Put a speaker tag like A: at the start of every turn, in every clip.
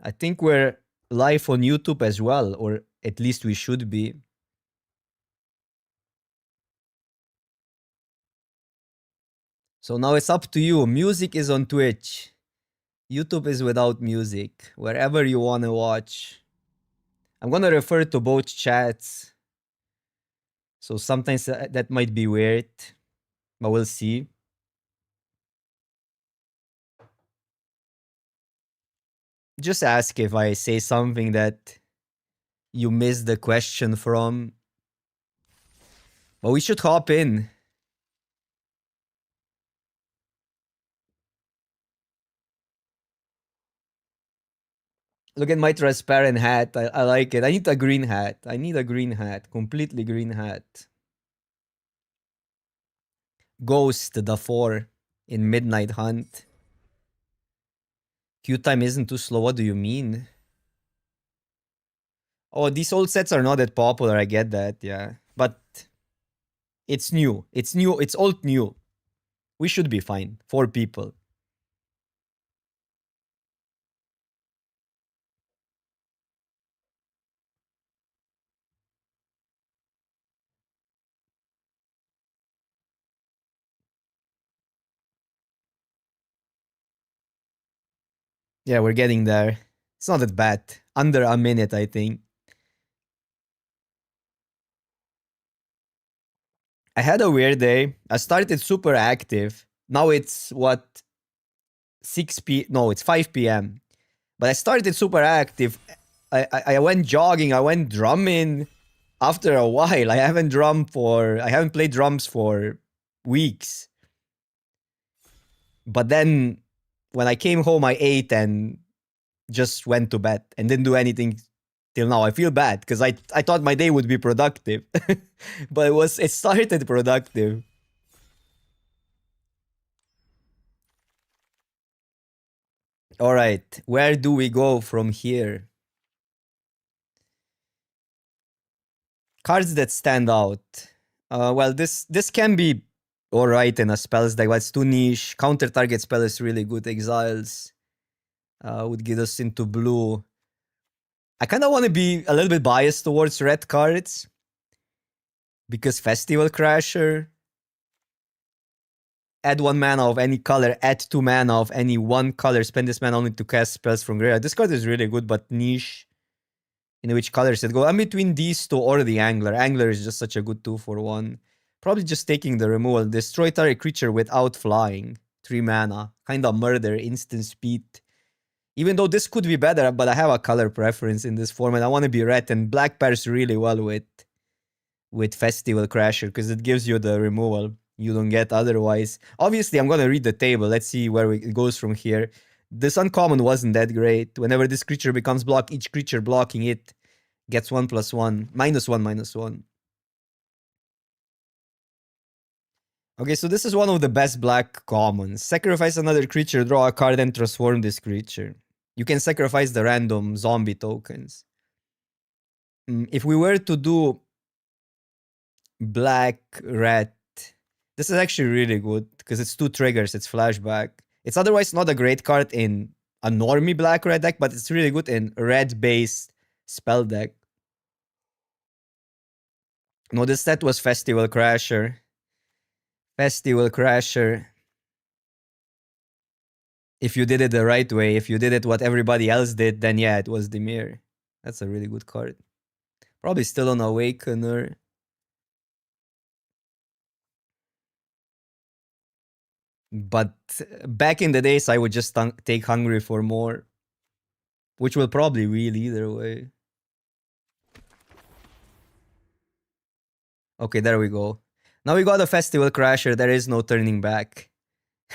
A: I think we're live on YouTube as well, or at least we should be. So now it's up to you. Music is on Twitch. YouTube is without music. Wherever you want to watch. I'm going to refer to both chats. So sometimes that might be weird, but we'll see. Just ask if I say something that you missed the question from. But we should hop in. Look at my transparent hat. I like it. I need a green hat. I need a green hat. Completely green hat. Ghost, the 4 in Midnight Hunt. Queue time isn't too slow. What do you mean? Oh, these old sets are not that popular. I get that, yeah. But it's new. It's new. It's old new. We should be fine. 4 people. Yeah, we're getting there. It's not that bad. Under a minute, I think. I had a weird day. I started super active. Now it's what? 5 p.m. But I started super active. I went jogging, I went drumming after a while. I haven't played drums for weeks. But then when I came home, I ate and just went to bed and didn't do anything till now. I feel bad because I thought my day would be productive. But it started productive. All right, where do we go from here? Cards that stand out. Well, this can be all right in a spells deck, but it's too niche. Counter target spell is really good. Exiles would get us into blue. I kind of want to be a little bit biased towards red cards because Festival Crasher. Add 1 mana of any color, add 2 mana of any 1 color, spend this mana only to cast spells from graveyard. This card is really good, but niche. In which colors it go? I'm between these two or the Angler. Angler is just such a good 2 for 1. Probably just taking the removal. Destroy target creature without flying. 3 mana. Kinda murder, instant speed. Even though this could be better, but I have a color preference in this format. I want to be red, and black pairs really well with Festival Crasher because it gives you the removal you don't get otherwise. Obviously, I'm gonna read the table. Let's see where it goes from here. This uncommon wasn't that great. Whenever this creature becomes blocked, each creature blocking it gets 1+1. -1/-1. Okay, so this is one of the best black commons. Sacrifice another creature, draw a card, and transform this creature. You can sacrifice the random zombie tokens. If we were to do black, red, this is actually really good because it's 2 triggers, it's flashback. It's otherwise not a great card in a normie black-red deck, but it's really good in red-based spell deck. No, this set was Festival Crasher. Festival Crasher. If you did it the right way, if you did it what everybody else did, then yeah, it was Dimir. That's a really good card. Probably still on Awakener. But back in the days, I would just take Hungry for More, which will probably wheel either way. Okay, there we go. Now we got a Festival Crasher. There is no turning back.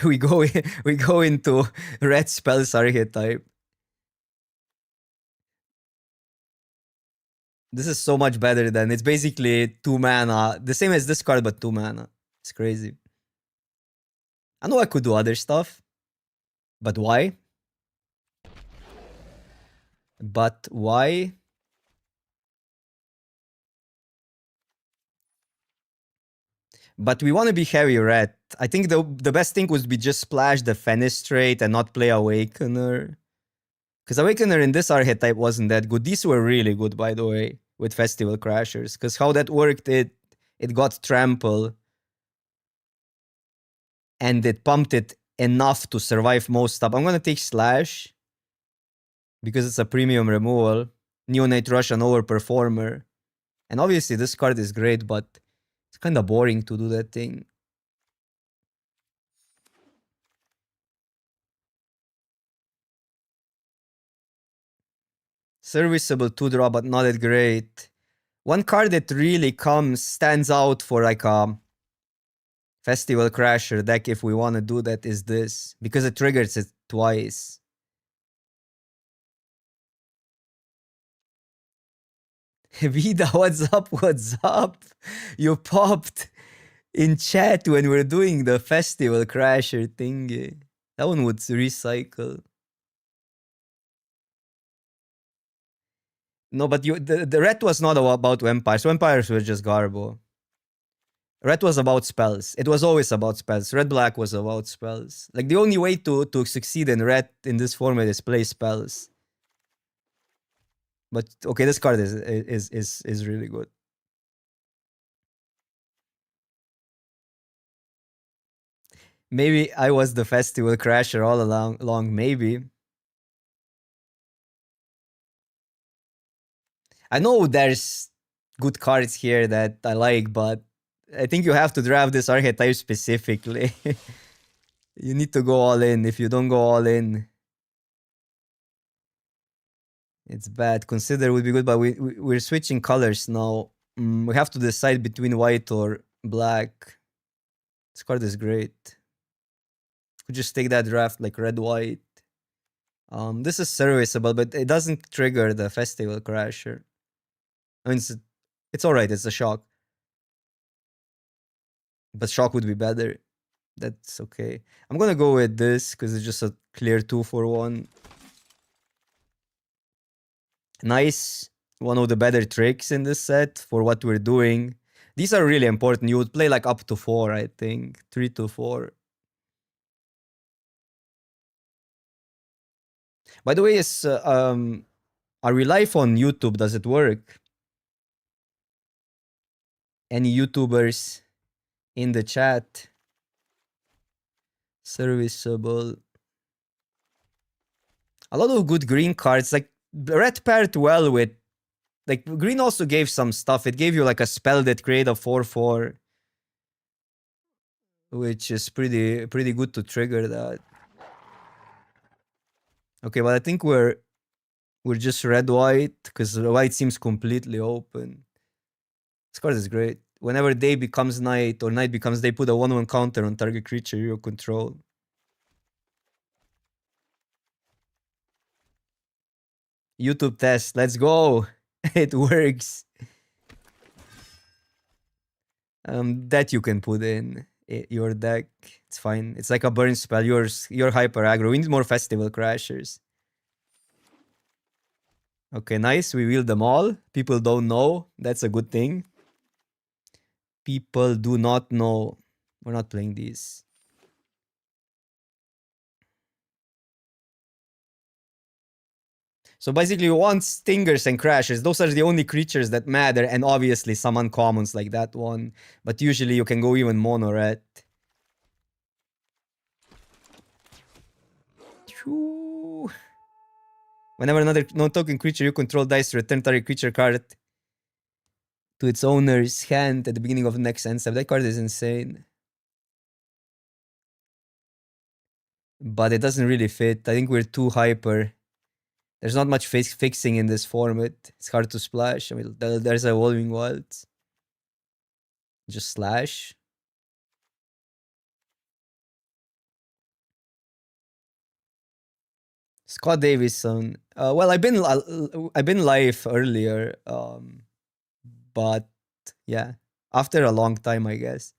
A: we go into red spells archetype. This is so much better than it's basically 2 mana, the same as this card, but 2 mana. It's crazy. I know I could do other stuff, but why? But why? But we want to be heavy red. I think the best thing would be just splash the Fenestrate and not play Awakener. Because Awakener in this archetype wasn't that good. These were really good, by the way, with Festival Crashers. Because how that worked, it got Trample, and it pumped it enough to survive most stuff. I'm gonna take Slash because it's a premium removal. Neonate Rush, an overperformer. And obviously this card is great, but it's kind of boring to do that thing. Serviceable 2-drop, but not that great. One card that really stands out for like a Festival Crasher deck, if we want to do that, is this. Because it triggers it twice. Vida, what's up? What's up? You popped in chat when we're doing the Festival Crasher thingy. That one would recycle. No, but the red was not about vampires. Vampires were just garbo. Red was about spells. It was always about spells. Red-black was about spells. Like the only way to succeed in red in this format is play spells. But okay, this card is really good. Maybe I was the Festival Crasher all along. Maybe. I know there's good cards here that I like, but I think you have to draft this archetype specifically. You need to go all in. If you don't go all in, it's bad. Consider would be good, but we're switching colors now. We have to decide between white or black. This card is great. Could just take that draft like red-white. This is serviceable, but it doesn't trigger the Festival Crasher. I mean, it's alright. It's a shock. But shock would be better. That's okay. I'm gonna go with this because it's just a clear 2-for-1. Nice. One of the better tricks in this set for what we're doing. These are really important. You would play like up to 4, I think. 3 to 4. By the way, are we live on YouTube? Does it work? Any YouTubers in the chat? Serviceable. A lot of good green cards. Like red paired well with, like green also gave some stuff. It gave you like a spell that create a 4/4, which is pretty good to trigger that. Okay, but I think we're just red-white because the white seems completely open. This card is great. Whenever day becomes night or night becomes day, put a 1/1 counter on target creature you control. YouTube test. Let's go. It works. That you can put in your deck. It's fine. It's like a burn spell. You're hyper aggro. We need more Festival Crashers. Okay, nice. We wield them all. People don't know. That's a good thing. People do not know. We're not playing these. So basically, we want Stingers and Crashers. Those are the only creatures that matter, and obviously some uncommons like that one. But usually you can go even mono red. Whenever another non-token creature you control dies, return target creature card to its owner's hand at the beginning of the next end step. That card is insane. But it doesn't really fit. I think we're too hyper. There's not much fixing in this format. It's hard to splash. I mean, there's Evolving Wilds. Just slash. Scott Davison. Well, I've been live earlier, but yeah, after a long time, I guess.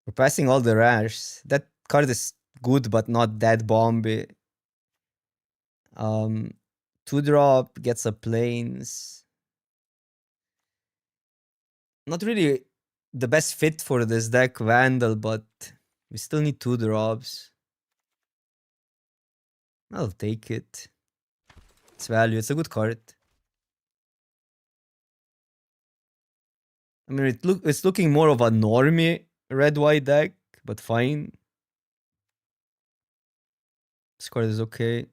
A: We're passing all the rash. That card is good, but not that bomby. 2-drop gets a plains. Not really the best fit for this deck, Vandal, but we still need 2 drops. I'll take it. It's value. It's a good card. I mean, it's looking more of a normie red-white deck, but fine. This card is okay.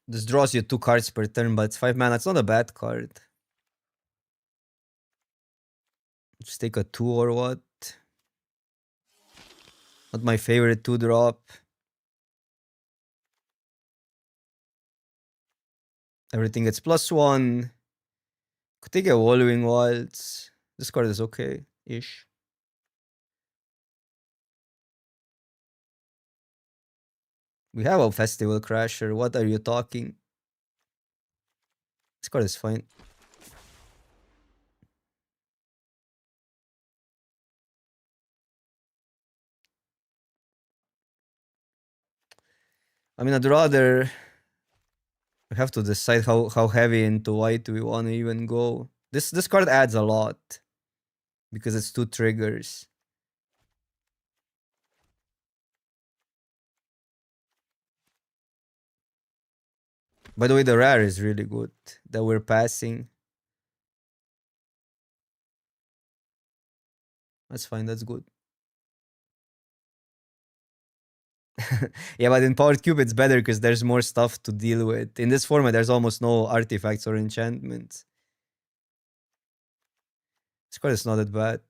A: This draws you 2 cards per turn, but it's 5 mana. It's not a bad card. Just take a 2 or what? Not my favorite 2-drop. Everything gets +1. Could take a Wallowing Wilds. This card is okay-ish. We have a Festival Crasher. What are you talking? This card is fine. I mean, I'd rather... We have to decide how heavy into white we want to even go. This card adds a lot. Because it's 2 triggers. By the way, the rare is really good that we're passing. That's fine, that's good. Yeah, but in Powered Cube it's better because there's more stuff to deal with. In this format, there's almost no artifacts or enchantments. This card is not that bad.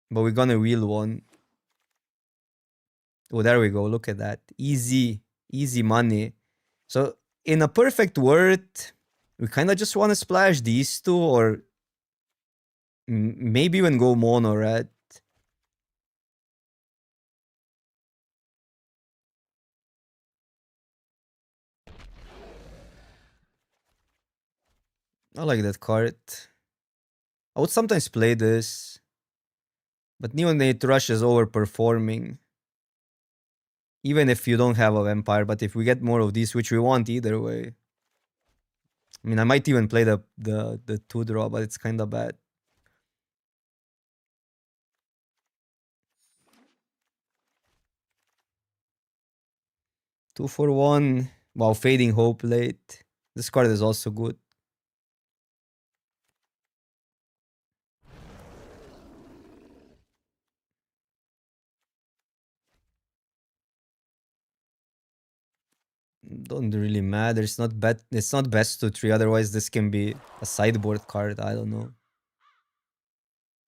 A: But we're gonna wheel one. Oh, there we go. Look at that. Easy money. So in a perfect world, we kind of just want to splash these 2 or maybe even go mono red. I like that card. I would sometimes play this. But Neonate Rush is overperforming. Even if you don't have a vampire, but if we get more of these, which we want either way. I mean, I might even play the 2-draw, but it's kind of bad. Two for 1. Wow, Fading Hope late. This card is also good. Don't really matter. It's not bad. It's not best to 3. Otherwise, this can be a sideboard card. I don't know.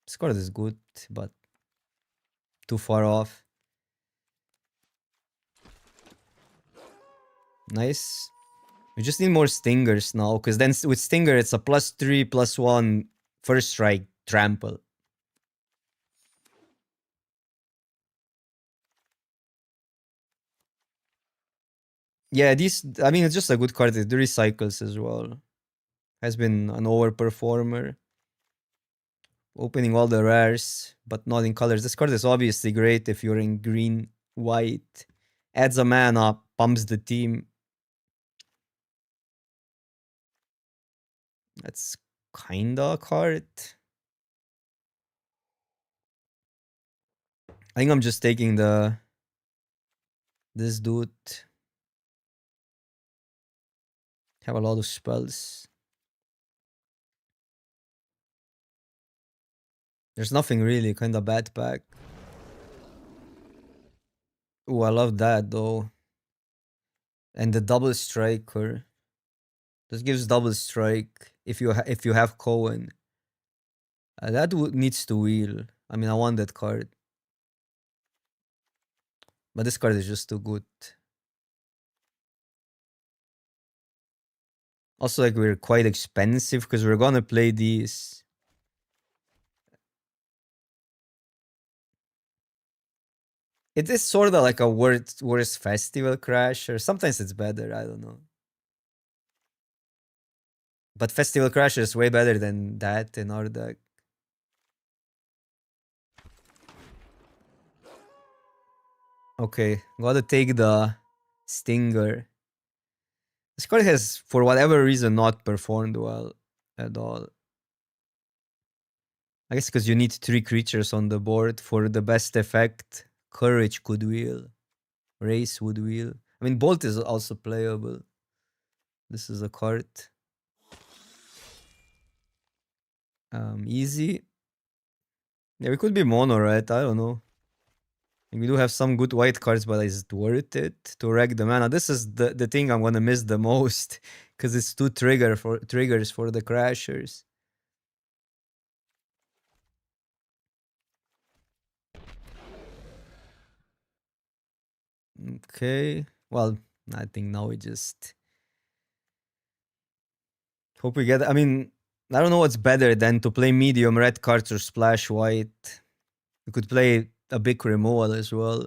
A: This card is good, but too far off. Nice. We just need more stingers now, because then with stinger, it's a +3, +1 first strike trample. Yeah, I mean, it's just a good card. It recycles as well. Has been an overperformer. Opening all the rares, but not in colors. This card is obviously great if you're in green, white. Adds a mana, pumps the team. That's kinda a card. I think I'm just taking this dude. Have a lot of spells. There's nothing really kinda bad pack. Ooh, I love that though. And the double striker. This gives double strike if you have Cohen. That needs to wheel. I mean, I want that card. But this card is just too good. Also, like, we're quite expensive because we're gonna play these. It is sort of like a worse Festival Crash, or sometimes it's better, I don't know. But Festival Crash is way better than that in our deck. Okay, gotta take the Stinger. This card has, for whatever reason, not performed well at all. I guess because you need 3 creatures on the board for the best effect. Courage could wheel. Race would wheel. I mean, Bolt is also playable. This is a card. Easy. Yeah, we could be mono, right? I don't know. We do have some good white cards, but is it worth it to wreck the mana? This is the thing I'm gonna miss the most because it's two triggers for the crashers. Okay. Well, I think now we just hope we get. I mean, I don't know what's better than to play medium red cards or splash white. We could play a big removal as well.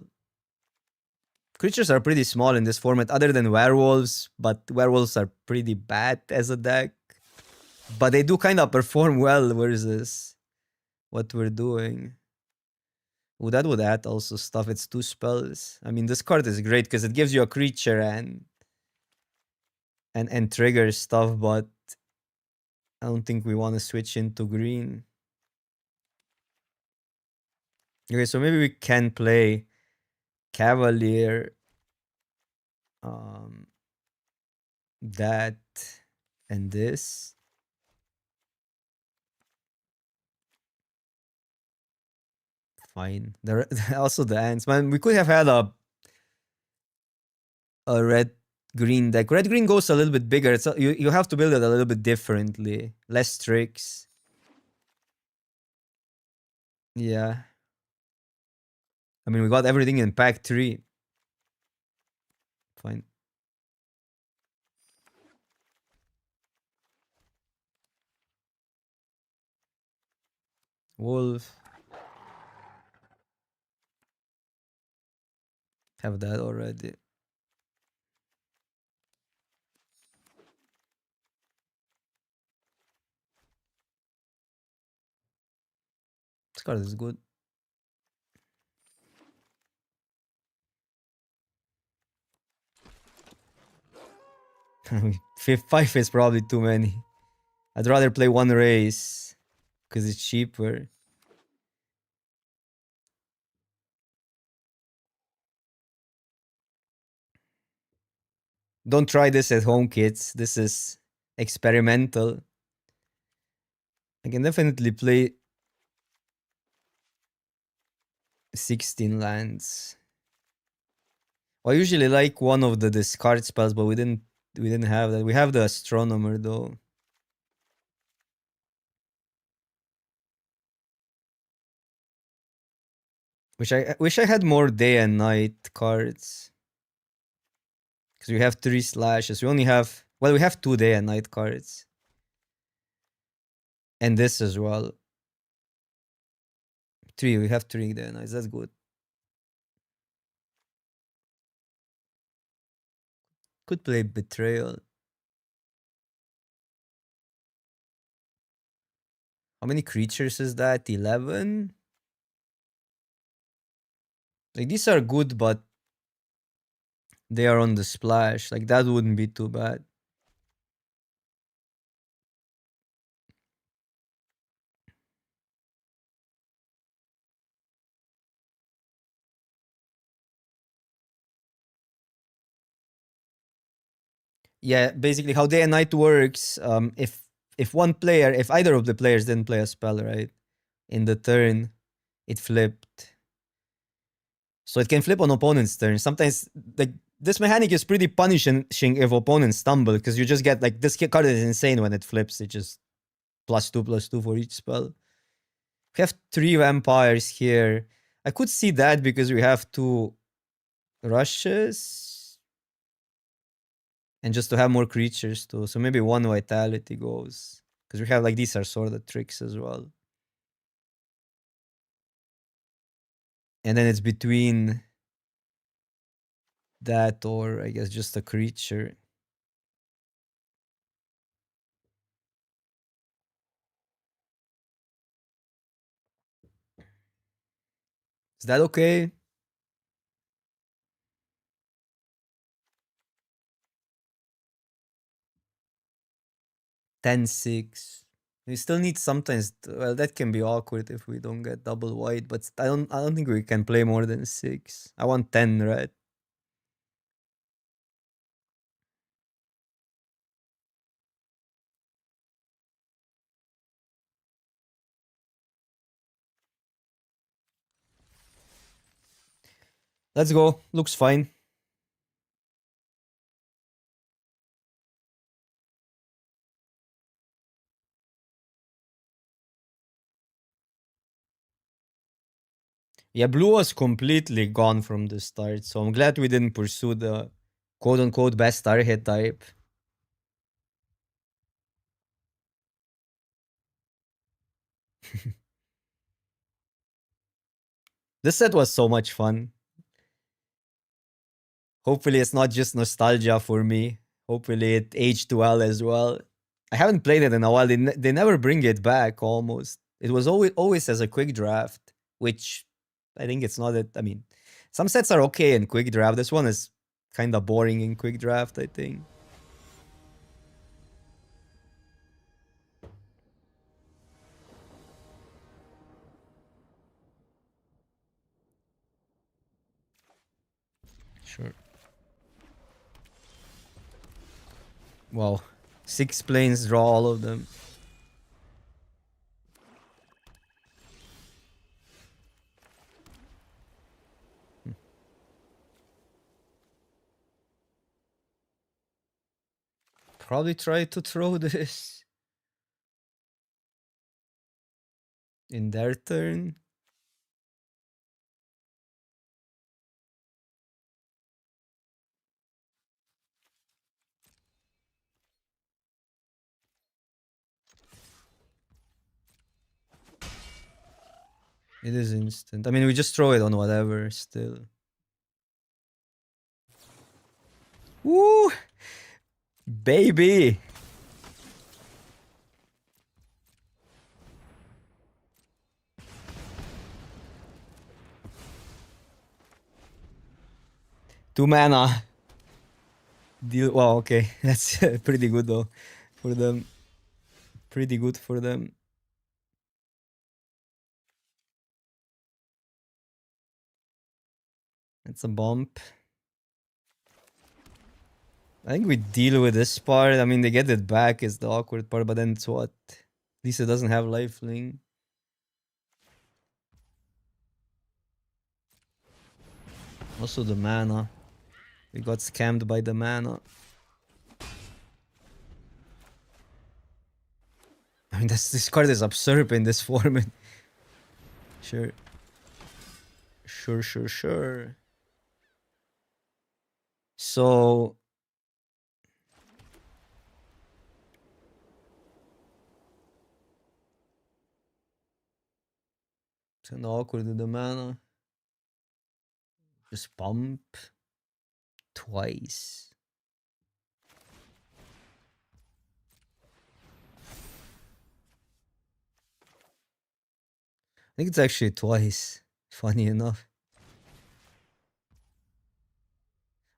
A: Creatures are pretty small in this format, other than werewolves, but werewolves are pretty bad as a deck. But they do kind of perform well versus what we're doing. Oh, that would add also stuff. It's 2 spells. I mean, this card is great because it gives you a creature and triggers stuff, but I don't think we want to switch into green. Okay, so maybe we can play Cavalier, that, and this. Fine. Also the ants, man. We could have had a red green deck. Red green goes a little bit bigger. It's you have to build it a little bit differently. Less tricks. Yeah. I mean, we got everything in pack 3. Fine. Wolf. Have that already. This card is good. Five is probably too many. I'd rather play one race because it's cheaper. Don't try this at home, kids. This is experimental. I can definitely play 16 lands. I usually like one of the discard spells, but we didn't have that. We have the astronomer though. Wish I had more day and night cards. Because we have 3 slashes. We only have, well, we have 2 day and night cards. And this as well. 3, we have 3 day and nights. That's good. Could play betrayal. How many creatures is that? 11? Like these are good, but they are on the splash. Like that wouldn't be too bad. Yeah, basically how day and night works, if one player, if either of the players didn't play a spell, right? In the turn, it flipped. So it can flip on opponent's turn. Sometimes like this mechanic is pretty punishing if opponents stumble, because you just get like this card is insane when it flips. It just +2/+2 for each spell. We have 3 vampires here. I could see that because we have 2 rushes. And just to have more creatures too. So maybe 1 vitality goes. Because we have like these are sort of tricks as well. And then it's between that or I guess just a creature. Is that okay? 10-6. We still need sometimes. Well, that can be awkward if we don't get double white. But I don't think we can play more than 6. I want 10 red. Let's go. Looks fine. Yeah, blue was completely gone from the start, so I'm glad we didn't pursue the quote-unquote best target type. This set was so much fun. Hopefully it's not just nostalgia for me. Hopefully it aged well as well. I haven't played it in a while. They never bring it back almost. It was always as a quick draft, which I think it's not that. I mean, some sets are okay in quick draft. This one is kind of boring in quick draft, I think. Sure. Wow. 6 planes, draw all of them. Probably try to throw this in their turn. It is instant. I mean, we just throw it on whatever still. Woo! Baby! 2 mana. Deal. Wow, okay. That's pretty good though for them. Pretty good for them. It's a bump. I think we deal with this part. I mean, they get it back is the awkward part, but then it's what? At least it doesn't have lifelink. Also the mana. We got scammed by the mana. I mean, this card is absurd in this format. Sure. Sure. So it's an awkward with the mana. Just pump twice. I think it's actually twice. Funny enough.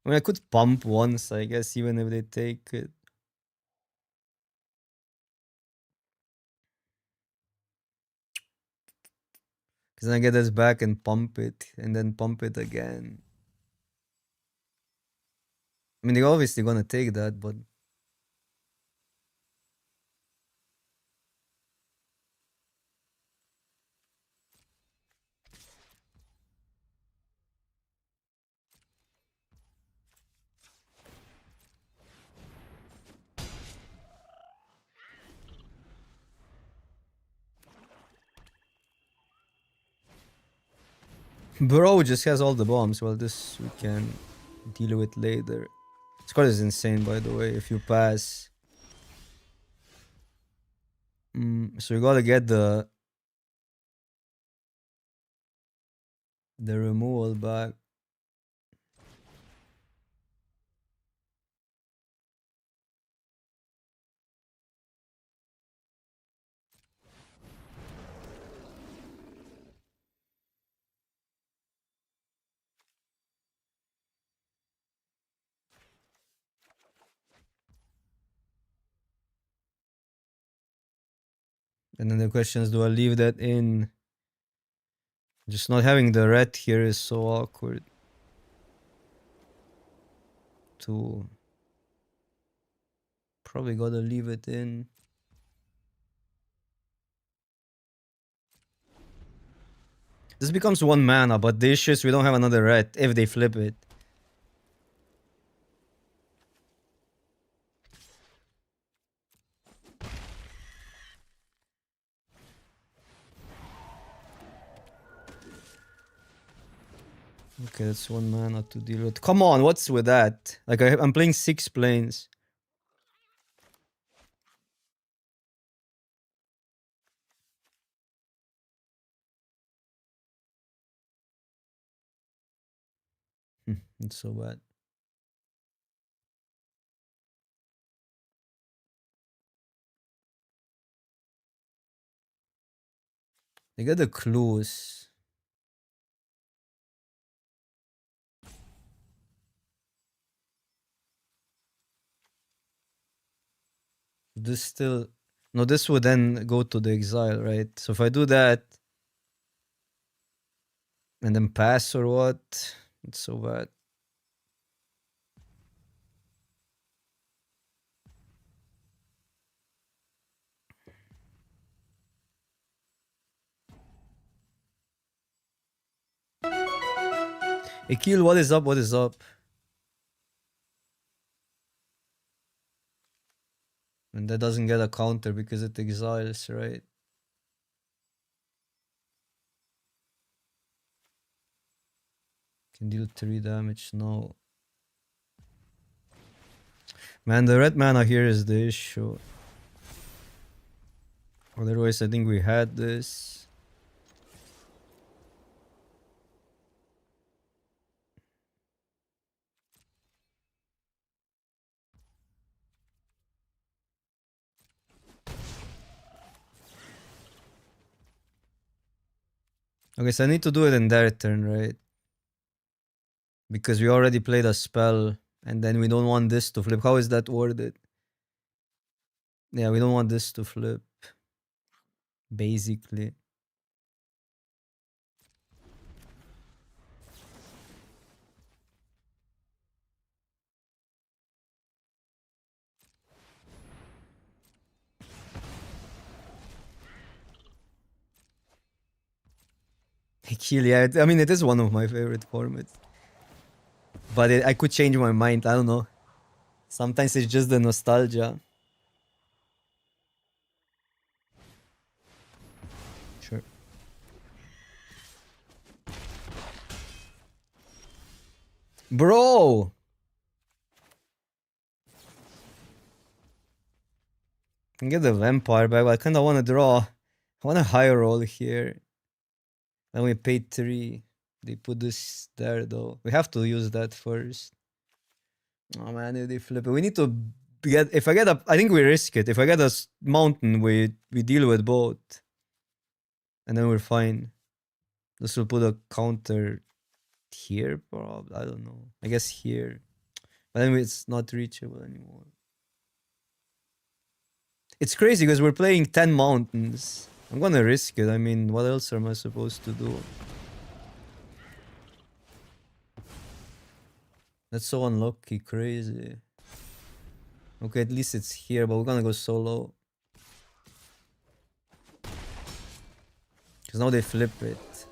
A: I mean, I could pump once, I guess, even if they take it. Because then I get this back and pump it, and then pump it again. I mean, they're obviously gonna take that, but bro just has all the bombs. Well, this we can deal with later. This card is insane, by the way. If you pass, so you gotta get the removal back. And then the question is, do I leave that in? Just not having the red here is so awkward. To probably gotta leave it in. This becomes 1 mana, but the issue is we don't have another red if they flip it. Okay, that's 1 mana to deal with. Come on, what's with that? Like, I'm playing 6 planes. It's so bad. They got the clues. This still... No, this would then go to the exile, right? So if I do that... And then pass or what? It's so bad. Akil, what is up? What is up? And that doesn't get a counter because it exiles, right? Can deal 3 damage. No. Man, the red mana here is the issue. Otherwise, I think we had this. Okay, so I need to do it in their turn, right? Because we already played a spell, and then we don't want this to flip. How is that worded? Yeah, we don't want this to flip. Basically. Kill, yeah. I mean, it is one of my favorite formats. But I could change my mind. I don't know. Sometimes it's just the nostalgia. Sure. Bro! I can get the vampire back, but I kind of want to draw. I want a high roll here. Then we paid 3. They put this there, though. We have to use that first. Oh, man, if they flip it. We need to get... If I get a... I think we risk it. If I get a mountain, we deal with both. And then we're fine. This will put a counter here, probably. I don't know. I guess here. But then it's not reachable anymore. It's crazy because we're playing 10 mountains. I'm gonna risk it. I mean, what else am I supposed to do? That's so unlucky, crazy. Okay, at least it's here, but we're gonna go solo. Because now they flip it.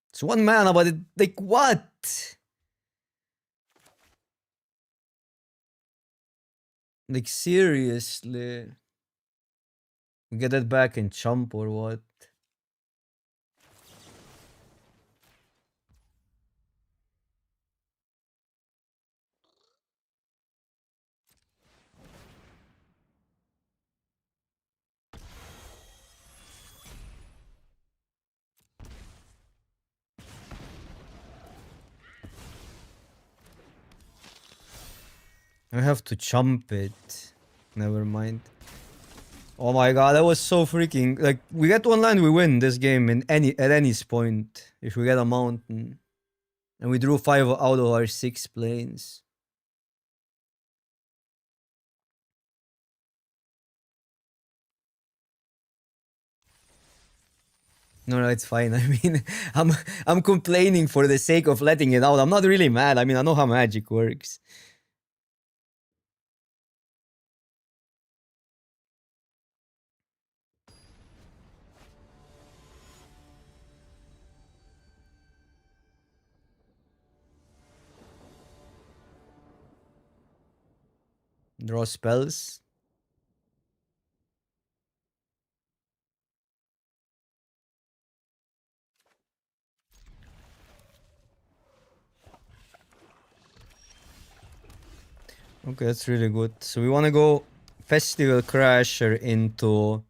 A: It's 1 mana, but it, like, what? Like, seriously? We get that back and chump or what? I have to chump it. Never mind. Oh my god, that was so freaking... Like, we get 1 land, we win this game at any point. If we get a mountain. And we drew 5 out of our 6 planes. No, it's fine. I mean, I'm I'm complaining for the sake of letting it out. I'm not really mad. I mean, I know how magic works. Draw spells. Okay, that's really good. So we want to go Festival Crasher into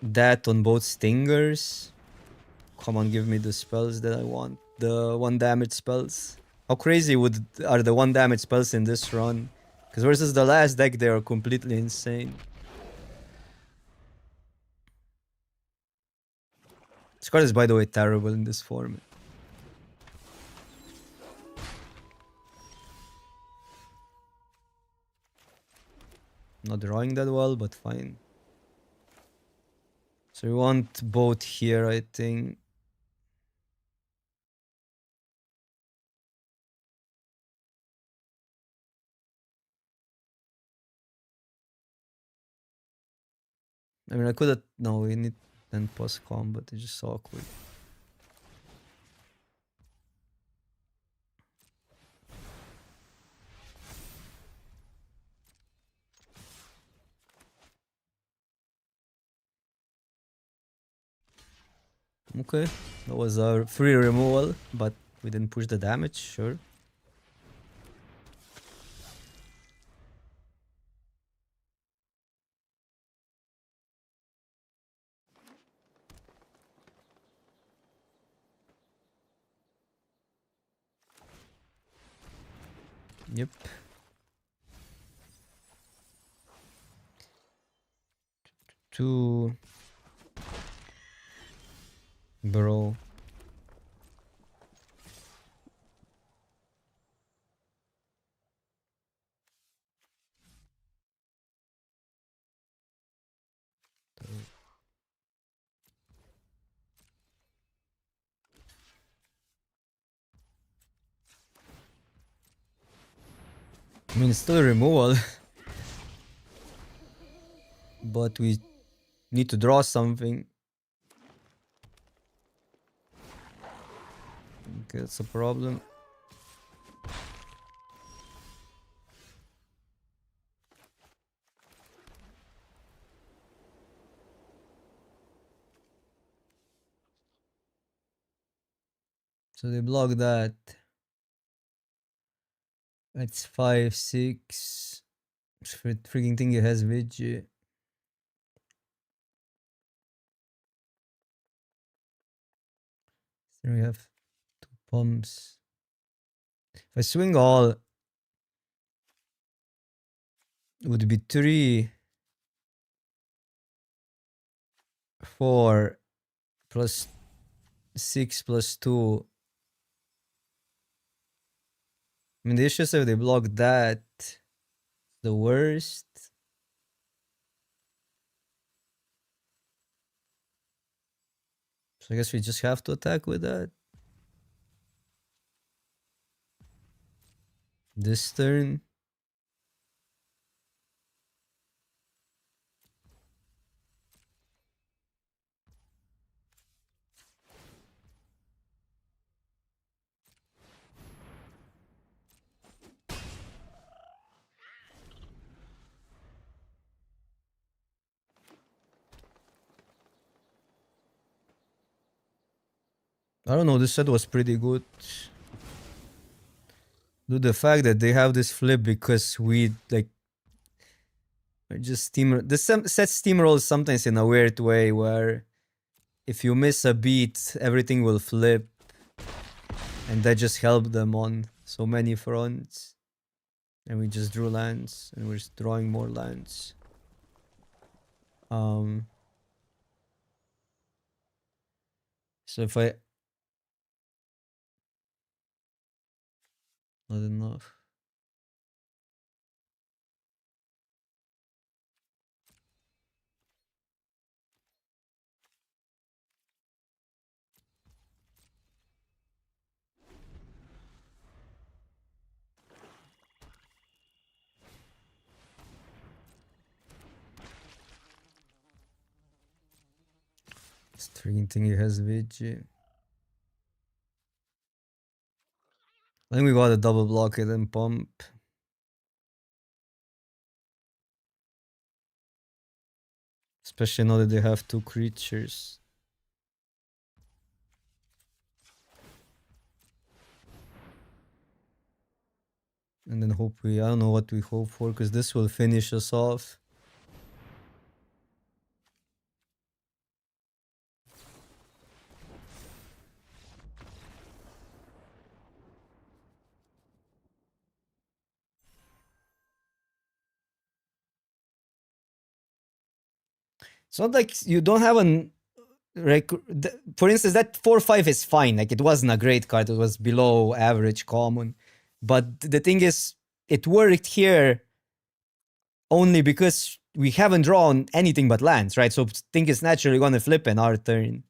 A: that on both Stingers. Come on, give me the spells that I want. The 1 damage spells. How crazy are the 1 damage spells in this run? Because versus the last deck, they are completely insane. This card is, by the way, terrible in this format. Not drawing that well, but fine. So we want both here, I think. I mean, I could have... No, we need then post combat. It's just so awkward. Okay, that was our free removal, but we didn't push the damage, sure. Yep. Two. Bro. I mean, it's still a removal, but we need to draw something. Okay, that's a problem. So they block that. That's 5, 6. Freaking thing it has Vigi. Then we have 2 pumps. If I swing all, it would be 3, 4 plus 6 plus 2. I mean, the issue is if they block that, the worst. So I guess we just have to attack with that. This turn. I don't know, this set was pretty good. Dude, the fact that they have this flip because we like just steam the set steamrolls sometimes in a weird way where if you miss a beat, everything will flip, and that just helped them on so many fronts. And we just drew lands, and we're just drawing more lands. So if I not enough. Intriguing thing, he has VG. I think we got a double block it and pump. Especially now that they have 2 creatures. And then hope I don't know what we hope for, because this will finish us off. It's not like you don't have an... For instance, that 4-5 is fine. Like, it wasn't a great card. It was below average common. But the thing is, it worked here only because we haven't drawn anything but lands, right? So thing is naturally gonna flip in our turn.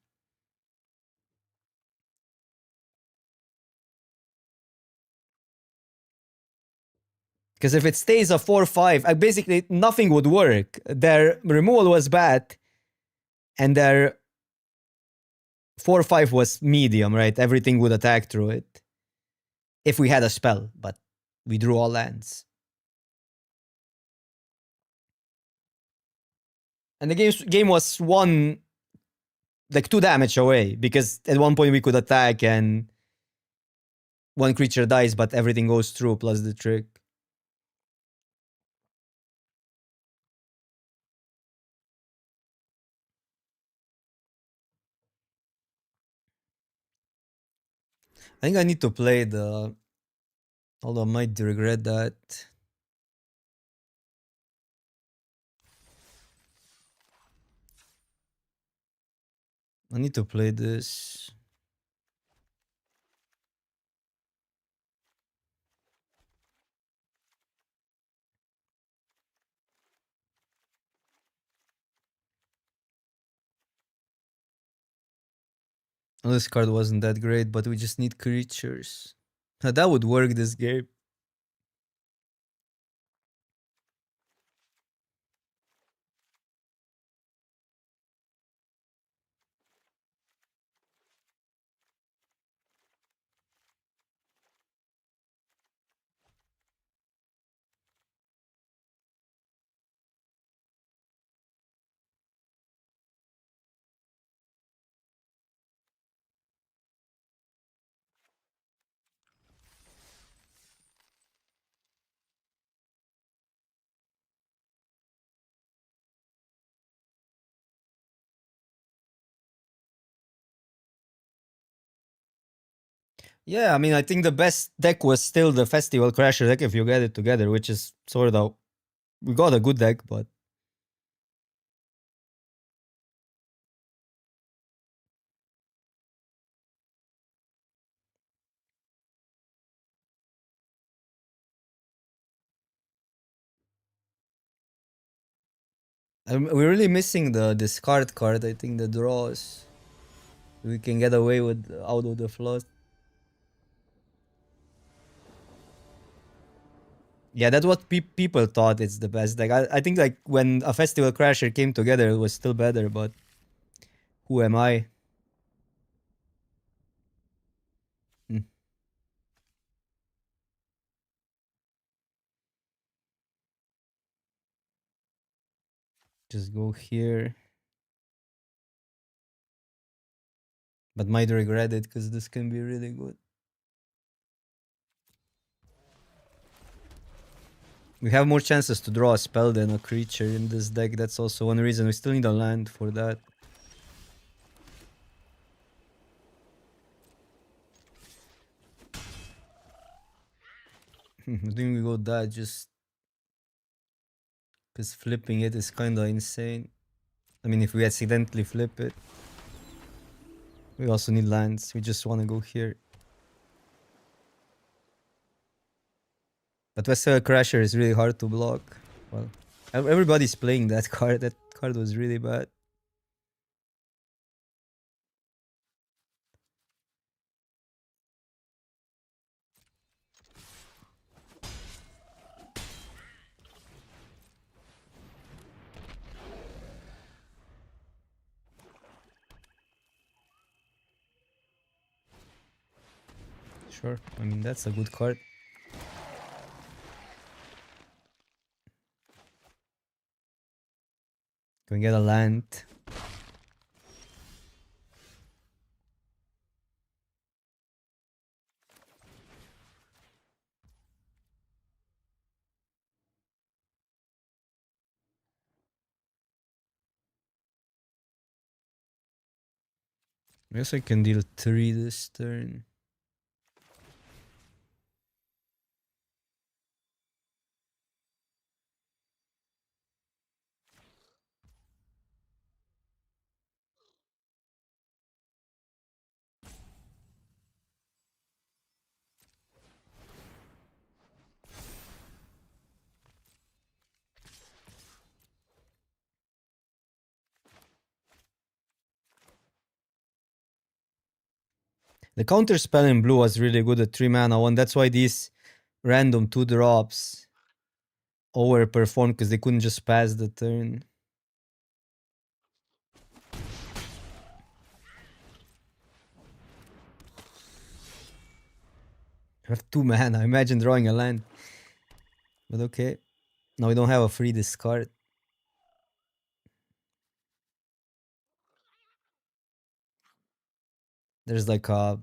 A: Because if it stays a 4-5, basically nothing would work. Their removal was bad, and their 4-5 was medium, right? Everything would attack through it. If we had a spell, but we drew all lands. And the game was one, like 2 damage away, because at one point we could attack and one creature dies, but everything goes through plus the trick. I think I need to play the... Although I might regret that. I need to play this. Oh, this card wasn't that great, but we just need creatures. That would work this game. Yeah, I mean, I think the best deck was still the Festival Crasher deck if you get it together, which is sort of... We got a good deck, but... We're really missing the discard card, I think, the draws. We can get away with out of the flush. Yeah, that's what people thought it's the best deck. I think, like, when a Festival Crasher came together, it was still better, but... Who am I? Hmm. Just go here. But might regret it, because this can be really good. We have more chances to draw a spell than a creature in this deck. That's also one reason. We still need a land for that. I think we go that just... Because flipping it is kind of insane. I mean, if we accidentally flip it. We also need lands. We just want to go here. But Western Crasher is really hard to block. Well, everybody's playing that card. That card was really bad. Sure. I mean, that's a good card. Can we get a land? I guess I can deal 3 this turn. The counter spell in blue was really good at 3 mana 1. That's why these random 2 drops overperformed, because they couldn't just pass the turn. I have 2 mana. Imagine drawing a land. But okay. Now we don't have a free discard. There's like a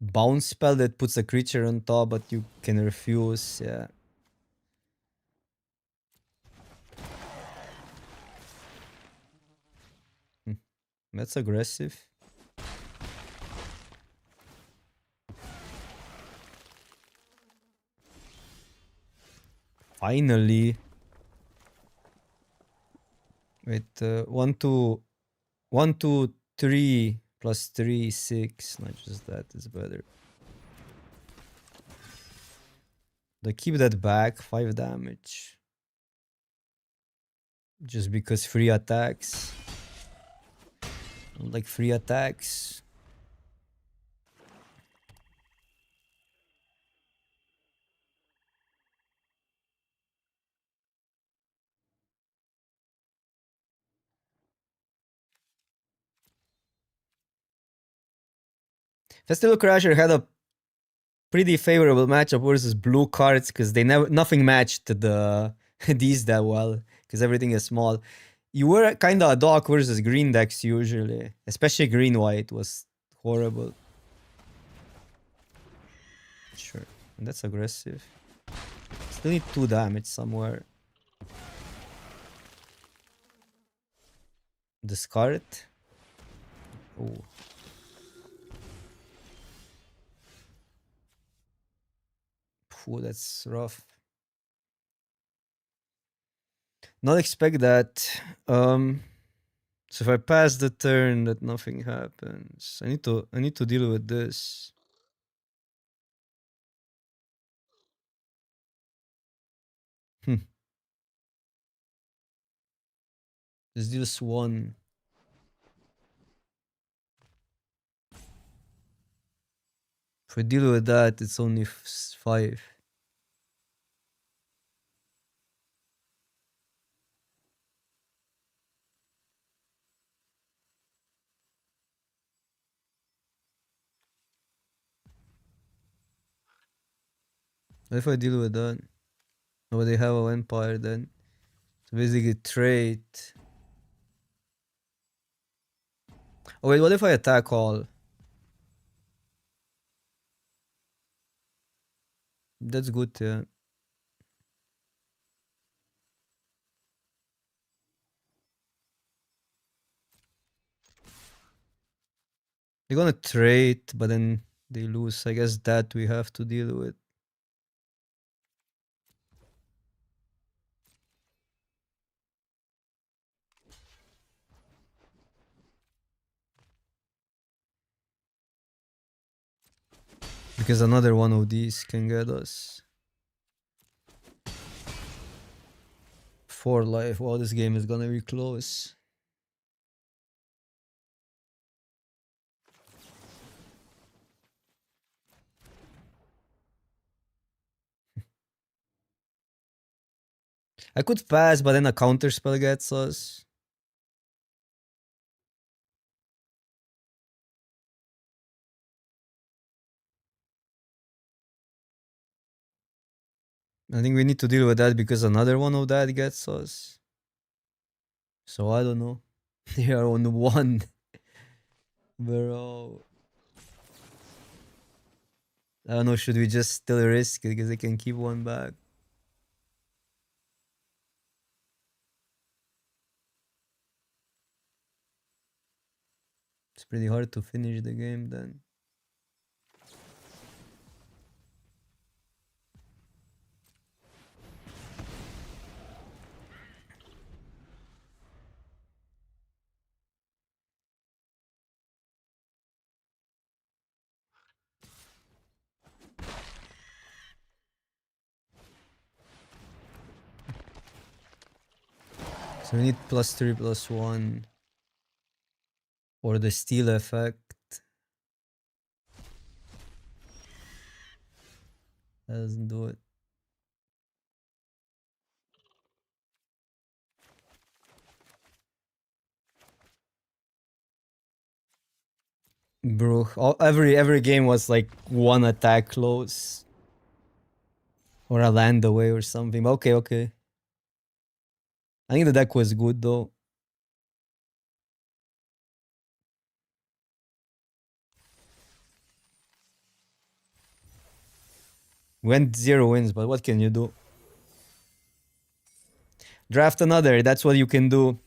A: bounce spell that puts a creature on top, but you can refuse. Yeah. That's aggressive. Finally. Wait, 1, 2, 1, 2, 3 plus 3, 6. Not just that is better. They keep that back, 5 damage. Just because free attacks. I don't like free attacks. Festival Crasher had a pretty favorable matchup versus blue cards, because they never nothing matched the these that well, because everything is small. You were kind of a dog versus green decks usually, especially green white was horrible. Sure, and that's aggressive. Still need 2 damage somewhere. Discard. Oh. Ooh, that's rough. Not expect that. So if I pass the turn, that nothing happens. I need to deal with this. This deals 1. If I deal with that, it's only 5. What if I deal with that? Oh, they have a vampire then. So basically trade. Oh wait, what if I attack all? That's good, yeah. They're gonna trade, but then they lose. I guess that we have to deal with. Because another one of these can get us 4 life. Wow, this game is gonna be close. I could pass, but then a counter spell gets us. I think we need to deal with that because another one of that gets us. So I don't know. They are on one. Bro. I don't know, should we just still risk it because they can keep one back? It's pretty hard to finish the game then. So we need +3/+1. Or the steal effect. That doesn't do it. Bro, every game was like one attack close. Or a land away or something. Okay, okay. I think the deck was good though. Went 0 wins, but what can you do? Draft another, that's what you can do.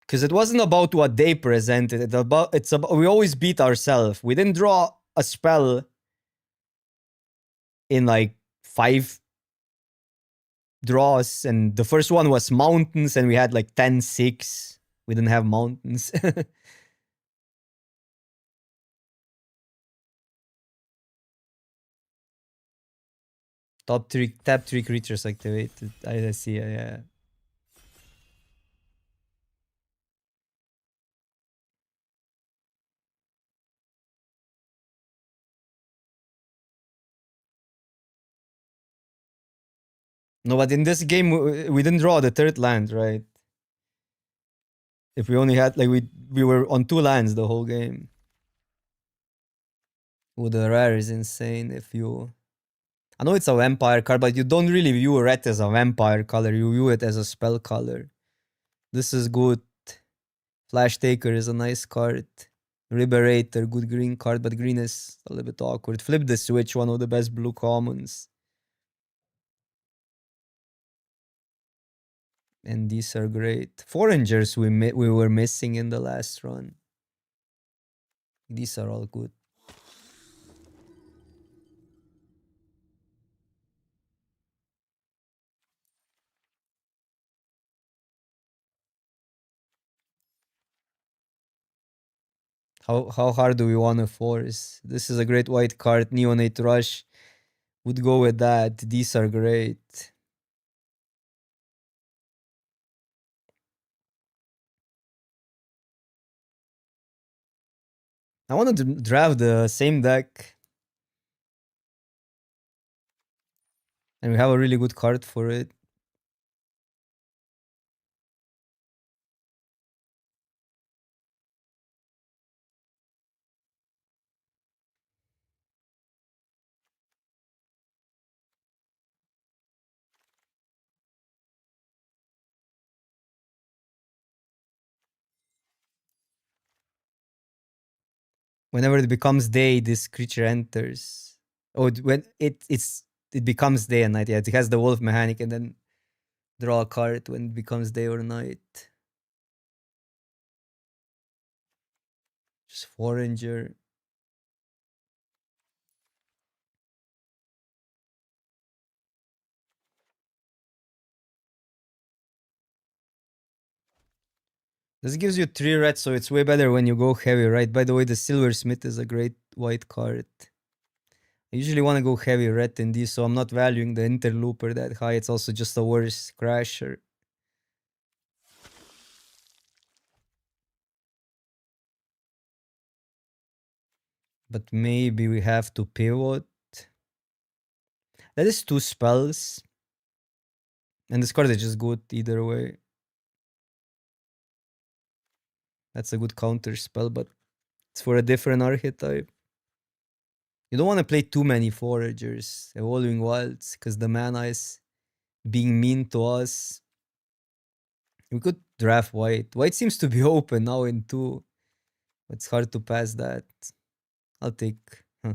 A: Because it wasn't about what they presented. It's about we always beat ourselves. We didn't draw a spell in like 5 draws, and the first one was mountains, and we had like 10-6. We didn't have mountains. Tap 3 creatures activated. I see, yeah. No, but in this game, we didn't draw the third land, right? If we only had, like, we were on 2 lands the whole game. Ooh, the rare is insane if you... I know it's a vampire card, but you don't really view red as a vampire color. You view it as a spell color. This is good. Flash Taker is a nice card. Liberator, good green card, but green is a little bit awkward. Flip the Switch, one of the best blue commons. And these are great. Foragers we were missing in the last run. These are all good. How hard do we want to force? This is a great white card. Neonate Rush would go with that. These are great. I want to draft the same deck. And we have a really good card for it. Whenever it becomes day, this creature enters. Oh, when it becomes day and night. Yeah, it has the wolf mechanic, and then draw a card when it becomes day or night. Just Forager. This gives you 3 red, so it's way better when you go heavy, right? By the way, the Silversmith is a great white card. I usually want to go heavy red in these, so I'm not valuing the Interlooper that high. It's also just a worse crasher. But maybe we have to pivot. That is 2 spells. And this card is just good either way. That's a good counter spell, but it's for a different archetype. You don't want to play too many foragers, evolving wilds, because the mana is being mean to us. We could draft white. White seems to be open now in 2. It's hard to pass that. I'll take huh,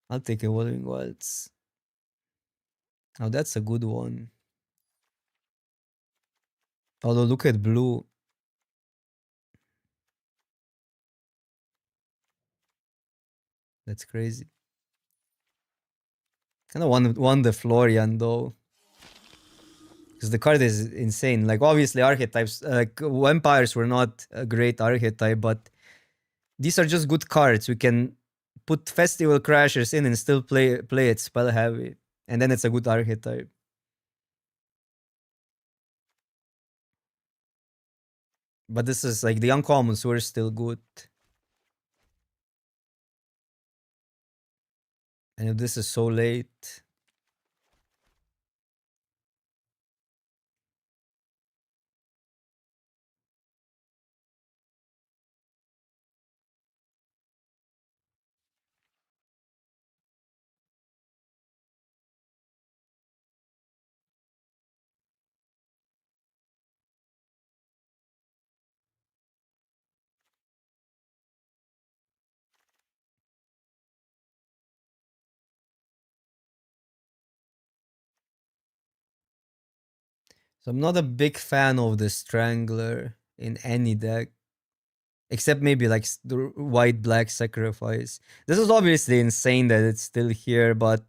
A: I'll take evolving wilds. Oh, that's a good one. Although look at blue. That's crazy. Kind of won the Florian though. Because the card is insane. Like obviously archetypes, like vampires were not a great archetype, but these are just good cards. We can put Festival Crashers in and still play it spell heavy, and then it's a good archetype. But this is like the uncommons were still good. And if this is so late, so I'm not a big fan of the Strangler in any deck, except maybe like the white black sacrifice. This is obviously insane that it's still here, but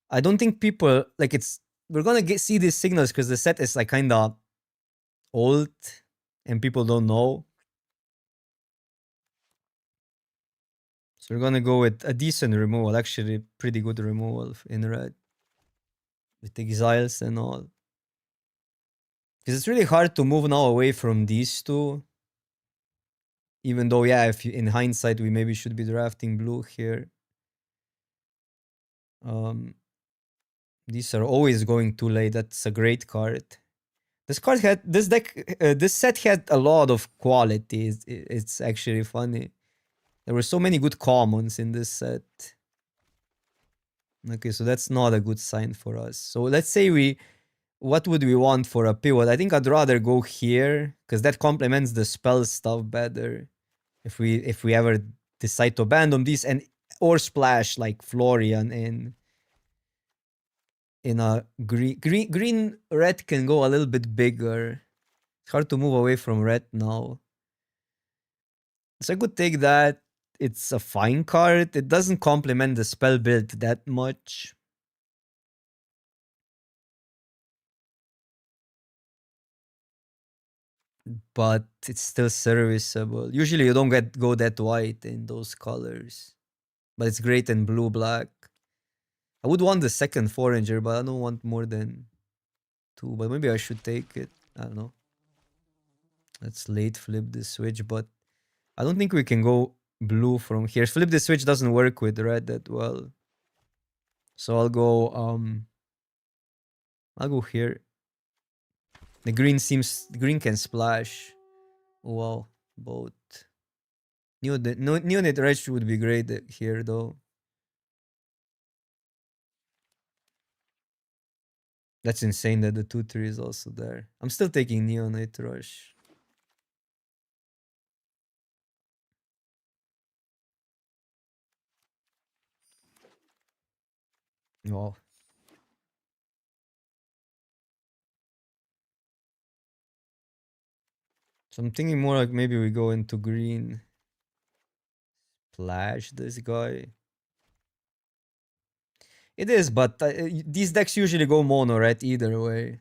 A: I don't think people like it's. We're gonna see these signals because the set is like kind of old and people don't know. So we're gonna go with a decent removal, actually pretty good removal in red with exiles and all. Because it's really hard to move now away from these two. Even though, yeah, if you, in hindsight we maybe should be drafting blue here. These are always going too late. That's a great card. This card had this deck. This set had a lot of quality. It's actually funny. There were so many good commons in this set. Okay, so that's not a good sign for us. So let's say we, what would we want for a pivot? I think I'd rather go here because that complements the spell stuff better. If we ever decide to abandon these and or splash like Florian in a green red can go a little bit bigger. It's hard to move away from red now. So I could take that. It's a fine card. It doesn't complement the spell build that much. But it's still serviceable. Usually you don't go that white in those colors. But it's great in blue black. I would want the second forager, but I don't want more than 2. But maybe I should take it. I don't know. Let's late flip the switch, but I don't think we can go blue from here. Flip the switch doesn't work with red that well. So I'll go here. The green can splash. Wow, both. Neonate red would be great here though. That's insane that the 2/3 is also there. I'm still taking Neonate Rush. Wow. So I'm thinking more like maybe we go into green. Splash this guy. It is, but these decks usually go mono, right? Either way.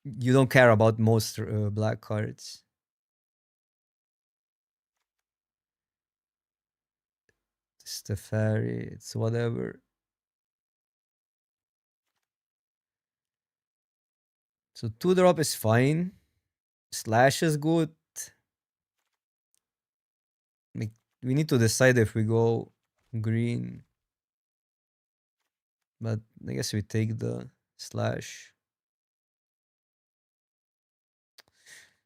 A: You don't care about most black cards. It's the fairy, it's whatever. So 2-drop is fine. Slash is good. Like, we need to decide if we go green. But I guess we take the slash.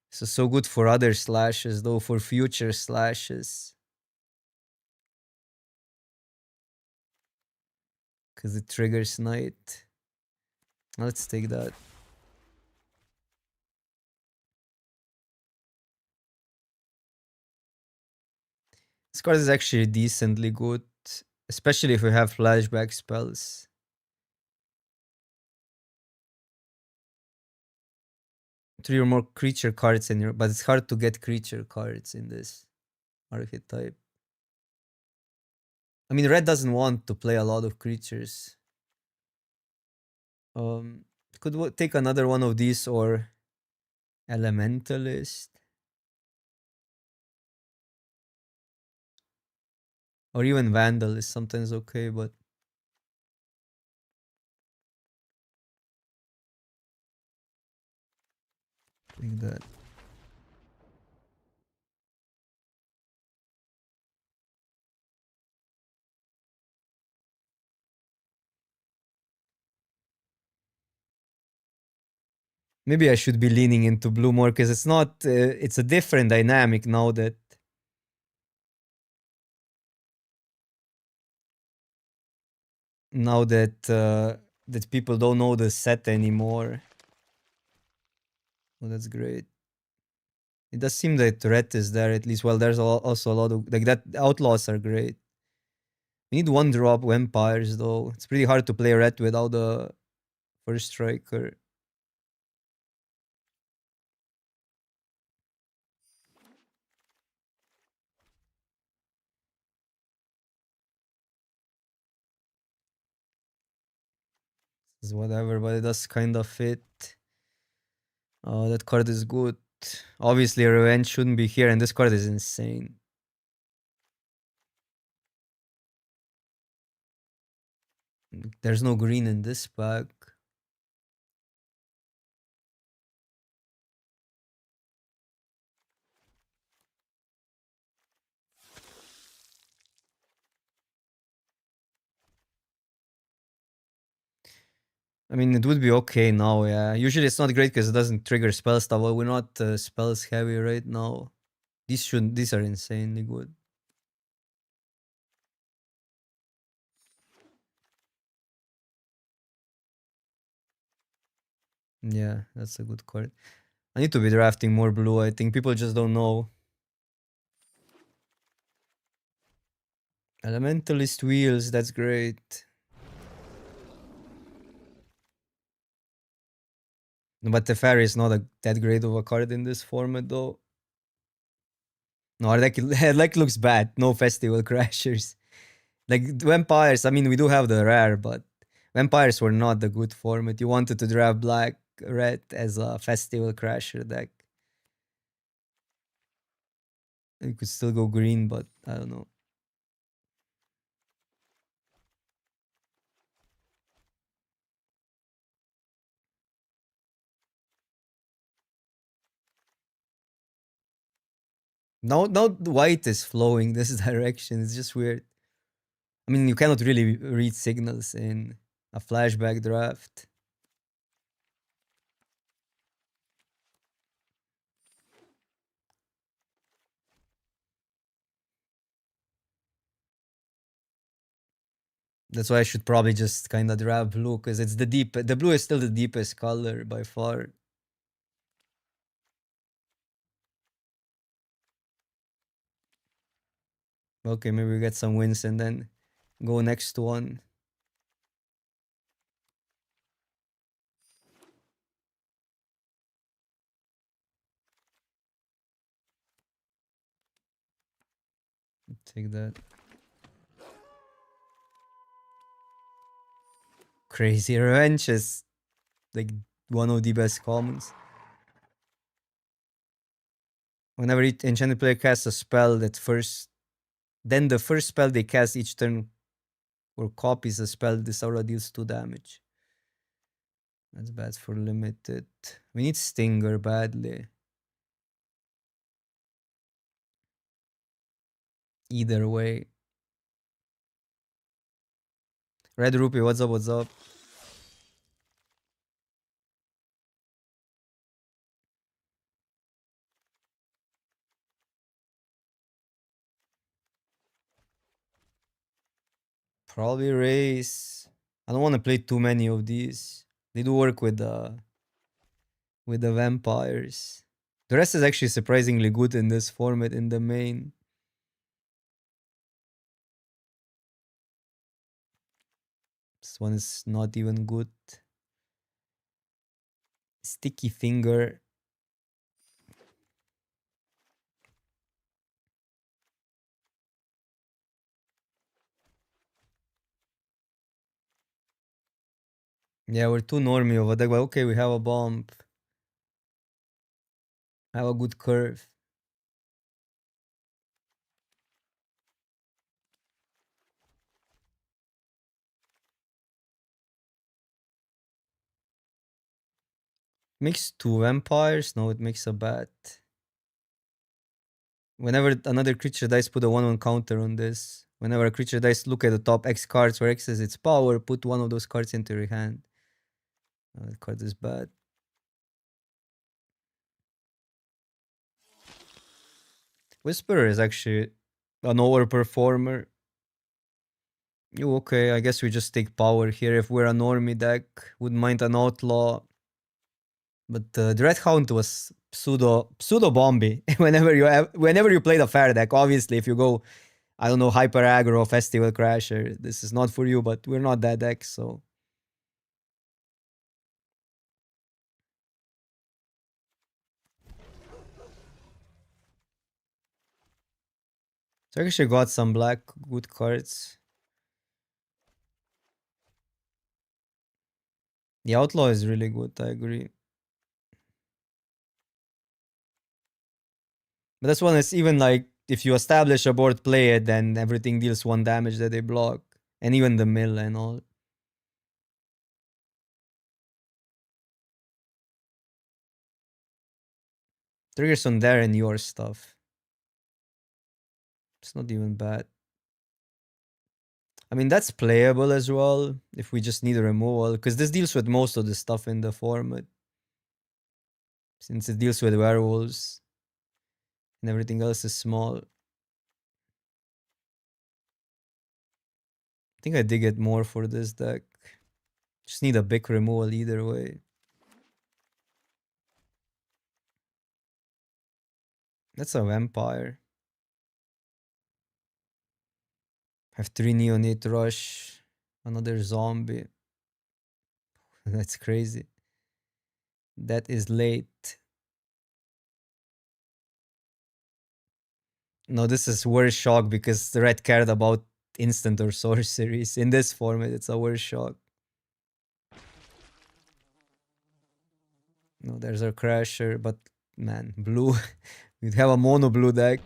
A: This is so good for other slashes, though, for future slashes. Because it triggers Knight. Let's take that. This card is actually decently good, especially if we have flashback spells. 3 or more creature cards in your, but it's hard to get creature cards in this archetype. I mean, red doesn't want to play a lot of creatures. Could take another one of these or Elementalist. Or even Vandal is sometimes okay, but like that. Maybe I should be leaning into blue more because it's not. It's a different dynamic now that that people don't know the set anymore. Oh, that's great. It does seem that red is there at least. Well, there's also a lot of like that. Outlaws are great. We need 1-drop vampires though. It's pretty hard to play red without the first striker. Is whatever, but it does kind of fit. Oh, that card is good. Obviously, revenge shouldn't be here, and this card is insane. There's no green in this pack. I mean, it would be okay now, yeah. Usually it's not great because it doesn't trigger spell stuff, but we're not spells heavy right now. These are insanely good. Yeah, that's a good card. I need to be drafting more blue. I think people just don't know. Elementalist wheels, that's great. But the fairy is not that great of a card in this format, though. No, our deck looks bad. No festival crashers. Like vampires, I mean, we do have the rare, but vampires were not the good format. You wanted to draft black, red as a festival crasher deck. You could still go green, but I don't know. Now the white is flowing this direction. It's just weird. I mean, you cannot really read signals in a flashback draft. That's why I should probably just kind of draft blue because it's the deep. The blue is still the deepest color by far. Okay, maybe we get some wins and then go next one. Take that. Crazy Revenge is like one of the best commons. Whenever enchanted player casts a spell then the first spell they cast each turn or copies a spell, this aura deals 2 damage. That's bad for limited. We need Stinger badly. Either way. Red Rupee, what's up? What's up? Probably raise. I don't want to play too many of these. They do work with the vampires. The rest is actually surprisingly good in this format in the main. This one is not even good. Sticky finger. Yeah, we're too normie of a deck, but okay, we have a bomb. Have a good curve. Makes two vampires? No, it makes a bat. Whenever another creature dies, put a 1/1 counter on this. Whenever a creature dies, look at the top X cards where X is its power, put one of those cards into your hand. That card is bad. Whisperer is actually an overperformer. You okay, I guess we just take power here if we're a normie deck. Wouldn't mind an outlaw. But the Red Hound was pseudo bomby. Whenever you play the fair deck, obviously if you go, I don't know, hyper aggro, festival crasher, this is not for you, but we're not that deck, so I actually got some black good cards. The outlaw is really good, I agree. But this one is even like if you establish a board, play it, then everything deals one damage that they block. And even the mill and all. Triggers on there and your stuff. It's not even bad. I mean, that's playable as well if we just need a removal, because this deals with most of the stuff in the format. Since it deals with werewolves and everything else is small. I think I dig it more for this deck. Just need a big removal either way. That's a vampire. Have 3 Neonate Rush. Another zombie. That's crazy. That is late. No, this is worse shock because the red cared about instant or sorceries. In this format, it's a worse shock. No, there's our crasher, but man, blue. We'd have a mono blue deck.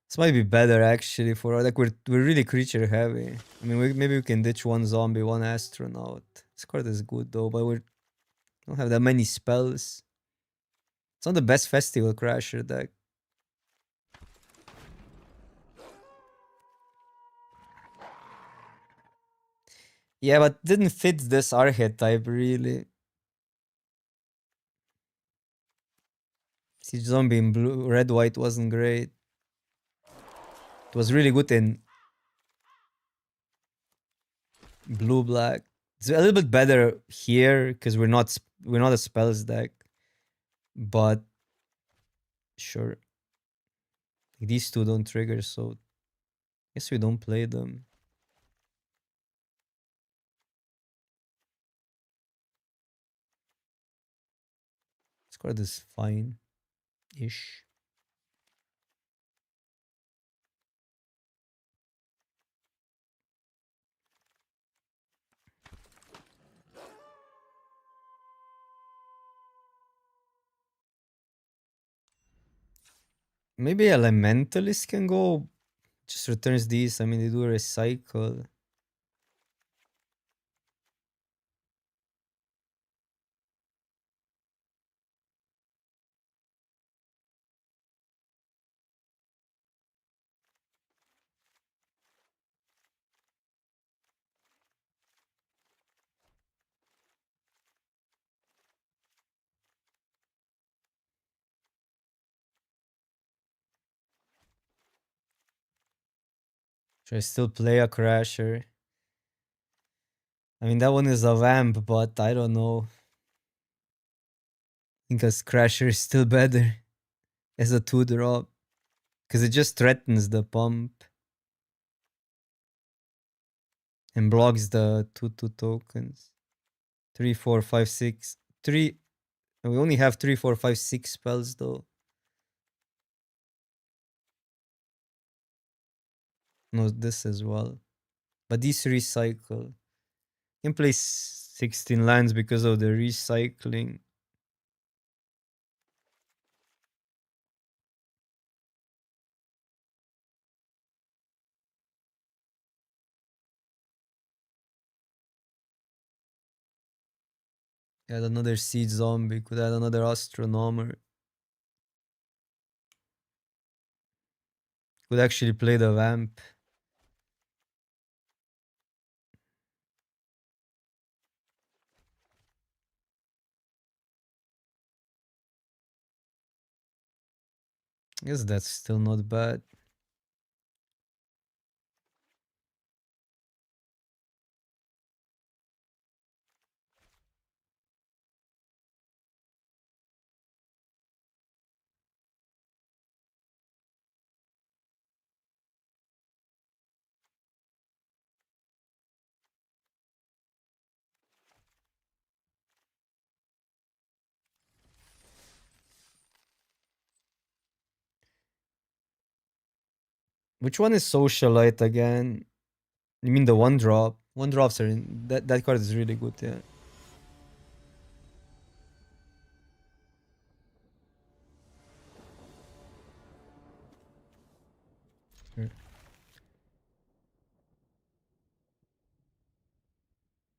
A: This might be better actually for our deck. We're really creature heavy. I mean, maybe we can ditch one zombie, one astronaut. This card is good though, but we don't have that many spells. It's not the best festival crasher deck. Yeah, but didn't fit this archetype really. Siege Zombie in blue, red, white wasn't great. It was really good in blue, black. It's a little bit better here because we're not a spells deck. But sure, these two don't trigger, so I guess we don't play them. This card is fine-ish. Maybe Elementalist can go. Just returns these. I mean, they do a recycle. Should I still play a Crasher? I mean, that one is a vamp, but I don't know. I think a Crasher is still better as a 2-drop. Because it just threatens the pump. And blocks the 2/2 tokens. 3, 4, 5, 6. 3. We only have 3, 4, 5, 6 spells though. No, this as well. But these recycle. You can play 16 lands because of the recycling. Add another Seed Zombie. Could add another Astronomer. Could actually play the Vamp. I guess that's still not bad. Which one is Socialite again? You mean the 1-drop? 1-drops are in... That card is really good, yeah.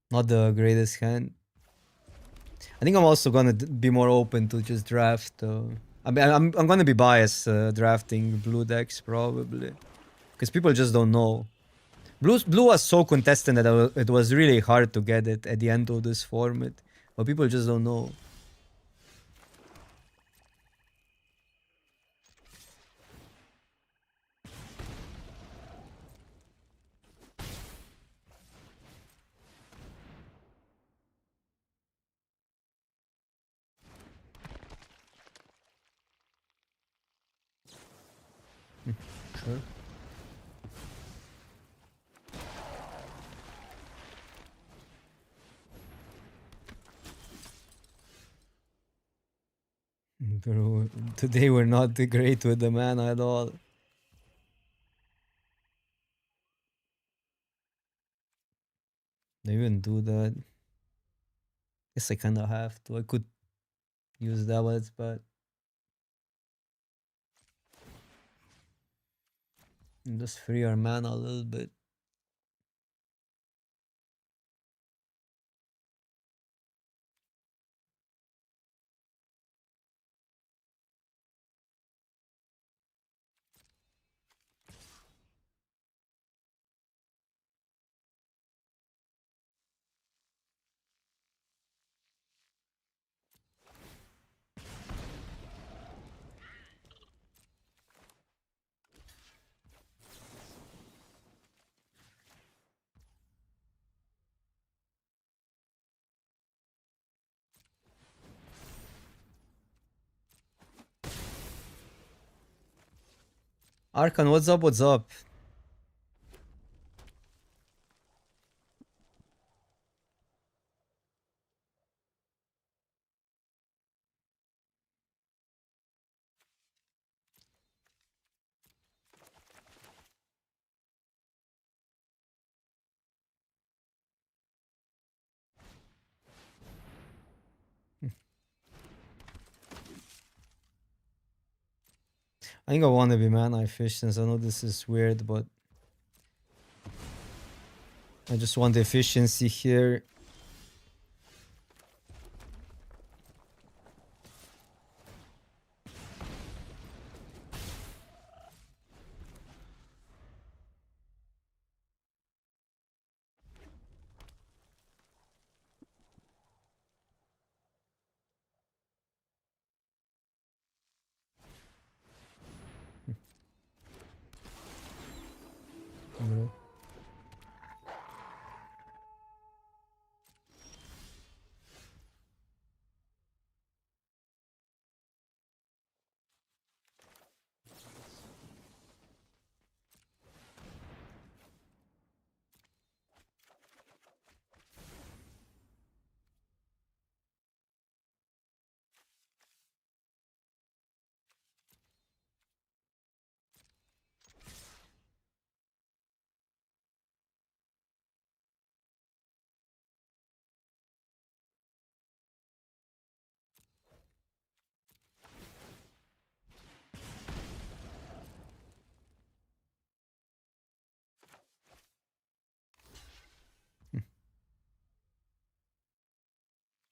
A: Not the greatest hand. I think I'm also gonna be more open to just draft. I mean, I'm gonna be biased drafting blue decks probably, because people just don't know. Blue was so contested that it was really hard to get it at the end of this format, but people just don't know. Sure. Bro, today we're not great with the mana at all. They even do that. Guess I kinda have to. I could use that, but it's bad. And just free our mana a little bit. Arkan, what's up? What's up? I think I want to be mana efficient. I know this is weird, but I just want the efficiency here. Bro.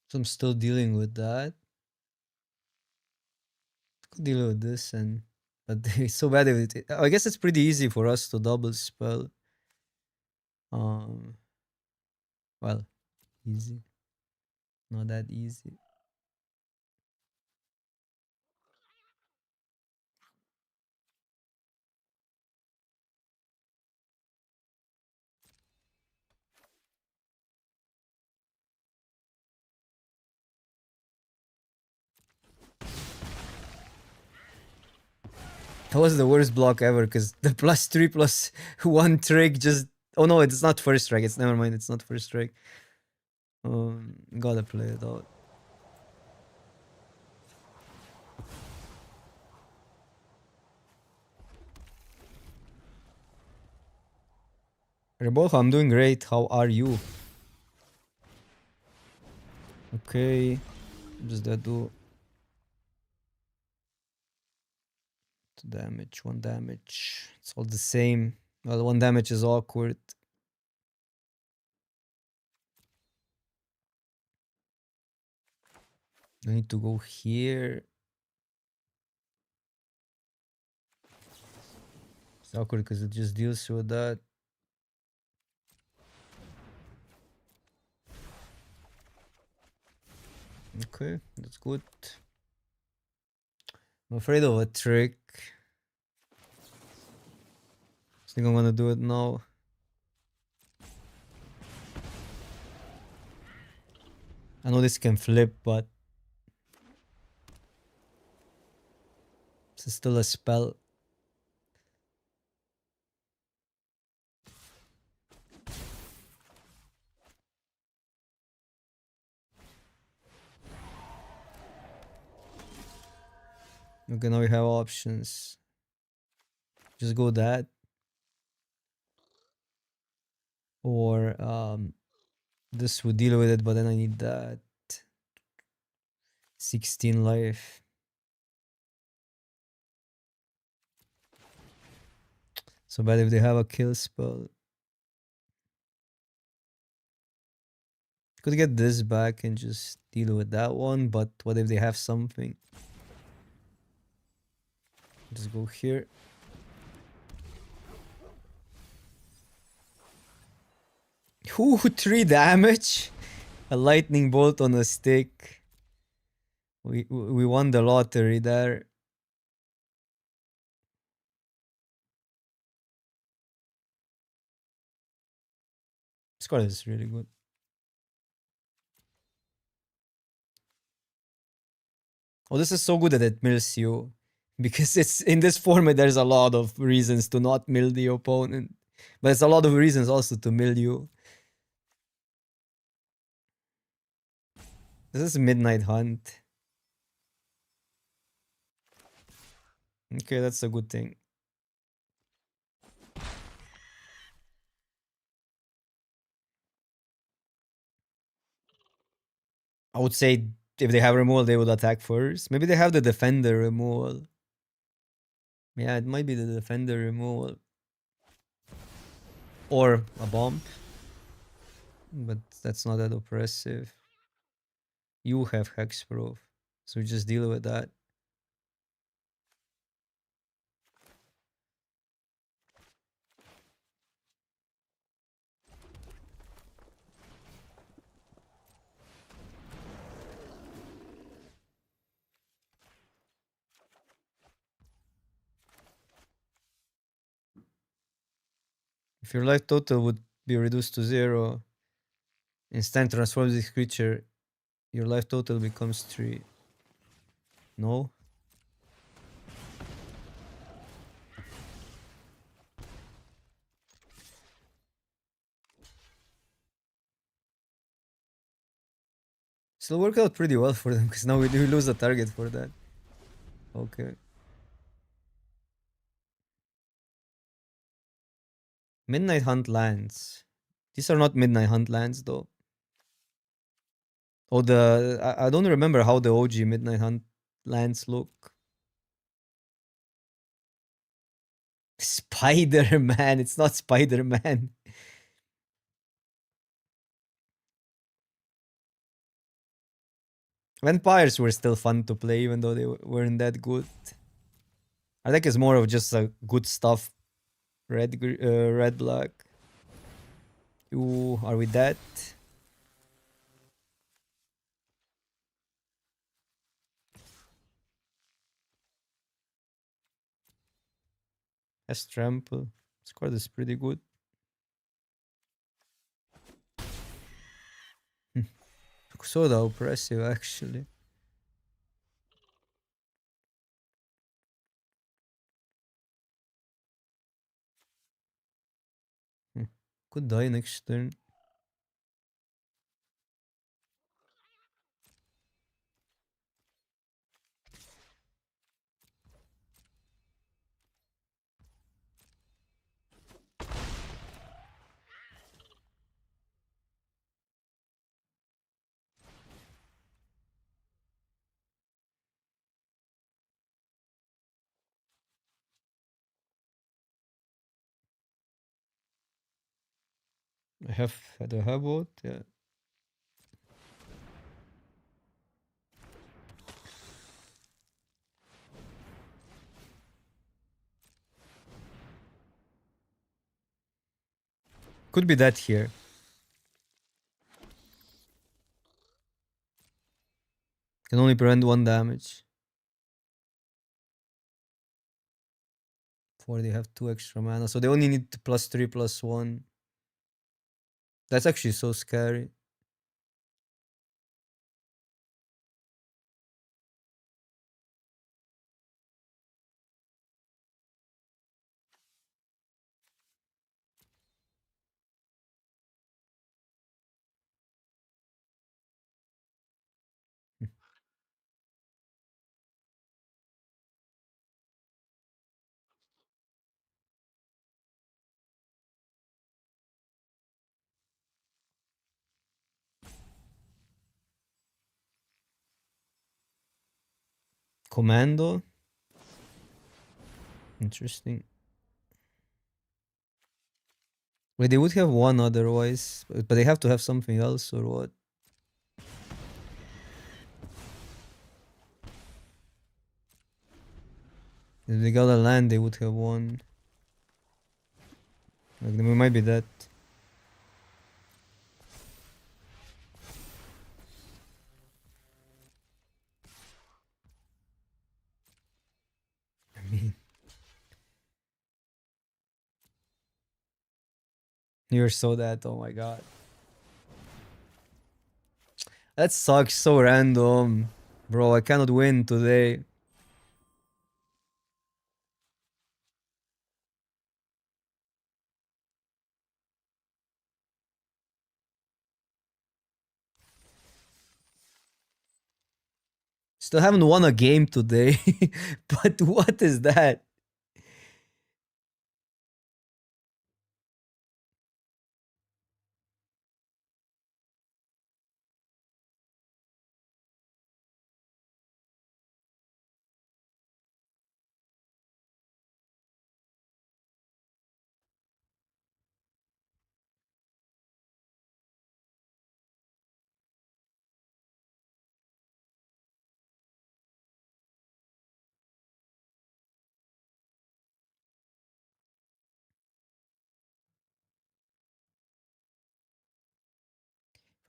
A: So I'm still dealing with that. Could deal with this and but it's so bad if it, I guess it's pretty easy for us to double spell. Um well, easy. Not that easy. That was the worst block ever because the +3/+1 trick just. Oh no, it's not first strike. It's never mind. It's not first strike. Gotta play it out. Rebolha, I'm doing great. How are you? Okay, just that do 2 damage, 1 damage. It's all the same. Well, 1 damage is awkward. I need to go here. It's awkward because it just deals with that. Okay, that's good. I'm afraid of a trick. I think I'm gonna do it now. I know this can flip, but this is still a spell. Okay, now we have options. Just go that. Or this would deal with it, but then I need that 16 life. So bad if they have a kill spell. Could get this back and just deal with that one, but what if they have something? Just go here. Ooh, 3 damage. A lightning bolt on a stick. We won the lottery there. This card is really good. Oh, this is so good that it mills you. Because it's in this format, there's a lot of reasons to not mill the opponent. But it's a lot of reasons also to mill you. This is Midnight Hunt. Okay, that's a good thing. I would say if they have removal, they would attack first. Maybe they have the defender removal. Yeah, it might be the defender removal. Or a bomb. But that's not that oppressive. You have hexproof. So just deal with that. If your life total would be reduced to 0, instant transforms this creature, your life total becomes 3. No? Still worked out pretty well for them because now we do lose a target for that. Okay. Midnight Hunt lands. These are not Midnight Hunt lands though. Oh, I don't remember how the OG Midnight Hunt lands look. Spider-Man. It's not Spider-Man. Vampires were still fun to play, even though they weren't that good. Our deck is more of just good stuff. Red, black. Ooh, are we dead? Has trample. This card is pretty good. Sort of oppressive, actually. Could die next turn. I have had a habot, yeah. Could be that here. Can only prevent 1 damage. 4, they have 2 extra mana, so they only need +3/+1. That's actually so scary. Commando. Interesting. Wait, they would have 1 otherwise, but they have to have something else or what? If they got a land, they would have 1. Like, we might be that. I mean, you're so that. Oh my god. That sucks. So random. Bro, I cannot win today. Still haven't won a game today. But what is that?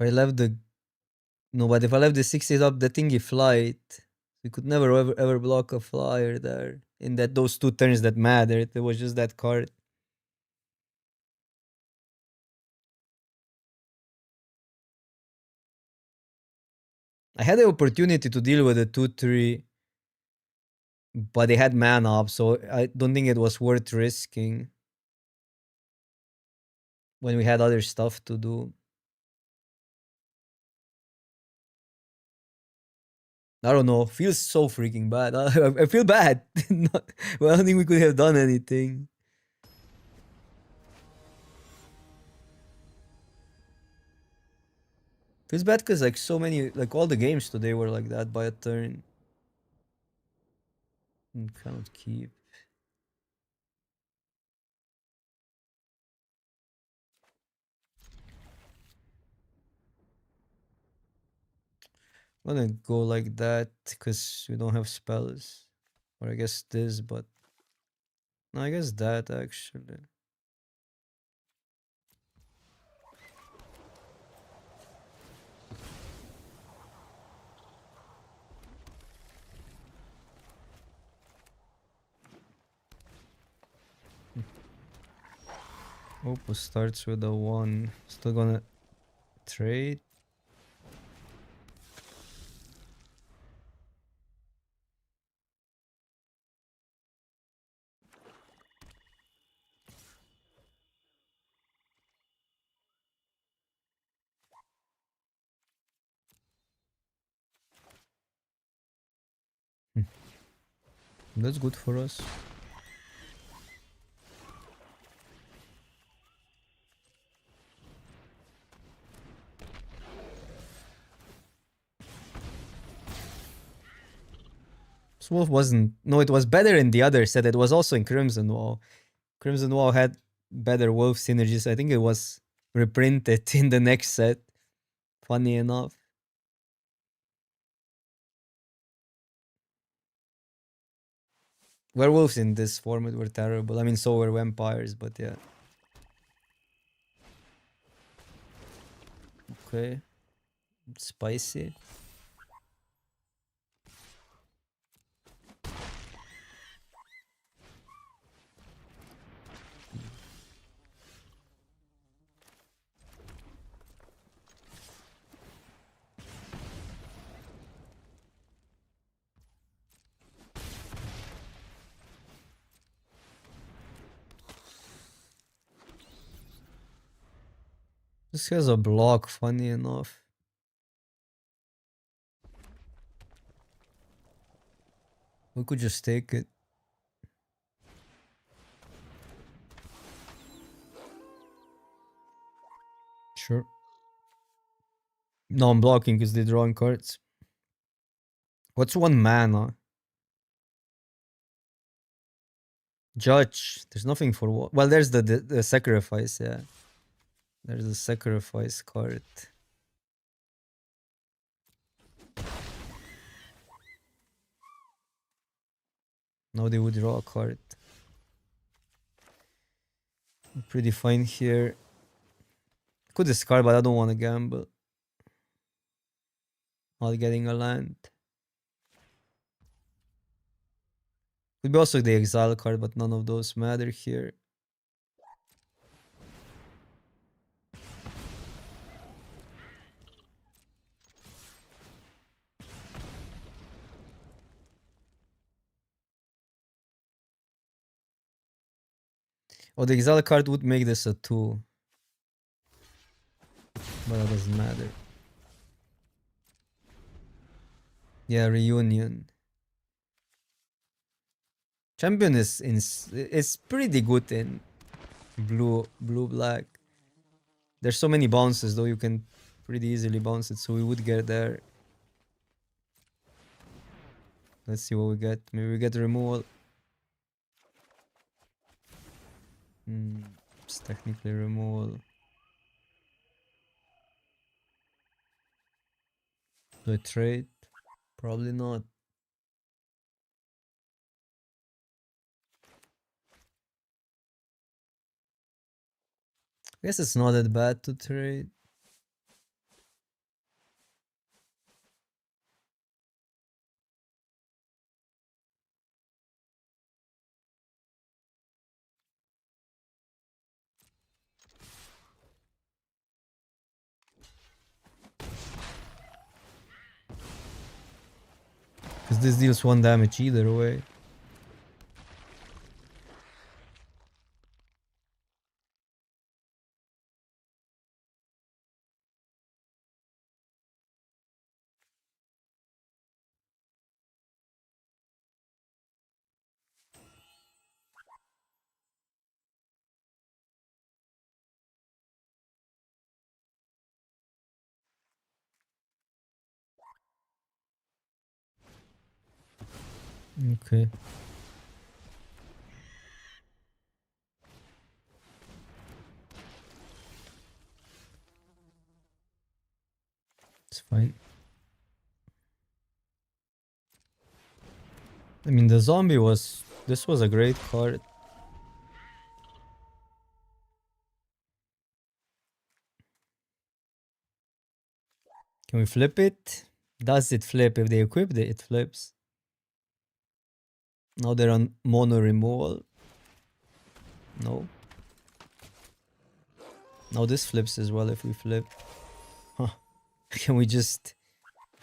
A: If I left the no, but if I left the 60s up, the thingy flight, we could never ever block a flyer there. In that those 2 turns that mattered, it was just that card. I had the opportunity to deal with a 2/3, but they had mana up, so I don't think it was worth risking when we had other stuff to do. I don't know. Feels so freaking bad. I feel bad. Well, I don't think we could have done anything. Feels bad because like so many, like all the games today were like that by a turn. Cannot keep. I'm gonna go like that because we don't have spells. Or I guess this, but no, I guess that actually. Opus starts with a 1. Still gonna trade. That's good for us. This wolf wasn't. No, it was better in the other set. It was also in Crimson Wall. Crimson Wall had better wolf synergies. I think it was reprinted in the next set. Funny enough. Werewolves in this format were terrible. I mean, so were vampires, but yeah. Okay. Spicy. This has a block, funny enough. We could just take it. Sure. No, I'm blocking because they're drawing cards. What's 1 mana? Judge. There's nothing for what? Well, there's the sacrifice, yeah. There's a sacrifice card. Now they would draw a card. Pretty fine here. Could discard, but I don't want to gamble. Not getting a land. Could be also the exile card, but none of those matter here. Oh, the exile card would make this a 2. But that doesn't matter. Yeah, reunion. Champion is pretty good in blue black. There's so many bounces though, you can pretty easily bounce it, so we would get there. Let's see what we get. Maybe we get removal. It's technically removal. Do I trade? Probably not. I guess it's not that bad to trade. Because this deals 1 damage either way. Okay. It's fine. I mean, the zombie was... This was a great card. Can we flip it? Does it flip? If they equip it, it flips. Now they're on mono removal. No. Now this flips as well if we flip. Huh. Can we just...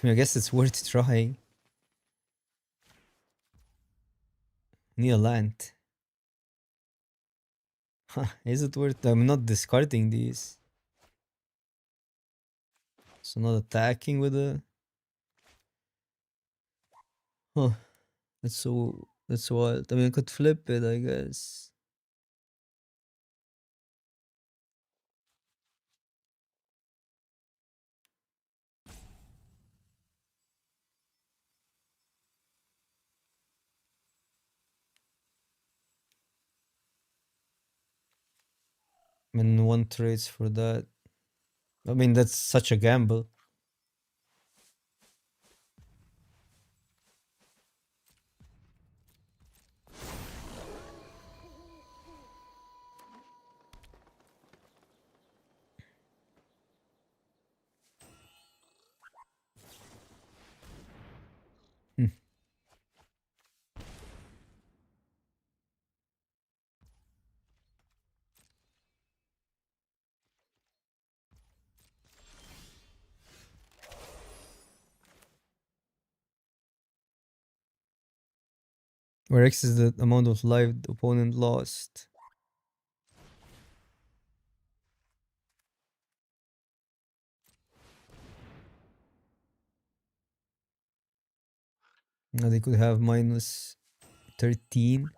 A: I guess it's worth trying. Need a land. Huh. Is it worth... I'm not discarding these. So not attacking with a... Huh. That's so... That's wild. I mean, I could flip it, I guess. I mean, one trades for that. I mean, that's such a gamble. Hmm. Where X is the amount of life the opponent lost. Now they could have minus 13.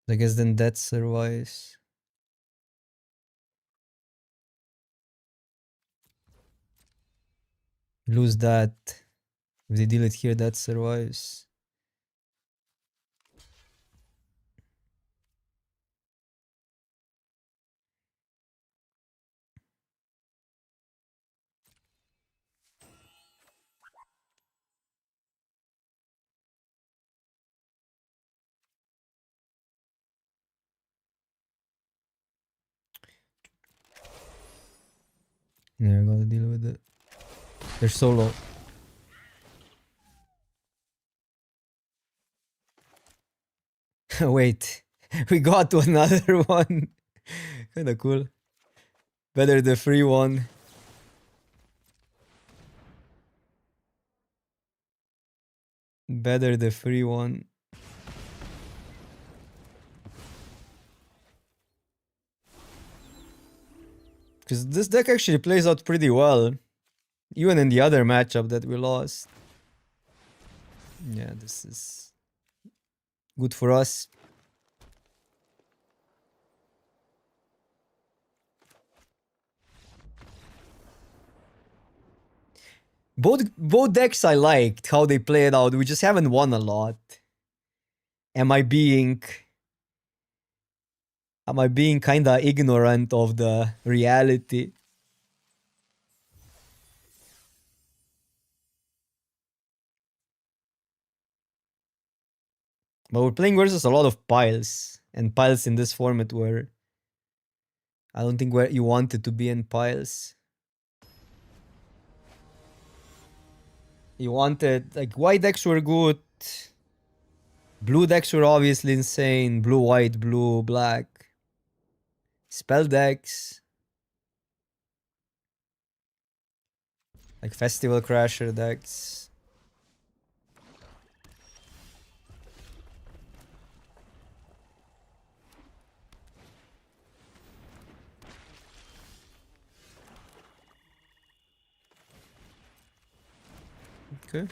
A: I guess then that survives. Lose that. If they deal it here, that survives. Yeah, I gotta deal with it. They're so low. Wait, we got to another one. Kinda cool. Better the free one. Better the free one. Because this deck actually plays out pretty well. Even in the other matchup that we lost. Yeah, this is good for us. Both decks I liked how they played out. We just haven't won a lot. Am I being kinda ignorant of the reality? But we're playing versus a lot of piles. And piles in this format were... I don't think where you wanted to be in piles. You wanted... Like, white decks were good. Blue decks were obviously insane. Blue, white, blue, black. Spell decks. Like Festival Crasher decks. Okay.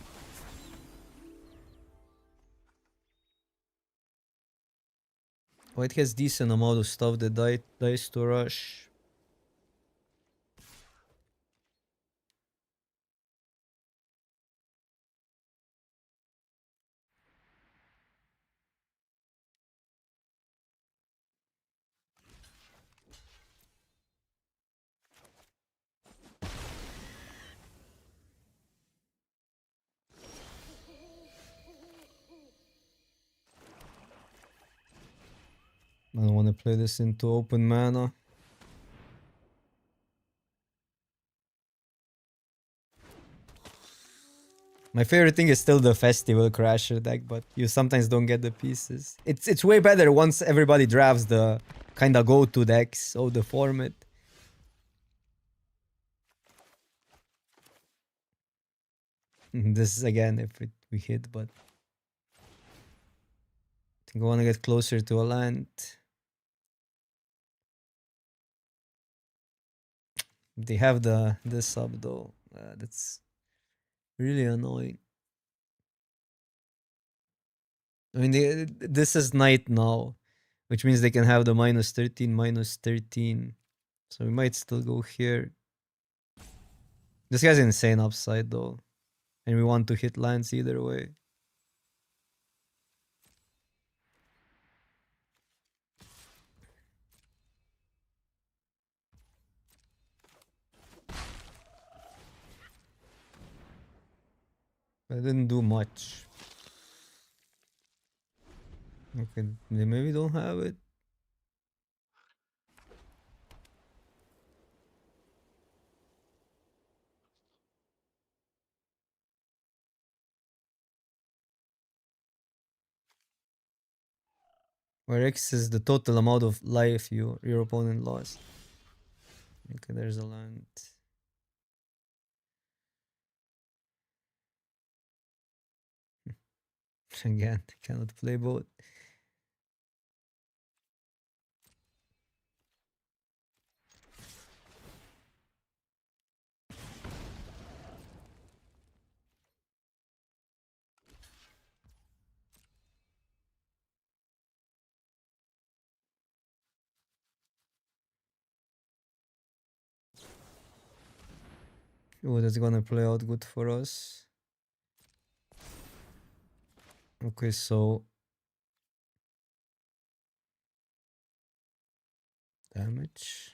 A: White has decent amount of stuff that dies to rush. play this into open mana. My favorite thing is still the Festival Crasher deck, but you sometimes don't get the pieces. It's way better once everybody drafts the kinda go-to decks of the format. This is again if we hit, but I think I wanna get closer to a land. They have the sub though. That's really annoying. I mean, this is night now, which means they can have the -13, -13. So we might still go here. This guy's insane upside though. And we want to hit lands either way. I didn't do much. Okay, they maybe don't have it. Where X is the total amount of life your opponent lost. Okay, there's a land. Again, cannot play both. Oh, that's gonna play out good for us. Okay, so damage.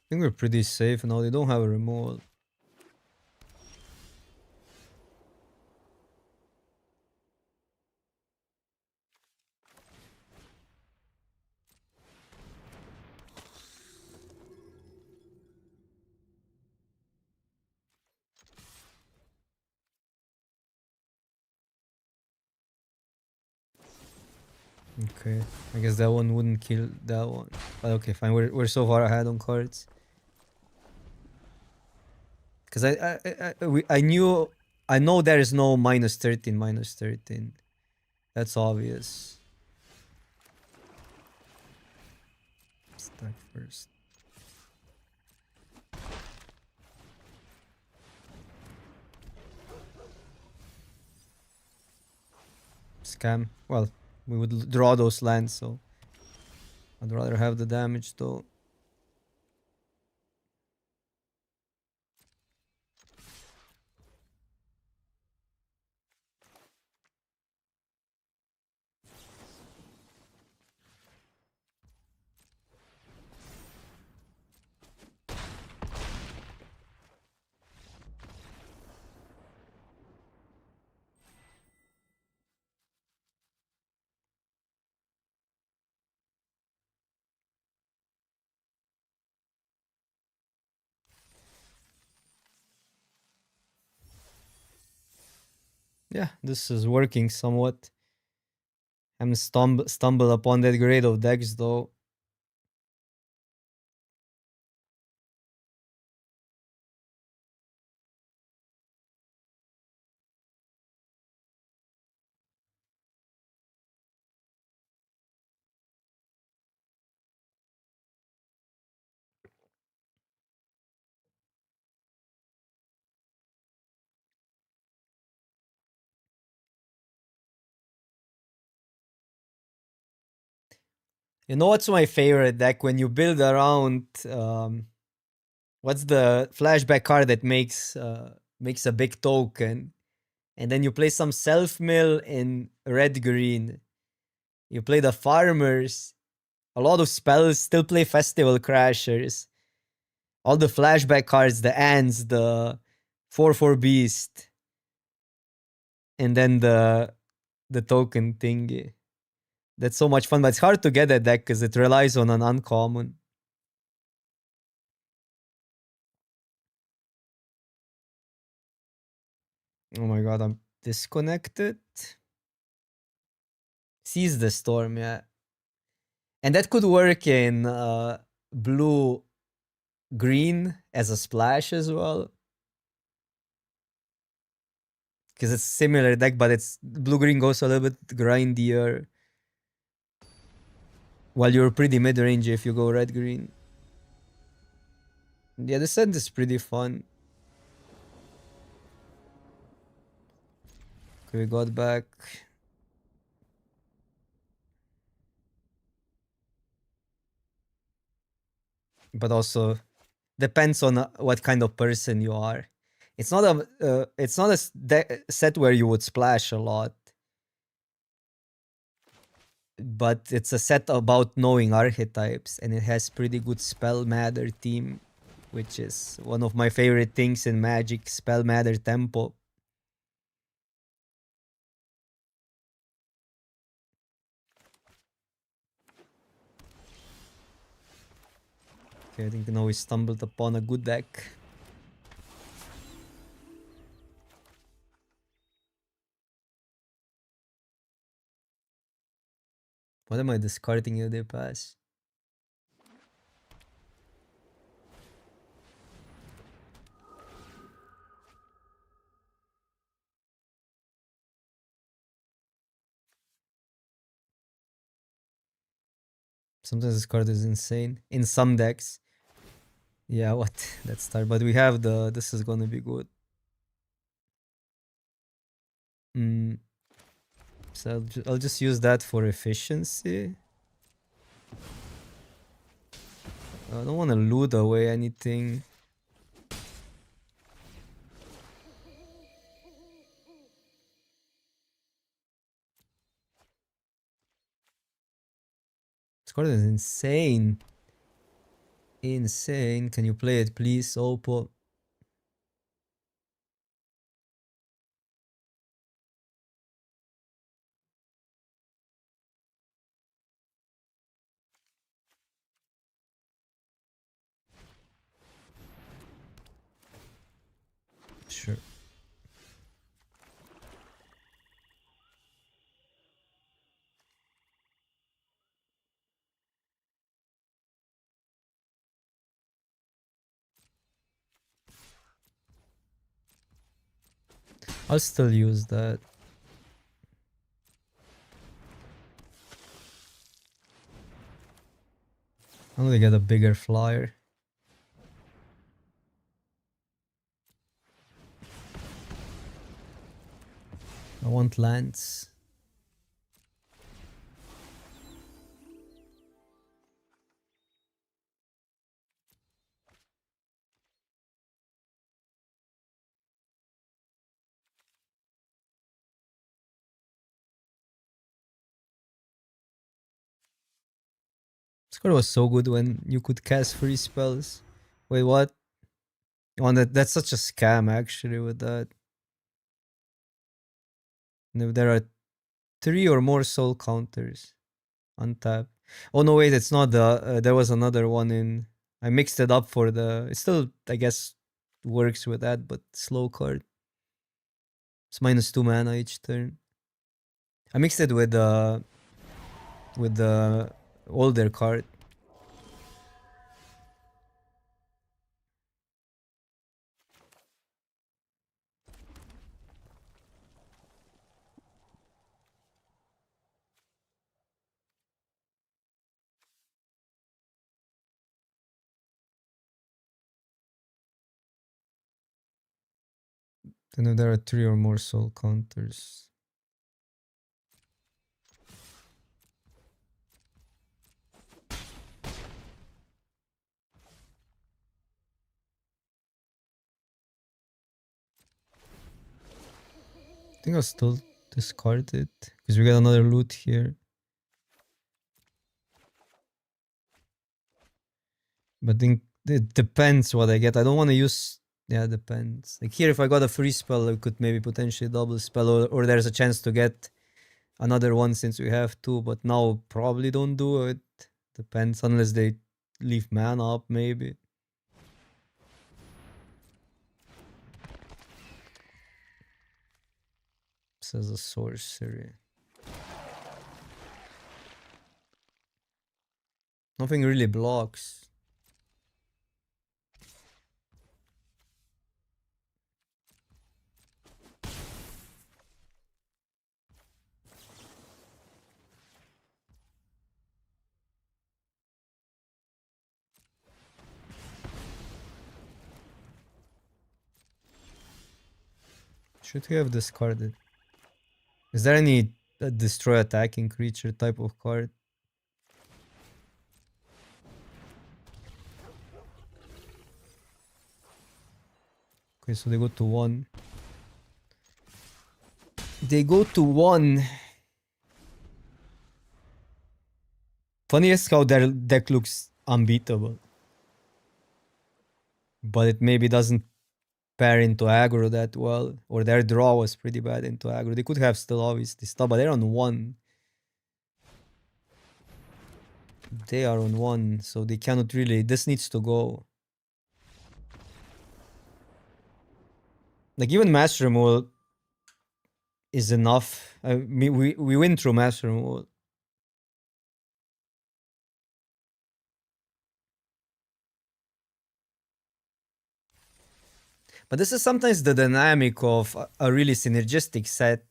A: I think we're pretty safe now. They don't have a removal. Okay, I guess that one wouldn't kill that one. But okay, fine. We're so far ahead on cards. Because I know there is no -13, -13. That's obvious. Stack first. Scam. Well, we would draw those lands, so I'd rather have the damage though. Yeah, this is working somewhat. I'm stumble upon that grade of decks though. You know what's my favorite deck? When you build around What's the flashback card that makes a big token? And then you play some self mill in red green. You play the farmers. A lot of spells still play festival crashers. All the flashback cards, the ants, the 4/4 beast, and then the token thingy. That's so much fun, but it's hard to get that deck because it relies on an uncommon. Oh my god, I'm disconnected. Seize the storm, yeah. And that could work in blue green as a splash as well. Because it's similar deck, but it's blue green goes a little bit grindier. While you're pretty mid range if you go red green. Yeah, the set is pretty fun. Okay, we got back. But also depends on what kind of person you are. It's not a set where you would splash a lot, but it's a set about knowing archetypes, and it has pretty good spell matter team, which is one of my favorite things in Magic. Spell matter tempo. Okay, I think now we stumbled upon a good deck. What am I discarding if they pass? Sometimes this card is insane. In some decks. Yeah, what? That's start. But we have the... This is gonna be good. So I'll just use that for efficiency. I don't want to loot away anything. This card is insane. Insane. Can you play it, please, Oppo? Sure. I'll still use that. I'm gonna get a bigger flyer. I want lands. This card was so good when you could cast free spells. Wait, what? Oh, that's such a scam actually with that. And if there are 3 or more soul counters, untap. Oh no, wait, it's not the. There was another one in. I mixed it up for the. It still, I guess, works with that, but slow card. It's -2 mana each turn. I mixed it with the older card. Then if there are 3 or more soul counters. think I'll still discard it because we got another loot here. But think it depends what I get. I don't want to use. Yeah, depends. Like here, if I got a free spell, I could maybe potentially double spell, or there's a chance to get another one since we have two. But now probably don't do it. Depends unless they leave mana up, maybe. Says a sorcery. Nothing really blocks. Should we have discarded? Is there any destroy attacking creature type of card? Okay, so they go to 1. They go to 1. Funniest how their deck looks unbeatable. But it maybe doesn't pair into aggro that well. Or their draw was pretty bad into aggro. They could have still obviously stuff, but they're on 1. They are on 1, so they cannot really... This needs to go. Like even Master Removal is enough. I mean, we win through Master Removal. But this is sometimes the dynamic of a really synergistic set,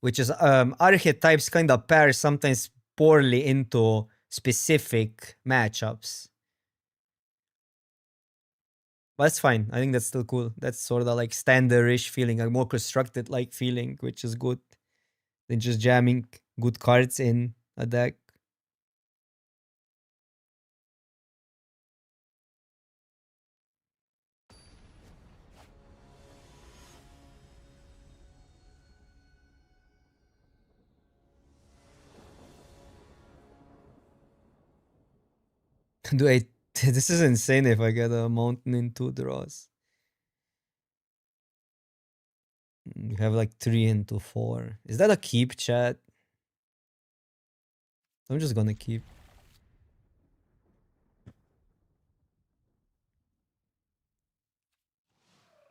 A: which is archetypes kind of pair sometimes poorly into specific matchups. But that's fine. I think that's still cool. That's sort of like standard-ish feeling, a more constructed like feeling, which is good than just jamming good cards in a deck. Do I? This is insane if I get a mountain in 2 draws. You have like 3 into 4. Is that a keep, chat? I'm just gonna keep.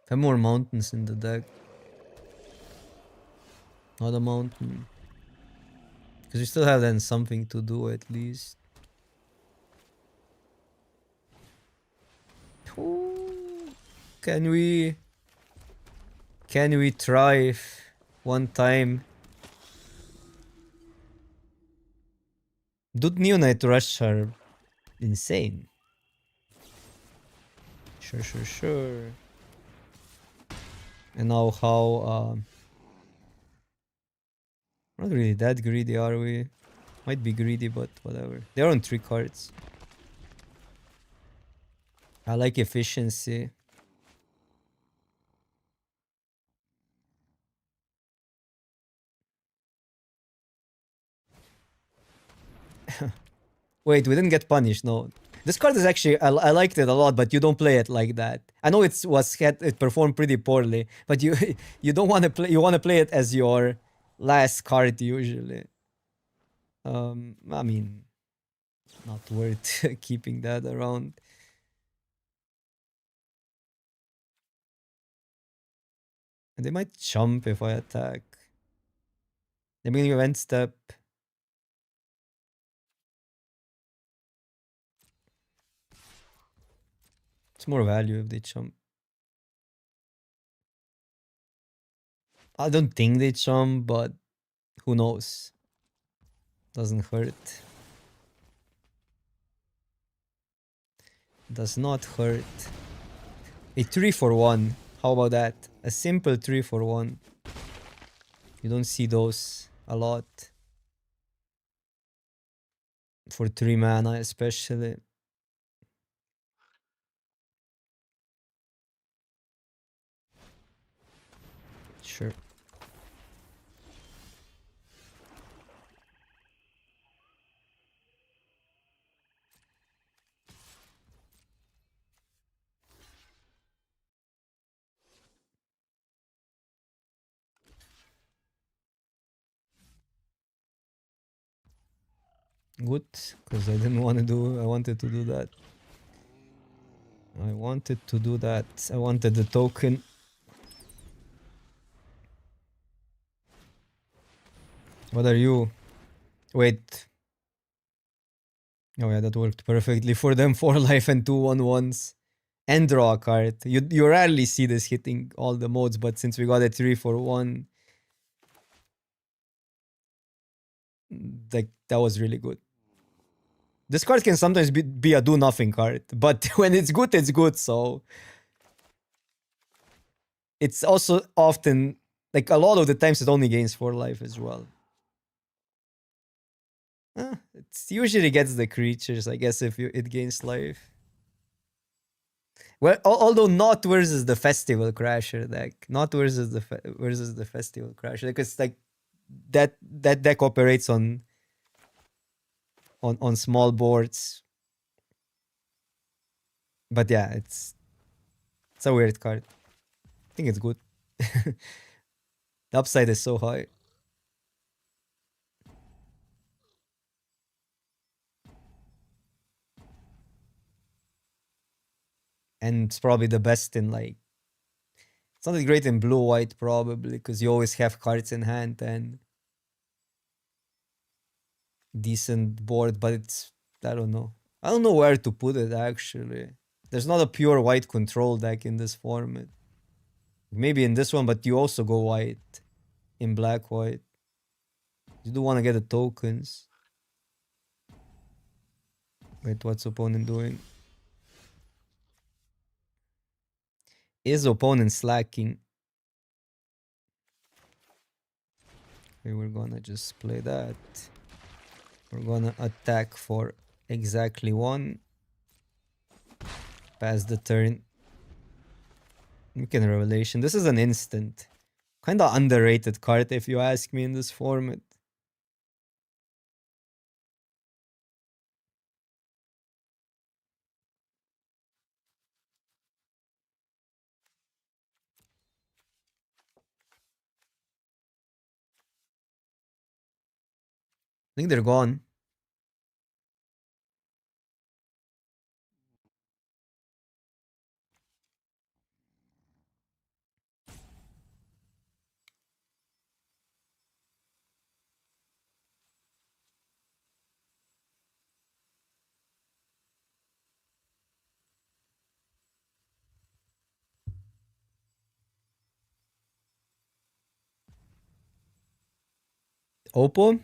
A: Have more mountains in the deck. Not a mountain. Because we still have then something to do at least. Ooh. Can we try one time? Dude, Neonite Rush are insane. Sure. And now how not really that greedy, are we? Might be greedy, but whatever. They're on 3 cards. I like efficiency. Wait, we didn't get punished, no. This card is actually, I liked it a lot, but you don't play it like that. I know it performed pretty poorly, but you you don't want to play, you want to play it as your last card usually. I mean, not worth keeping that around. And they might jump if I attack. They're beginning of end step. It's more value if they jump. I don't think they jump, but who knows? Doesn't hurt. Does not hurt. A 3 for 1. How about that? A simple 3 for 1. You don't see those a lot. For 3 mana especially. Sure. Good, because I didn't want to do. I wanted to do that. I wanted to do that. I wanted the token. What are you? Wait. Oh yeah, that worked perfectly for them. 4 life and 2/1/1s. And draw a card. You rarely see this hitting all the modes, but since we got a 3/1, like that was really good. This card can sometimes be a do nothing card, but when it's good, so it's also often like a lot of the times it only gains 4 life as well. It usually gets the creatures, I guess, if it gains life. Well, although not versus the Festival Crasher deck, not versus the Festival Crasher, because like that deck operates on small boards. But yeah, it's a weird card. I think it's good. The upside is so high. And it's probably the best in like, it's not that great in blue white probably, because you always have cards in hand and decent board, but it's, I don't know. I don't know where to put it actually. There's not a pure white control deck in this format. Maybe in this one, but you also go white in black white. You do want to get the tokens. Wait, what's opponent doing? Is opponent slacking? Okay, we're gonna just play that. We're gonna attack for exactly 1. Pass the turn. Weekend Revelation. This is an instant. Kinda underrated card if you ask me in this format. I think they're gone. Oppo?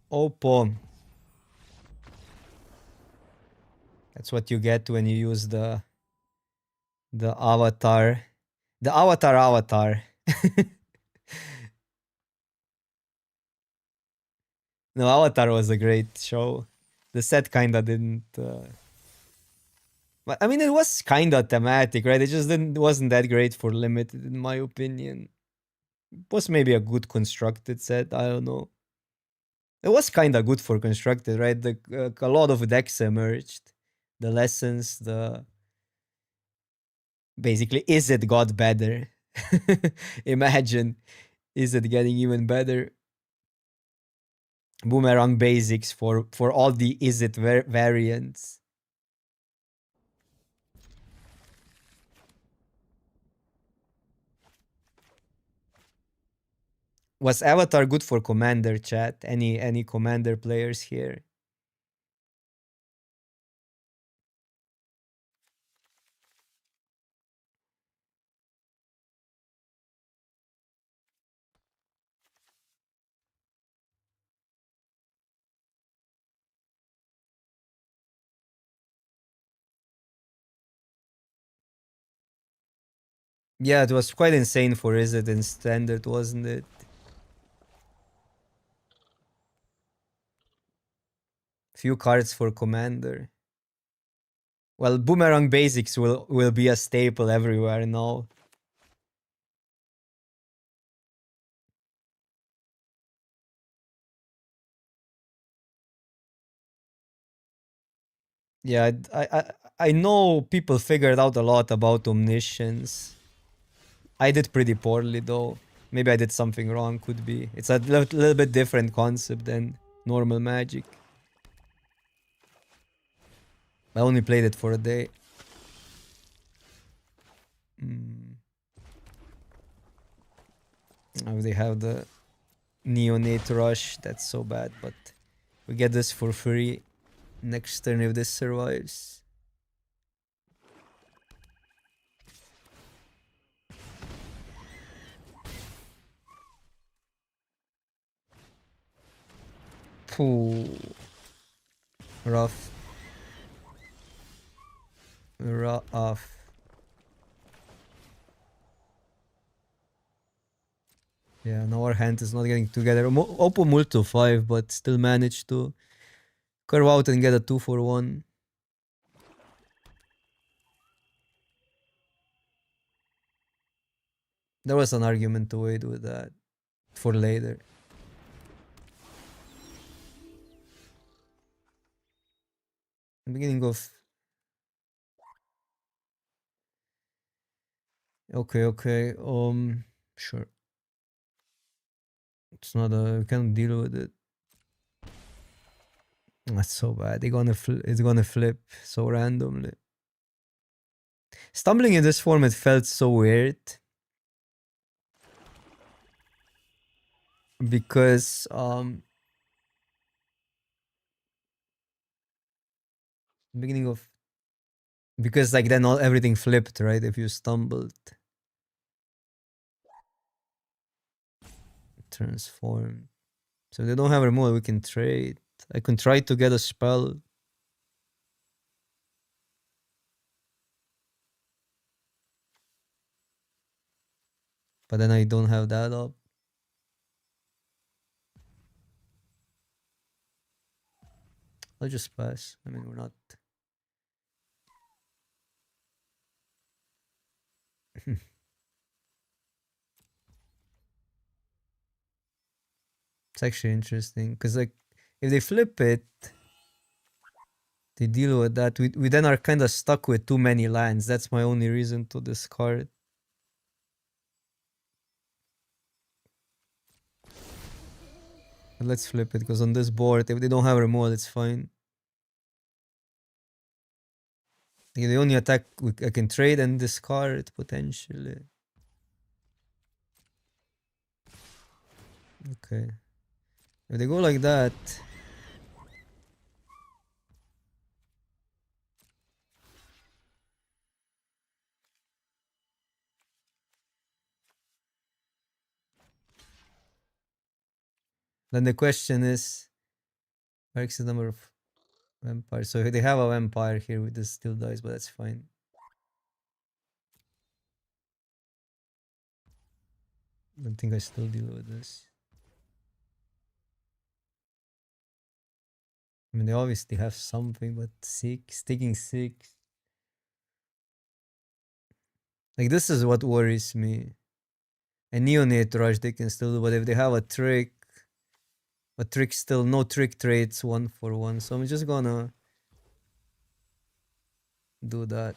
A: Oppo. That's what you get when you use the avatar. The avatar. No, Avatar was a great show. The set kinda didn't. But I mean, it was kinda thematic, right? It just wasn't that great for limited, in my opinion. It was maybe a good constructed set. I don't know. It was kinda good for constructed, right? A lot of decks emerged. The lessons, the basically, is it got better? Imagine, is it getting even better? Boomerang basics for all the is it variants. Was Avatar good for Commander chat? Any Commander players here? Yeah, it was quite insane for Is it in Standard, wasn't it? Few cards for Commander. Well, Boomerang basics will be a staple everywhere now. Yeah, I know people figured out a lot about omniscience. I did pretty poorly though. Maybe I did something wrong, could be. It's a little bit different concept than normal Magic. I only played it for a day. Oh, they have the Neonate Rush. That's so bad, but we get this for free next turn if this survives. Ooh. Rough. Rough. Yeah, now our hand is not getting together. Oppo Multo 5, but still managed to curve out and get a 2 for 1. There was an argument to wait with that for later. Beginning of... Okay. Sure. It's not a... We can't deal with it. That's so bad. It's gonna flip so randomly. Stumbling in this format felt so weird. Because beginning of... Because like then everything flipped, right? If you stumbled. Transform. So if they don't have removal, we can trade. I can try to get a spell. But then I don't have that up. I'll just pass. I mean, we're not... It's actually interesting. Because like, if they flip it, they deal with that. We then are kind of stuck with too many lands. That's my only reason to discard. But let's flip it, because on this board, if they don't have removal, it's fine. Like, the only attack I can trade and discard, potentially. Okay. If they go like that... Then the question is, where is the number of vampires? So if they have a vampire here, this still dies, but that's fine. I don't think I still deal with this. I mean, they obviously have something, but 6, taking 6. Like, this is what worries me. A Neonate Rush they can still do, but if they have a trick still, no trick trades 1 for 1. So I'm just gonna do that.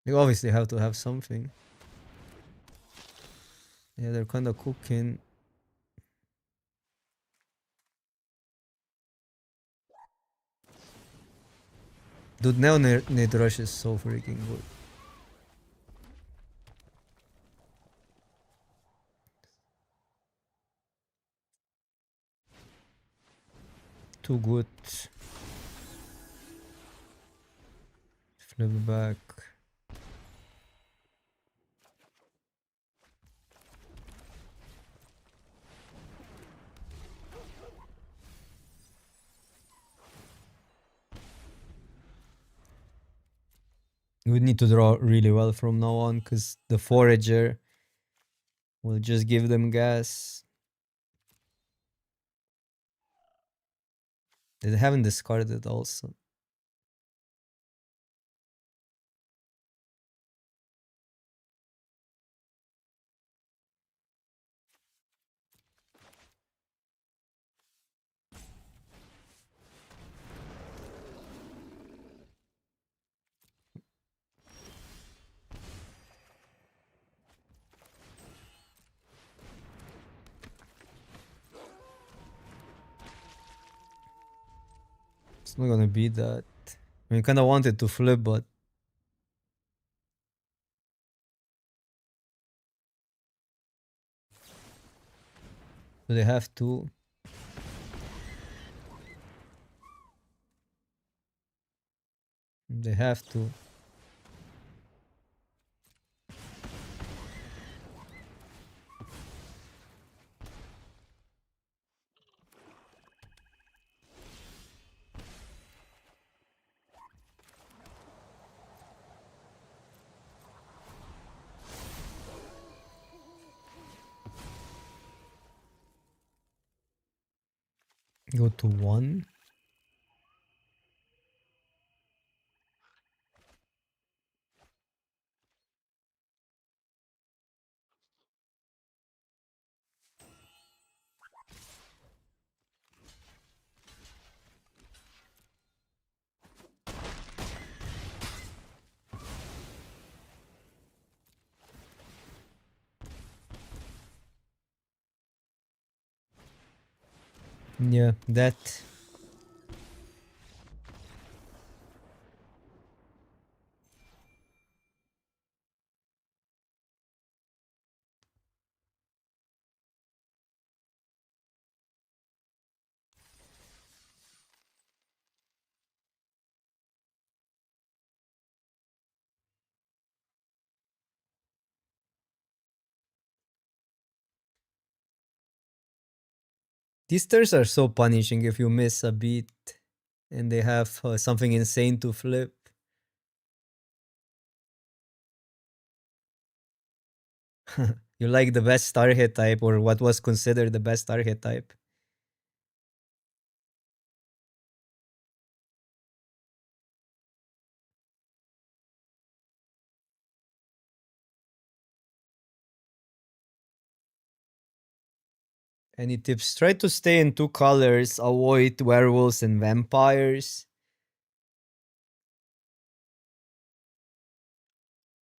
A: They obviously have to have something. Yeah, they're kind of cooking. Dude, Neonate Rush is so freaking good. Too good. Flip back. We need to draw really well from now on, because the Forager will just give them gas. They haven't discarded it also. It's not gonna be that. I mean, kind of wanted to flip, but do they have to? They have to. Go to 1. Yeah, that. These turns are so punishing if you miss a beat and they have something insane to flip. You like the best archetype, or what was considered the best archetype. Any tips? Try to stay in 2 colors, avoid werewolves and vampires.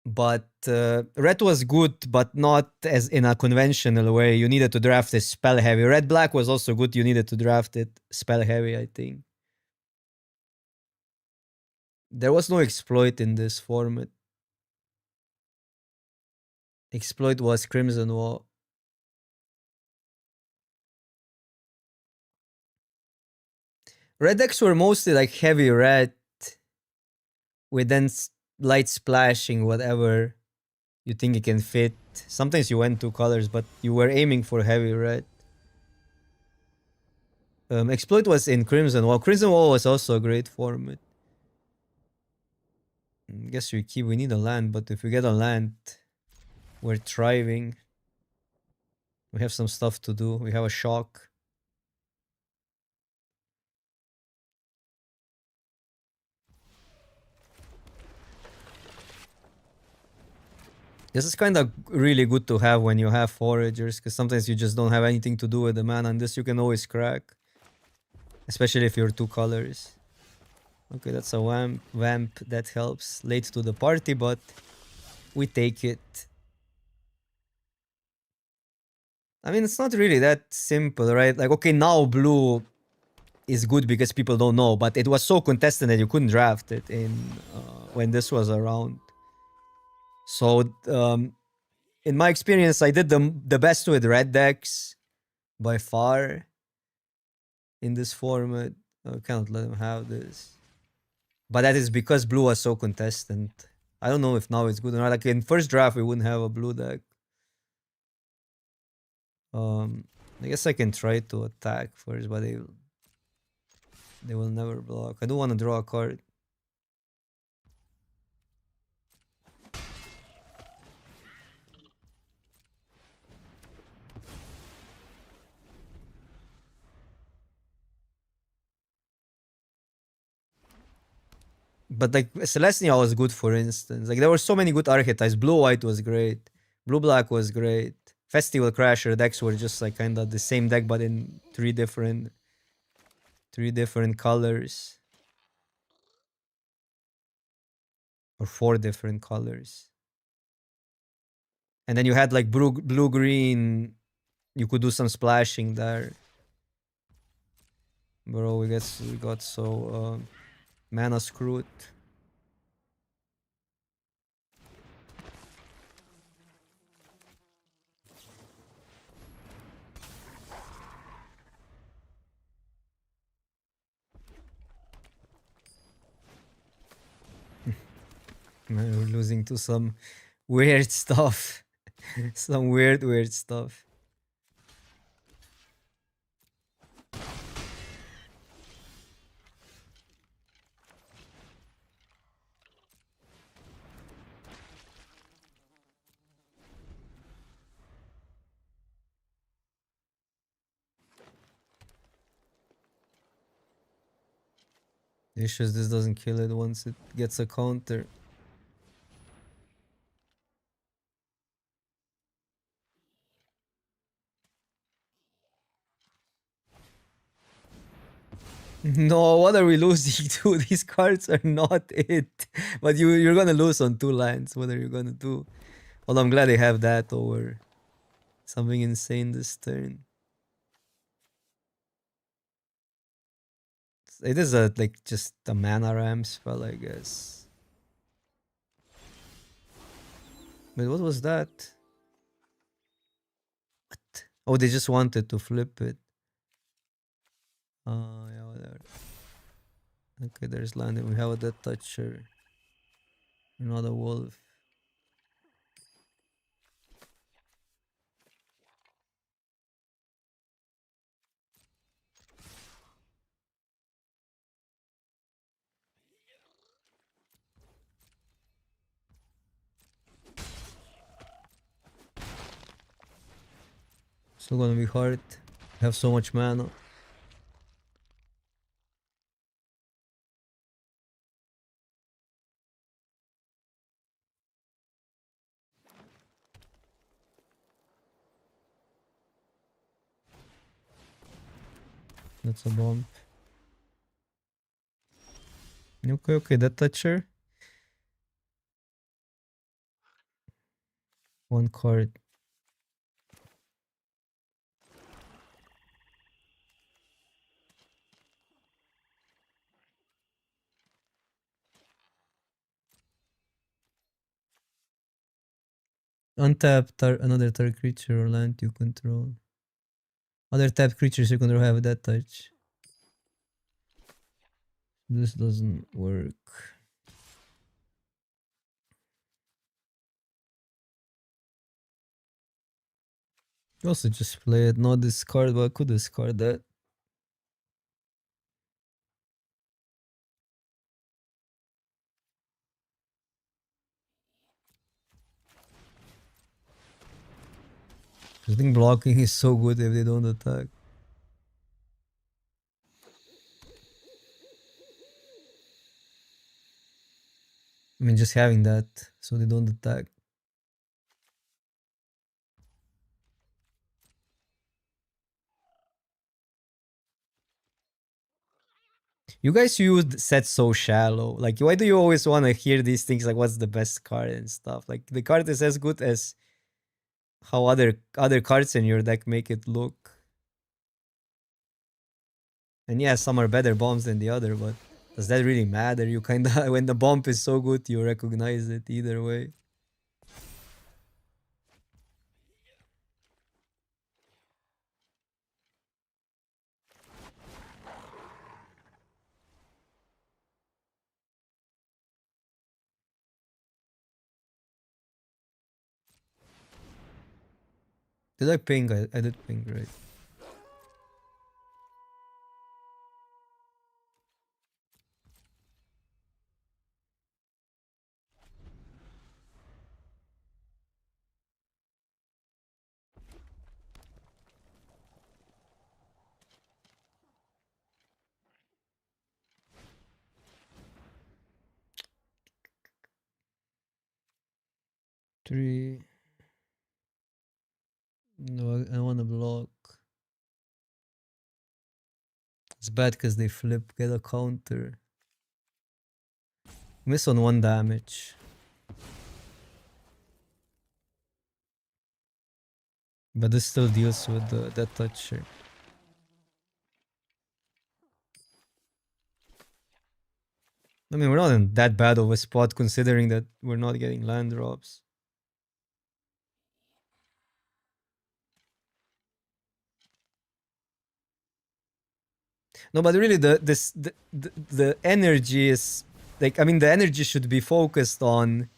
A: But red was good, but not as in a conventional way. You needed to draft it spell heavy. Red black was also good. You needed to draft it spell heavy, I think. There was no exploit in this format. Exploit was Crimson Wall. Red decks were mostly like heavy red with then light splashing whatever you think it can fit. Sometimes you went 2 colors, but you were aiming for heavy red. Exploit was in Crimson Wall. Crimson Wall was also a great format. Guess we need a land, but if we get a land, we're thriving. We have some stuff to do. We have a shock. This is kind of really good to have when you have foragers, because sometimes you just don't have anything to do with the mana, and this you can always crack. Especially if you're 2 colors. Okay, that's a vamp that helps late to the party, but we take it. I mean, it's not really that simple, right? Like, okay, now blue is good because people don't know, but it was so contested that you couldn't draft it in when this was around. So, in my experience, I did the best with red decks by far in this format. I cannot let them have this. But that is because blue was so contestant. I don't know if now it's good or not. Like in first draft, we wouldn't have a blue deck. I guess I can try to attack first, but they will never block. I do want to draw a card. But like Celestia was good, for instance. Like there were so many good archetypes. Blue white was great. Blue black was great. Festival Crasher decks were just like kind of the same deck, but in three different colors, or 4 different colors. And then you had like blue green. You could do some splashing there. Bro, we got so mana screwed. Man, we're losing to some weird stuff. Some weird stuff. The issue is this doesn't kill it once it gets a counter. No, what are we losing to? These cards are not it. But you're gonna lose on 2 lands. What are you gonna do? Well, I'm glad they have that over something insane this turn. It is a like just a mana ram spell, I guess. Wait, what was that? What? Oh, they just wanted to flip it. Yeah, whatever. Okay, there's landing. We have a dead toucher. Another wolf. Still gonna be hard. Have so much mana. That's a bomb. Okay, that toucher. 1 card. Untap another target creature or land you control. Other tapped creatures you control have that touch. This doesn't work. You also just play it, not discard, but I could discard that. I think blocking is so good if they don't attack. I mean, just having that so they don't attack. You guys used set so shallow. Like, why do you always want to hear these things? Like, what's the best card and stuff? Like, the card is as good as how other cards in your deck make it look. And yeah, some are better bombs than the other, but does that really matter? You kinda when the bomb is so good, you recognize it either way. Did I ping? I did ping, right? Three. No, I want to block. It's bad because they flip, get a counter. Miss on 1 damage. But this still deals with that toucher. I mean, we're not in that bad of a spot considering that we're not getting land drops. No, but really, the energy is like, I mean, the energy should be focused on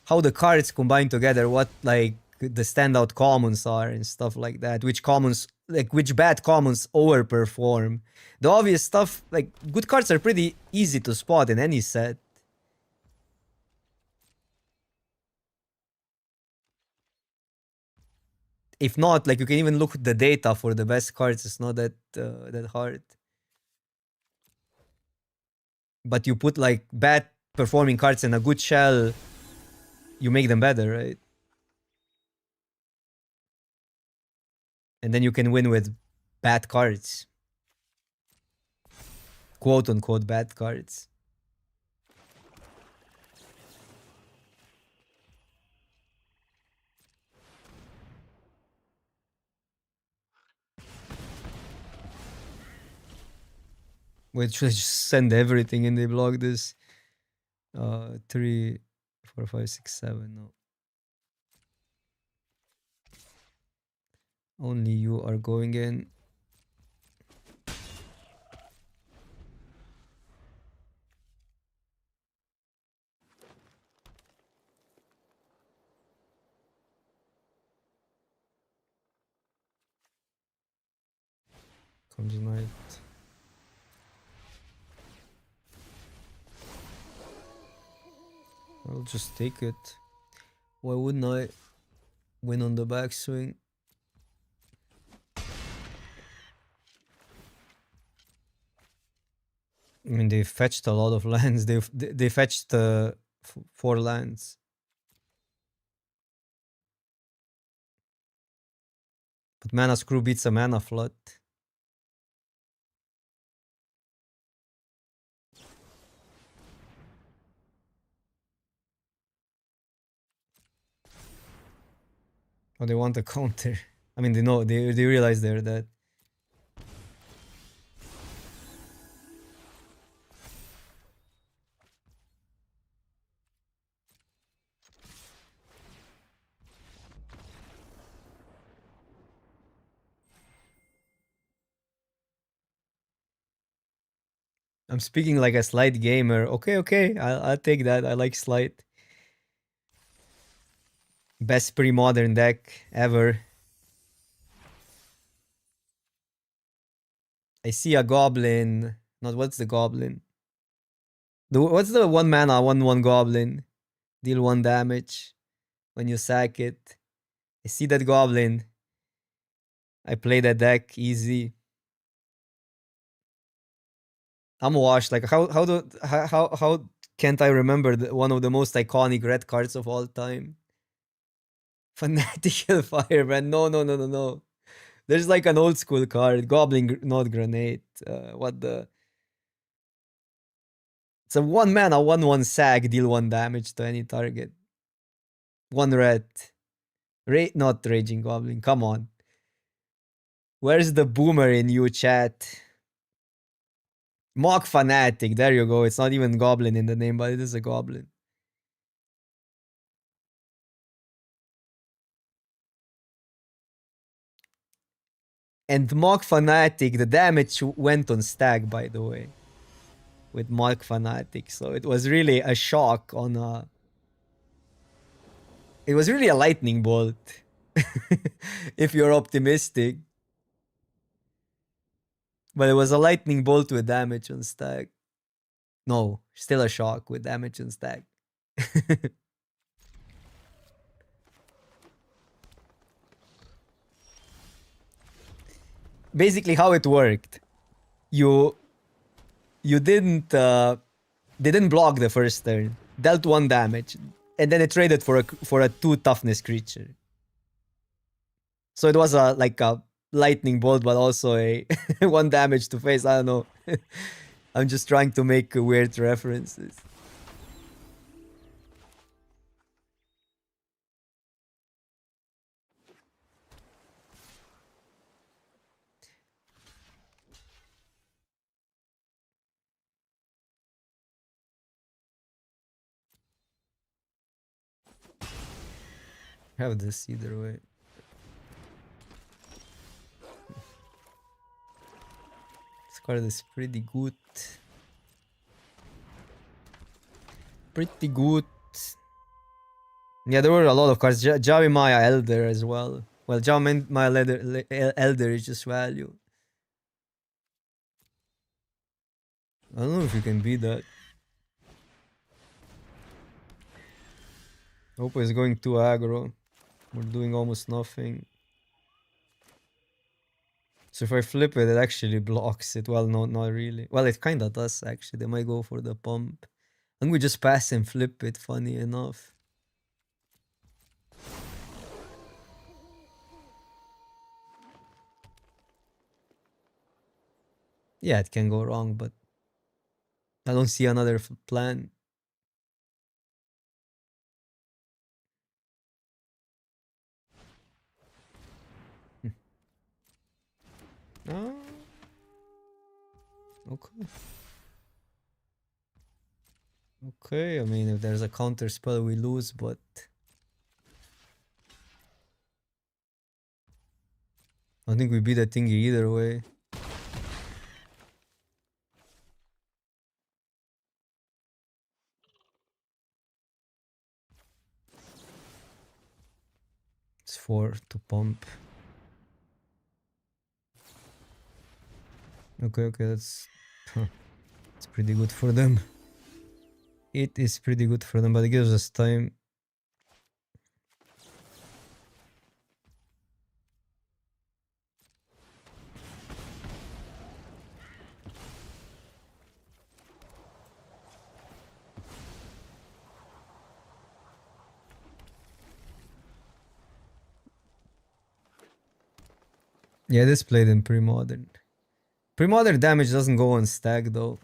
A: how the cards combine together, what like the standout commons are and stuff like that. Which commons, like which bad commons overperform. The obvious stuff, like good cards are pretty easy to spot in any set. If not, like you can even look at the data for the best cards. It's not that hard. But you put like bad performing cards in a good shell, you make them better, right? And then you can win with bad cards, quote unquote bad cards. Wait, should I just send everything and they block this? 3, 4, 5, 6, 7. No. Only you are going in. Comes night. I'll just take it. Why wouldn't I win on the backswing? I mean, they fetched a lot of lands. They fetched 4 lands. But mana screw beats a mana flood. Oh, they want a counter. I mean, they know, they realize they're dead. I'm speaking like a slight gamer. Okay, I'll take that. I like slight. Best pre-modern deck ever. I see a goblin. Not what's the goblin? What's the 1 mana 1/1 goblin? Deal 1 damage when you sack it. I see that goblin. I play that deck easy. I'm washed. Like how can't I remember one of the most iconic red cards of all time? Fanatical Fireman. No. There's like an old school card, Goblin not Grenade. What the? It's a 1 mana 1/1 sag, deal 1 damage to any target. 1 red. Not Raging Goblin. Come on. Where's the boomer in you, chat? Mock Fanatic. There you go. It's not even Goblin in the name, but it is a Goblin. And Mock Fanatic, the damage went on stag, by the way. With Mock Fanatic. So it was really a shock on a... It was really a lightning bolt. If you're optimistic. But it was a lightning bolt with damage on stag. No, still a shock with damage on stag. Basically how it worked. You didn't they didn't block the first turn. Dealt 1 damage. And then it traded for a 2 toughness creature. So it was like a lightning bolt, but also a 1 damage to face. I don't know. I'm just trying to make weird references. Have this either way. This card is pretty good. Pretty good. Yeah, there were a lot of cards. Javi Maya Elder as well. Well, Javi Maya Elder is just value. I don't know if you can beat that. Oppo is going too aggro. We're doing almost nothing. So if I flip it, it actually blocks it. Well, no, not really. Well, it kind of does, actually. They might go for the pump. And we just pass and flip it, funny enough. Yeah, it can go wrong, but I don't see another plan. Oh, okay. Okay, I mean, if there's a counter spell, we lose, but... I think we beat the thingy either way. It's 4 to pump. Okay, that's... it's pretty good for them. It is pretty good for them, but it gives us time. Yeah, this played in pre-modern. Pre-modern damage doesn't go on stack though.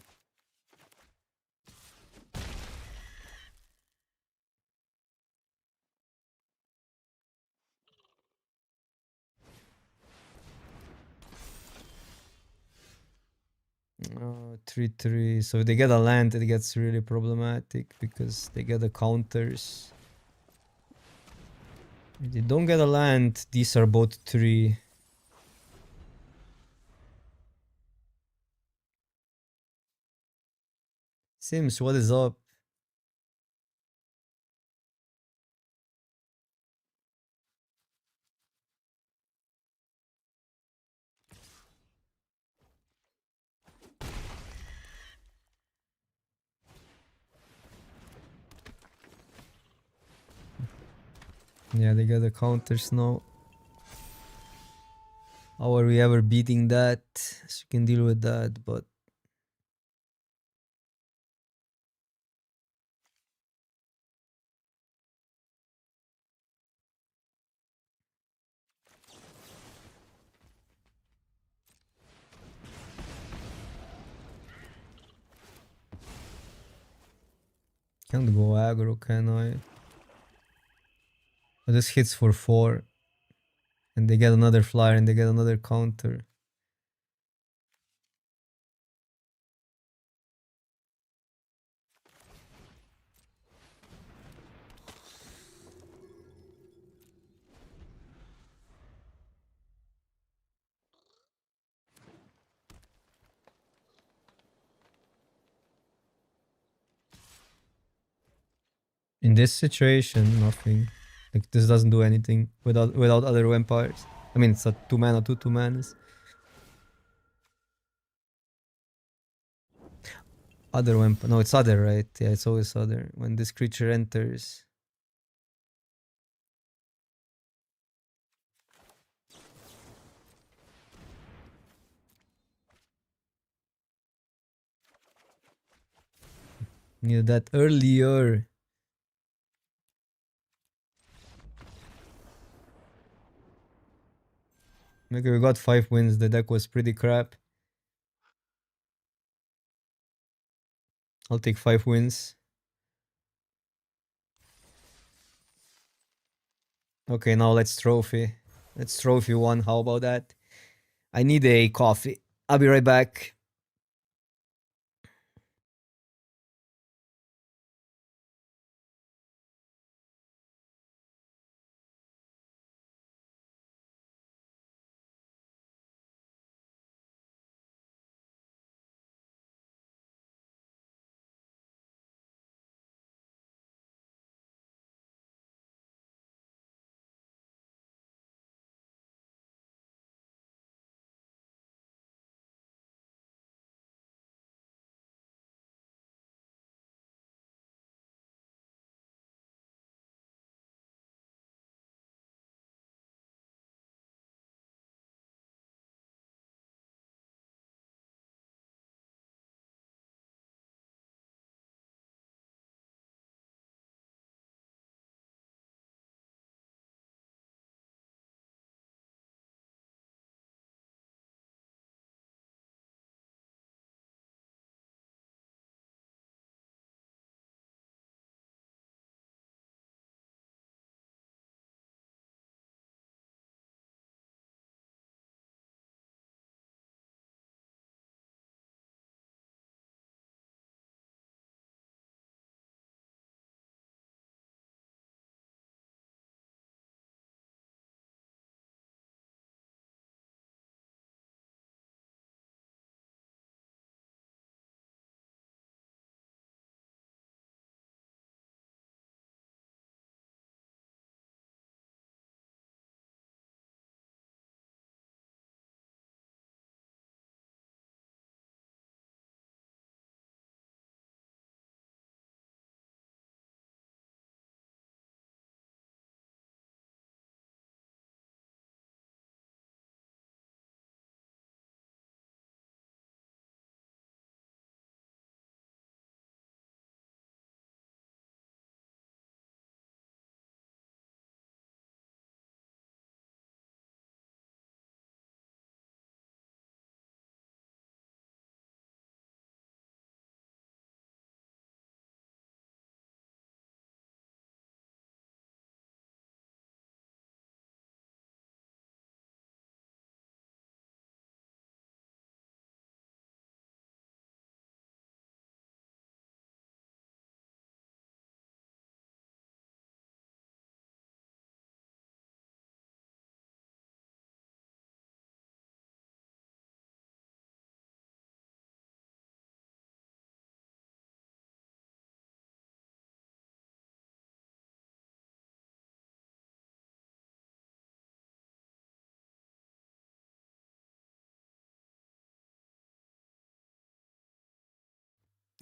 A: Oh, 3-3. So if they get a land, it gets really problematic because they get the counters. If they don't get a land, these are both 3. Sims, what is up? Yeah, they get the counters now. How are we ever beating that? So you can deal with that, but... Can't go aggro, can I? Oh, this hits for 4. And they get another flyer and they get another counter. In this situation, nothing. Like this doesn't do anything without other vampires. I mean, it's a 2 mana, 2 manas. Other vampire. No, it's other, right? Yeah, it's always other. When this creature enters. Needed that earlier. Okay, we got 5 wins. The deck was pretty crap. I'll take 5 wins. Okay, now let's trophy. Let's trophy 1. How about that? I need a coffee. I'll be right back.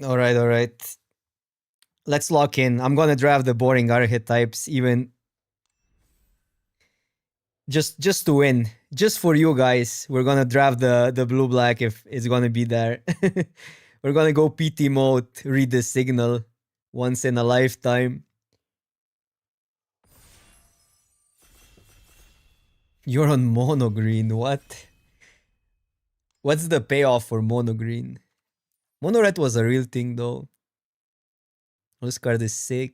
A: Alright, alright. Let's lock in. I'm gonna draft the boring archetypes, even just to win. Just for you guys. We're gonna draft the blue black if it's gonna be there. We're gonna go PT mode, read the signal once in a lifetime. You're on mono green. What? What's the payoff for mono green? Mono red was a real thing though. This card is sick.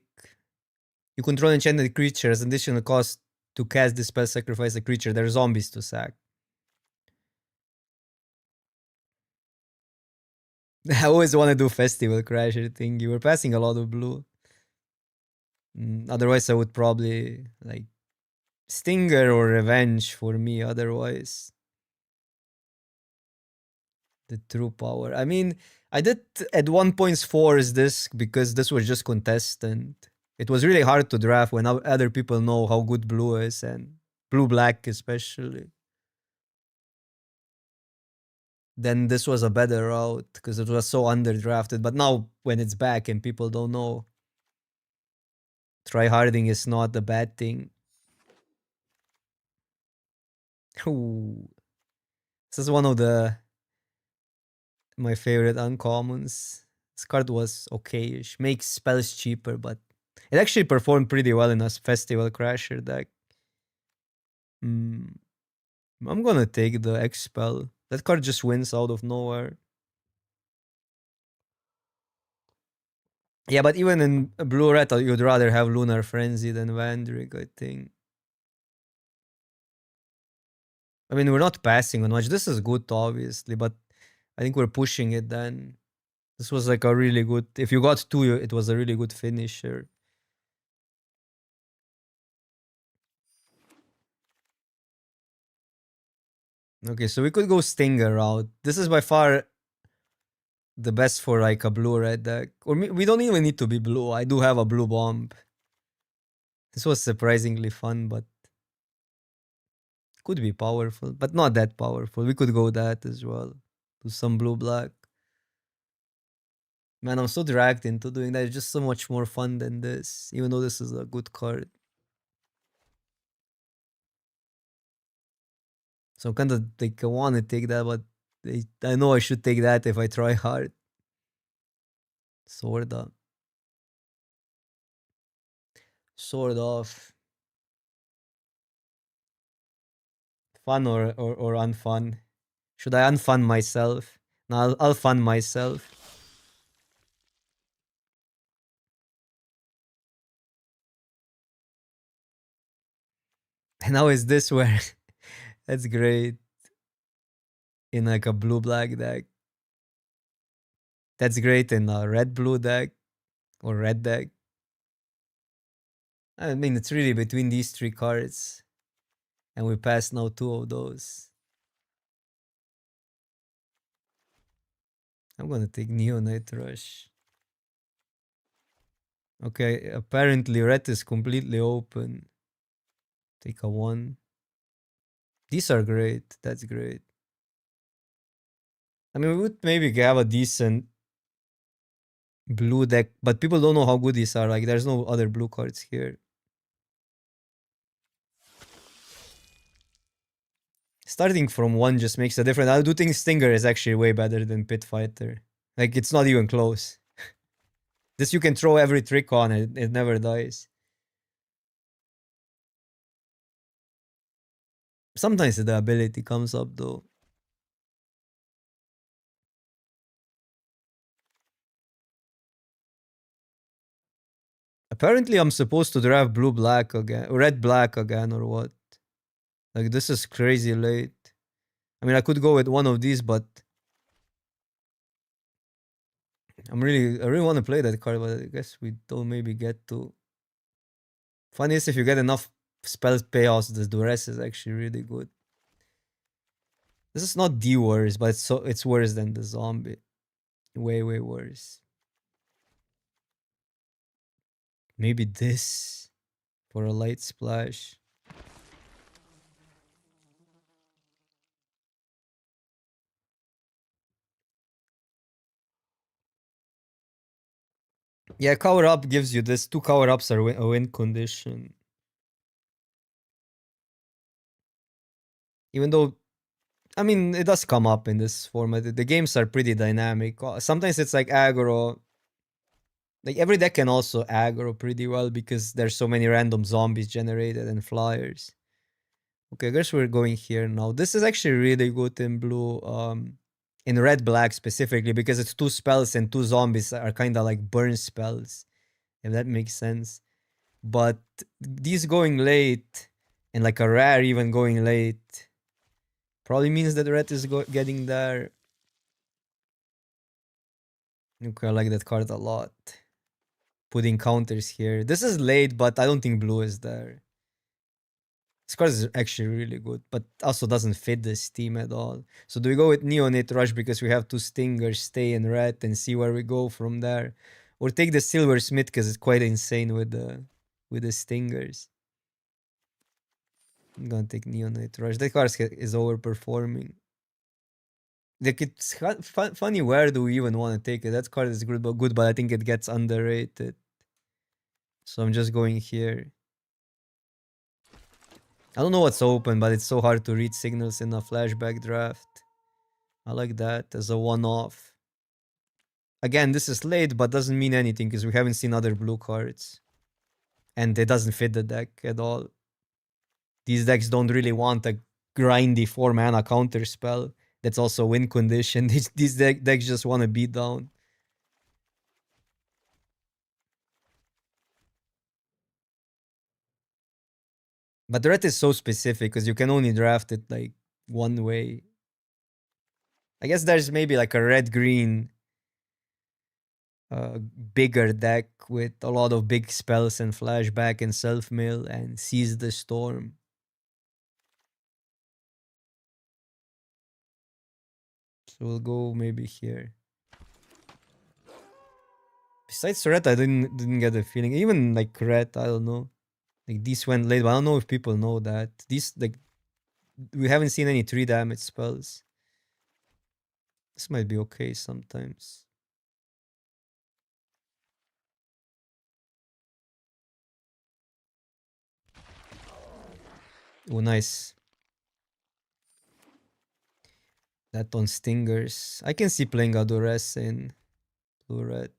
A: You control enchanted creatures. Additional cost to cast this spell, sacrifice a creature. There are zombies to sack. I always want to do Festival Crasher thing. You were passing a lot of blue. Otherwise, I would probably like Stinger or Revenge for me. Otherwise, the true power. I mean, I did at one point force this because this was just contestant. It was really hard to draft when other people know how good blue is and blue black especially. Then this was a better route because it was so underdrafted. But now when it's back and people don't know, tryharding is not a bad thing. Ooh. This is one of the my favorite uncommons. This card was okayish. Makes spells cheaper, but it actually performed pretty well in a Festival Crasher deck. I'm gonna take the Expel. That card just wins out of nowhere. Yeah, but even in blue red, you'd rather have Lunar Frenzy than Vandrick, I think. I mean, we're not passing on much. This is good, obviously, but I think we're pushing it then. This was like a really good. If you got two, it was a really good finisher. Okay, so we could go Stinger route. This is by far the best for like a blue red deck. Or we don't even need to be blue. I do have a blue bomb. This was surprisingly fun, but could be powerful, but not that powerful. We could go that as well. Do some blue black. Man, I'm so dragged into doing that. It's just so much more fun than this, even though this is a good card. So I'm kind of like, I want to take that, but I know I should take that if I try hard. Sword up. Sword off. Fun or unfun? Should I unfun myself? No, I'll fun myself. And now is this where that's great in like a blue black deck. That's great in a red blue deck or red deck. I mean, it's really between these three cards, and we passed now two of those. I'm gonna take Neonite Rush. Okay, apparently red is completely open. Take a 1. These are great. That's great. I mean, we would maybe have a decent blue deck, but people don't know how good these are. Like, there's no other blue cards here. Starting from 1 just makes a difference. I do think Stinger is actually way better than Pit Fighter. Like, it's not even close. This you can throw every trick on it. It never dies. Sometimes the ability comes up though. Apparently, I'm supposed to draft blue black again, red black again, or what? Like, this is crazy late. I mean, I could go with one of these, but I really want to play that card, but I guess we don't maybe get to. Funny is if you get enough spell payoffs, the duress is actually really good. This is not the worst, but it's worse than the zombie. Way worse. Maybe this for a light splash. Yeah, cover up gives you this. 2 cover ups are a win condition. Even though, I mean, it does come up in this format. The games are pretty dynamic. Sometimes it's like aggro. Like every deck can also aggro pretty well because there's so many random zombies generated and flyers. Okay, I guess we're going here now. This is actually really good in blue. In red black specifically because it's 2 spells and 2 zombies are kind of like burn spells, if that makes sense. But these going late and like a rare even going late probably means that red is getting there. Okay, I like that card a lot. Putting counters here. This is late, but I don't think blue is there. This card is actually really good, but also doesn't fit this team at all. So do we go with Neonate Rush because we have 2 Stingers, stay in red, and see where we go from there? Or take the Silversmith because it's quite insane with the Stingers. I'm gonna take Neonate Rush. That card is overperforming. Like it's funny where do we even want to take it? That card is good, but I think it gets underrated. So I'm just going here. I don't know what's open, but it's so hard to read signals in a flashback draft. I like that as a one-off. Again, this is late, but doesn't mean anything because we haven't seen other blue cards. And it doesn't fit the deck at all. These decks don't really want a grindy 4-mana counter spell that's also win condition. These decks just want to beat down. But the red is so specific because you can only draft it like one way. I guess there's maybe like a red-green bigger deck with a lot of big spells and flashback and self-mill and seize the storm. So we'll go maybe here. Besides red, I didn't get a feeling. Even like red, I don't know. Like these went late, but I don't know if people know that. These like we haven't seen any 3 damage spells. This might be okay sometimes. Oh, nice. That on Stingers. I can see playing Adores in blue red.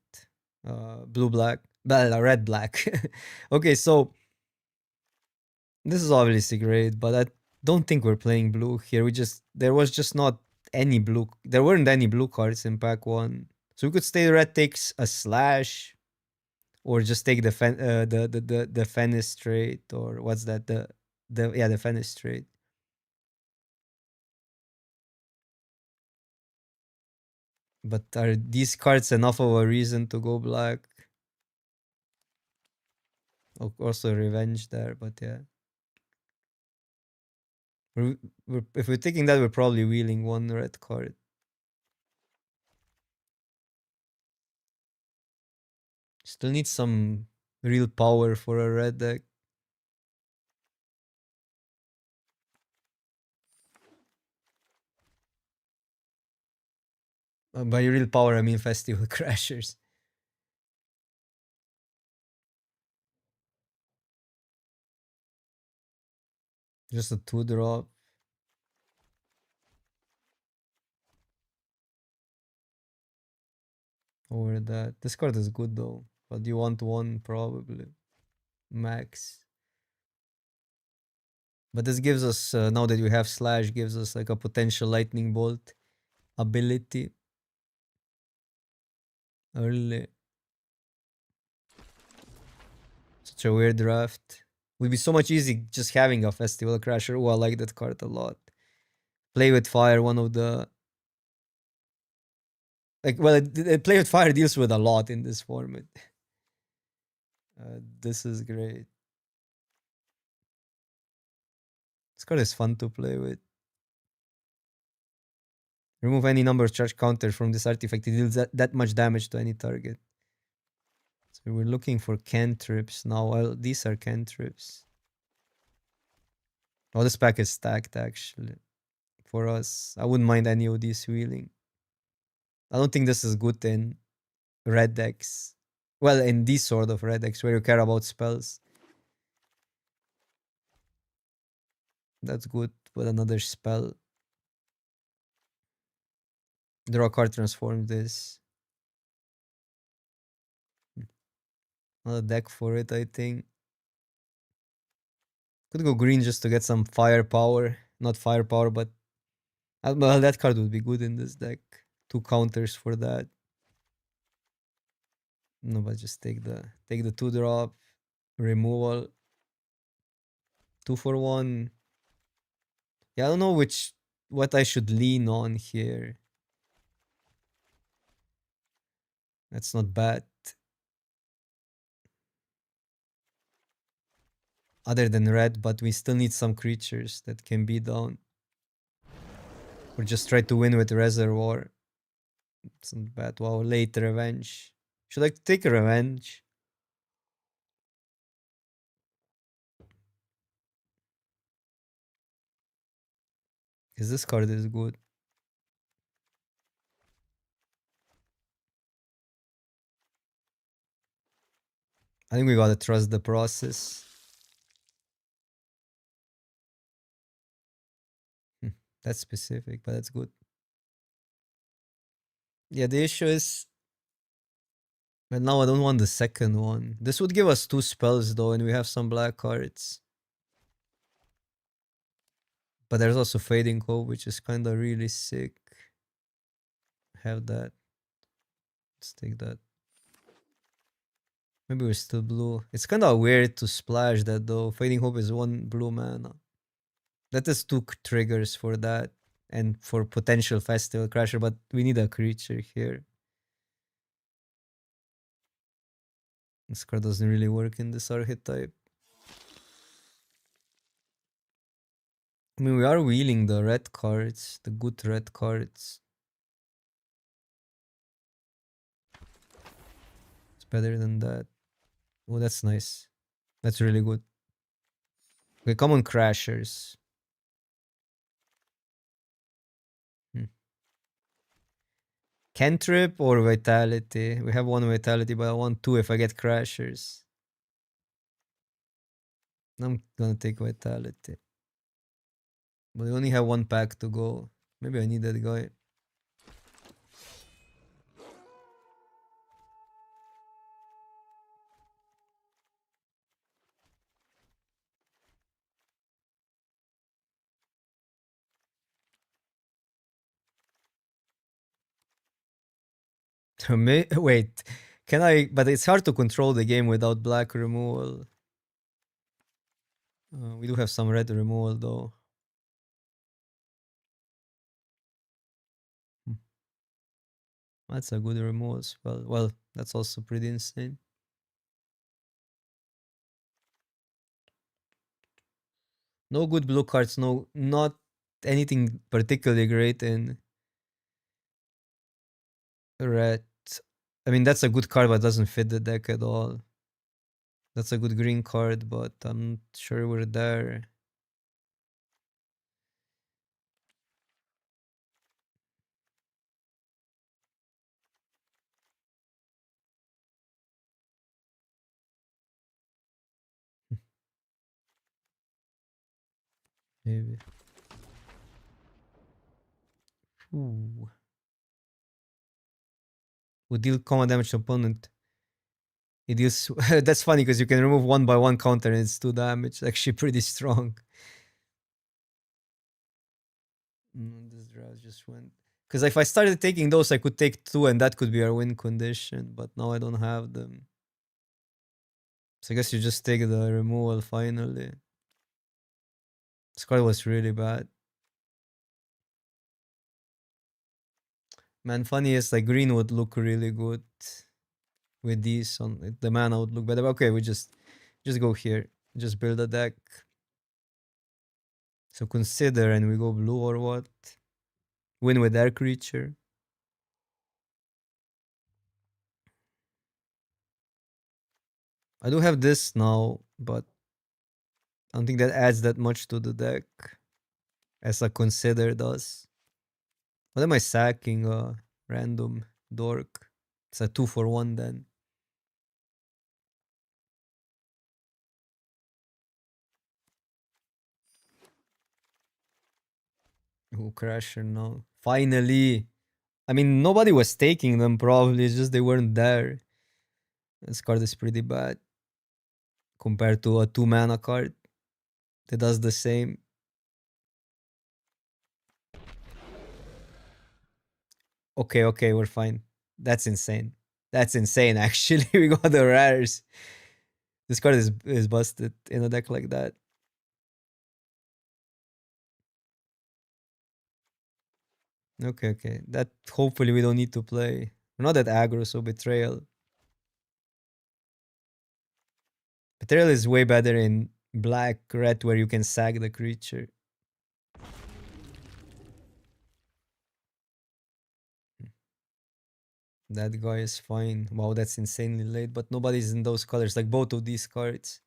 A: Blue black. Well, red black. Okay, so this is obviously great, but I don't think we're playing blue here. There was just not any blue. There weren't any blue cards in pack 1. So we could stay red takes a slash or just take the fenestrate or what's that? The fenestrate. But are these cards enough of a reason to go black? Also revenge there, but yeah. If we're taking that, we're probably wheeling 1 red card. Still need some real power for a red deck. By real power, I mean Festival Crashers. Just a 2-drop. Over that. This card is good though. But you want 1 probably. Max. But this gives us, now that we have Slash, gives us like a potential Lightning Bolt ability. Early. Such a weird draft. Would be so much easy just having a Festival Crasher. Oh, I like that card a lot. Play with Fire, one of the... Like, well, Play with Fire deals with a lot in this format. This is great. This card is fun to play with. Remove any number of charge counters from this artifact. It deals that much damage to any target. So we're looking for cantrips now. Well, these are cantrips. Oh, this pack is stacked actually. For us, I wouldn't mind any of these wheeling. I don't think this is good in red decks. Well, in this sort of red decks where you care about spells. That's good. With another spell. Draw a card, transform this. Another deck for it, I think. Could go green just to get some firepower. Not firepower, but well, that card would be good in this deck. 2 counters for that. No, but just take the 2-drop. Removal. 2 for 1. Yeah, I don't know what I should lean on here. That's not bad. Other than red, but we still need some creatures that can be down. Or just try to win with Reservoir. It's not bad. Wow, late revenge. Should I take a revenge? Because this card is good. I think we gotta trust the process. That's specific, but that's good. Yeah, the issue is... But now I don't want the second one. This would give us 2 spells though, and we have some black cards. But there's also Fading Hope, which is kinda really sick. Have that. Let's take that. Maybe we're still blue. It's kinda weird to splash that though. Fading Hope is 1 blue mana. That is 2 triggers for that. And for potential Festival Crasher, but we need a creature here. This card doesn't really work in this archetype. I mean, we are wheeling the red cards, the good red cards. It's better than that. Oh, that's nice. That's really good. Okay, common crashers. Cantrip or Vitality? We have 1 Vitality, but I want 2 if I get crashers. I'm gonna take Vitality. But we only have 1 pack to go. Maybe I need that guy. Wait, can I? But it's hard to control the game without black removal. We do have some red removal though. That's a good removal as well. Well, that's also pretty insane. No good blue cards. No, not anything particularly great in red. I mean, that's a good card, but doesn't fit the deck at all. That's a good green card, but I'm not sure we're there. Maybe. Ooh. Would deal common damage to opponent. It deals. That's funny because you can remove 1 by 1 counter and it's 2 damage. Actually, pretty strong. This draw just went. Because if I started taking those, I could take 2 and that could be our win condition. But now I don't have them. So I guess you just take the removal finally. This card was really bad. Man, funny is like green would look really good with these on it. The mana would look better. Okay, we just go here. Just build a deck. So consider and we go blue or what? Win with their creature. I do have this now, but I don't think that adds that much to the deck as a consider does. What am I sacking? A random dork. It's a 2 for 1 then. Who Crasher now? Finally. I mean, nobody was taking them probably. It's just they weren't there. This card is pretty bad compared to a 2 mana card that does the same. Okay, okay, we're fine. That's insane. That's insane, actually. We got the rares. This card is busted in a deck like that. Okay, okay. That hopefully we don't need to play. We're not that aggro, so Betrayal. Betrayal is way better in black, red, where you can sack the creature. That guy is fine. Wow, that's insanely late, but nobody's in those colors. Like both of these cards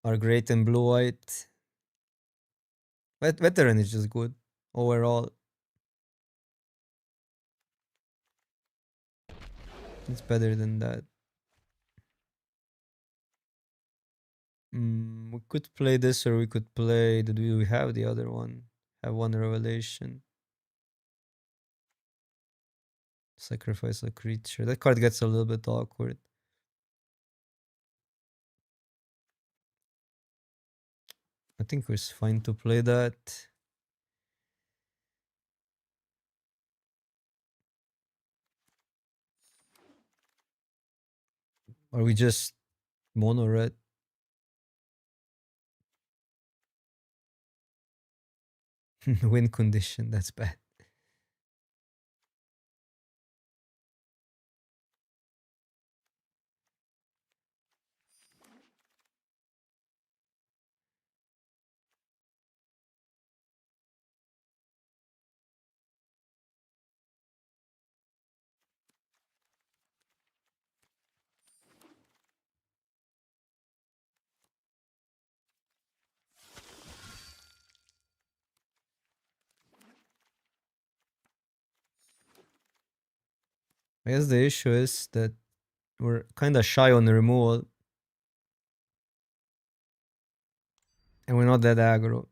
A: are great in blue-white. Veteran is just good overall. It's better than that. We could play this or we could play... Did we have the other one? Have one Revelation. Sacrifice a creature. That card gets a little bit awkward. I think it's fine to play that. Or we just mono red. Win condition, that's bad. I guess the issue is that we're kind of shy on the removal. And we're not that aggro.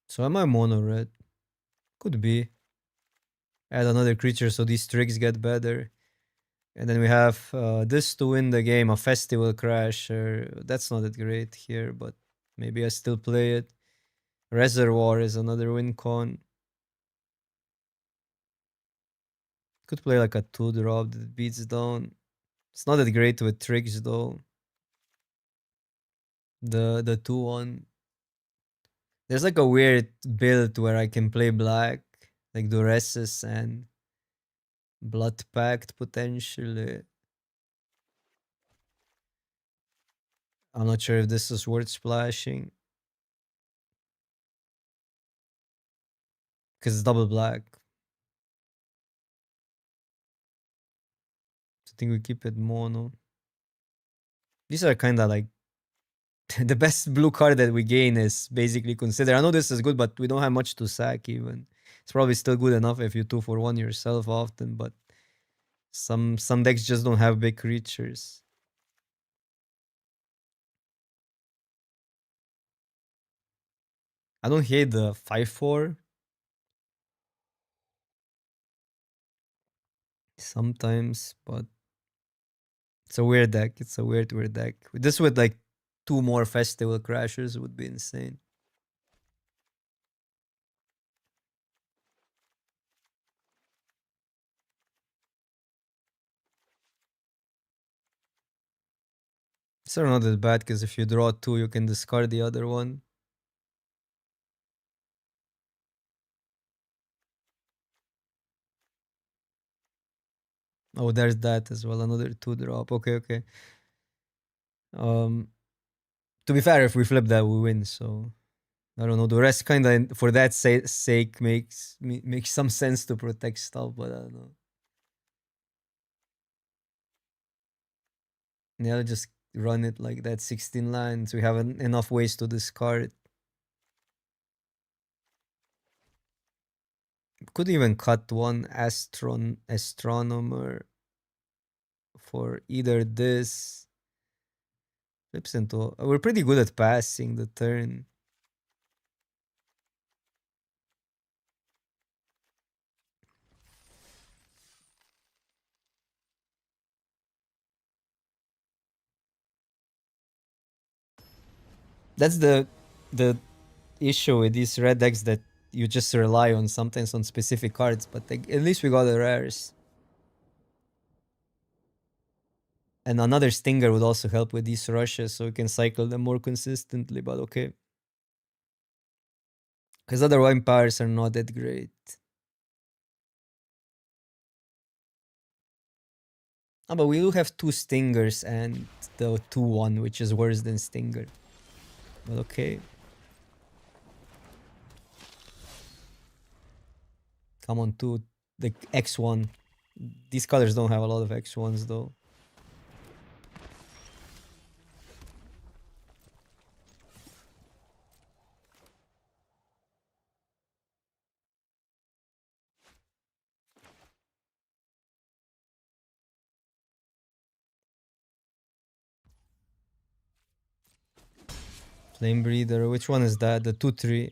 A: So am I mono red? Could be. Add another creature so these tricks get better. And then we have this to win the game, a Festival Crasher. That's not that great here, but maybe I still play it. Reservoir is another win con. Could play like a 2-drop that beats down. It's not that great with tricks though. The 2-1. There's like a weird build where I can play black, like Duresis and Blood Pact potentially. I'm not sure if this is worth splashing. Because it's double black. So I think we keep it mono. These are kind of like the best blue card that we gain is basically considered. I know this is good, but we don't have much to sack even. It's probably still good enough if you 2-for-1 yourself often, but some decks just don't have big creatures. I don't hate the 5-4. Sometimes, but it's a weird deck. It's a weird deck. This with like 2 more Festival Crashers would be insane. It's not that bad because if you draw 2, you can discard the other one. Oh, there's that as well. Another 2-drop. Okay, okay. Um, to be fair, if we flip that, we win. So I don't know. The rest kind of, for that sake, makes some sense to protect stuff, but I don't know. Yeah, just run it like that. 16 lines. We have enough ways to discard. Could even cut one astronomer. for either this. Flips into... We're pretty good at passing the turn. That's the issue with these red decks, that you just rely on sometimes on specific cards, but like, at least we got the rares. And another Stinger would also help with these rushes, so we can cycle them more consistently, but okay. Because other vampires are not that great. Oh, but we do have 2 Stingers and the 2-1, which is worse than Stinger. But okay. Come on, 2. The X1. These colors don't have a lot of X1s though. Flame Breather, which one is that? The 2-3.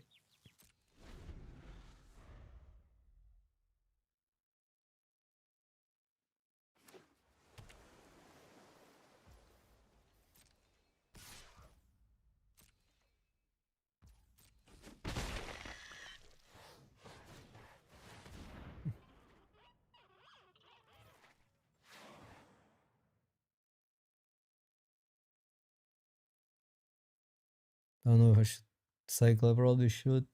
A: I don't know if I should cycle, I probably should.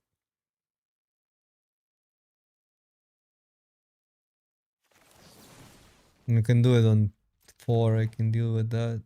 A: I can do it on 4, I can deal with that.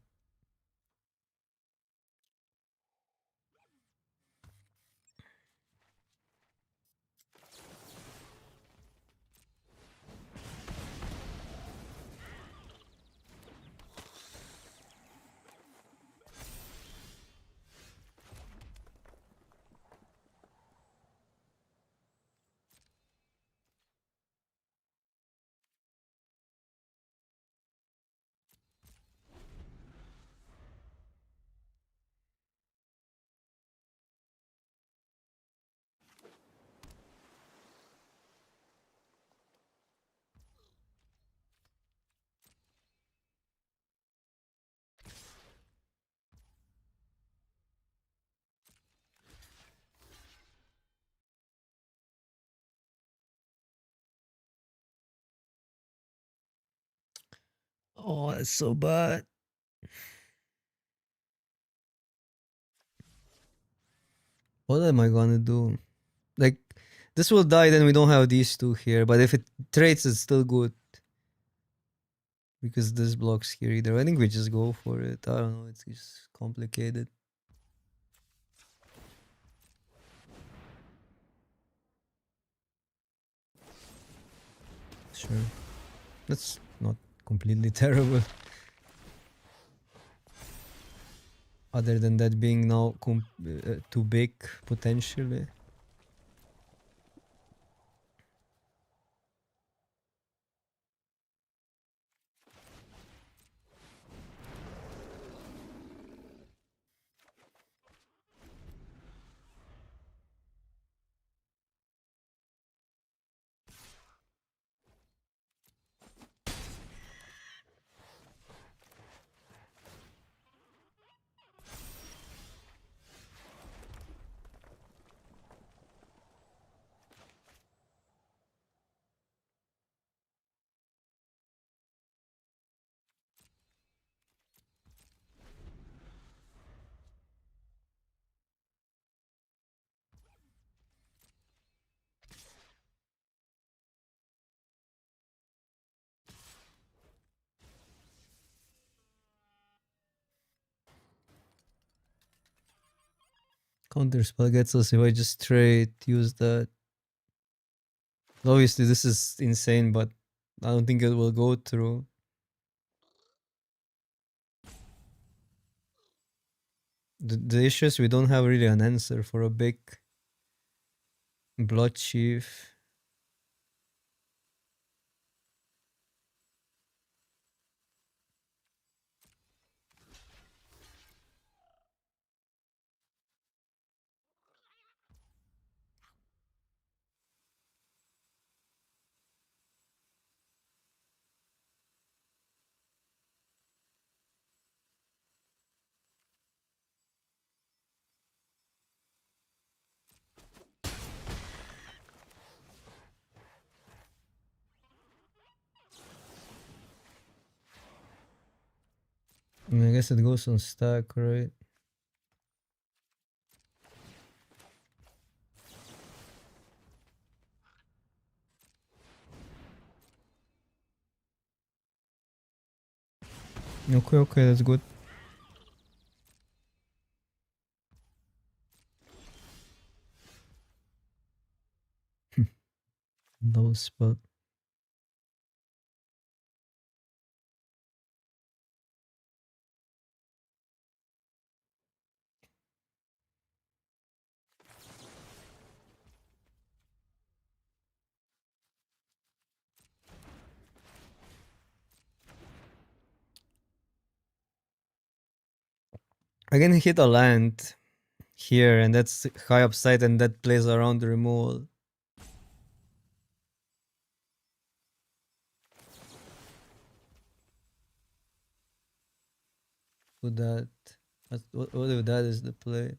A: Oh, that's so bad. What am I gonna do? Like, this will die, then we don't have these 2 here. But if it trades, it's still good. Because this blocks here either. I think we just go for it. I don't know, it's just complicated. Sure. That's not completely terrible. Other than that being now too big, potentially. Counter spell gets us if I just trade, use that. Obviously, this is insane, but I don't think it will go through. The issue is we don't have really an answer for a big Blood Chief. I guess it goes on stack, right? Okay, that's good. Low spot. I can hit a land here, and that's high upside, and that plays around the removal. With that, what if that is the play?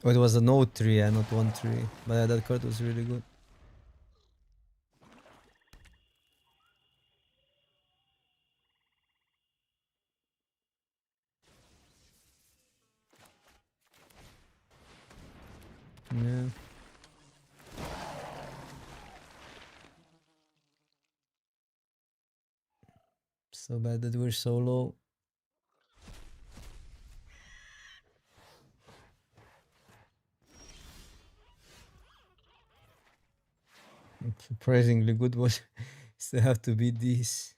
A: Oh, it was a no 3, yeah, not 1-3. But yeah, that card was really good. Yeah. So bad that we're so low. Surprisingly good, but still have to beat these.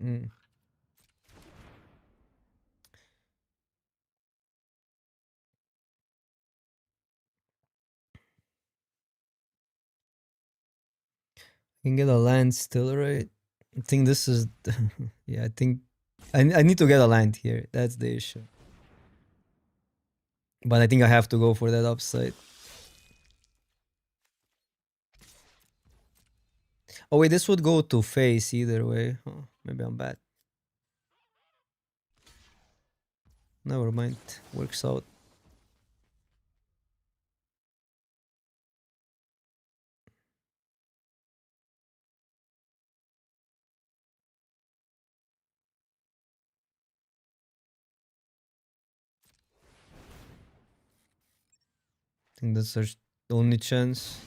A: Mm. Can get a land still, right? I think this is yeah, I think I need to get a land here. That's the issue. But I think I have to go for that upside. Oh wait, this would go to face either way. Oh, maybe I'm bad. Never mind. Works out. I think that's our only chance.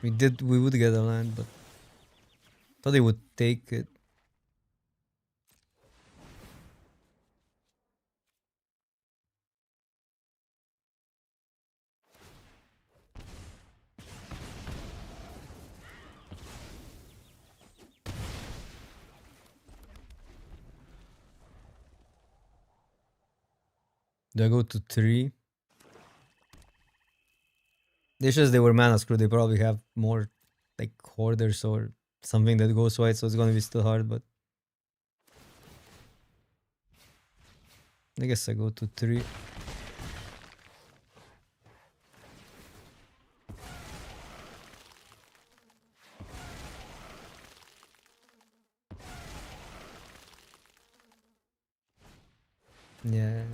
A: We would get a land, but thought they would take it. Do I go to 3? It's just they were mana screwed. They probably have more like hoarders or something that goes white, so it's gonna be still hard, but I guess I go to 3. Yeah.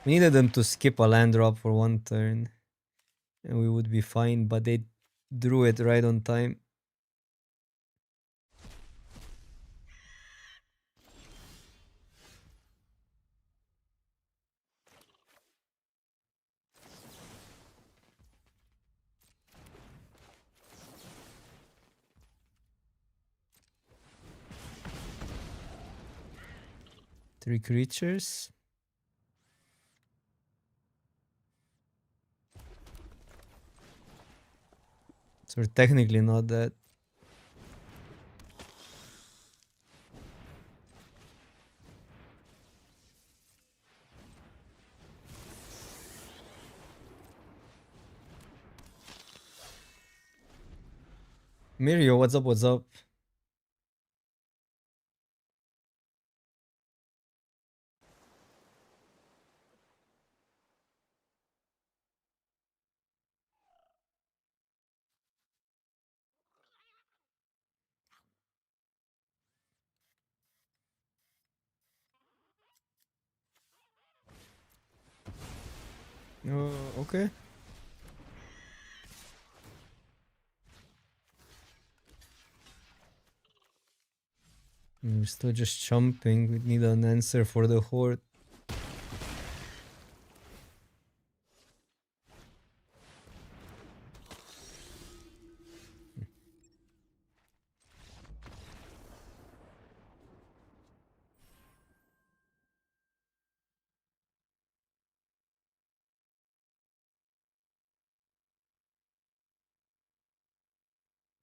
A: We needed them to skip a land drop for one turn and we would be fine, but they drew it right on time. Three creatures. So we're technically not that. Mirio, what's up? What's up? Okay. We're still just jumping. We need an answer for the horde.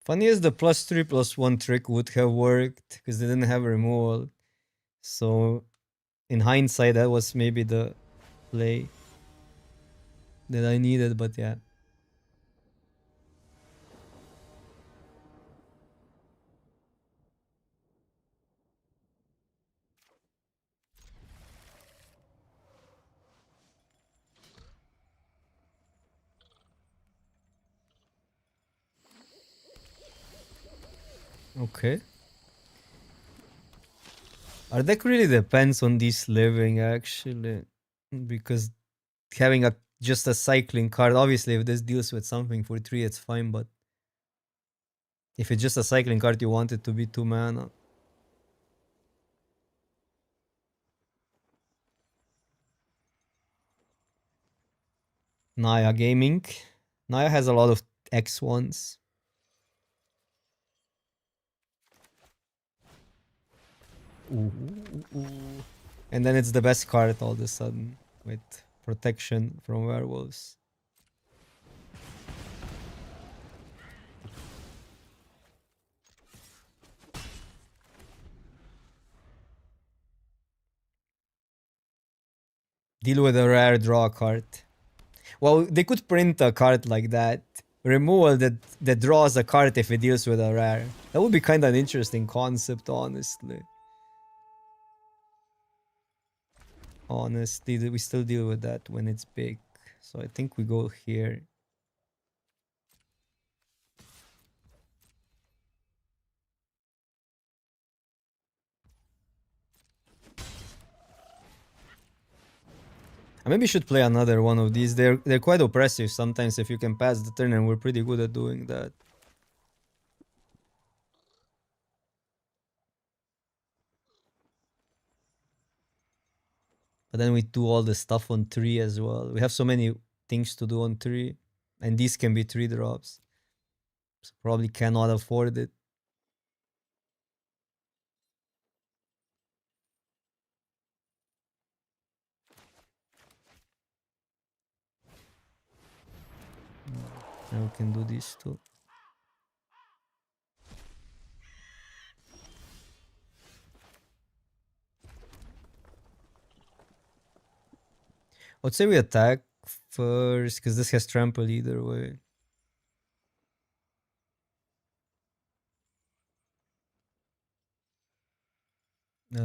A: Funny is the +3/+1 trick would have worked because they didn't have removal. So in hindsight, that was maybe the play that I needed, but yeah. Okay. Our deck really depends on this living actually, because having a just a cycling card, obviously if this deals with something for 3 it's fine, but if it's just a cycling card you want it to be 2 mana. Naya Gaming. Naya has a lot of X1s. Ooh, ooh, ooh. And then it's the best card all of a sudden with protection from werewolves. Deal with a rare, draw a card. Well, they could print a card like that. Removal that draws a card if it deals with a rare. That would be kind of an interesting concept, honestly. Honestly, we still deal with that when it's big. So I think we go here. I maybe should play another one of these. They're quite oppressive sometimes if you can pass the turn, and we're pretty good at doing that. But then we do all the stuff on 3 as well. We have so many things to do on 3. And these can be 3 drops. So probably cannot afford it. Now we can do these too. I'd say we attack first because this has trample either way.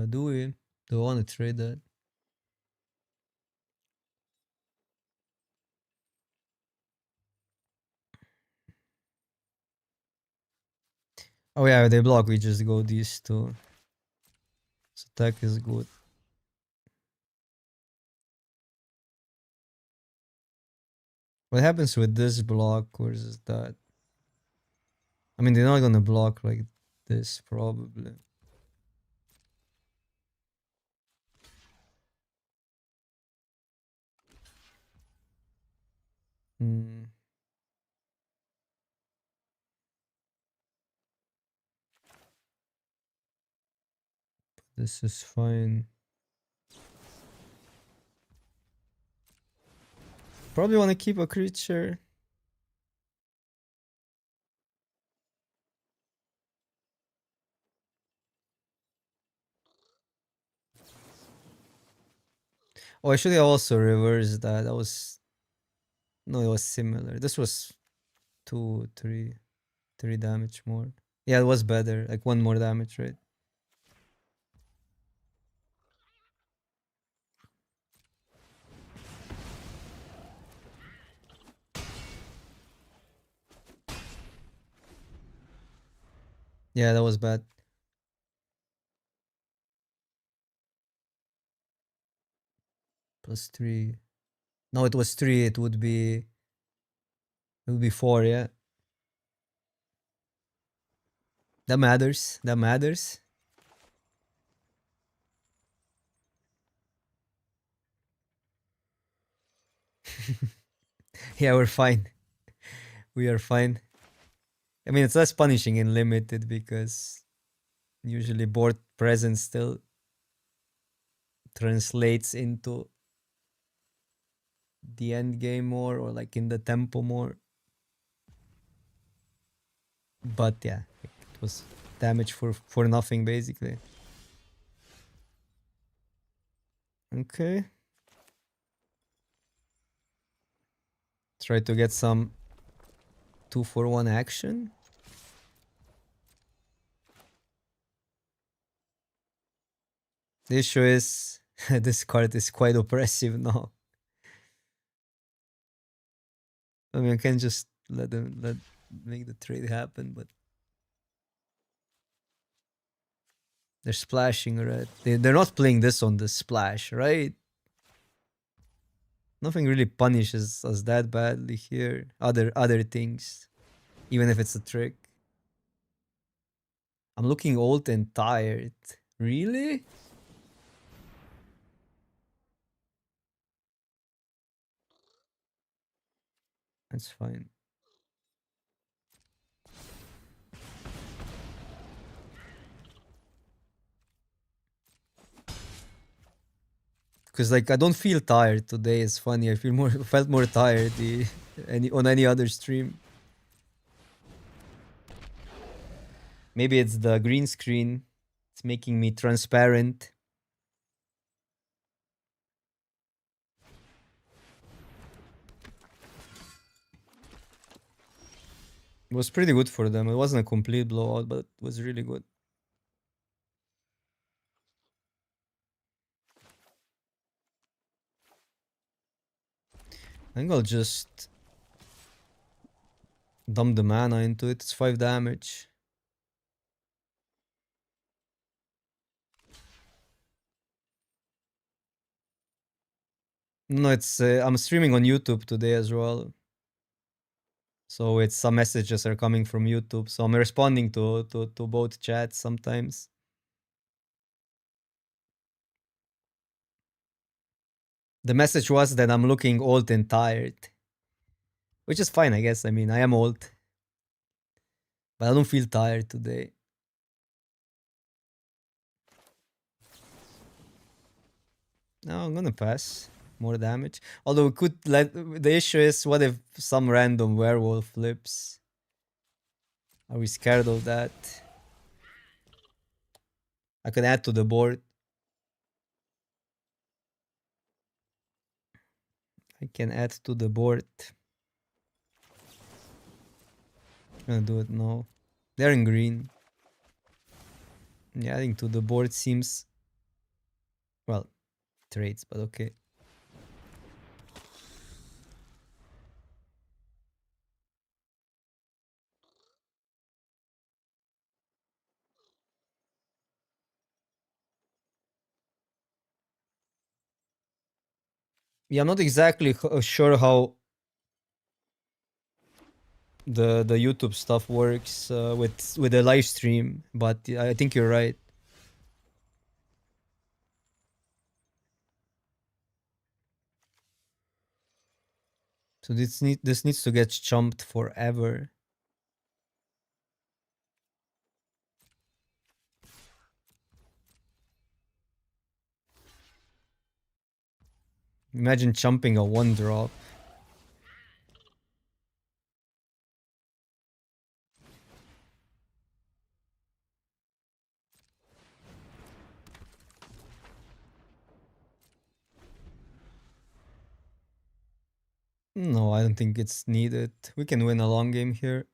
A: Do we? Do I want to trade that? Oh yeah, they block. We just go these two. So attack is good. What happens with this block? Or is that? I mean, they're not gonna block like this, probably. Hmm. This is fine. Probably want to keep a creature. Oh, I should have also reversed that. That was... No, it was similar. This was 2, 3. 3 damage more. Yeah, it was better. Like 1 more damage, right? Yeah, that was bad. +3. No, it was 3. It would be 4, yeah. That matters. That matters. Yeah, we're fine. We are fine. I mean, it's less punishing in limited because usually board presence still translates into the end game more, or like in the tempo more. But yeah, it was damage for nothing basically. Okay. Try to get some 2-for-1 action. The issue is this card is quite oppressive now. I mean, I can just let make the trade happen, but they're splashing, right? They're not playing this on the splash, right? Nothing really punishes us that badly here. Other things, even if it's a trick. I'm looking old and tired. Really? That's fine. Because like I don't feel tired today. It's funny. I feel more felt more tired on any other stream. Maybe it's the green screen. It's making me transparent. It was pretty good for them. It wasn't a complete blowout, but it was really good. I think I'll just dump the mana into it. It's 5 damage. No, it's I'm streaming on YouTube today as well. So it's some messages are coming from YouTube. So I'm responding to both chats sometimes. The message was that I'm looking old and tired. Which is fine, I guess. I mean, I am old. But I don't feel tired today. No, I'm gonna pass. More damage. Although we could let the issue is what if some random werewolf flips? Are we scared of that? I can add to the board. I can add to the board. I'm gonna do it now. They're in green. Yeah, adding to the board seems, well, trades, but okay. Yeah, I'm not exactly sure how the YouTube stuff works with the live stream, but I think you're right. So this needs to get chumped forever. Imagine chumping a 1-drop. No, I don't think it's needed. We can win a long game here.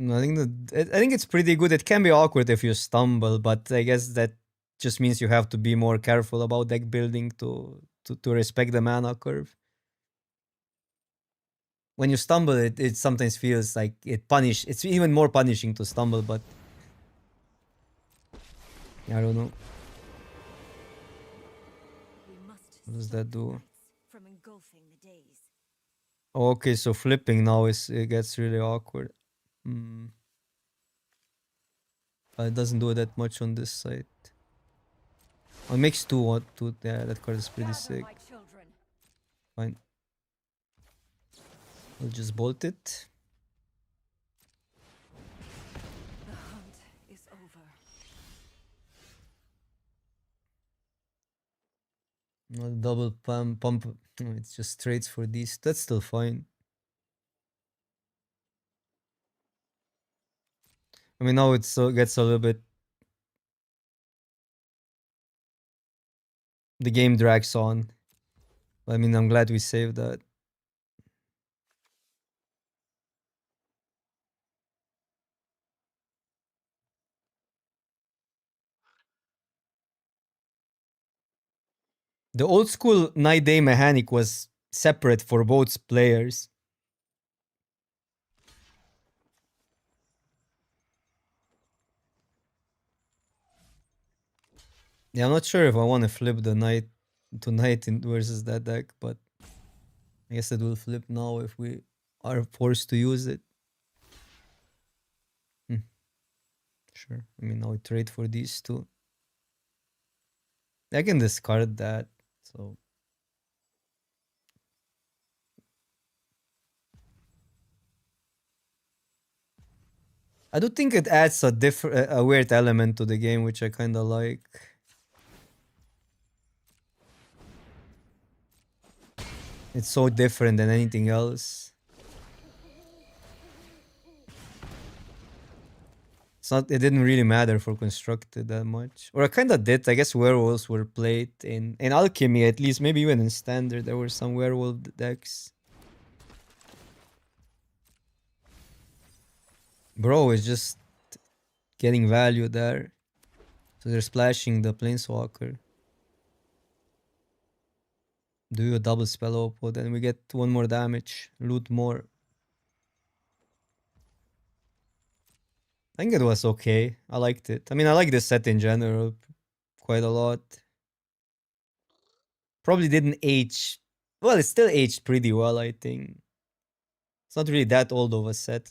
A: No, I think it's pretty good. It can be awkward if you stumble, but I guess that just means you have to be more careful about deck building to respect the mana curve. When you stumble, it sometimes feels like it's even more punishing to stumble, but I don't know. What does that do? Okay, so flipping now it gets really awkward. It doesn't do that much on this side. Oh, it makes two. Yeah, that card is pretty sick. Fine. I'll just bolt it.
B: The hunt is over.
A: Not double pump. No, it's just trades for these. That's still fine. I mean, now it gets a little bit. The game drags on. I mean, I'm glad we saved that. The old school night day mechanic was separate for both players. Yeah, I'm not sure if I want to flip the night to night versus that deck, but I guess it will flip now if we are forced to use it. Sure. I mean, I'll trade for these two. I can discard that. So I do think it adds a weird element to the game, which I kind of like. It's so different than anything else. It didn't really matter for constructed that much. Or I kind of did. I guess werewolves were played in alchemy, at least. Maybe even in standard there were some werewolf decks. Bro is just getting value there. So they're splashing the planeswalker. Do a double spell opal, then we get one more damage. Loot more. I think it was okay. I liked it. I mean, I like this set in general quite a lot. Probably didn't age. Well, it still aged pretty well, I think. It's not really that old of a set.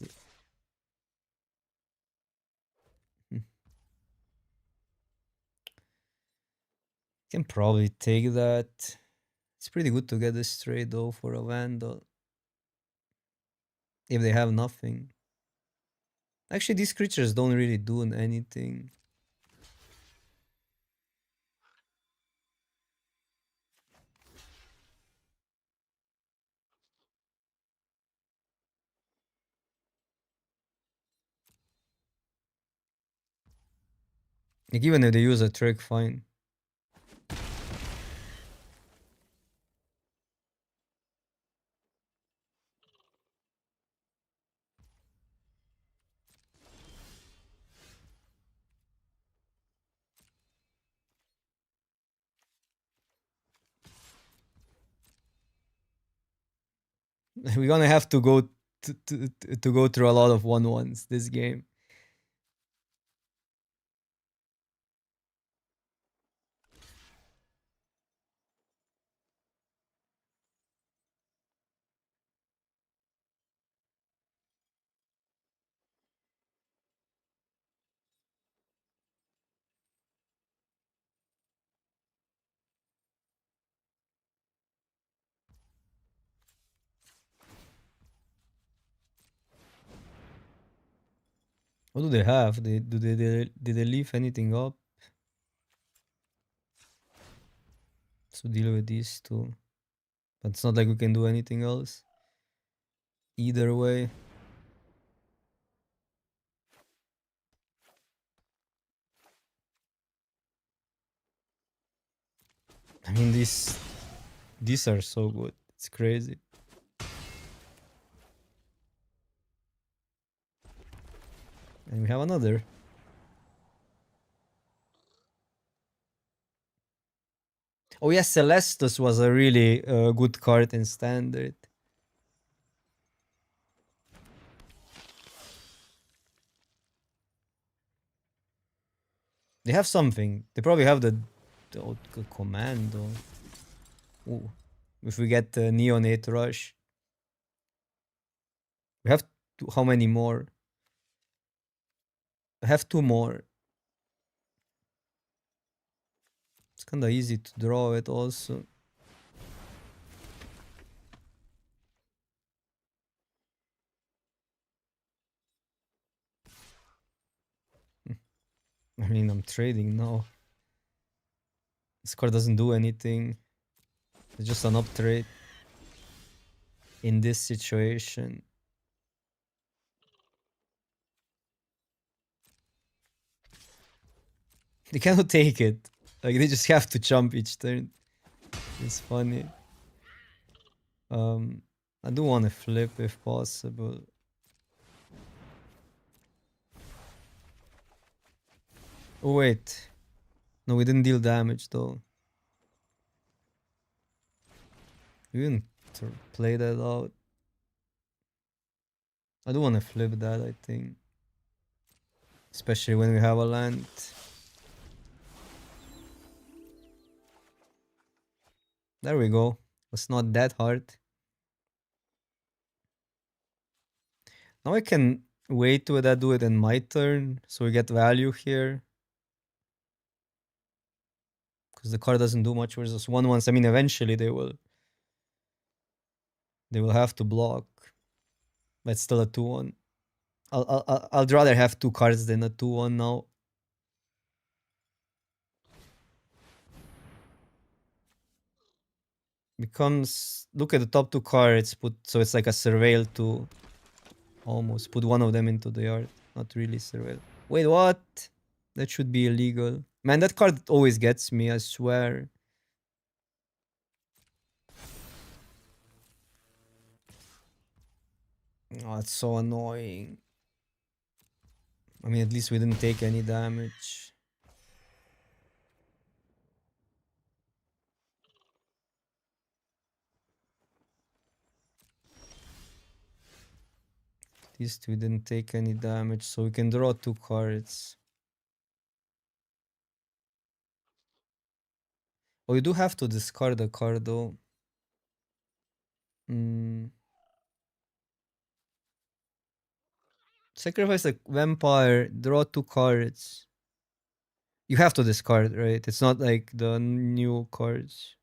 A: Can probably take that. It's pretty good to get this trade though for a Vandal. If they have nothing. Actually, these creatures don't really do anything. Like even if they use a trick, fine. We're gonna have to go to go through a lot of 1-1s this game. What do they have? Did they leave anything up? So deal with these two. But it's not like we can do anything else. Either way. I mean these are so good. It's crazy. And we have another. Oh yes, Celestus was a really good card in Standard. They have something. They probably have the commando. Ooh. If we get the Neonate Rush. We have how many more? I have 2 more. It's kinda easy to draw it also. I mean, I'm trading now. This card doesn't do anything. It's just an up trade in this situation. They cannot take it. Like, they just have to jump each turn. It's funny. I do want to flip if possible. Oh, wait. No, we didn't deal damage, though. We didn't play that out. I do want to flip that, I think. Especially when we have a land. There we go. It's not that hard. Now I can wait till that do it in my turn, so we get value here. Because the card doesn't do much versus 1/1s. I mean, eventually they will have to block. But it's still a 2/1. I'd rather have 2 cards than a 2/1 now. Becomes, look at the top 2 cards, so it's like a surveil to almost put one of them into the yard. Not really surveil. Wait, what? That should be illegal. Man, that card always gets me, I swear. Oh, it's so annoying. I mean, at least we didn't take any damage. At least we didn't take any damage, so we can draw 2 cards. Oh, you do have to discard a card, though. Sacrifice a vampire, draw 2 cards. You have to discard, right? It's not like the new cards.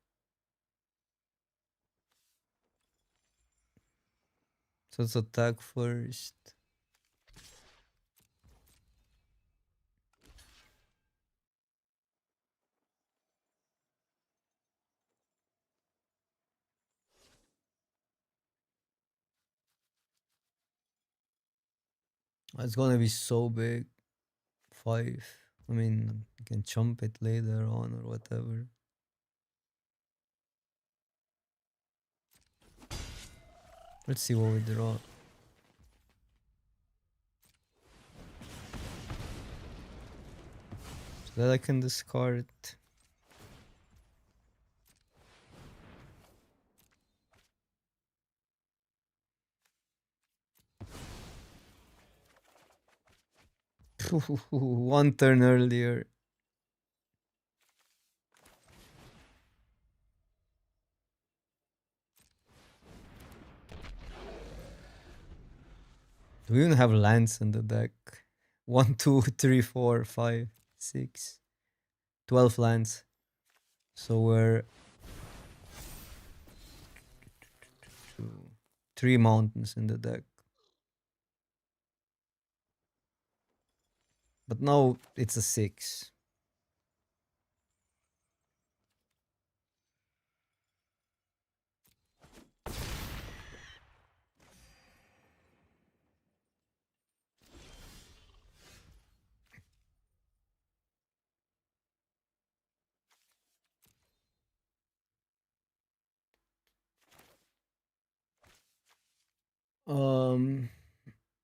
A: So let's attack first. It's gonna be so big. 5. I mean, you can chump it later on or whatever. Let's see what we draw. So that I can discard. One turn earlier. Do we even have lands in the deck? 1, 2, 3, 4, 5, 6. 12 lands. So we're 3 mountains in the deck. But now it's a 6.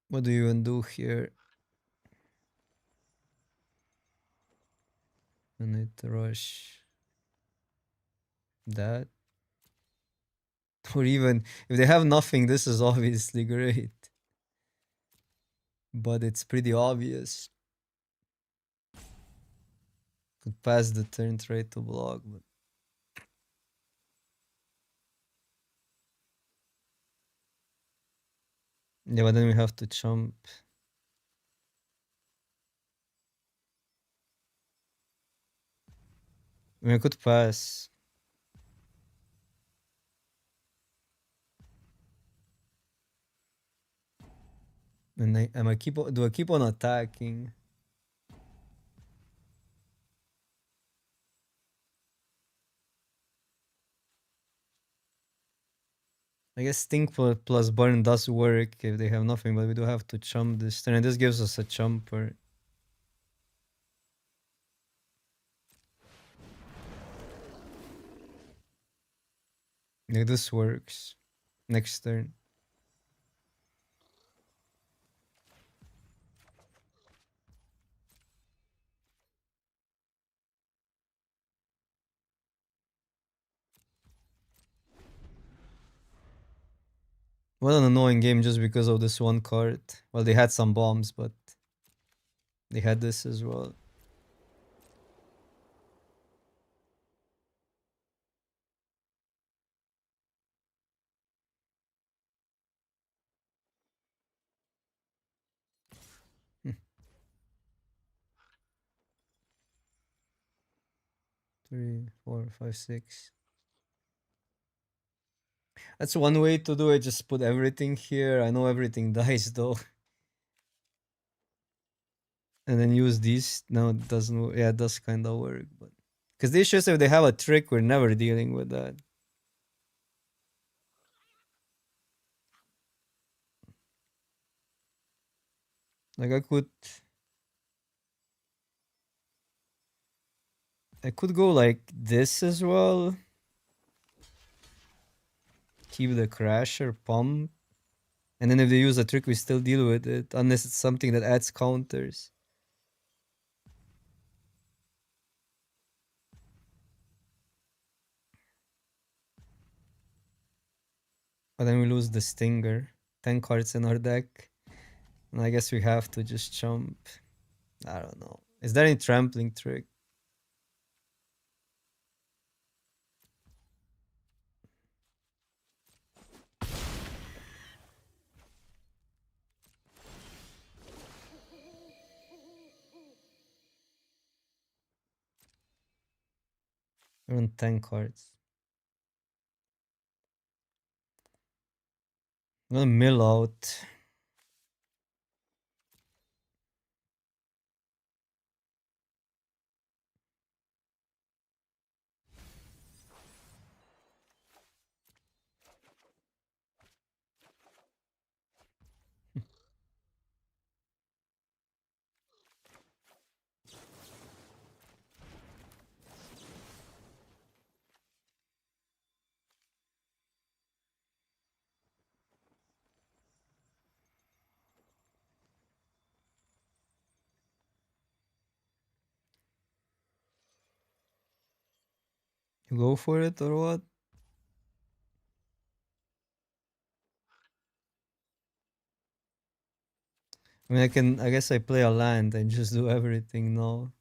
A: What do you even do here? Infinite rush. That. Or even if they have nothing, this is obviously great. But it's pretty obvious. Could pass the turn trade to block, but yeah, but then we have to jump. I mean, I could pass. And I keep on, do I keep on attacking? I guess Stink plus Burn does work if they have nothing, but we do have to chump this turn. And this gives us a chumper. Yeah, this works. Next turn. What an annoying game just because of this one card. Well, they had some bombs, but they had this as well. Hmm. 3, 4, 5, 6. That's one way to do it. Just put everything here. I know everything dies though. And then use these. No, it doesn't work. Yeah, it does kind of work. But because the issue is if they have a trick, we're never dealing with that. Like I could go like this as well. Keep the crasher pump. And then if they use a trick, we still deal with it. Unless it's something that adds counters. But then we lose the Stinger. 10 cards in our deck. And I guess we have to just jump. I don't know. Is there any trampling trick? We're on 10 cards. I'm gonna mill out. You go for it or what? I mean, I guess I play a land and just do everything now.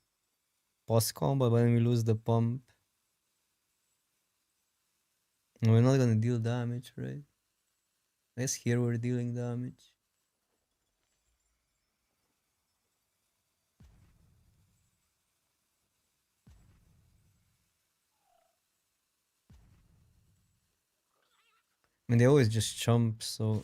A: Post combo, but then we lose the pump. And we're not gonna deal damage, right? I guess here we're dealing damage. I mean, they always just jump, so.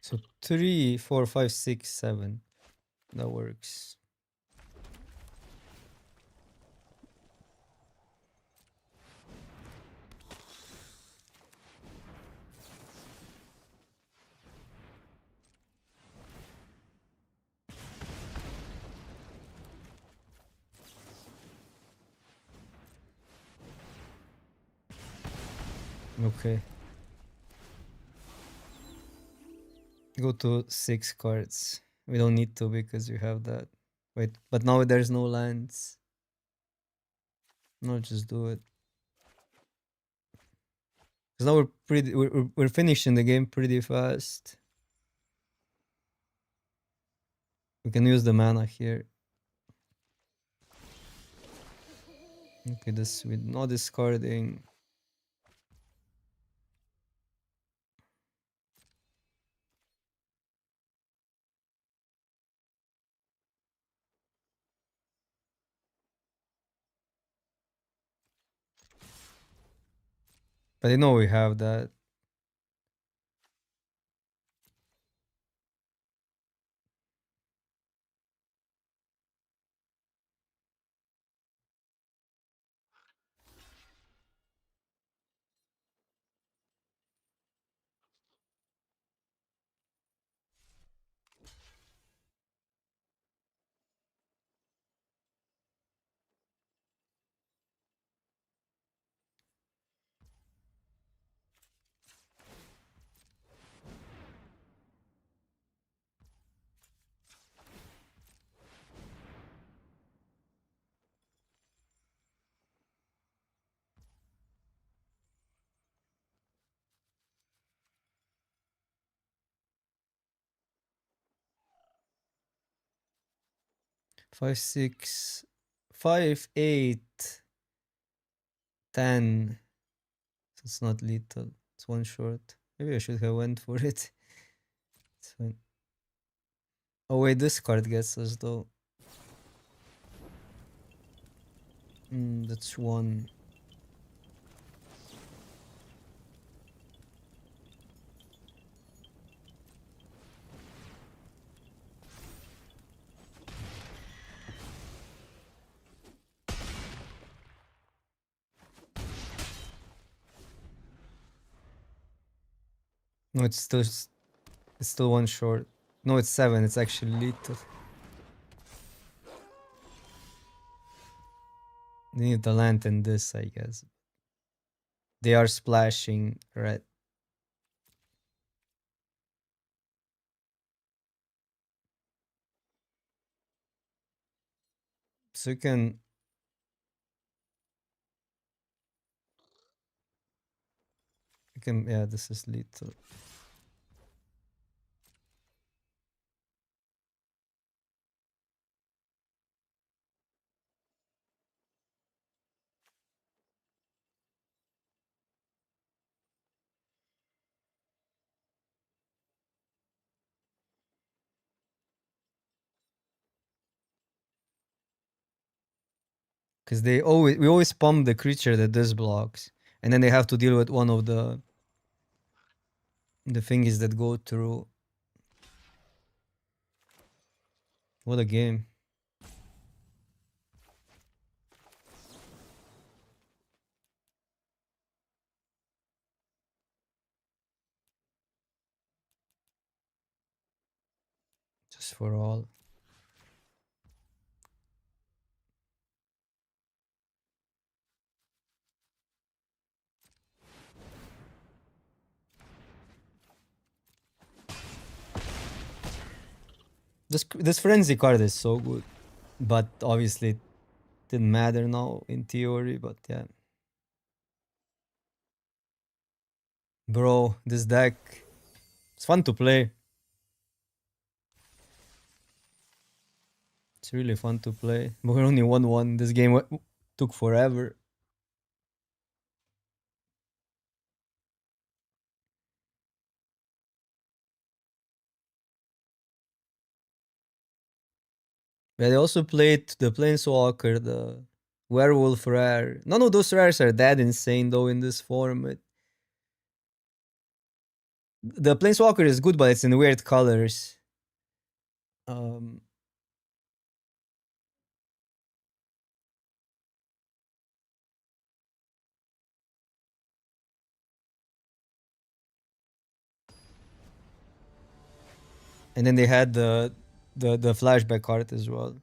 A: So 3, 4, 5, 6, 7. That works. Okay. Go to 6 cards. We don't need to because we have that. Wait, but now there's no lands. No, just do it. Because now we're finishing the game pretty fast. We can use the mana here. Okay, this with no discarding. But I know we have that. Five, 6, 5, 8, 10. So it's not lethal. It's one short. Maybe I should have went for it. It's fine. Oh wait, this card gets us though. That's one. No, it's still one short. No, it's 7. It's actually lethal. They need the land in this, I guess. They are splashing red. So you can, yeah, this is lethal. Because we always pump the creature that this blocks. And then they have to deal with one of the thingies that go through. What a game. Just for all. This frenzy card is so good. But obviously it didn't matter now in theory, but yeah. Bro, this deck, it's fun to play. It's really fun to play. But we're only 1-1. This game took forever. But they also played the Planeswalker, the Werewolf rare. None of those rares are that insane though in this format. The Planeswalker is good, but it's in weird colors. Um, and then they had the flashback card as well.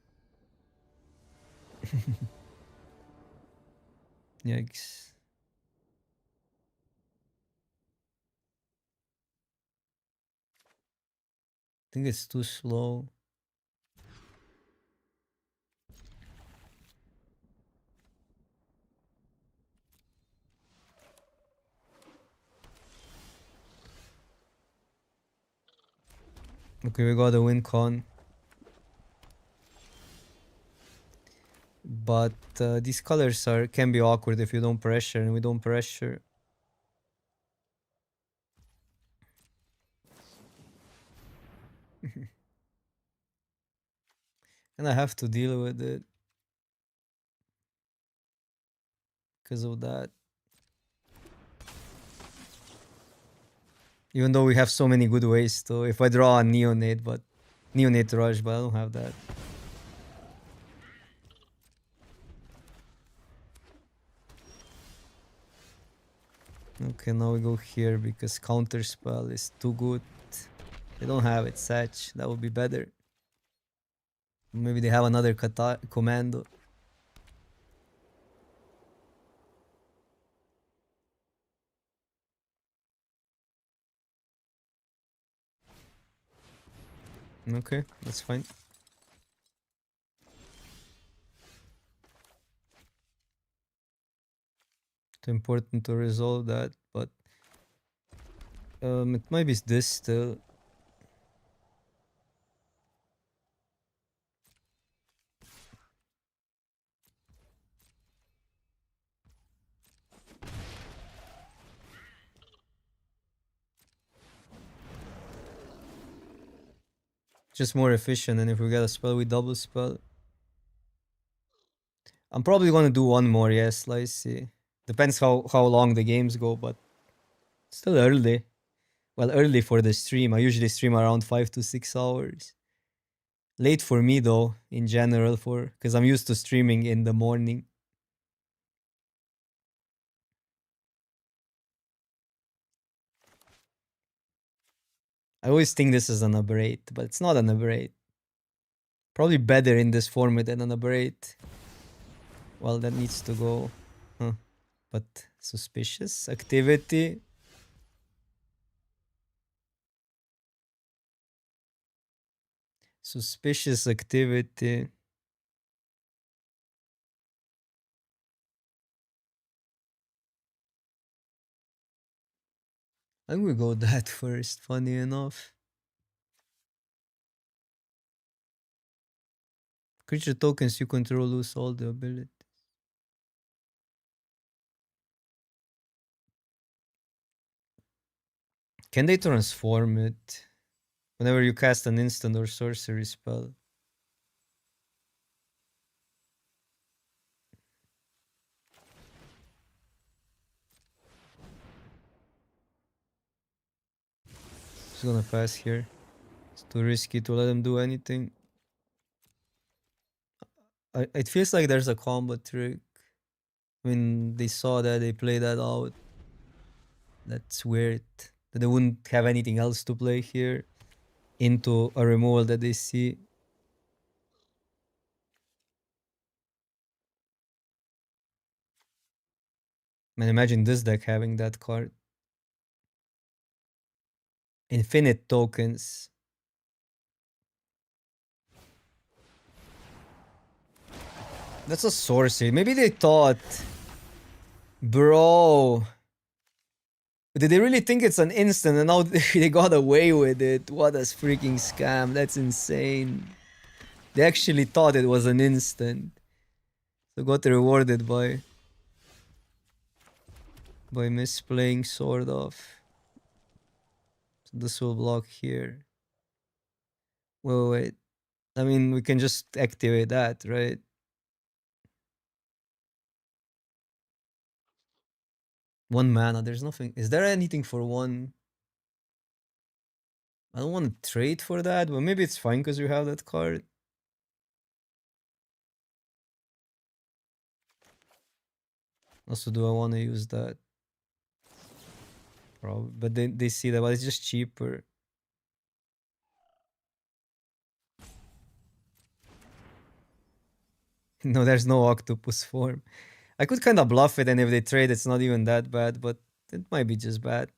A: Yikes. think it's too slow. Okay, we got a win con. But these colors can be awkward if you don't pressure, and we don't pressure. And I have to deal with it because of that. Even though we have so many good ways to, if I draw a neonate rush, but I don't have that. Okay, now we go here because counter spell is too good. They don't have it, Satch. That would be better. Maybe they have another commando. Okay, that's fine. Too important to resolve that, but it might be this still. Just more efficient, and if we get a spell, we double spell. I'm probably gonna do one more, yes, let's see. Depends how long the games go, but still early. Well, early for the stream. I usually stream around 5 to 6 hours. Late for me though, in general, for because I'm used to streaming in the morning. I always think this is an aberrate, but it's not an aberrate. Probably better in this format than an aberrate. Well, that needs to go. Huh. But suspicious activity. Suspicious activity. I think we go that first, funny enough. Creature tokens you control lose all the ability. Can they transform it? Whenever you cast an instant or sorcery spell. Just gonna pass here. It's too risky to let him do anything. It feels like there's a combo trick. When they saw that, they played that out. That's weird. That they wouldn't have anything else to play here into a removal that they see. Man, imagine this deck having that card. Infinite tokens. That's a sorcery. Maybe they thought, bro, did they really think it's an instant and now they got away with it? What a freaking scam. That's insane. They actually thought it was an instant. So got rewarded by misplaying sort of. So this will block here. Wait. I mean, we can just activate that, right? One mana, there's nothing. Is there anything for one? I don't want to trade for that, but maybe it's fine because you have that card. Also, do I want to use that? Probably, but they see that, but it's just cheaper. No, there's no octopus form. I could kind of bluff it, and if they trade, it's not even that bad, but it might be just bad.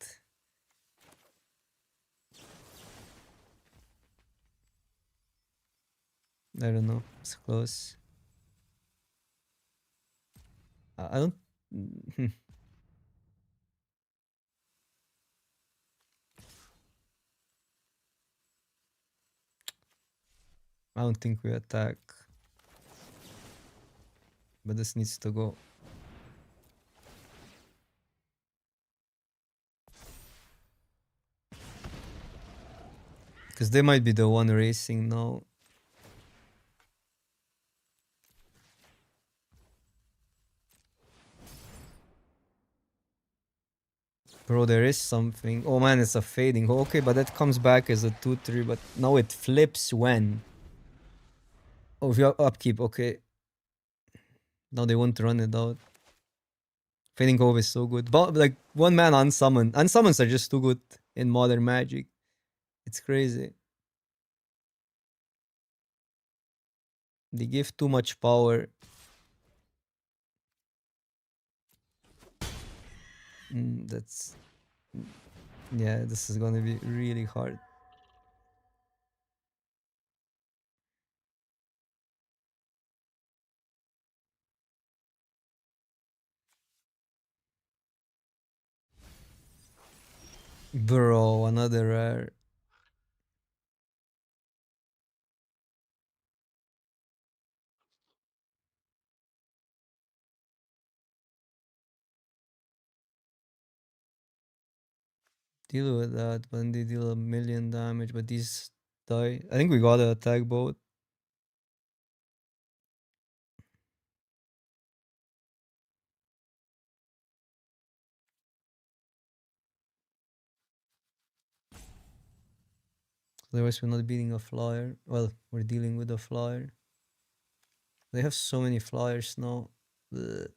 A: I don't know. It's close. I don't. I don't think we attack. But this needs to go. Because they might be the one racing now. Bro, there is something. Oh man, it's a fading. Oh, okay, but that comes back as a 2-3. But now it flips when? Oh, if you have upkeep, okay. Now they won't run it out. Fading Cove is so good. But like one man unsummon. Unsummons are just too good in modern magic. It's crazy. They give too much power. That's yeah, this is gonna be really hard. Bro, another rare. Deal with that when they deal a million damage, but these die. I think we gotta attack both. Otherwise, we're not beating a flyer. Well, we're dealing with a flyer. They have so many flyers now. Ugh.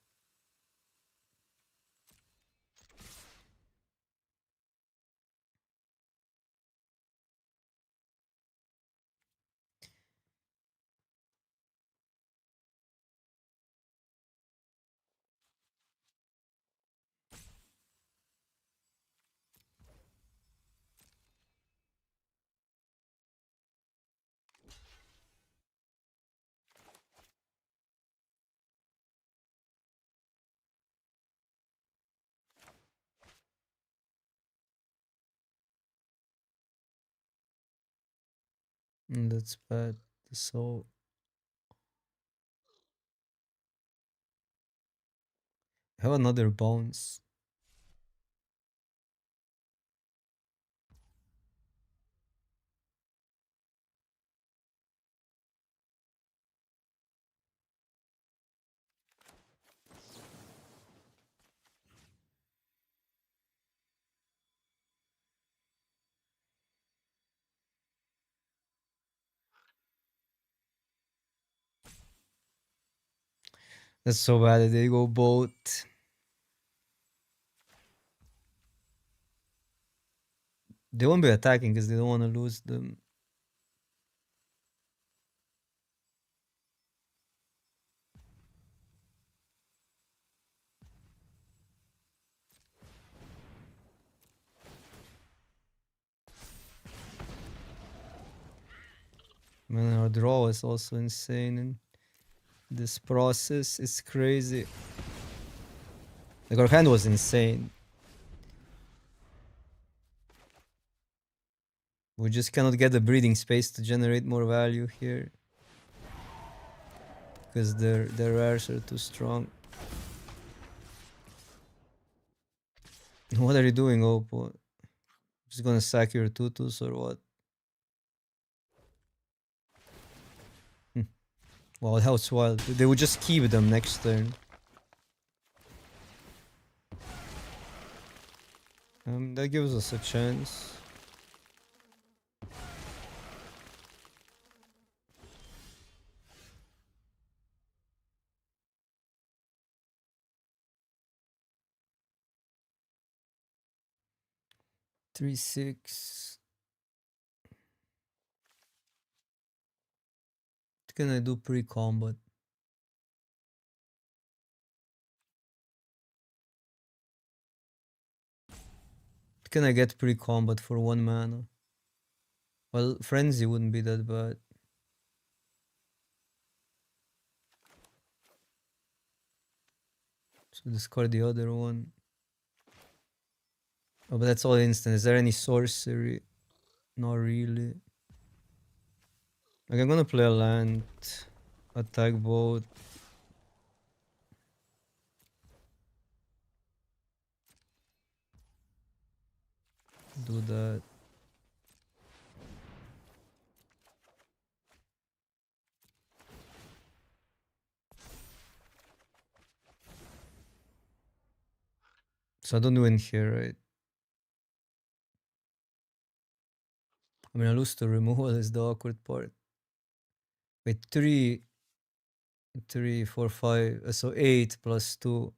A: That's bad. So I have another bounce. That's so bad that they go both. They won't be attacking because they don't want to lose them. Man, our draw is also insane in this process. It's crazy. Like our hand was insane. We just cannot get the breathing space to generate more value here. Because their rares are too strong. What are you doing, Oppo? Just gonna sack your tutus or what? Wow, that was wild. They would just keep them next turn. That gives us a chance. Three, 6. What can I do pre-combat? What can I get pre-combat for 1 mana? Well, Frenzy wouldn't be that bad. So discard the other one. Oh, but that's all instant. Is there any sorcery? Not really. Like, I'm gonna play a land, attack both. Do that. So I don't win here, right? I mean, I lose to removal is the awkward part. Wait, 3, 3, 4, 5. So 8 plus 2.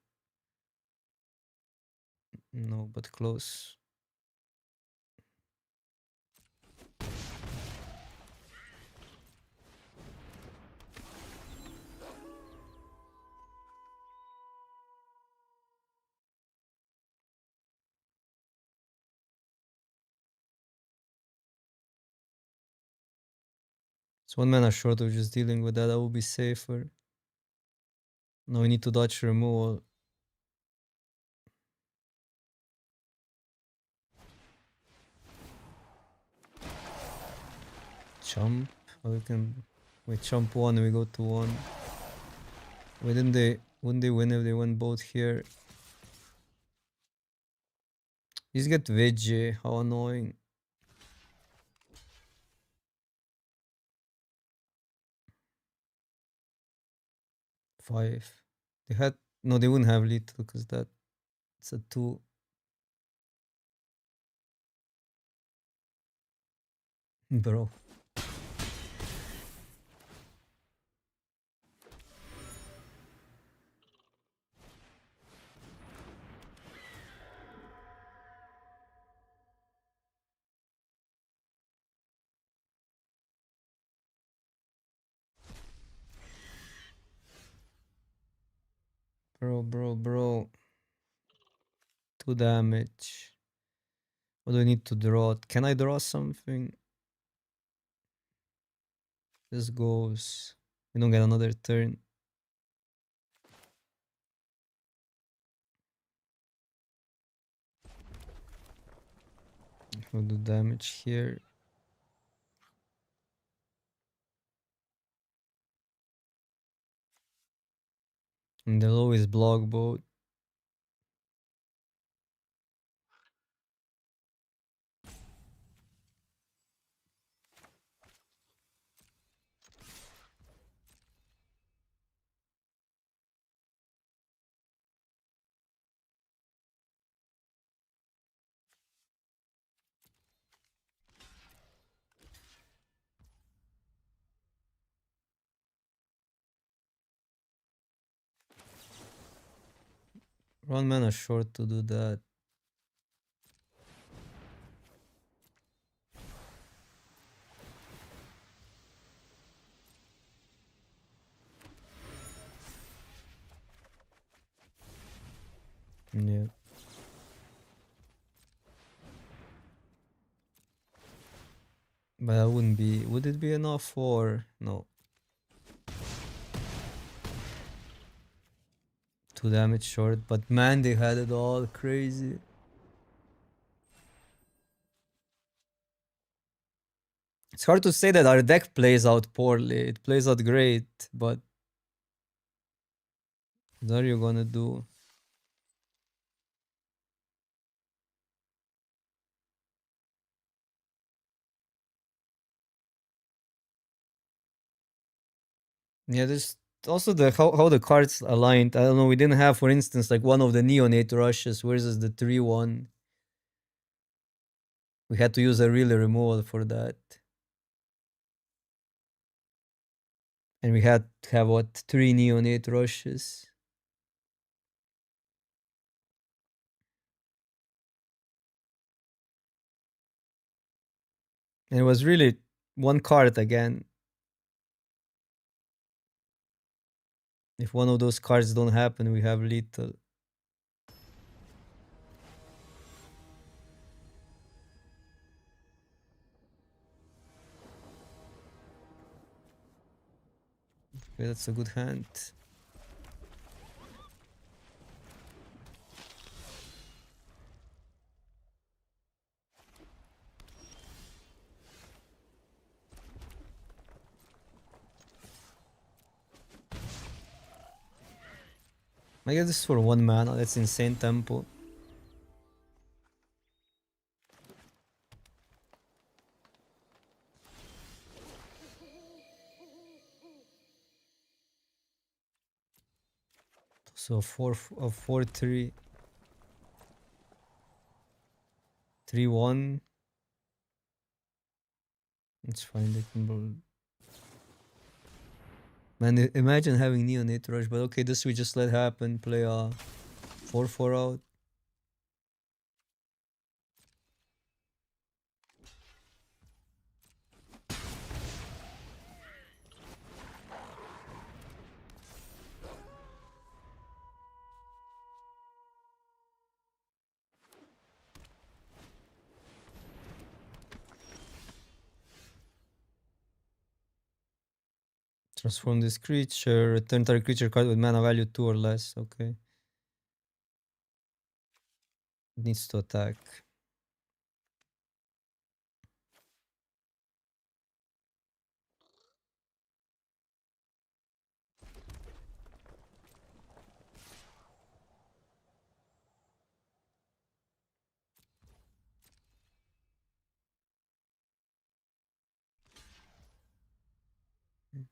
A: No, but close. So 1 mana short of just dealing with that. That will be safer. Now we need to dodge removal. Chump. Or we can wait. Chump 1. We go to 1. Wouldn't they win if they went both here? These get veggie. How annoying. 5. They had no. They wouldn't have lethal because that's a 2. Bro. Bro. 2 damage. What do I need to draw? Can I draw something? This goes. We don't get another turn. We'll do damage here. And they'll always block both. One mana short to do that. Yeah. But that wouldn't be. Would it be enough or no? 2 damage short. But man, they had it all crazy. It's hard to say that our deck plays out poorly. It plays out great, but what are you gonna do? Yeah, there's also the how the cards aligned. I don't know. We didn't have, for instance, like one of the neonate rushes versus the 3-1. We had to use a relay removal for that. And we had to have what 3 neonate rushes. And it was really one card again. If one of those cards don't happen, we have lethal. Okay, that's a good hand. I guess this is for 1 mana. That's insane tempo. So 4-3. 3-1. It's fine. They can Man, imagine having Neonate Rush, but okay, this we just let happen. Play a 4-4 out. Transform this creature. Return target creature card with mana value 2 or less. Okay. It needs to attack.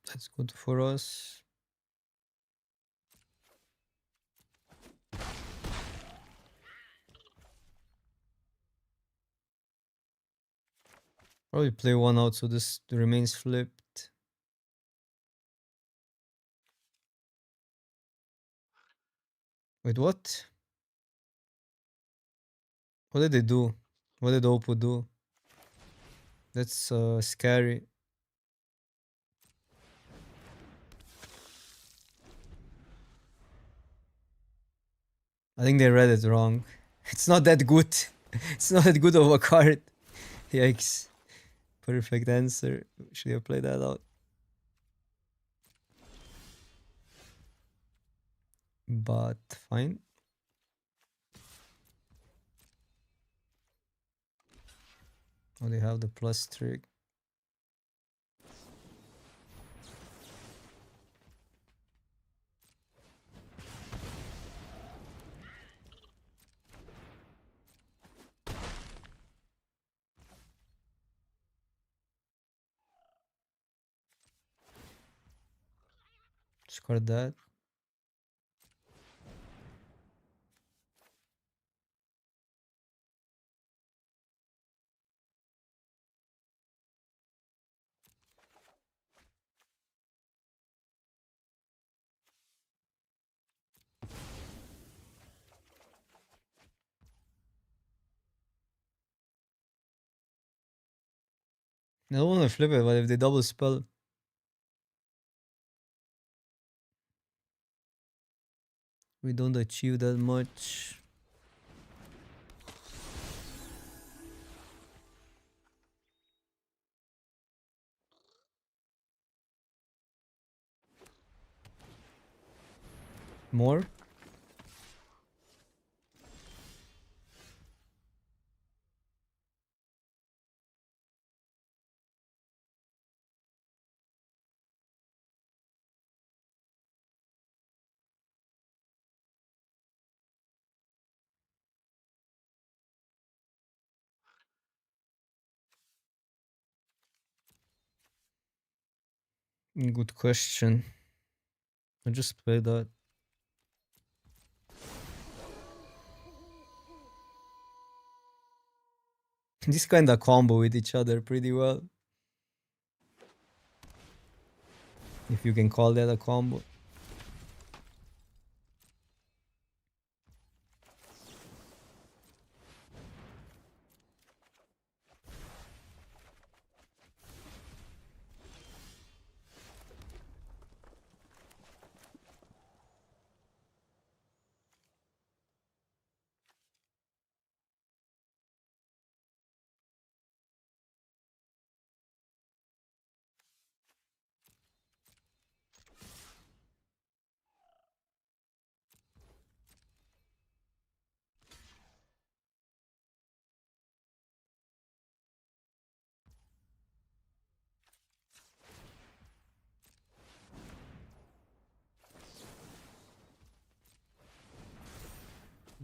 A: That's good for us. Probably play 1 out so this remains flipped. Wait, what? What did they do? What did Oppo do? That's scary. I think they read it wrong. It's not that good. It's not that good of a card. Yikes. Perfect answer. Should have played that out. But fine. Oh, they have the plus trick. Discard that. I don't want to flip it, but if they double spell. We don't achieve that much. More? Good question. I just played that. This kind of combo with each other pretty well. If you can call that a combo.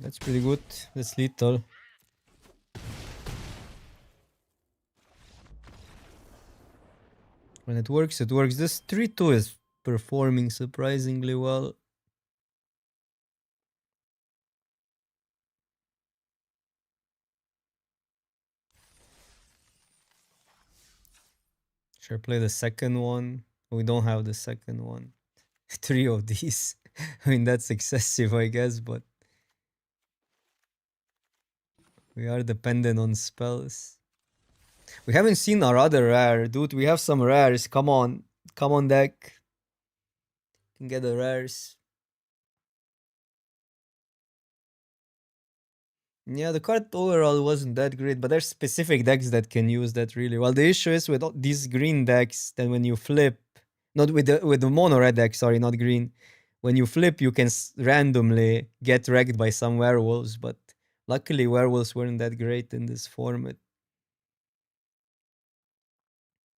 A: That's pretty good. That's lethal. When it works, it works. This 3-2 is performing surprisingly well. Should I play the second one? We don't have the second one. 3 of these. I mean, that's excessive, I guess, but we are dependent on spells. We haven't seen our other rare, dude. We have some rares. Come on. Come on, deck. Can get the rares. Yeah, the card overall wasn't that great, but there's specific decks that can use that really well. The issue is with these green decks, then when you flip, not with the mono red deck, sorry, not green. When you flip, you can randomly get wrecked by some werewolves, but luckily werewolves weren't that great in this format.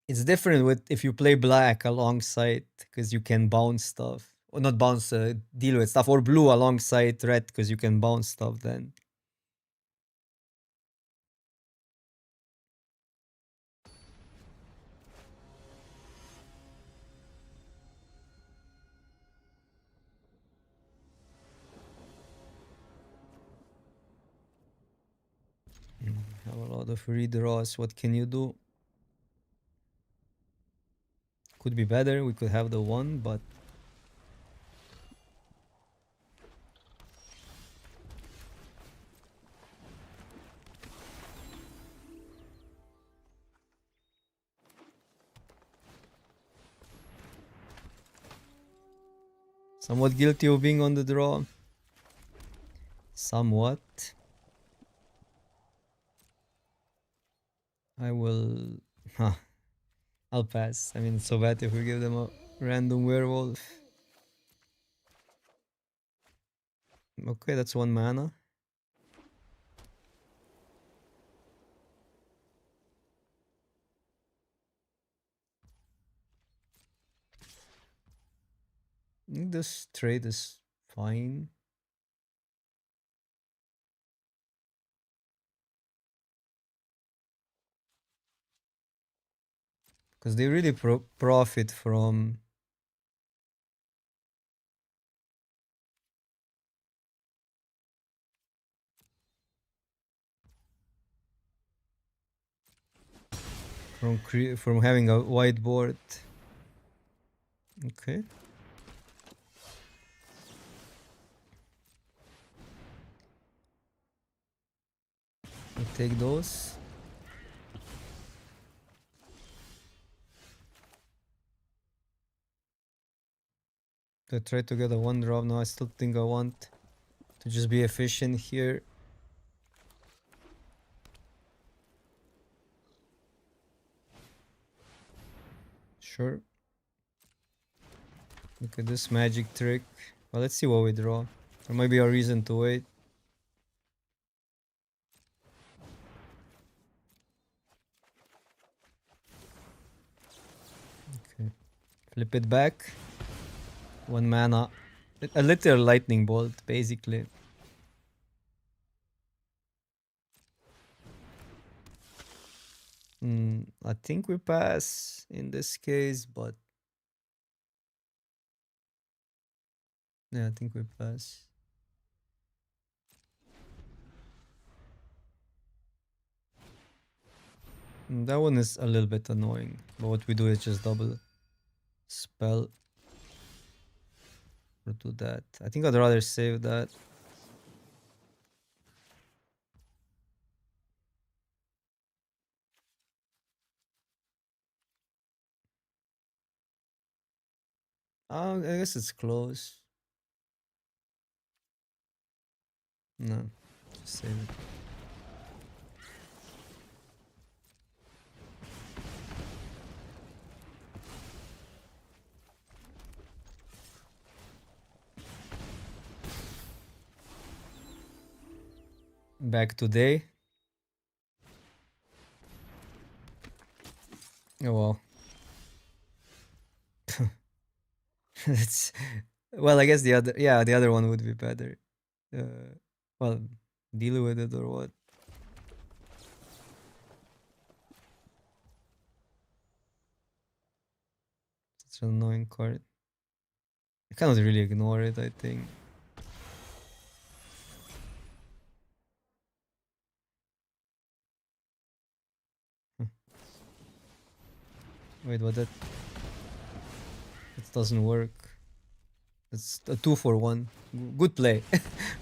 A: It's different with if you play black alongside, because you can bounce stuff. Or not bounce, deal with stuff. Or blue alongside red, because you can bounce stuff then. Have a lot of redraws. What can you do? Could be better. We could have the one, but somewhat guilty of being on the draw. Somewhat. I will. Huh. I'll pass. I mean, it's so bad if we give them a random werewolf. Okay, that's 1 mana. I think this trade is fine. Because they really profit from from having a whiteboard. Okay. I'll take those. I try to get a 1 drop now. I still think I want to just be efficient here. Sure. Look at this magic trick. Well, let's see what we draw. There might be a reason to wait. Okay. Flip it back. 1 mana. A literal lightning bolt, basically. I think we pass in this case, but yeah, I think we pass. That one is a little bit annoying, but what we do is just double spell or do that. I think I'd rather save that. I guess it's close. No, just save it. Back today. Oh well. It's well, I guess the other one would be better. Well, deal with it or what? Such an annoying card. I cannot really ignore it, I think. Wait, what? That doesn't work. It's a 2-for-1. Good play.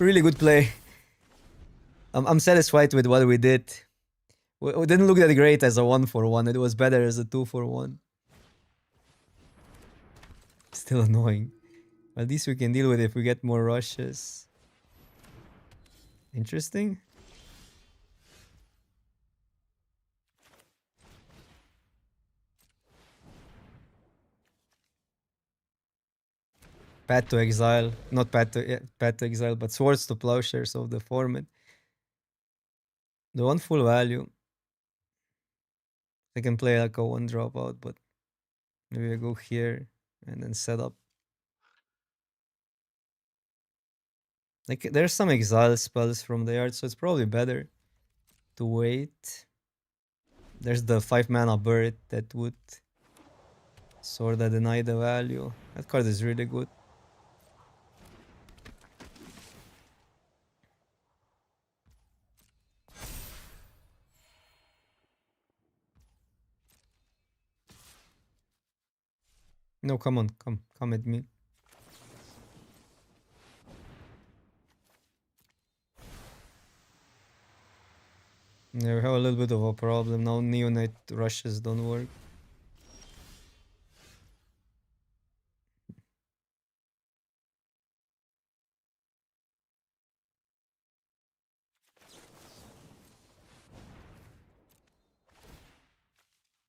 A: Really good play. I'm satisfied with what we did. We didn't look that great as a 1-for-1. It was better as a 2-for-1. Still annoying. At least we can deal with it if we get more rushes. Interesting. Path to Exile. Not Path to, yeah, Path to Exile, but Swords to Plowshares of the format. The one full value. I can play like a 1 dropout, but maybe I go here and then set up. Like there's some exile spells from the yard, so it's probably better to wait. There's the 5-mana bird that would sort of deny the value. That card is really good. No, come on, come at me. Yeah, we have a little bit of a problem now. Neonate rushes don't work.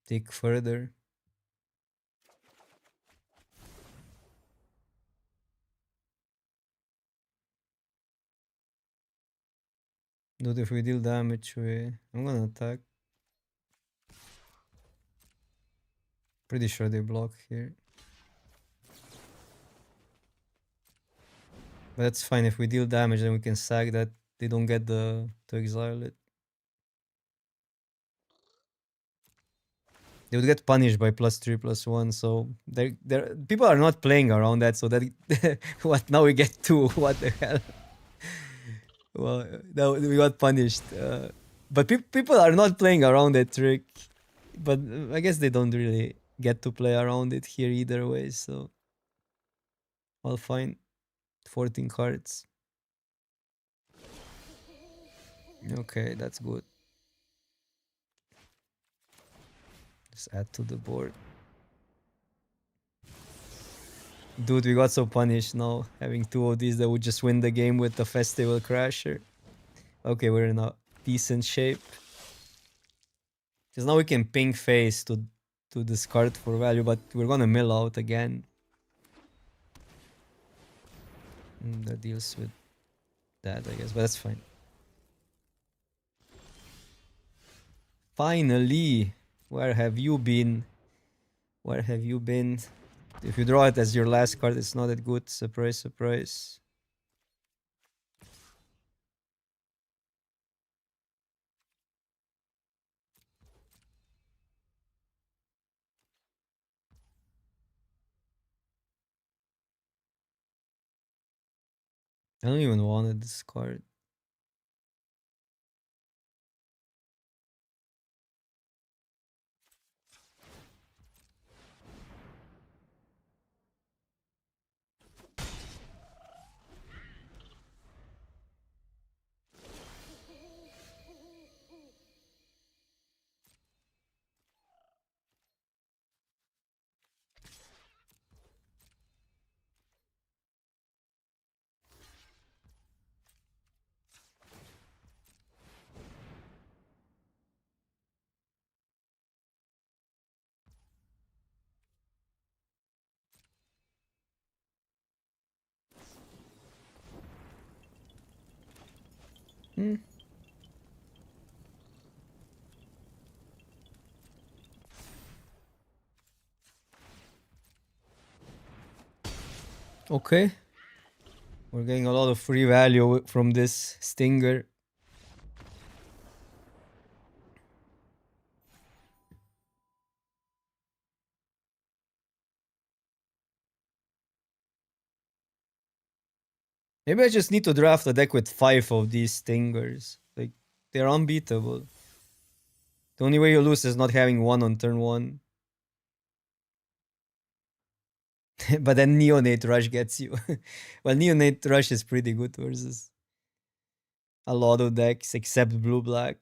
A: Take further. Dude, if we deal damage, I'm gonna attack. Pretty sure they block here. But that's fine. If we deal damage, then we can sack that. They don't get to exile it. They would get punished by +3/+1. So people are not playing around that. So that what now we get 2. What the hell? Well, now we got punished. But people are not playing around that trick. But I guess they don't really get to play around it here either way. So all fine. 14 cards. Okay, that's good. Just add to the board. Dude, we got so punished now. Having 2 of these that would just win the game with the Festival Crasher. Okay, we're in a decent shape. Because now we can ping face to discard for value, but we're gonna mill out again. That deals with that, I guess, but that's fine. Finally! Where have you been? Where have you been? If you draw it as your last card, it's not that good. Surprise, surprise. I don't even want this card. Hmm. Okay. We're getting a lot of free value from this Stinger. Maybe I just need to draft a deck with 5 of these Stingers. Like, they're unbeatable. The only way you lose is not having one on turn 1. But then Neonate Rush gets you. Well, Neonate Rush is pretty good versus a lot of decks except blue-black.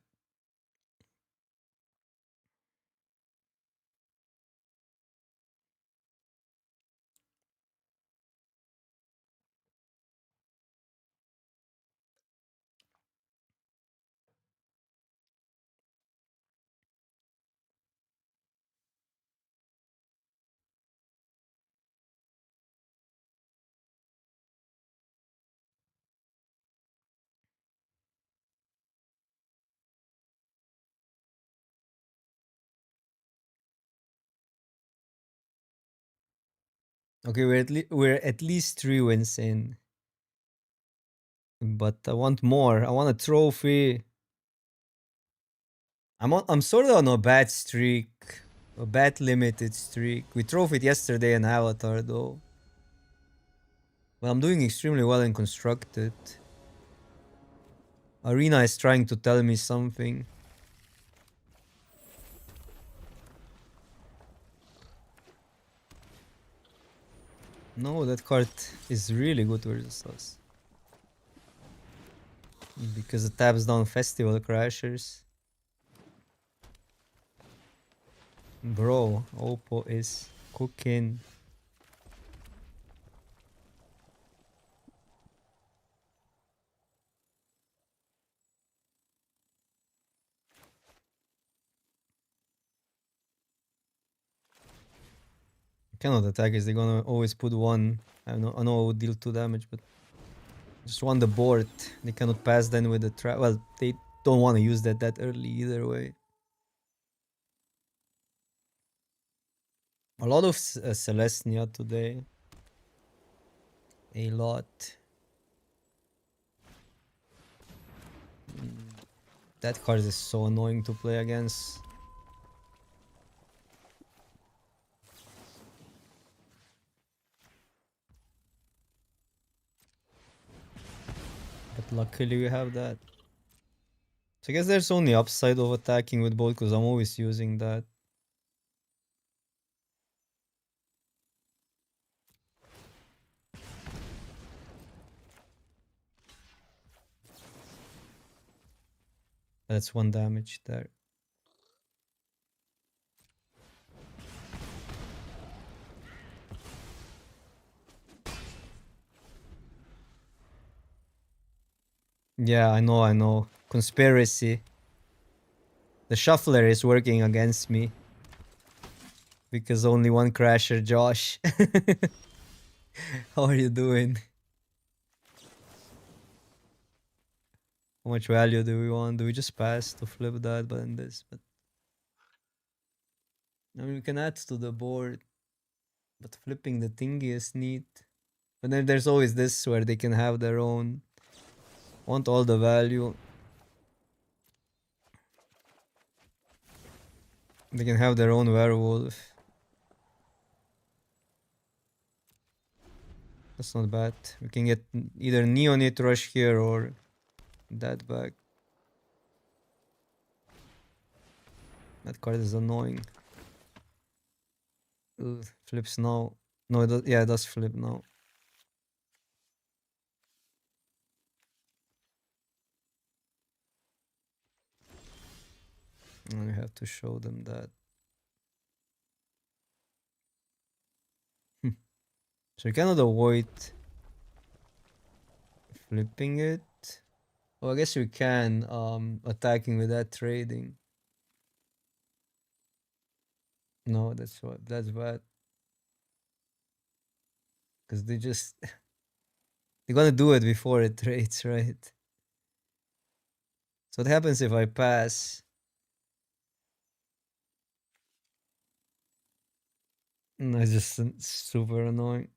A: Okay, we're at least 3 wins in. But I want more. I want a trophy. I'm sort of on a bad streak. A bad limited streak. We trophied yesterday in Avatar though. Well, I'm doing extremely well in Constructed. Arena is trying to tell me something. No, that card is really good versus us. Because it taps down Festival Crashers. Bro, Oppo is cooking. Cannot attack is they're gonna always put one. I know I would deal 2 damage, but just want the board. They cannot pass then with the trap. Well, they don't want to use that early either way. A lot of Celestia today. A lot. That card is so annoying to play against. But luckily we have that. So I guess there's only upside of attacking with both because I'm always using that. That's 1 damage there. Yeah, I know. Conspiracy. The shuffler is working against me. Because only 1 crasher, Josh. How are you doing? How much value do we want? Do we just pass to flip that but then this? But I mean, we can add to the board. But flipping the thingy is neat. But then there's always this where they can have their own. Want all the value. They can have their own werewolf. That's not bad. We can get either Neonate Rush here or that back. That card is annoying. Ugh, flips now. No, it does flip now. And we have to show them that. So we cannot avoid flipping it. Oh, I guess we can attacking with that trading. No, that's bad. Because they're gonna do it before it trades, right? So what happens if I pass? No, it's just super annoying.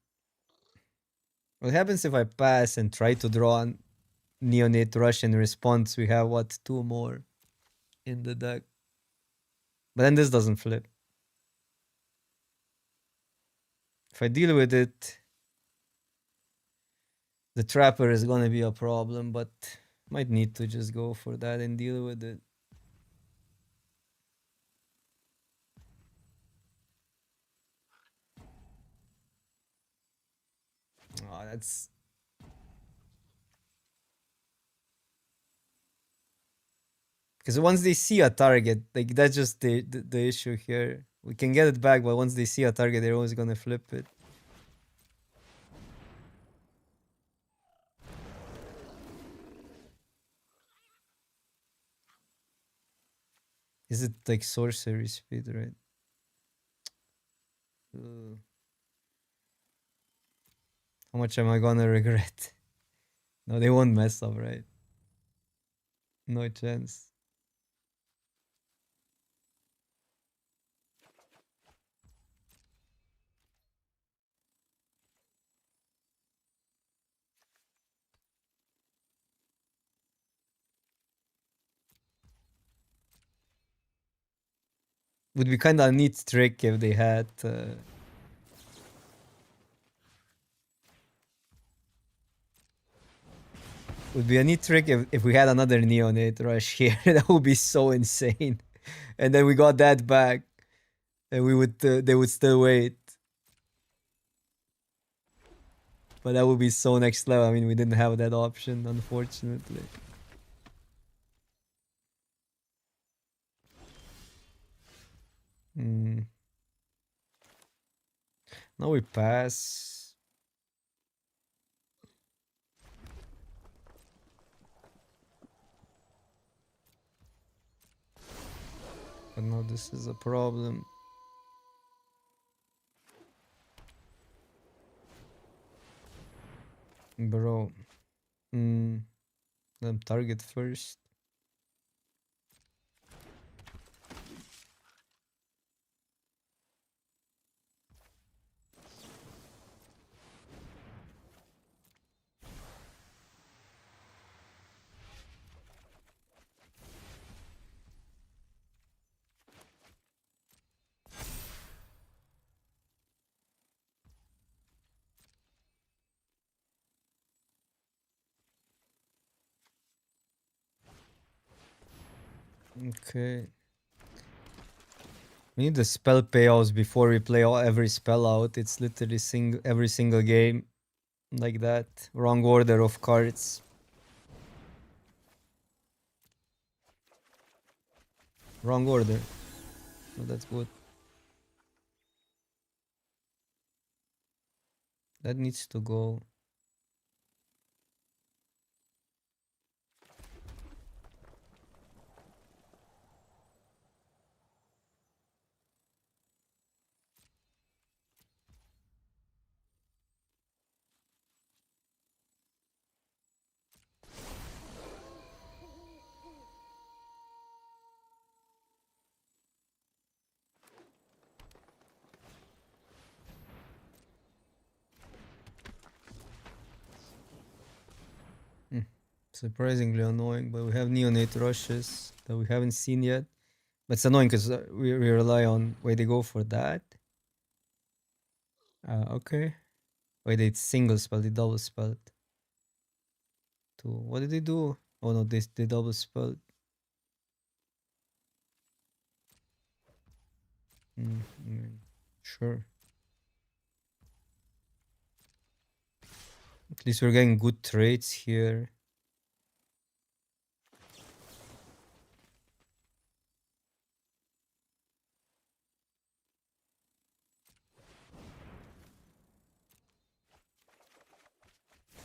A: What happens if I pass and try to draw a Neonate Rush in response? We have what, 2 more in the deck. But then this doesn't flip. If I deal with it, the Trapper is gonna be a problem, but might need to just go for that and deal with it. Oh, that's... Because once they see a target, like that's just the issue here. We can get it back, but once they see a target, they're always gonna flip it. Is it like sorcery speed, right? How much am I gonna regret? No, they won't mess up, right? No chance. Would be kind of a neat trick if they had. Would be a neat trick if we had another Neonate Rush here. That would be so insane. And then we got that back, and we would they would still wait. But that would be so next level. I mean, we didn't have that option, unfortunately. Now we pass. But now this is a problem. Bro. Let them target first. Okay. We need the spell payouts before we play every spell out. It's literally every single game like that. Wrong order of cards. Wrong order. Oh, that's good. That needs to go. Surprisingly annoying, but we have Neonate Rushes that we haven't seen yet. But it's annoying because we rely on... Wait, they go for that? Okay. Wait, they single spell, they double spelled. What did they do? Oh no, they double spelled. Sure. At least we're getting good trades here.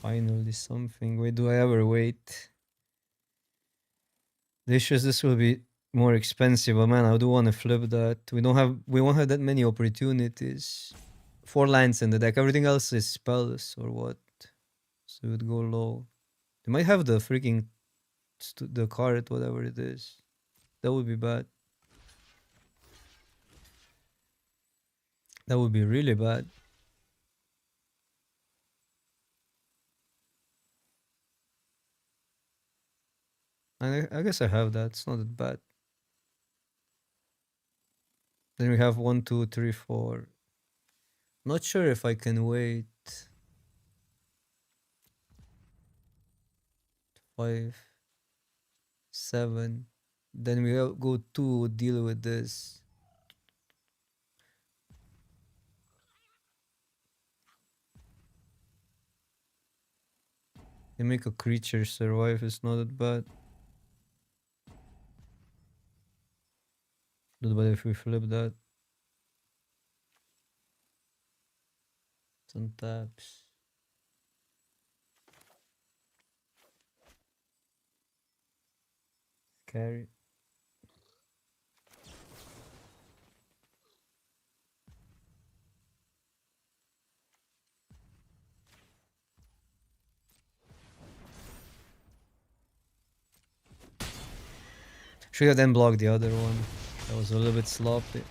A: Finally something. Wait, do I ever wait? The issue is this will be more expensive, but man, I do want to flip that. We won't have that many opportunities. 4 lands in the deck. Everything else is spells or what? So it would go low. They might have the freaking the card, whatever it is. That would be bad. That would be really bad. I guess I have that. It's not that bad. Then we have 1, 2, 3, 4. Not sure if I can wait. 5, 7. Then we go to deal with this. You make a creature survive, it's not that bad. Not bad if we flip that. Some taps. Carry. Should have then blocked the other one. That was a little bit sloppy.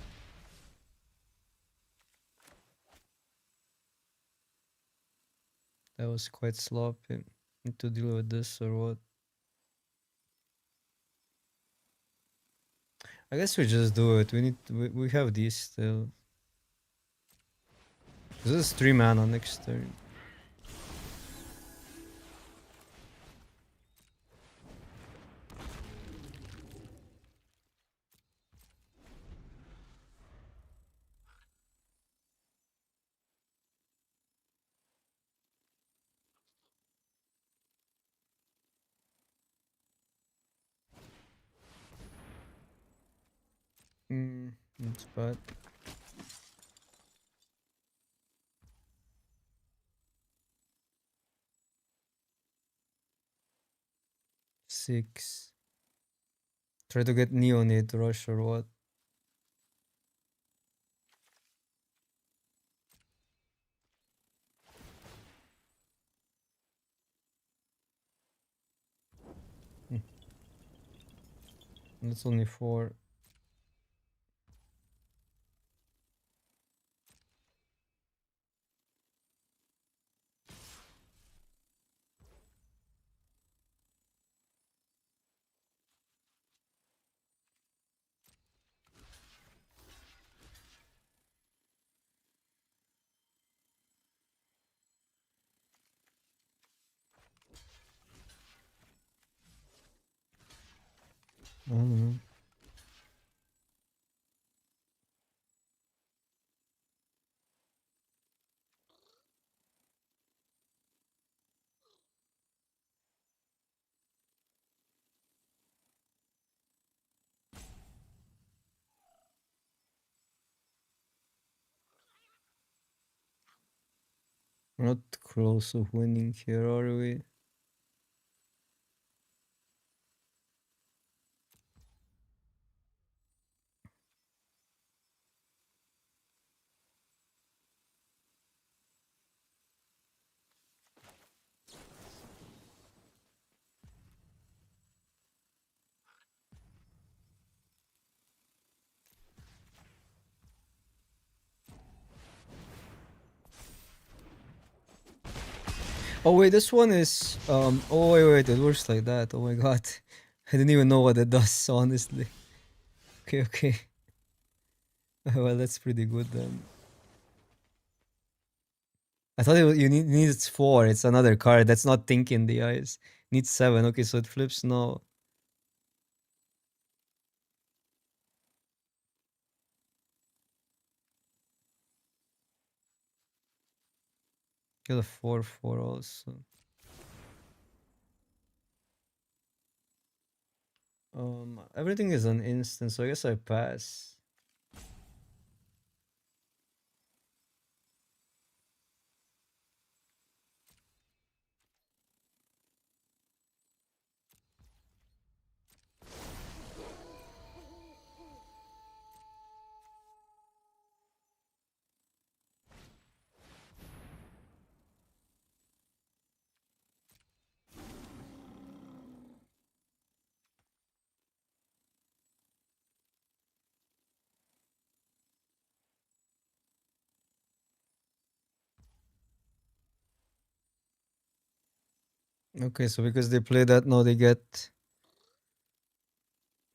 A: That was quite sloppy. Need to deal with this or what? I guess we just do it. We have these still. This is 3 mana next turn. That's bad. Six. Try to get Neonate Rush or what? That's only 4. I don't know. Not close of winning here, are we? Oh wait, this one is oh wait, it works like that. Oh my god. I didn't even know what it does, honestly. Okay. Well, that's pretty good then. I thought you needed 4. It's another card. That's not thinking the eyes. Needs 7. Okay, so it flips no. Get a 4/4 also. Everything is an instant, so I guess I pass. Okay, so because they play that now they get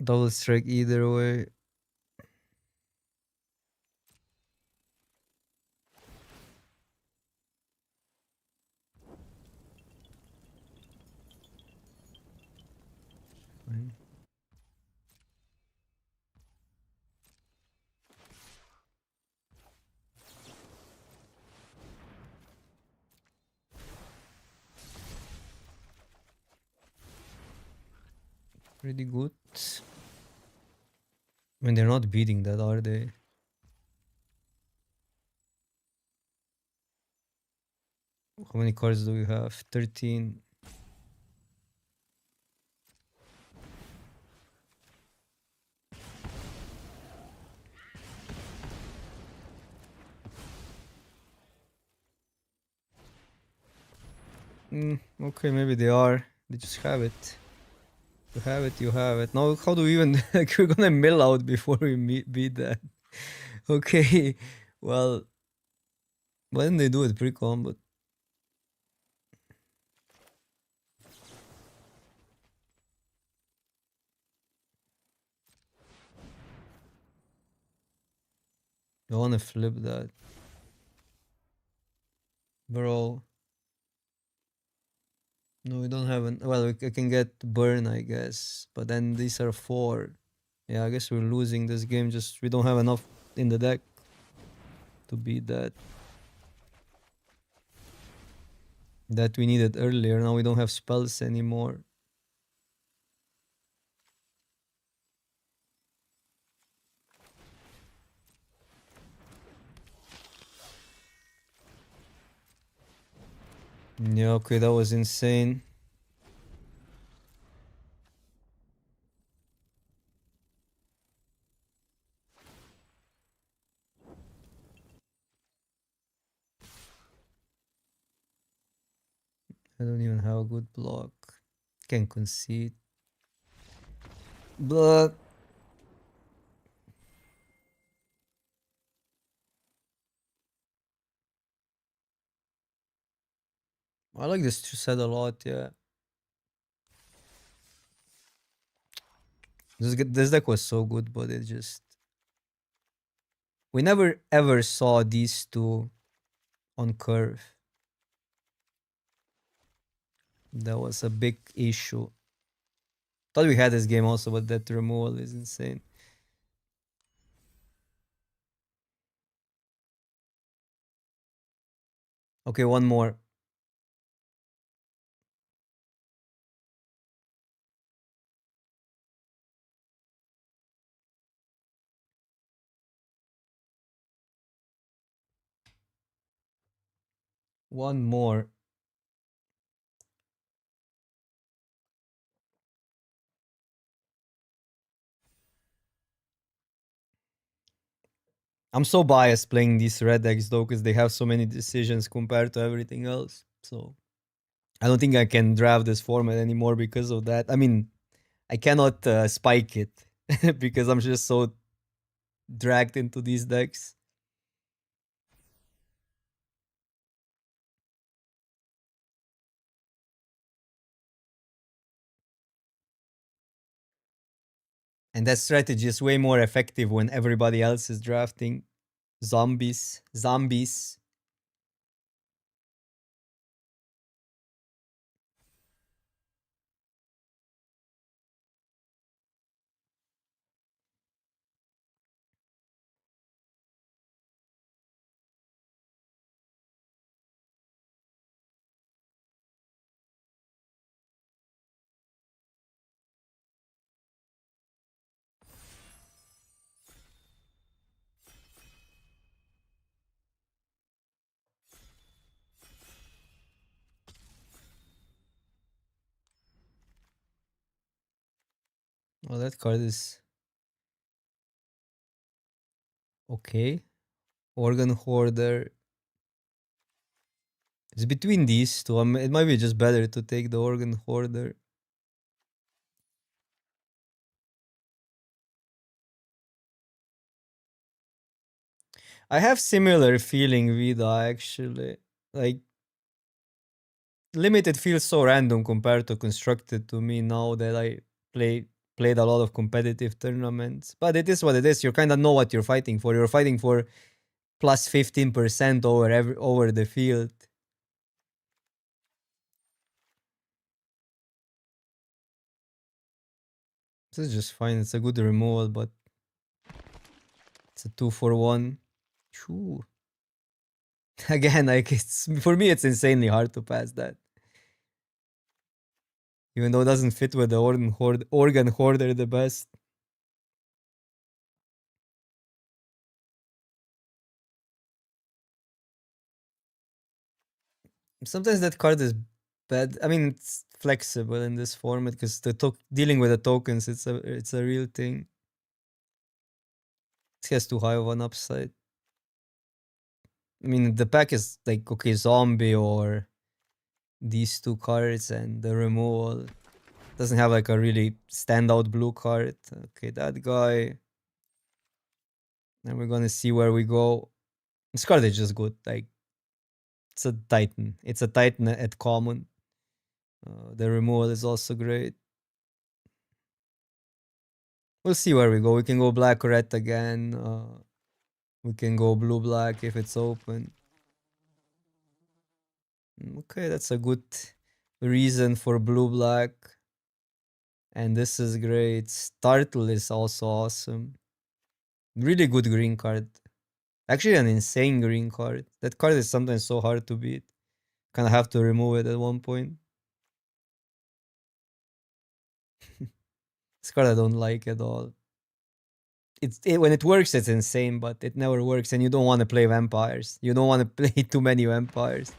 A: Double strike either way. Fine. Pretty good. I mean, they're not beating that, are they? How many cards do we have? 13. Okay, maybe they are. They just have it. You have it, you have it. Now, how do we even... like, we're gonna mill out before we beat that. Okay, well... Why didn't they do it pre-combat? I wanna flip that. Bro. No, we don't have an... Well, I can get burn, I guess. But then these are 4. Yeah, I guess we're losing this game. Just we don't have enough in the deck to beat that. That we needed earlier. Now we don't have spells anymore. Yeah, okay, that was insane. I don't even have a good block. Can concede. But I like this set a lot, yeah. This deck was so good, but it just... We never ever saw these two on curve. That was a big issue. Thought we had this game also, but that removal is insane. Okay, one more. One more. I'm so biased playing these red decks though, because they have so many decisions compared to everything else. So I don't think I can draft this format anymore because of that. I mean, I cannot spike it because I'm just so dragged into these decks. And that strategy is way more effective when everybody else is drafting zombies. Zombies. Oh, that card is okay. Organ Hoarder. It's between these two. It might be just better to take the Organ Hoarder. I have similar feeling Vida actually. Like limited feels so random compared to constructed to me now that I play played a lot of competitive tournaments. But it is what it is. You kind of know what you're fighting for. You're fighting for plus 15% over the field. This is just fine. It's a good removal, but it's a 2-for-1. Shoo. Again, like it's for me, it's insanely hard to pass that. Even though it doesn't fit with the organ hoarder the best. Sometimes that card is bad. I mean, it's flexible in this format because dealing with the tokens, it's a real thing. This has too high of an upside. I mean, the pack is like, okay, zombie or these two cards and the removal. Doesn't have like a really standout blue card. Okay, that guy. And we're gonna see where we go. This card is just good. Like, it's a Titan. It's a Titan at common. The removal is also great. We'll see where we go. We can go black red again. We can go blue black if it's open. Okay, that's a good reason for blue black. And this is great. Startle is also awesome. Really good green card. Actually, an insane green card. That card is sometimes so hard to beat. Kind of have to remove it at one point. This card I don't like at all. When it works, it's insane, but it never works, and you don't want to play vampires. You don't want to play too many vampires.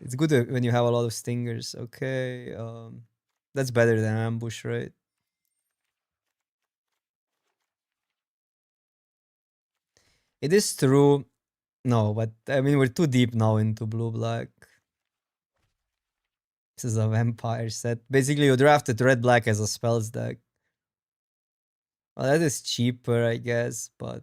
A: It's good when you have a lot of stingers. Okay, that's better than ambush, right? It is true. No, but I mean, we're too deep now into blue black. This is a vampire set. Basically, you drafted red black as a spells deck. Well, that is cheaper, I guess, but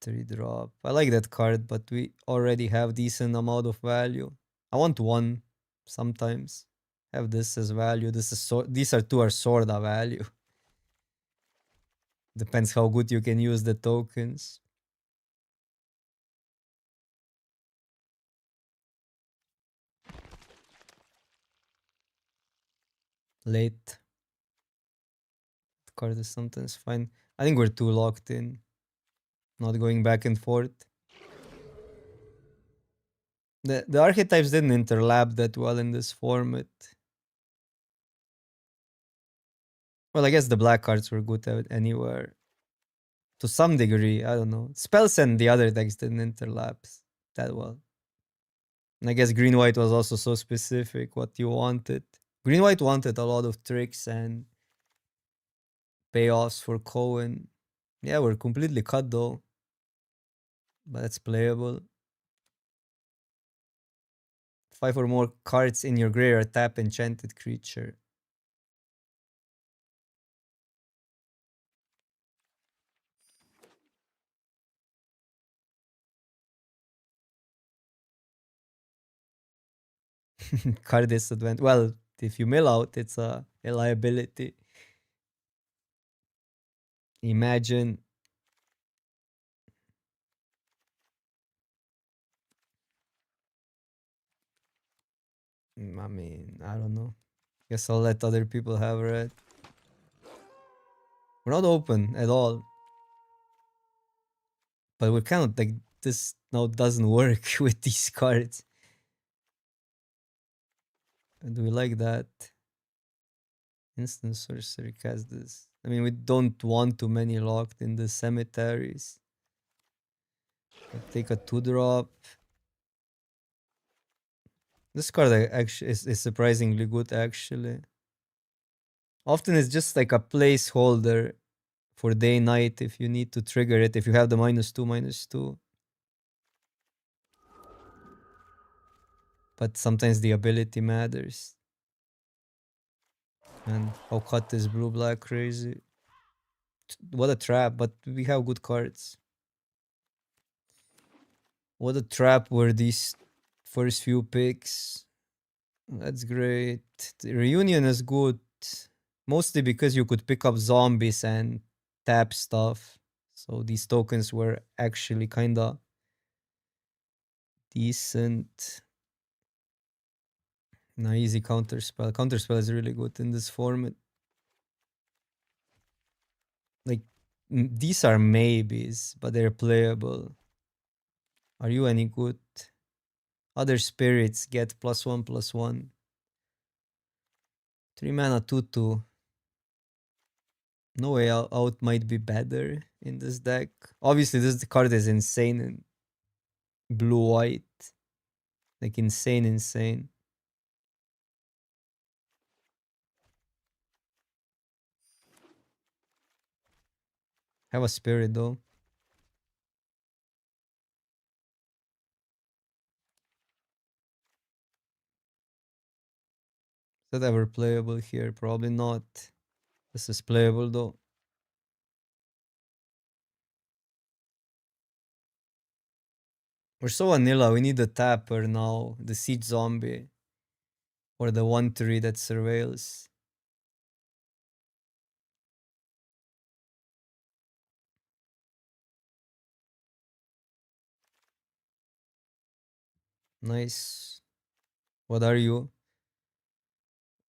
A: 3-drop. I like that card, but we already have decent amount of value. I want one sometimes. Have this as value. These are two are sorta value. Depends how good you can use the tokens. Late. The card is sometimes fine. I think we're too locked in. Not going back and forth. The archetypes didn't interlap that well in this format. Well, I guess the black cards were good anywhere. To some degree, I don't know. Spells and the other decks didn't interlap that well. And I guess green white was also so specific what you wanted. Green white wanted a lot of tricks and payoffs for Cohen. Yeah, we're completely cut though. But it's playable. 5 or more cards in your graveyard, tap enchanted creature. Card disadvantage. Well, if you mill out, it's a liability. Imagine. I mean, I don't know. Guess I'll let other people have red. We're not open at all. But we're kind of like, this now doesn't work with these cards. Do we like that? Instant sorcery cast this. I mean, we don't want too many locked in the cemeteries. I'll take a 2-drop. This card actually is surprisingly good, actually. Often it's just like a placeholder for day night if you need to trigger it, if you have the -2/-2. But sometimes the ability matters. And how cut is blue black crazy. What a trap, but we have good cards. What a trap were these first few picks. That's great. The reunion is good. Mostly because you could pick up zombies and tap stuff. So these tokens were actually kinda decent. Nah, easy counterspell. Counterspell is really good in this format. Like, these are maybes, but they're playable. Are you any good? Other spirits get +1/+1. 3 mana 2/2. No Way Out might be better in this deck. Obviously, this card is insane in blue-white. Like, insane. Have a spirit, though. Is that ever playable here? Probably not. This is playable, though. We're so vanilla. We need a tapper now. The siege zombie. Or the 1/3 that surveils. Nice. What are you?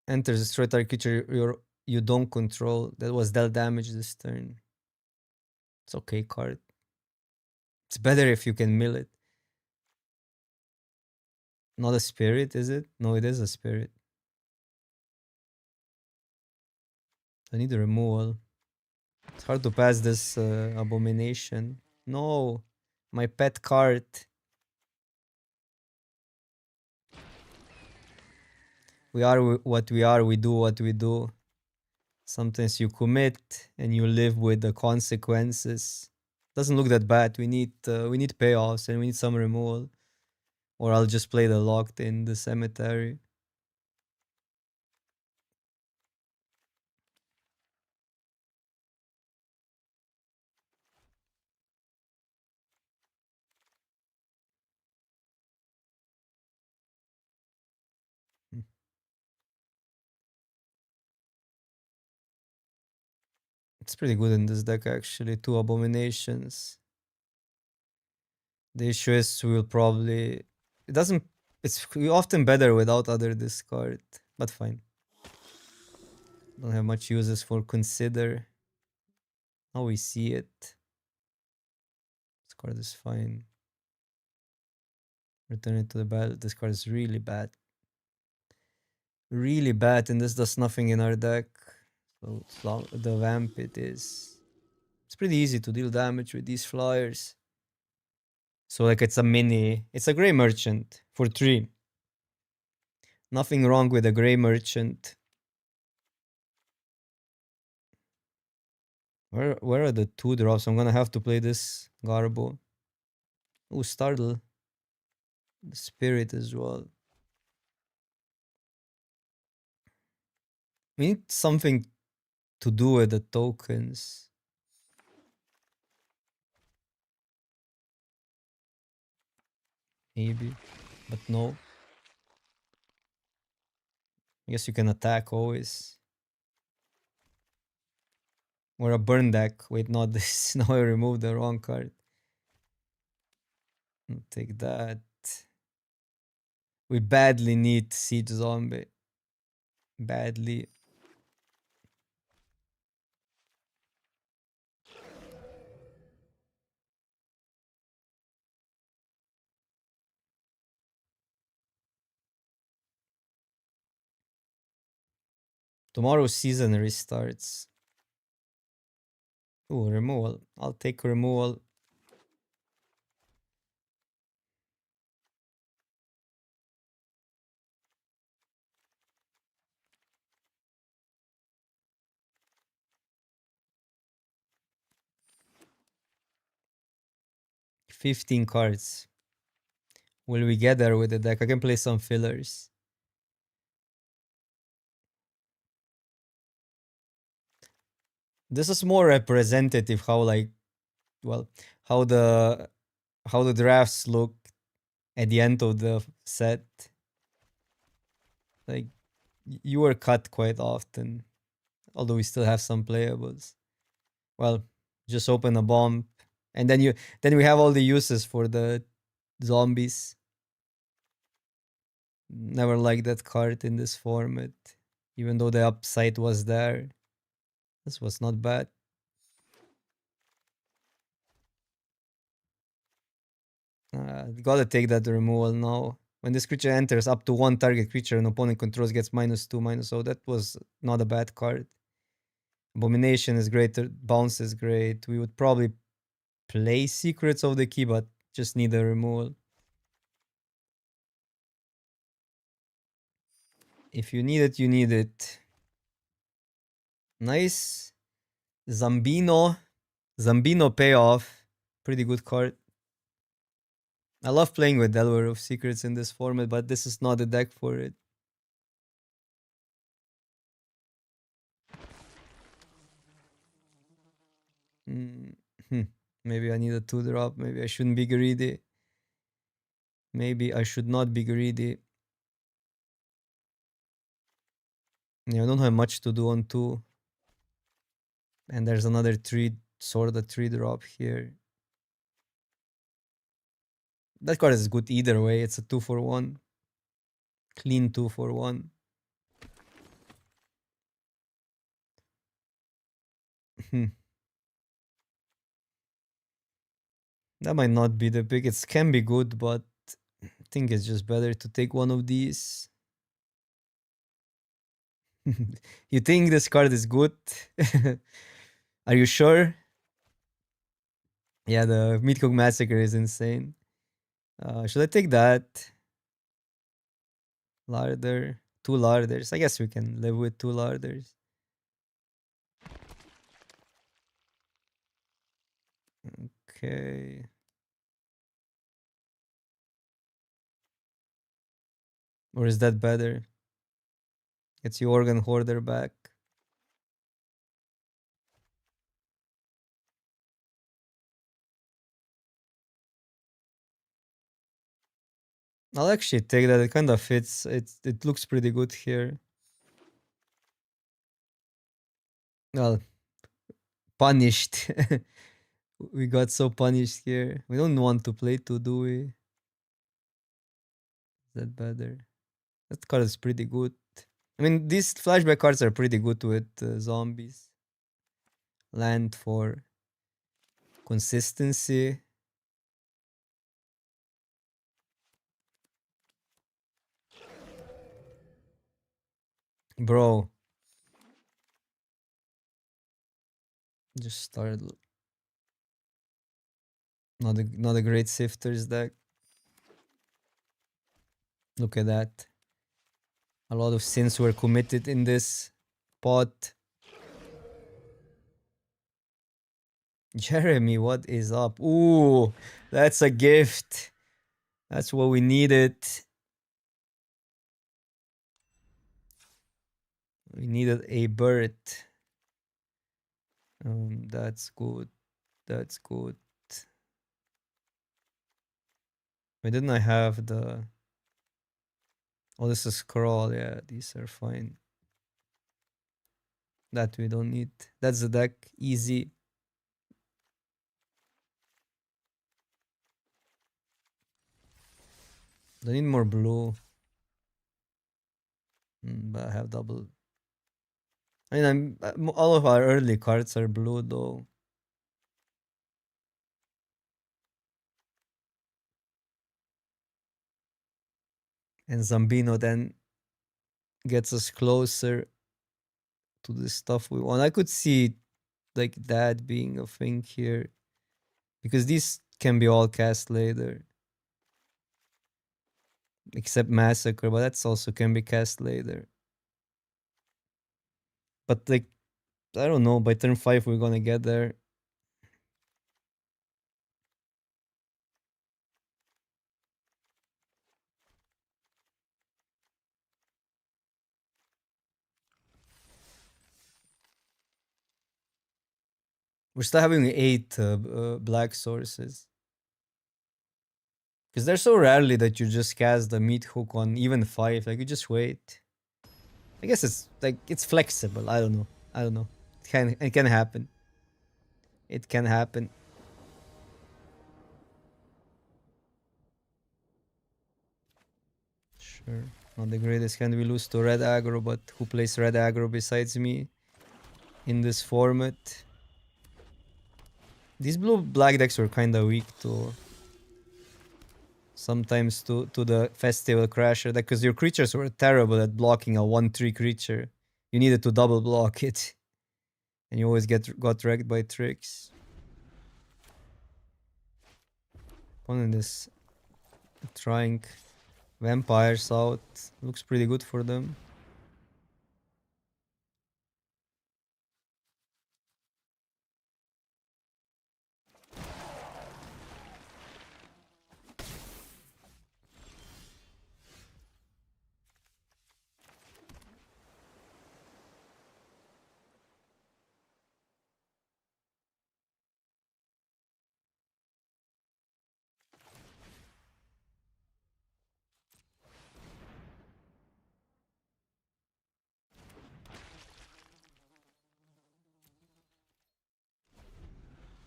A: Enters destroy target creature you don't control. That was dealt damage this turn. It's okay card. It's better if you can mill it. Not a spirit, is it? No, it is a spirit. I need a removal. It's hard to pass this abomination. No, my pet card. We are what we are. We do what we do. Sometimes you commit and you live with the consequences. Doesn't look that bad. We need payoffs and we need some removal, or I'll just play the locked in the cemetery. Hmm. It's pretty good in this deck actually. 2 abominations. The issue is we'll probably it doesn't it's often better without other discard, but fine. Don't have much uses for consider. Now we see it. This card is fine. Return it to the battle. This card is really bad. Really bad, and this does nothing in our deck. So the vamp it is. It's pretty easy to deal damage with these flyers. So like it's a gray merchant for 3. Nothing wrong with a gray merchant. Where are the 2 drops? I'm gonna have to play this Garbo. Oh, Startle. The Spirit as well. We need something to do with the tokens. Maybe. But no. I guess you can attack always. Or a burn deck. Wait, not this. Now I removed the wrong card. I'll take that. We badly need Siege Zombie. Badly. Tomorrow's season restarts. Oh, removal. I'll take removal. $15 cards. Will we get there with the deck? I can play some fillers. This is more representative how how the drafts look at the end of the set. Like you were cut quite often, although we still have some playables. Well, just open a bomb, and then we have all the uses for the zombies. Never liked that card in this format, even though the upside was there. This was not bad. Gotta take that removal now. When this creature enters, up to one target creature an opponent controls gets -2, -0. That was not a bad card. Abomination is great. Bounce is great. We would probably play Secrets of the Key, but just need a removal. If you need it, you need it. Nice. Zambino. Zambino payoff. Pretty good card. I love playing with Delaware of Secrets in this format, but this is not the deck for it. Maybe I need a 2-drop. Maybe I shouldn't be greedy. Maybe I should not be greedy. Yeah, I don't have much to do on 2. And there's another 3, sort of 3-drop here. That card is good either way. It's a 2-for-1. Clean 2-for-1. That might not be the pick. It can be good, but I think it's just better to take one of these. You think this card is good? Are you sure? Yeah, the Meat Cook Massacre is insane. Should I take that? Larder. 2 larders. I guess we can live with 2 larders. Okay. Or is that better? Gets your Organ Hoarder back. I'll actually take that. It kind of fits. It looks pretty good here. Well, punished. We got so punished here. We don't want to play 2, do we? Is that better? That card is pretty good. I mean, these flashback cards are pretty good with zombies. Land for consistency. Bro. Just started. Not a great sifters deck. Look at that. A lot of sins were committed in this pot. Jeremy, what is up? Ooh, that's a gift. That's what we needed. We needed a bird. That's good. That's good. Why didn't I have the... Oh, this is scroll. Yeah, these are fine. That we don't need. That's the deck. Easy. Don't need more blue. But I have double. I mean, all of our early cards are blue though. And Zambino then gets us closer to the stuff we want. I could see like that being a thing here. Because these can be all cast later. Except Massacre, but that's also can be cast later. But like, I don't know, by turn 5 we're gonna get there. We're still having 8 black sources. Because they're so rarely that you just cast the meat hook on even 5. Like, you just wait. I guess it's like it's flexible. I don't know. I don't know. It can happen. It can happen. Sure. Not the greatest hand we lose to red aggro, but who plays red aggro besides me in this format? These blue black decks were kinda weak to sometimes to the Festival Crasher deck because your creatures were terrible at blocking a 1/3 creature. You needed to double block it. And you always got wrecked by tricks. Opponent is trying vampires out. Looks pretty good for them.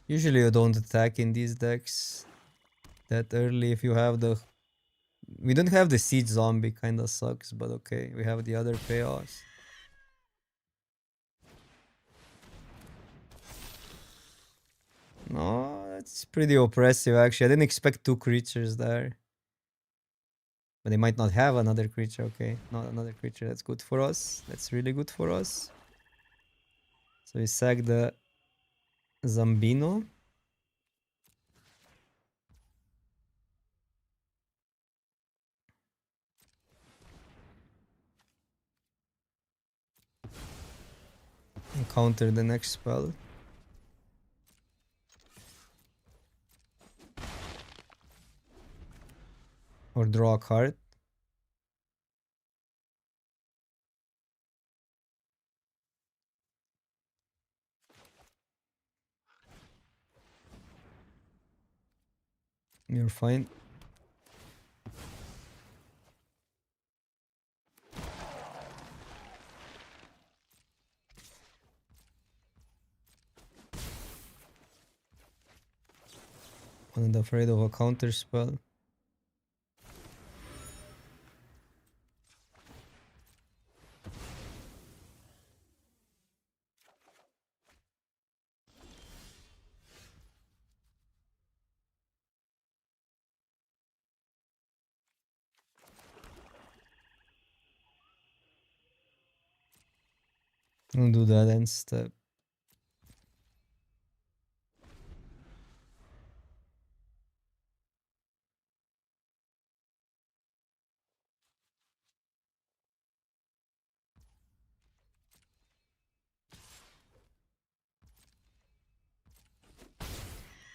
A: Usually you don't attack in these decks that early if you have the... We don't have the siege zombie, kinda sucks, but okay. We have the other chaos. No, that's pretty oppressive actually. I didn't expect 2 creatures there. But they might not have another creature, okay. Not another creature, that's good for us. That's really good for us. So we sack the Zambino. And counter the next spell. Or draw a card. You're fine. I'm not afraid of a counter spell. I'll do that instead.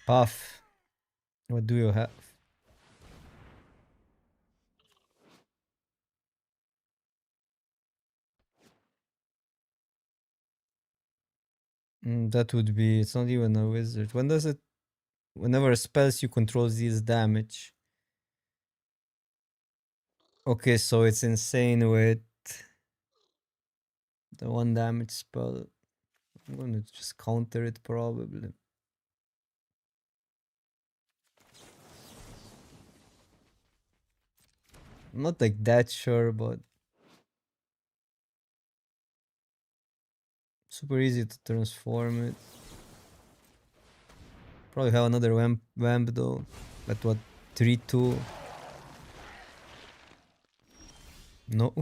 A: Puff. What do you have? That would be... It's not even a wizard. When does it... Whenever spells you control these damage. Okay, so it's insane with the 1 damage spell. I'm gonna just counter it probably. I'm not like that sure, but super easy to transform it. Probably have another vamp though. But what? 3/2? No.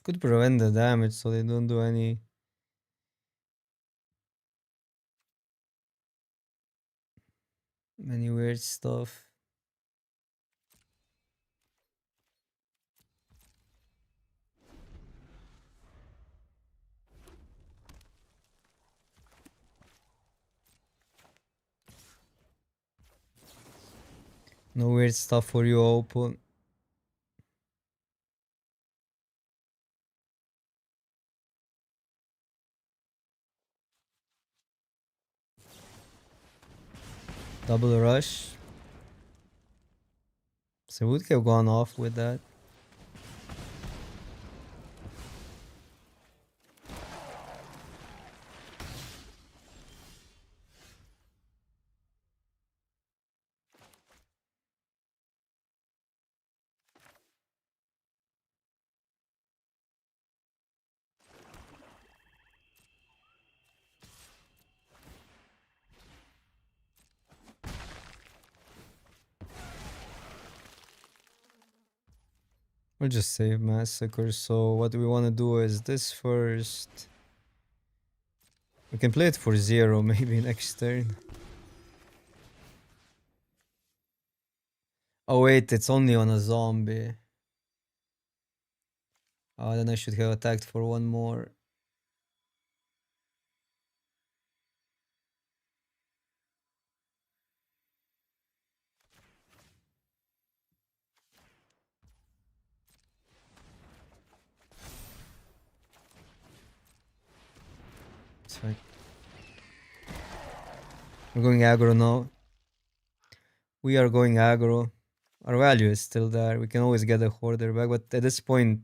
A: Could prevent the damage so they don't do any weird stuff. No weird stuff for you open. Double rush. So would have gone off with that. We'll just save Massacre. So what we want to do is this first. We can play it for 0 maybe next turn. Oh wait, it's only on a zombie. Oh, then I should have attacked for one more. It's fine. We're going aggro now. We are going aggro. Our value is still there. We can always get a hoarder back, but at this point,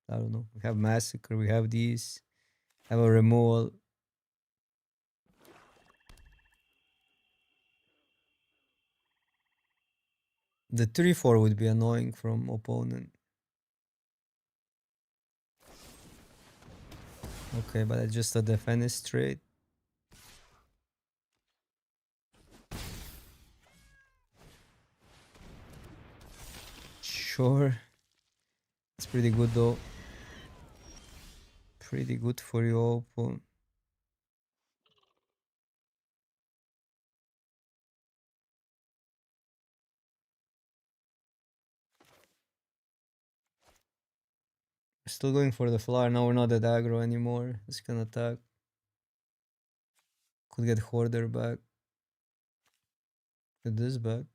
A: I don't know. We have Massacre, we have these, have a removal. The 3-4 would be annoying from opponent. Okay, but it's just a defense trade. Sure. It's pretty good though. Pretty good for your opponent. We're still going for the flyer. Now we're not at aggro anymore. This can attack. Could get hoarder back. Get this back.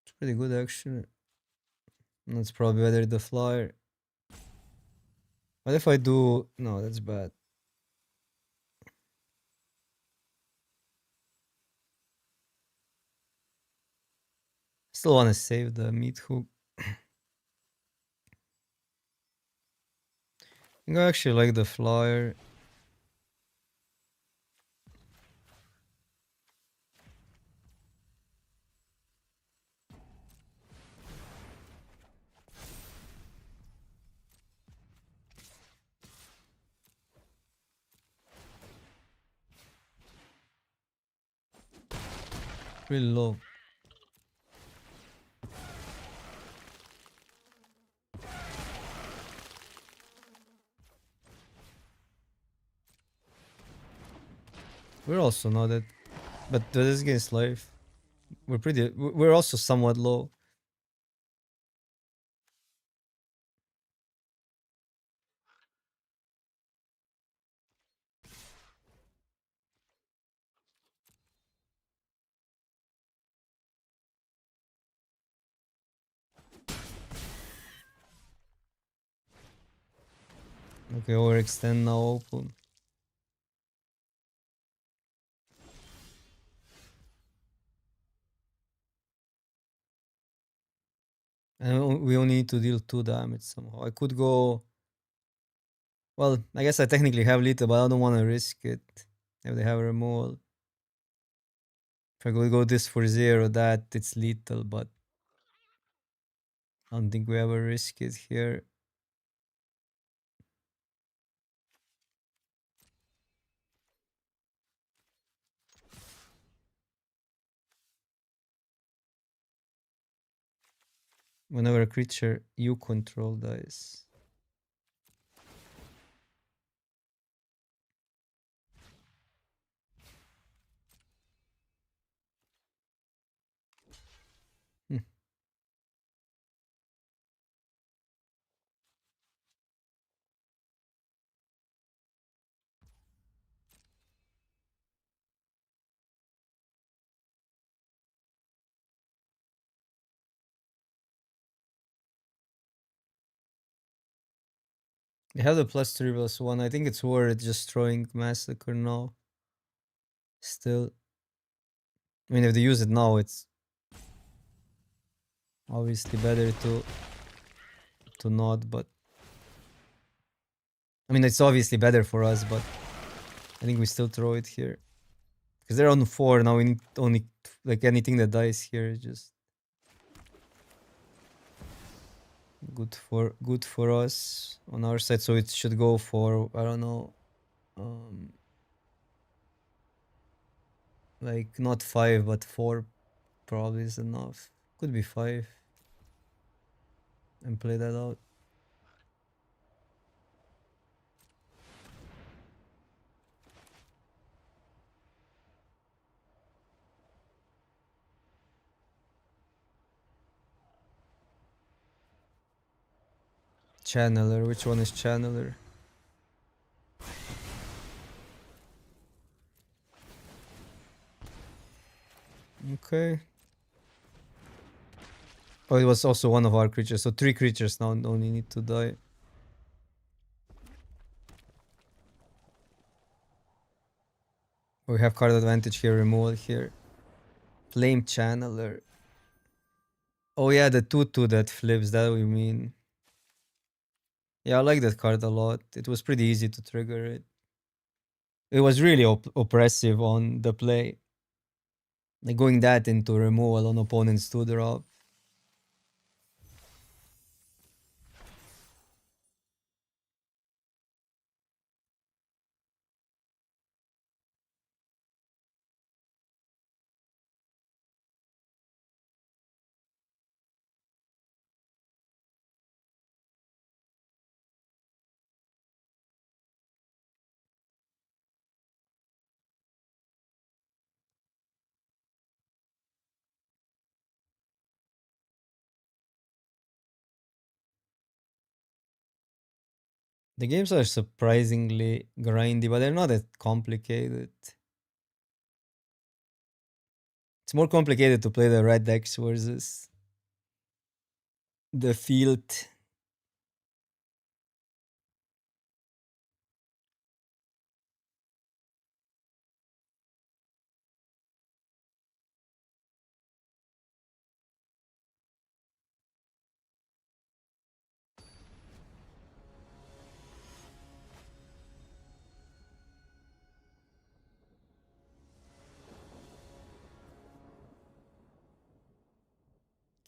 A: It's pretty good actually. That's probably better the flyer. What if I do... No, that's bad. Still want to save the meat hook. I think I actually like the flyer. Really low. We're also not that... But this against life. We're pretty... We're also somewhat low. Okay, overextend now open. And we only need to deal 2 damage somehow. I could go... Well, I guess I technically have lethal, but I don't want to risk it. If they have a removal. If I could go this for 0, that it's lethal, but I don't think we ever risk it here. Whenever a creature you control dies. Hmm. They have the +3/+1. I think it's worth just throwing Massacre now. Still. I mean, if they use it now, it's obviously better to not, but I mean, it's obviously better for us, but I think we still throw it here. Because they're on 4 now, we need only, like, anything that dies here is just good for us on our side. So it should go for, I don't know, like not 5 but 4 probably is enough. Could be 5 and play that out. Channeler, which one is Channeler? Okay. Oh, it was also one of our creatures, so 3 creatures now only need to die. We have card advantage here, removal here. Flame Channeler. Oh yeah, the 2/2 that flips, that we mean. Yeah, I like that card a lot. It was pretty easy to trigger it. It was really oppressive on the play. Like going that into removal on opponent's 2-drop. The games are surprisingly grindy, but they're not that complicated. It's more complicated to play the red decks versus the field.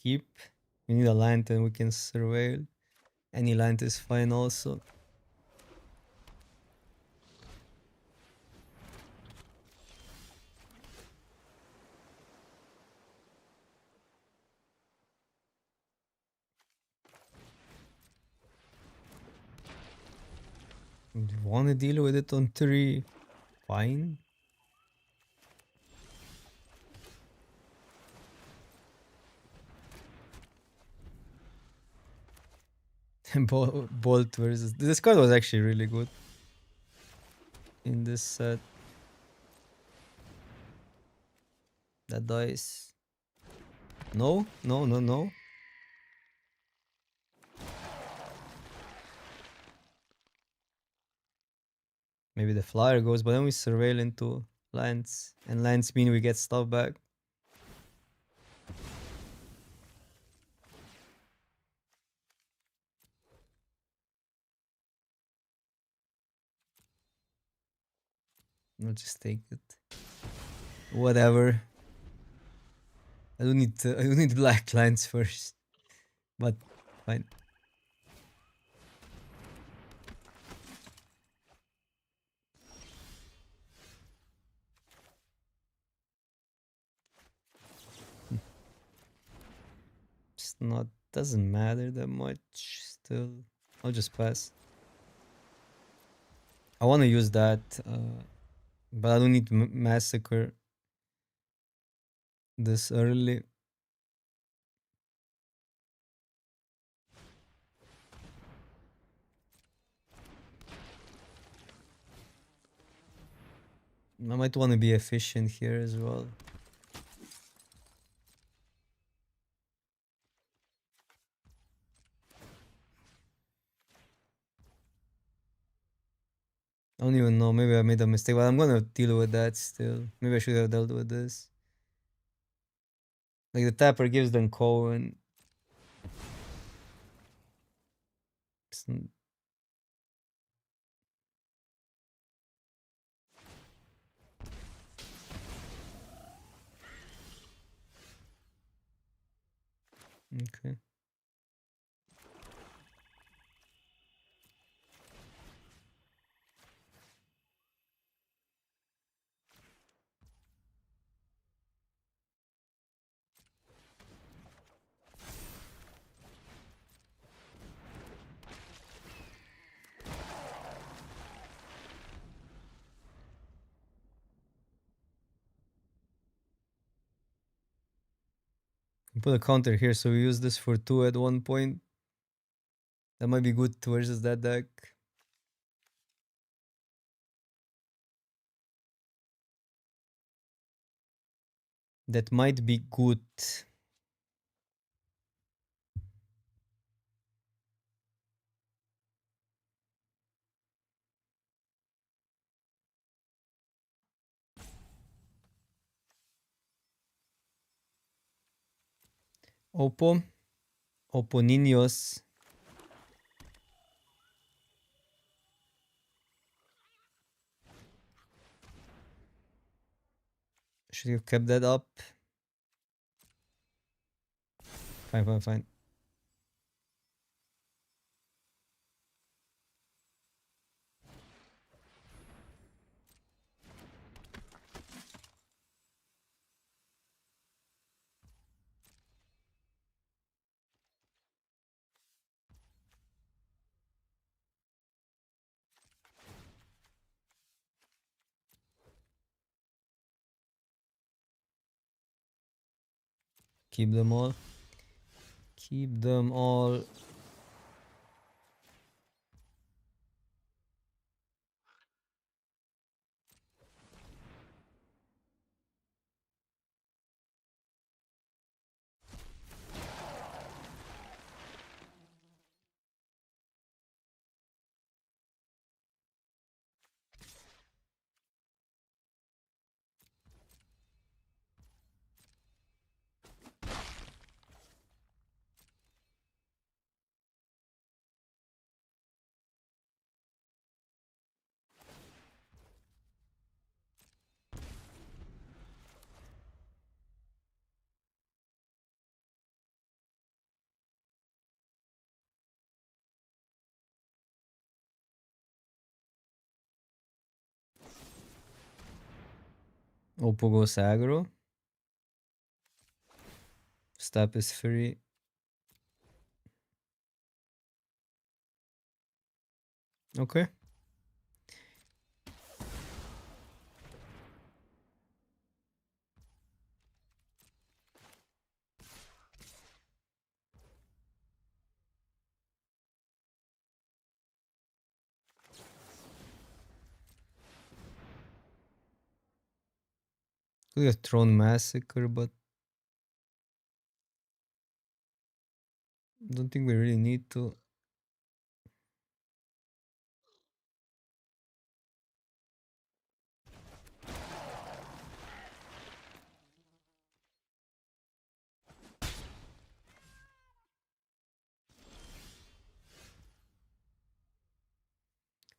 A: Keep. We need a lantern we can surveil. Any land is fine also. Want to deal with it on 3? Fine. Bolt versus... This card was actually really good in this set. That dice. No, no, no, no. Maybe the flyer goes, but then we surveil into lands. And lands mean we get stuff back. I'll just take it. Whatever. I don't need black lands first. But fine. It's not, doesn't matter that much still. I'll just pass. I want to use that, but I don't need to massacre this early. I might want to be efficient here as well. I don't even know. Maybe I made a mistake, but I'm gonna deal with that still. Maybe I should have dealt with this. Like the tapper gives them Cohen. Okay. Put a counter here, so we use this for 2 at one point. That might be good versus that deck. That might be good. Oppo. Oppo Niños. Should have kept that up. Fine, fine, fine. Keep them all. Keep them all. Oppo goes aggro. Step is free. Okay. Could have thrown Massacre, but don't think we really need to.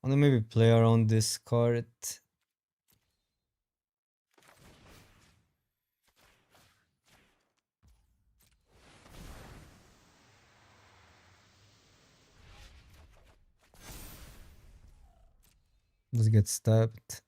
A: I'm gonna maybe play around this card. Let's get stabbed.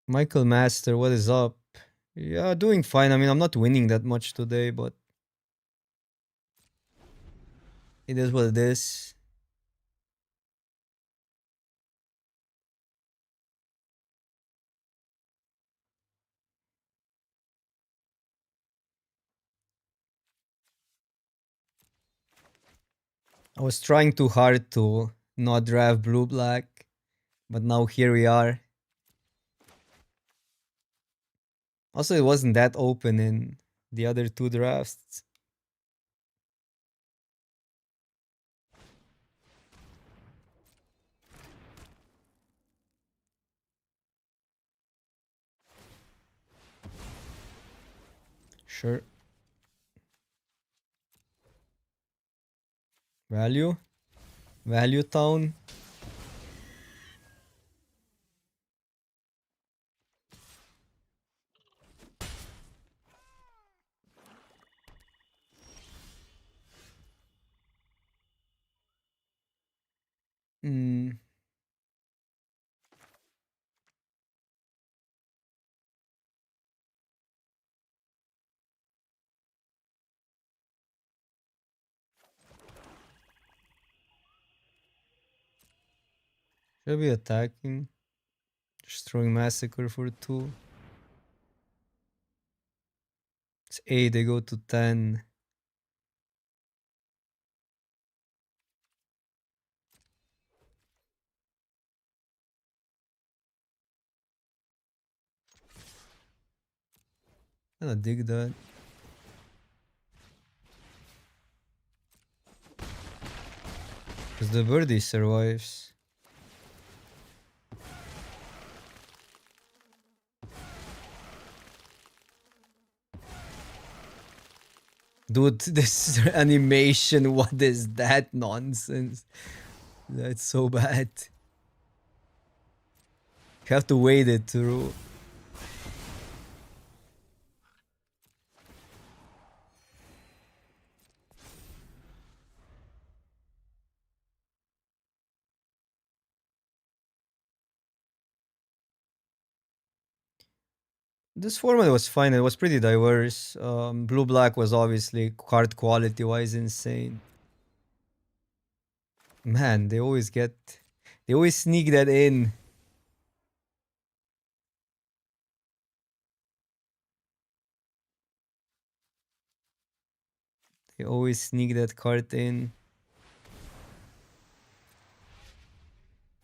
A: Michael Master, what is up? Yeah, doing fine. I mean, I'm not winning that much today, but it is what it is. I was trying too hard to not draft blue black, But now here we are. Also, it wasn't that open in the other two drafts. Sure. Value? Value town? Hmm. Should I be attacking? Destroying Massacre for 2. It's 8, they go to 10. Kinda dig that. Because the birdie survives. Dude, this animation, what is that nonsense? That's so bad. You have to wait it through. This format was fine. It was pretty diverse. Blue black was obviously card quality wise insane. Man, they always sneak that in. They always sneak that card in.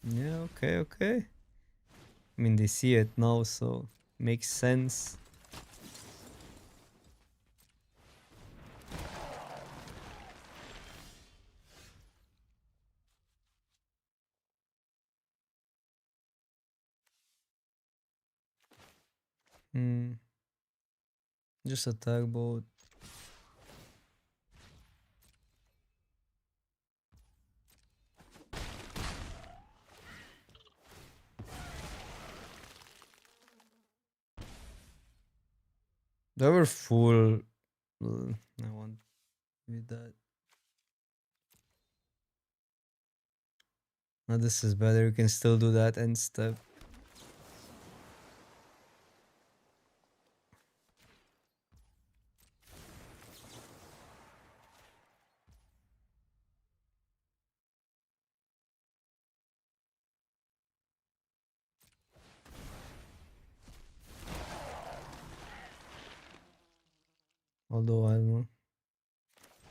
A: Yeah, okay. I mean, they see it now, so makes sense. Just attack both. They were full. I want with that. Now this is better. You can still do that end step. Although I don't know.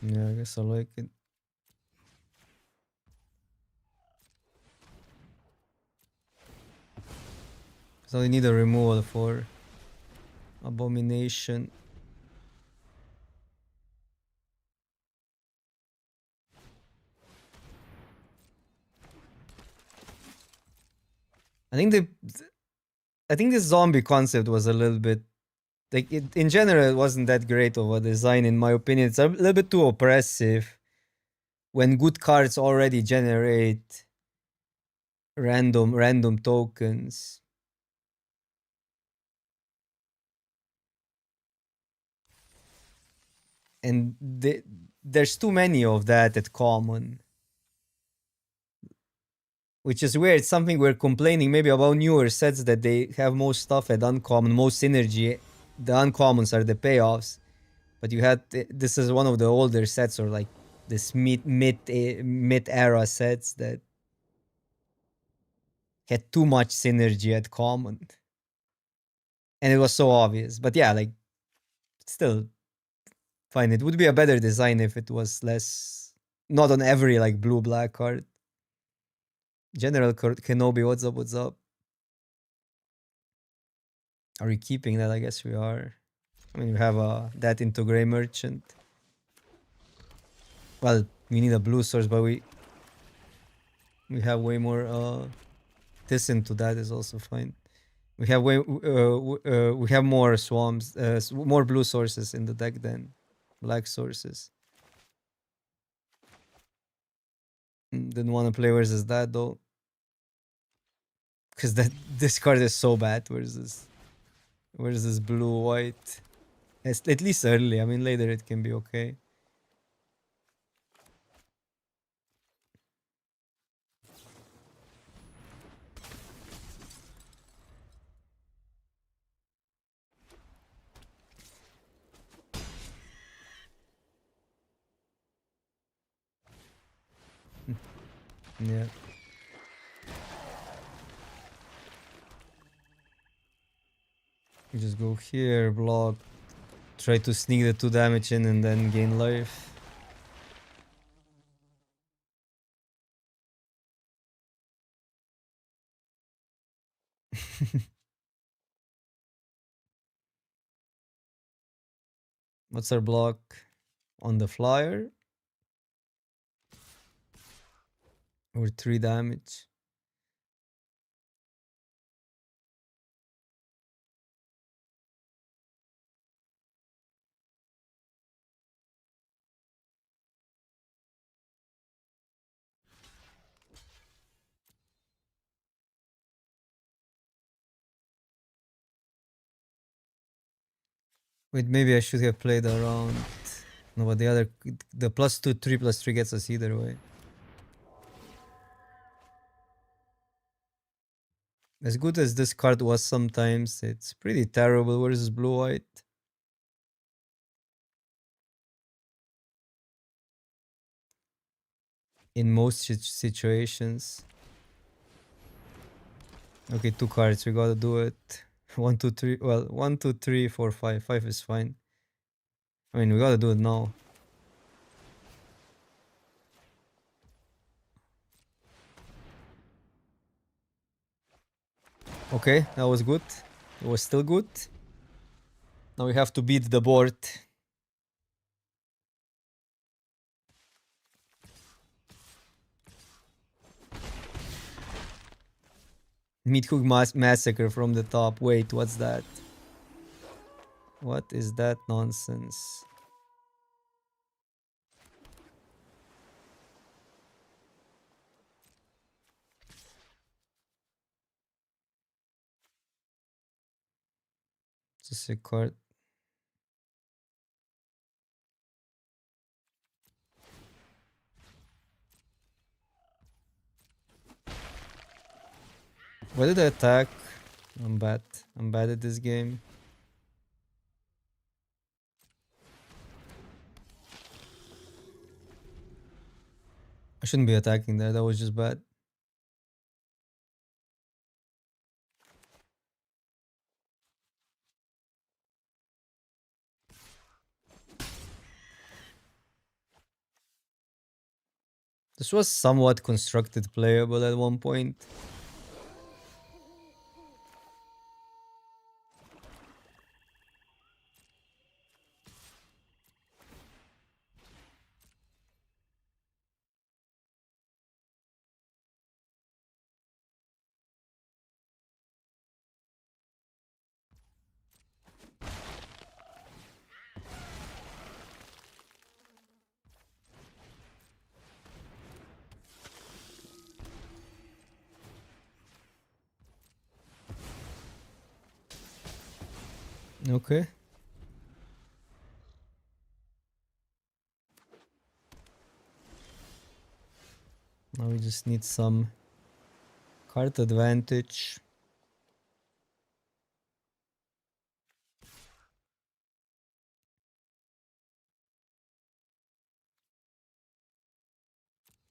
A: Yeah, I guess I like it. So I need a removal for Abomination. I think this zombie concept was a little bit like in general it wasn't that great of a design in my opinion. It's a little bit too oppressive when good cards already generate random tokens. And there's too many of that at common. Which is weird. It's something we're complaining maybe about newer sets that they have most stuff at uncommon, most synergy. The uncommons are the payoffs. But you had this is one of the older sets or like this mid era sets that had too much synergy at common. And it was so obvious. But yeah, like still fine. It would be a better design if it was less not on every like blue black card. General Kenobi, what's up? What's up? Are we keeping that? I guess we are. I mean, we have that into Grey Merchant. Well, we need a blue source, but we have way more. This into that is also fine. We have we have more swamps, more blue sources in the deck than black sources. Didn't want to play versus that though, because that this card is so bad versus blue white. At least early. I mean, later it can be okay. Yeah. You just go here, block, try to sneak the 2 damage in, and then gain life. What's our block on the flyer? Or 3 damage. Wait, maybe I should have played around. No, but the +2, 3/3 gets us either way. As good as this card was sometimes, it's pretty terrible versus blue-white. In most situations. Okay, 2 cards, we gotta do it. 1, 2, 3. Well, 1, 2, 3, 4, 5. 5 is fine. I mean, we gotta do it now. Okay, that was good. It was still good. Now we have to beat the board. Meat Hook Massacre from the top. Wait, what's that? What is that nonsense? It's a sick card. Why did I attack? I'm bad. I'm bad at this game. I shouldn't be attacking there. That was just bad. This was somewhat constructed playable at one point. Okay. Now we just need some card advantage.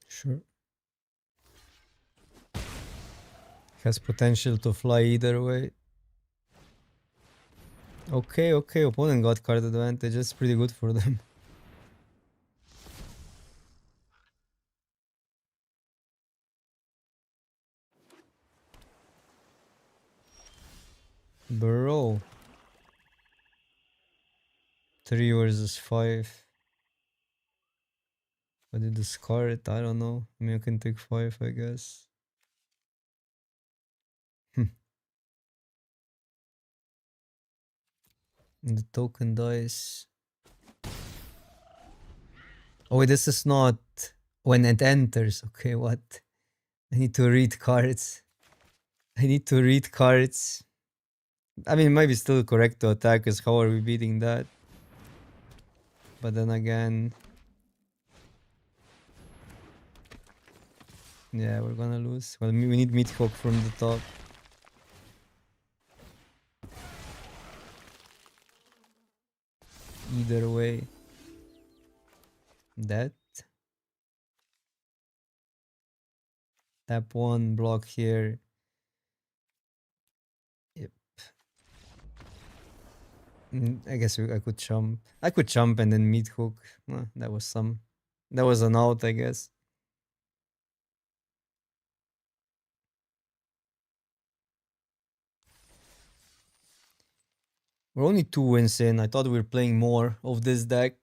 A: Sure. Has potential to fly either way. Okay, okay. Opponent got card advantage. That's pretty good for them. Bro. 3 versus 5. I did discard. I don't know. I mean, I can take 5, I guess. And the token dice. Oh, wait, this is not when it enters. Okay, what? I need to read cards. I need to read cards. I mean, it might be still correct to attack, because how are we beating that? But then again... Yeah, we're gonna lose. Well, we need Meathook from the top. Either way. That. Tap 1, block here. Yep. I guess I could jump. I could jump and then Meathook. That was some... That was an out, I guess. We're only 2 wins in. I thought we were playing more of this deck.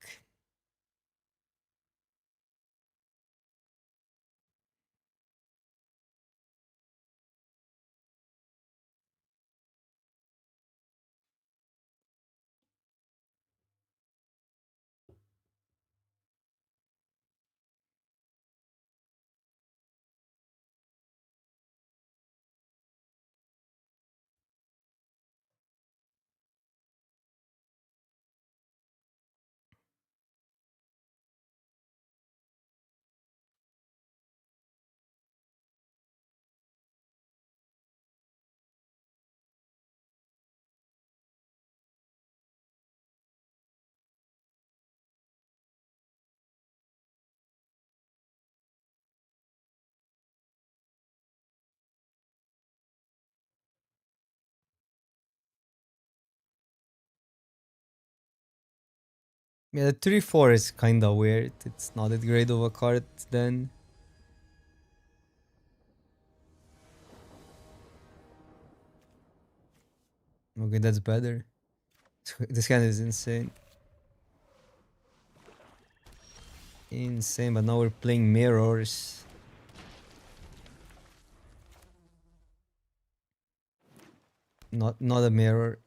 A: Yeah, the 3-4 is kinda weird. It's not that great of a card then. Okay, that's better. This hand is insane. Insane, but now we're playing mirrors. Not a mirror.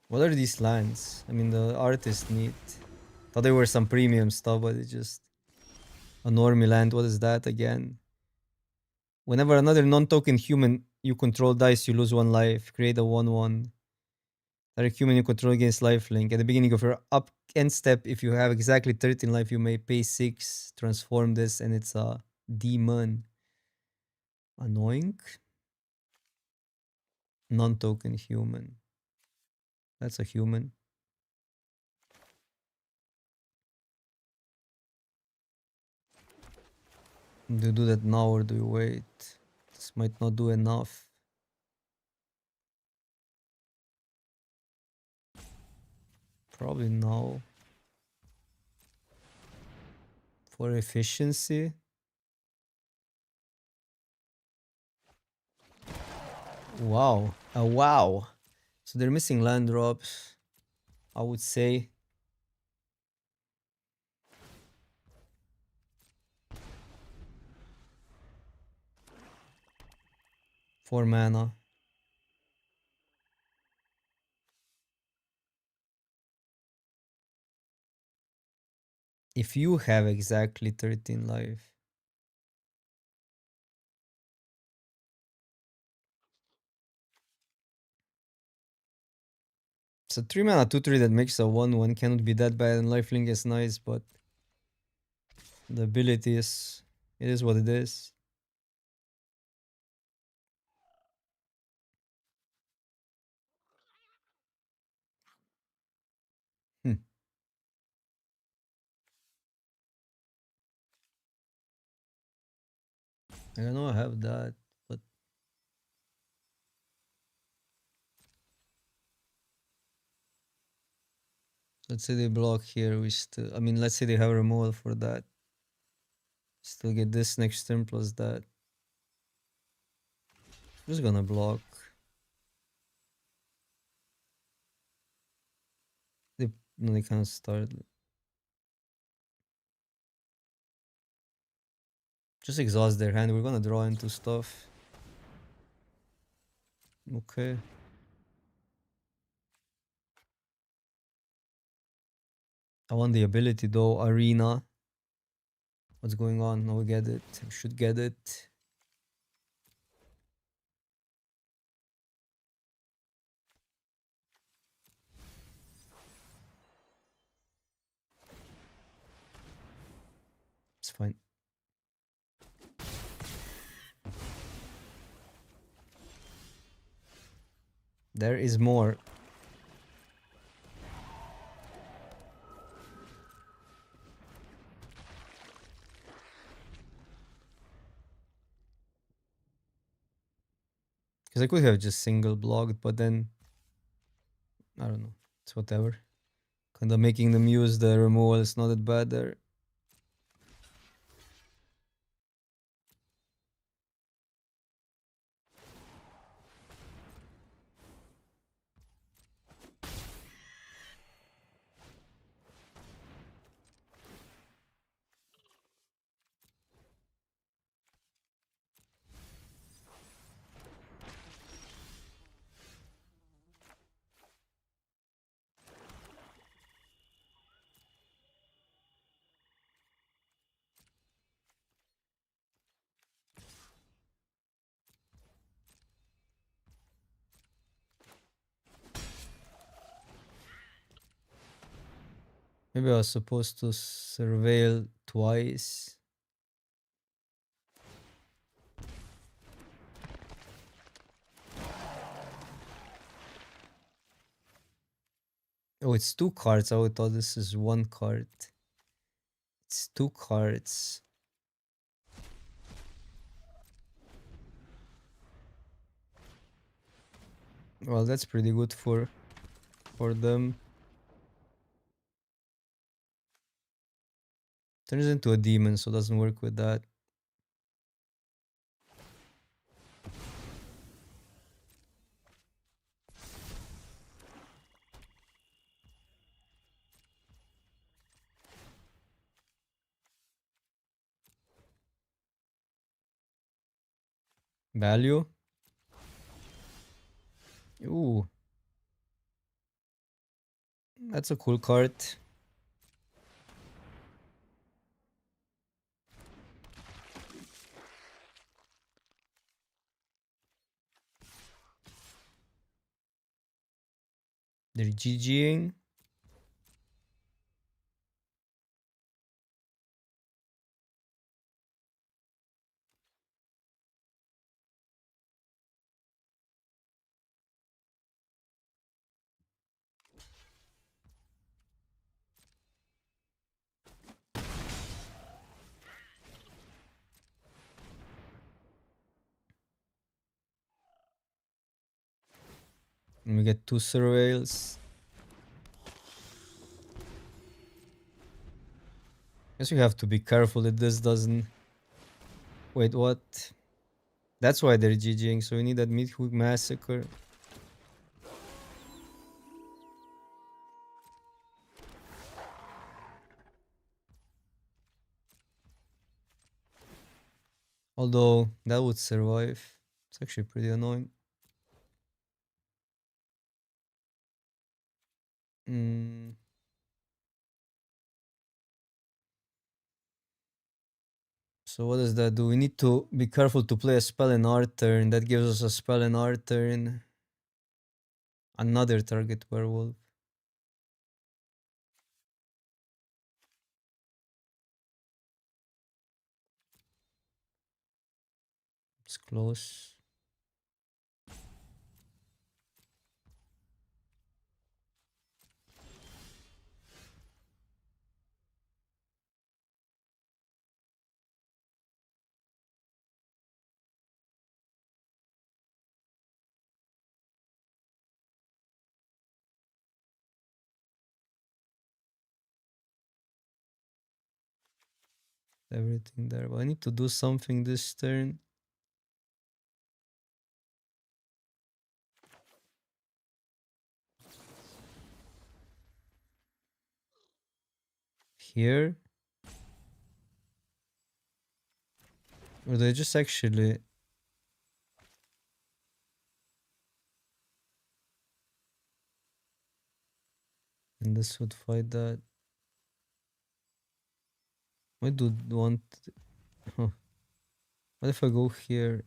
A: What are these lands? I mean, the art is neat. Thought there were some premium stuff, but it's just a normie land. What is that again? Whenever another non-token human you control dies, you lose 1 life. Create a 1/1. That human you control against lifelink. At the beginning of your up end step, if you have exactly 13 life, you may pay 6. Transform this, and it's a demon. Annoying. Non-token human. That's a human. Do you do that now or do you wait? This might not do enough. Probably now. For efficiency. Wow. Wow. So they're missing land drops, I would say. 4 mana. If you have exactly 13 life. It's a 3 mana 2/3 that makes a 1/1. Cannot be that bad, and lifelink is nice, but the ability is... It is what it is. Hmm. I know I have that, but let's say they block here. We still, I mean, let's say they have removal for that. Still get this next turn plus that. Just gonna block. They, no, they can't start. Just exhaust their hand. We're gonna draw into stuff. Okay. I want the ability though. Arena. What's going on? No, we get it. We should get it. It's fine. There is more. Because I could have just single blocked, but then I don't know. It's whatever. Kind of making them use the removal is not that bad there. Maybe I was supposed to surveil twice. Oh, it's 2 cards. I would thought this is 1 card. It's 2 cards. Well, that's pretty good for them. Turns into a demon, so doesn't work with that. Value. Ooh. That's a cool card. They're GGing. And we get 2 surveils. Guess we have to be careful that this doesn't... Wait, what? That's why they're GGing, so we need that Midhook Massacre. Although, that would survive. It's actually pretty annoying. So what does that do? We need to be careful to play a spell in our turn. That gives us a spell in our turn. Another target werewolf. It's close. everything there. But I need to do something this turn. Here? Or they just actually... And this would fight that. I do want... Huh. What if I go here?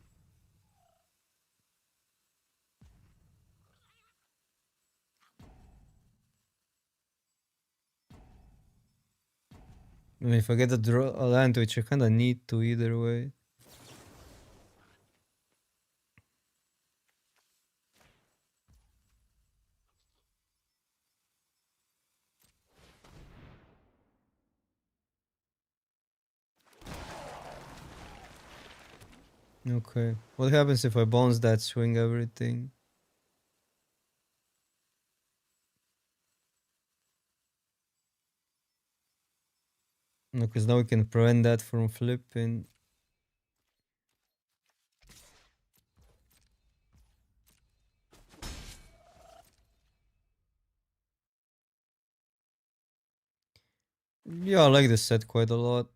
A: I mean, if I get a draw a land, which I kinda need to either way. Okay. What happens if I bounce that, swing everything? No, because now we can prevent that from flipping. Yeah, I like this set quite a lot.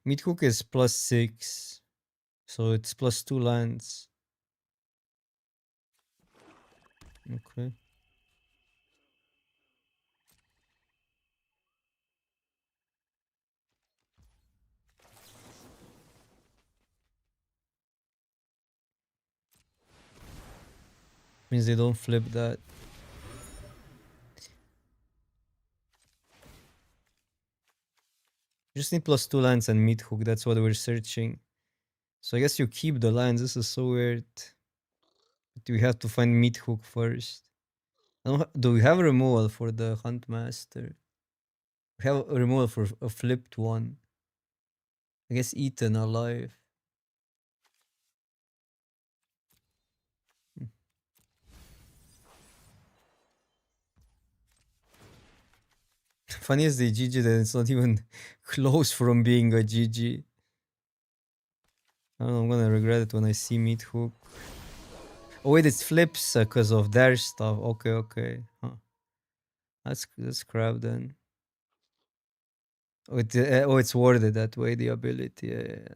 A: Mid hook is +6. So it's +2 lands. Okay. Means they don't flip that. You just need +2 lands and mid hook. That's what we're searching. So I guess you keep the lands. This is so weird. But we have to find mid hook first. Do we have removal for the Hunt Master? We have a removal for a flipped one. I guess Eaten alive. Funny is the GG that it's not even close from being a GG. I don't know, I'm gonna regret it when I see mid hook. Oh wait, it's flips because of their stuff. Okay, okay. Huh. That's crap then. Oh, it's worded that way, the ability. Yeah.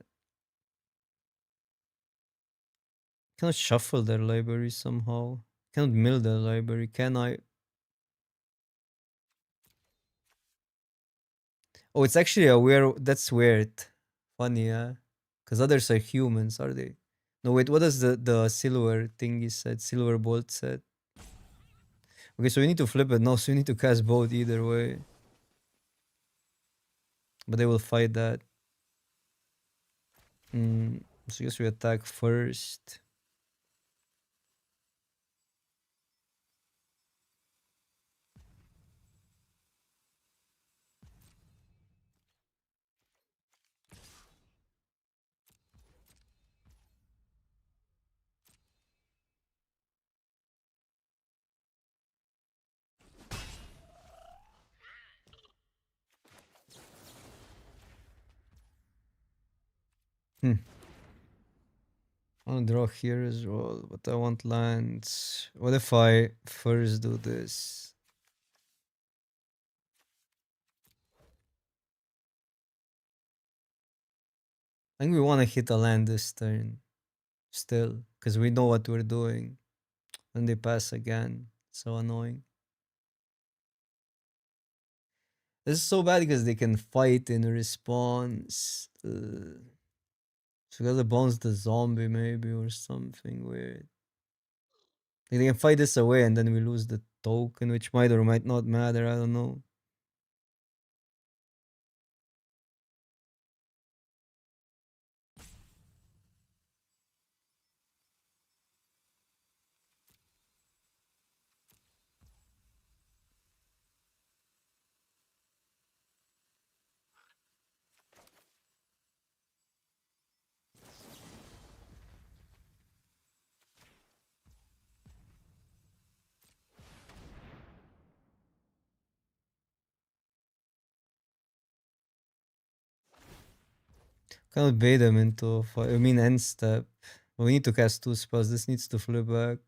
A: Cannot shuffle their library somehow. Cannot mill their library, can I? Oh, it's actually a weird. That's weird. Funny, yeah. Because others are humans, are they? No, wait. What does the silver thingy said? Silver bolt said. Okay, so we need to flip it now. So we need to cast both either way. But they will fight that. So I guess we attack first. Hmm. I want to draw here as well, but I want lands. What if I first do this? I think we want to hit a land this turn. Still, because we know what we're doing. And they pass again. So annoying. This is so bad because they can fight in response. So we gotta bounce the zombie maybe or something weird. Like they can fight this away and then we lose the token, which might or might not matter. I don't know. Cannot bait them into I mean end step. We need to cast 2 spells. This needs to flip back.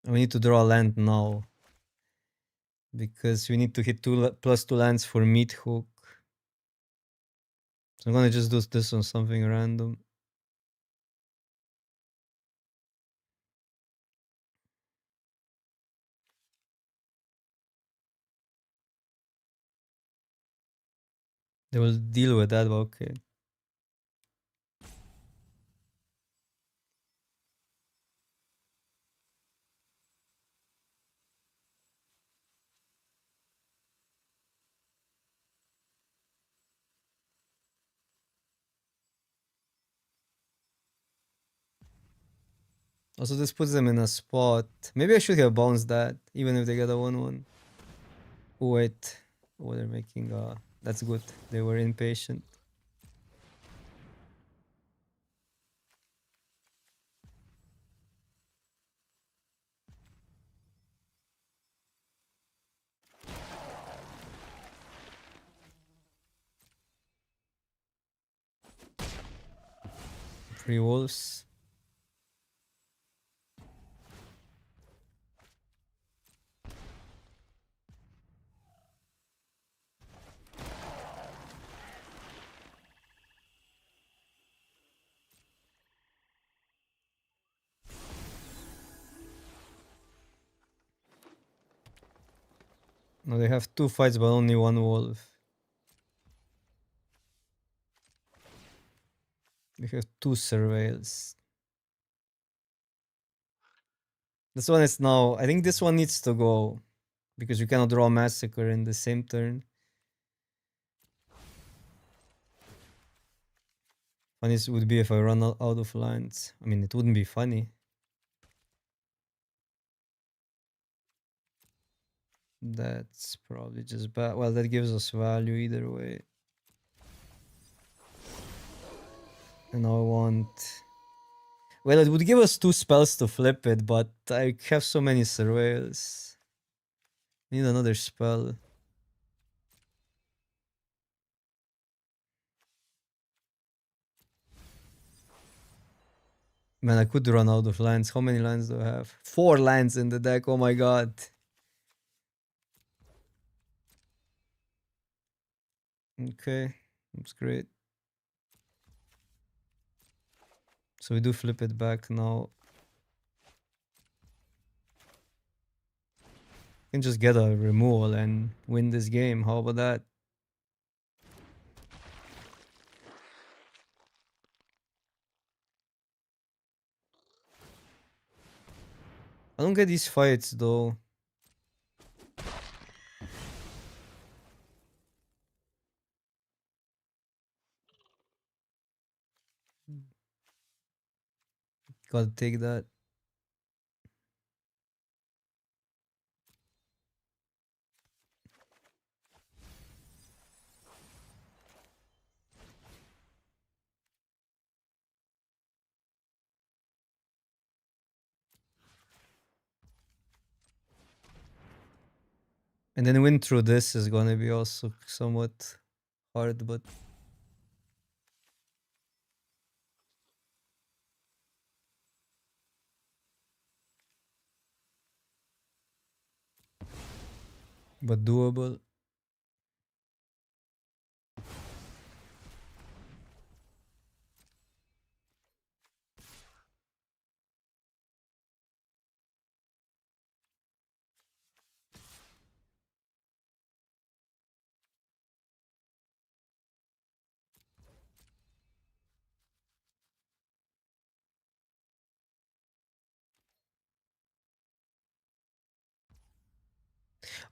A: We need to draw a land now. Because we need to hit +2 lands for meat hook. So I'm gonna just do this on something random. They will deal with that, but okay. Also, this puts them in a spot. Maybe I should have bounced that, even if they get a 1-1. Oh, wait. Oh, they're making that's good. They were impatient. Three wolves. No, they have 2 fights, but only 1 wolf. They have 2 surveils. This one is now. I think this one needs to go. Because you cannot draw Massacre in the same turn. Funny would be if I run out of lands. I mean, it wouldn't be funny. That's probably just bad. Well, that gives us value either way. And now I want... Well, it would give us 2 spells to flip it, but I have so many surveils. Need another spell. Man, I could run out of lands. How many lands do I have? 4 lands in the deck. Oh my god. Okay, that's great. So we do flip it back now. Can just get a removal and win this game. How about that? I don't get these fights though. Gotta take that. And then win through this is gonna be also somewhat hard, but doable.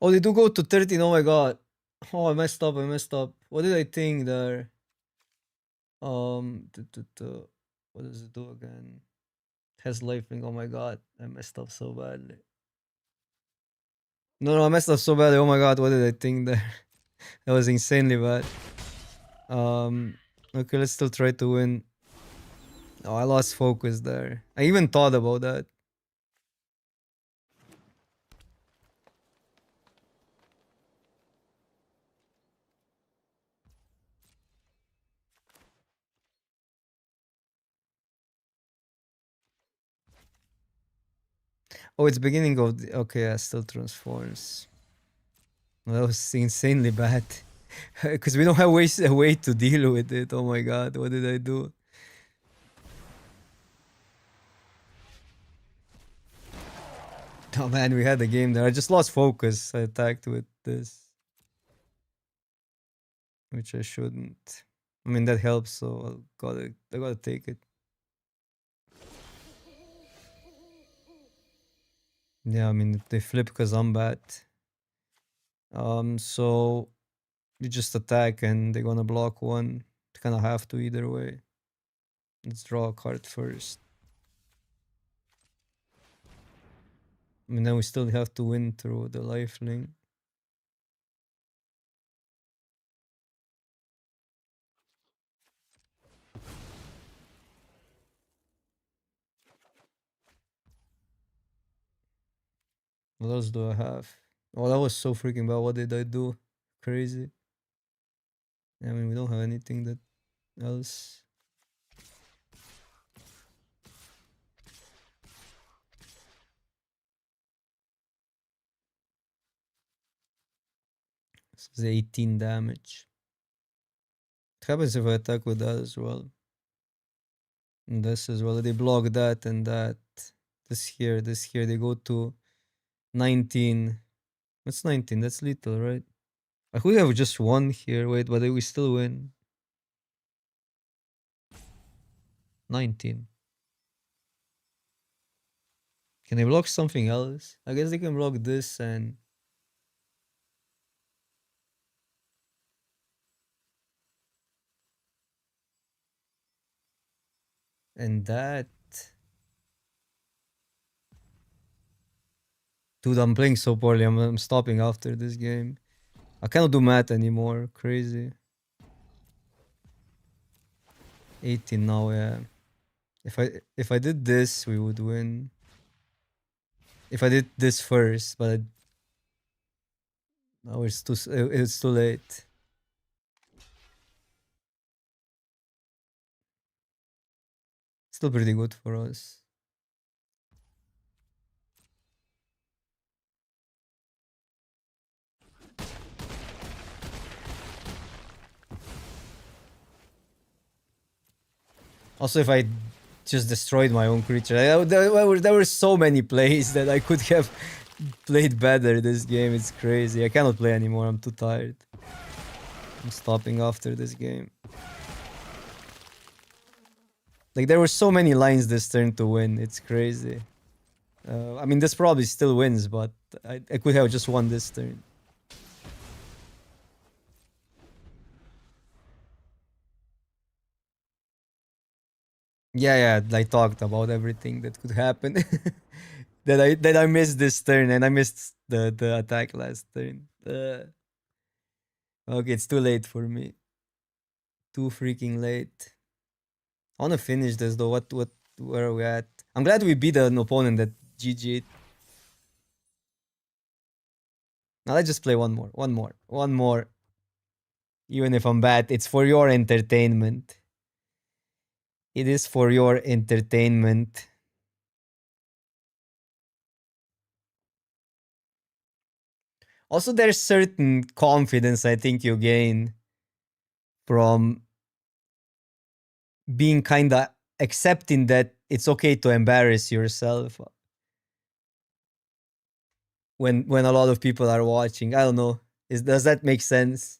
A: Oh, they do go to 13. Oh my god. Oh, I messed up. I messed up. What did I think there? What does it do again? Has lifing. Oh my god. I messed up so badly. No, I messed up so badly. Oh my god. What did I think there? That was insanely bad. Okay, let's still try to win. Oh, I lost focus there. I even thought about that. Oh, it's beginning of the, okay, yeah, still transforms. Well, that was insanely bad. Because we don't have a way to deal with it. Oh my god, what did I do? Oh man, we had a game there. I just lost focus. I attacked with this, which I shouldn't. I mean, that helps, so I gotta take it. Yeah, I mean, if they flip because I'm bad. So you just attack and they're gonna block one. Kind of have to either way. Let's draw a card first. I mean, then we still have to win through the lifelink. What else do I have? Oh, that was so freaking bad. What did I do? Crazy. I mean, we don't have anything that else. This is 18 damage. What happens if I attack with that as well? And this as well. They block that and that. This here, this here. They go to 19. What's 19? That's little, right? I could have just one here. Wait, but we still win. 19. Can they block something else? I guess they can block this and that. Dude, I'm playing so poorly. I'm stopping after this game. I cannot do math anymore. Crazy. 18 now, yeah. If I did this, we would win. If I did this first, but now it's too late. Still pretty good for us. Also, if I just destroyed my own creature, there were so many plays that I could have played better this game. It's crazy. I cannot play anymore. I'm too tired. I'm stopping after this game. Like, there were so many lines this turn to win. It's crazy. I mean, this probably still wins, but I could have just won this turn. Yeah, yeah, I talked about everything that could happen. that I missed this turn and I missed the attack last turn. Okay, it's too late for me. Too freaking late. I wanna finish this though. Where are we at? I'm glad we beat an opponent that GG'd. Now let's just play one more. One more. Even if I'm bad, it's for your entertainment. It is for your entertainment. Also, there's certain confidence I think you gain from being kind of accepting that it's okay to embarrass yourself when a lot of people are watching. I don't know. Does that make sense?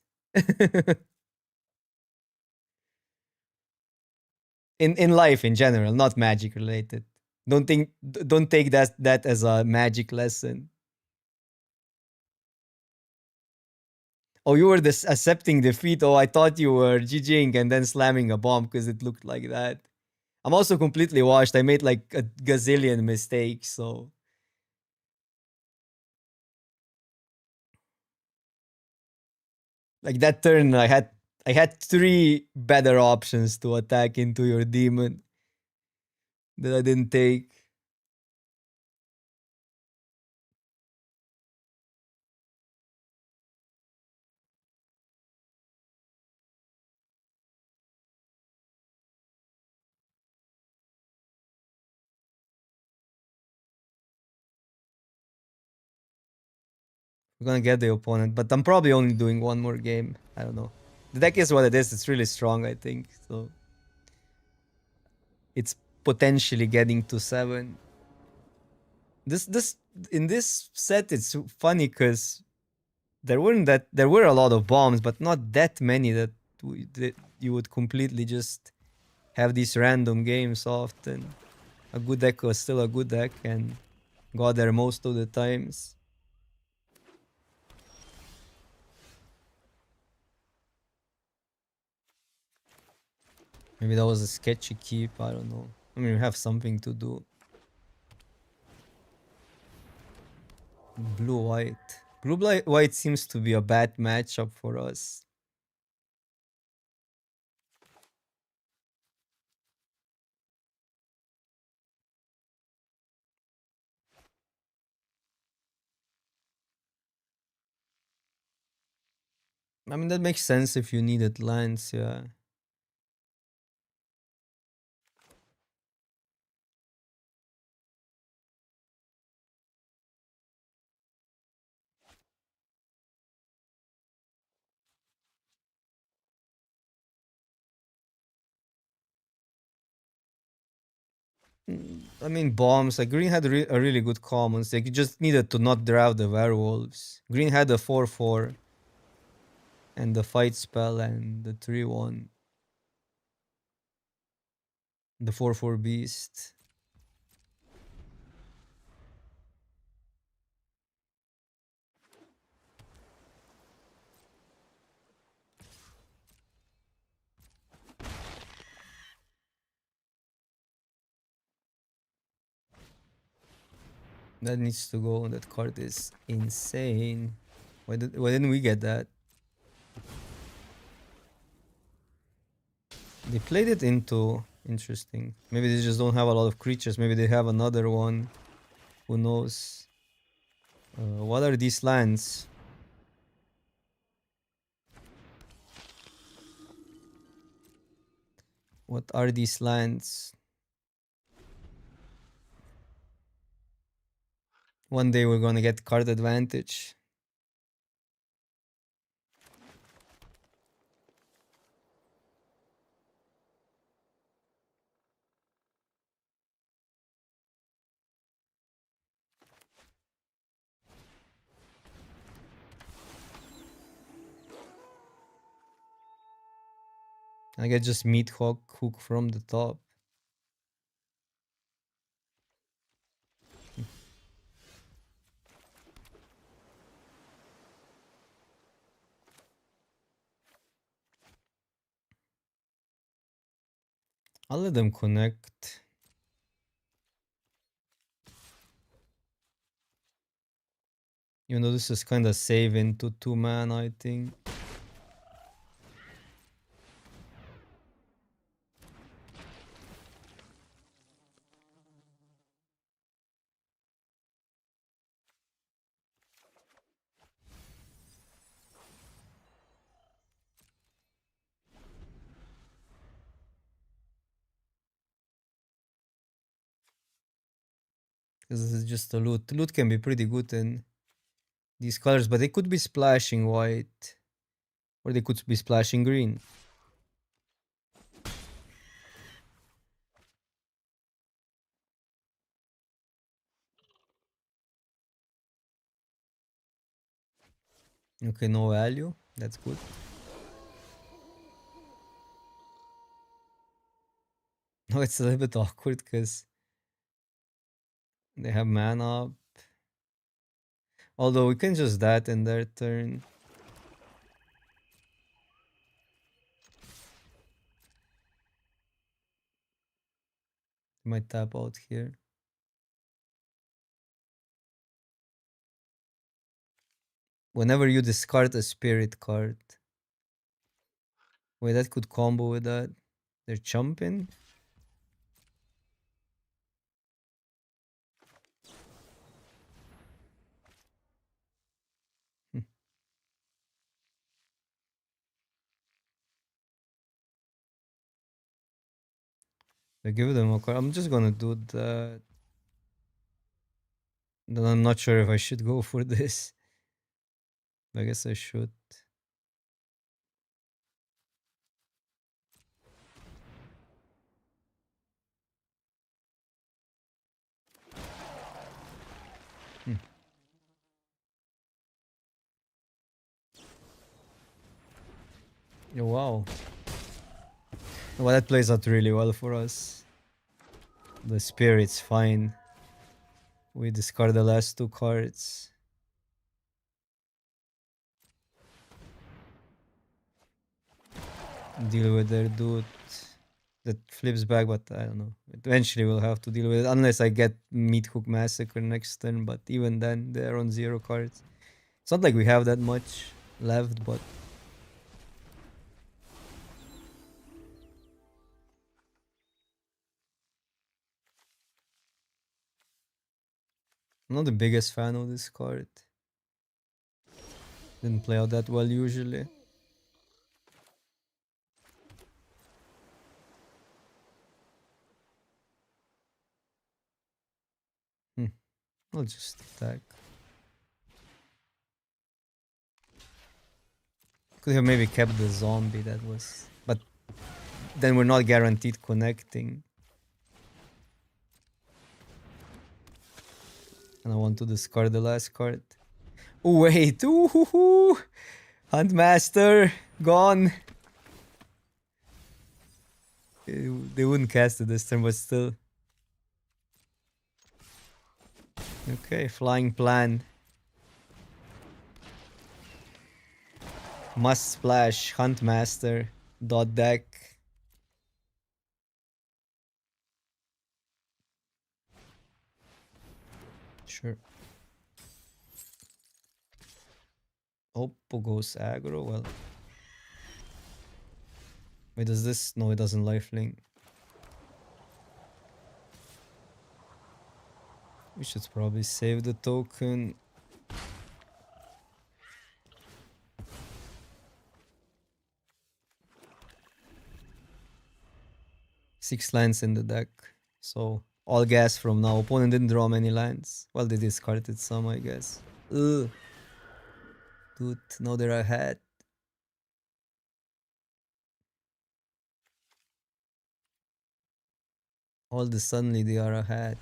A: In life in general, not magic related. Don't take that as a magic lesson. Oh, you were this accepting defeat. Oh, I thought you were GGing and then slamming a bomb because it looked like that. I'm also completely washed. I made like a gazillion mistakes, so like that turn I had three better options to attack into your demon that I didn't take. We're gonna get the opponent, but I'm probably only doing one more game. I don't know. The deck is what it is. It's really strong, I think. So it's potentially getting to 7. This in this set, it's funny because there were a lot of bombs, but not that many that you would completely just have these random games often. A good deck was still a good deck and got there most of the times. Maybe that was a sketchy keep, I don't know. I mean, we have something to do. Blue-white. Blue-white seems to be a bad matchup for us. I mean, that makes sense if you needed lands, yeah. I mean, bombs. Like Green had a really good commons. Like you just needed to not draw the werewolves. Green had a 4/4 and the fight spell and the 3/1. The 4/4 beast. That needs to go. That card is insane. Why didn't we get that? They played it into interesting. Maybe they just don't have a lot of creatures. Maybe they have another one. Who knows? What are these lands? What are these lands? One day we're gonna get card advantage. I get just meat hook from the top. I'll let them connect. Even though this is kind of save into 2 mana, I think. Because this is just a loot. Loot can be pretty good in these colors, but they could be splashing white. Or they could be splashing green. Okay, no value. That's good. No, it's a little bit awkward because they have mana up. Although we can just that in their turn. Might tap out here. Whenever you discard a spirit card. Wait, that could combo with that. They're chumping. I give them a card. I'm just gonna do that. Then I'm not sure if I should go for this. I guess I should. Oh, wow. Well, that plays out really well for us. The spirit's fine. We discard the last two cards. Deal with their dude that flips back, but I don't know. Eventually we'll have to deal with it unless I get Meat Hook Massacre next turn, but even then they're on 0 cards. It's not like we have that much left, but I'm not the biggest fan of this card. Didn't play out that well usually. I'll just attack. Could have maybe kept the zombie, that was... But then we're not guaranteed connecting. And I want to discard the last card. Oh, wait! Ooh, Huntmaster! Gone! They wouldn't cast it this turn, but still. Okay, flying plan. Must splash, Huntmaster, dot deck. Sure. Oppo goes aggro, well. Wait, does this? No, it doesn't lifelink. We should probably save the token. Six lands in the deck. So, all gas from now. Opponent didn't draw many lands. Well, they discarded some, I guess. Ugh. Dude, now they're ahead. All of a sudden they are ahead.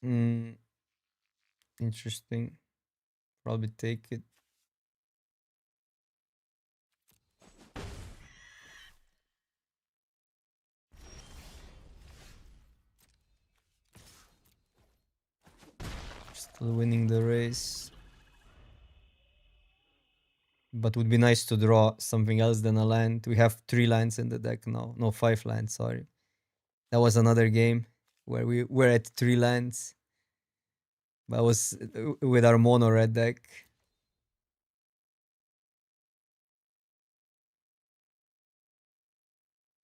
A: Hmm. Interesting. Probably take it. Still winning the race. But would be nice to draw something else than a land. We have 3 lands in the deck now. No, 5 lands, sorry. That was another game where we were at 3 lands. That was with our mono red deck.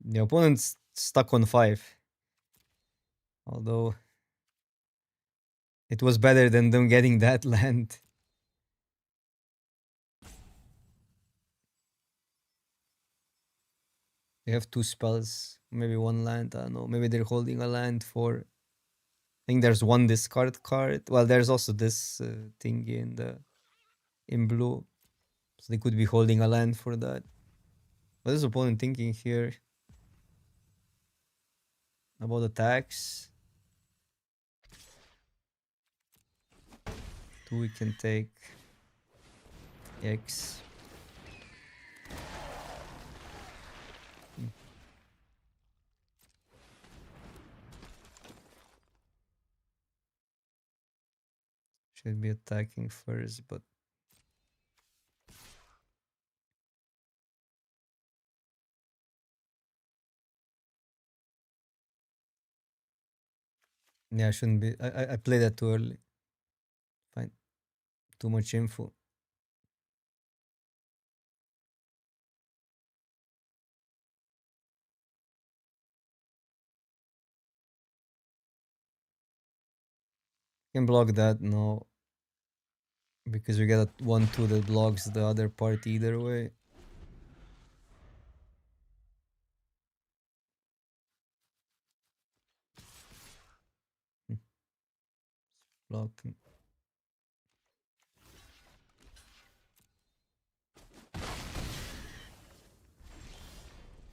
A: The opponent's stuck on 5. Although it was better than them getting that land. They have 2 spells, maybe 1 land. I don't know. Maybe they're holding a land for. I think there's 1 discard card. Well, there's also this thing in blue, so they could be holding a land for that. What is the opponent thinking here? About attacks? 2 we can take. X. Should be attacking first, but yeah, I shouldn't be. I played that too early. Fine. Too much info. Can block that, no. Because we get a 1-2 that blocks the other part either way. Blocking.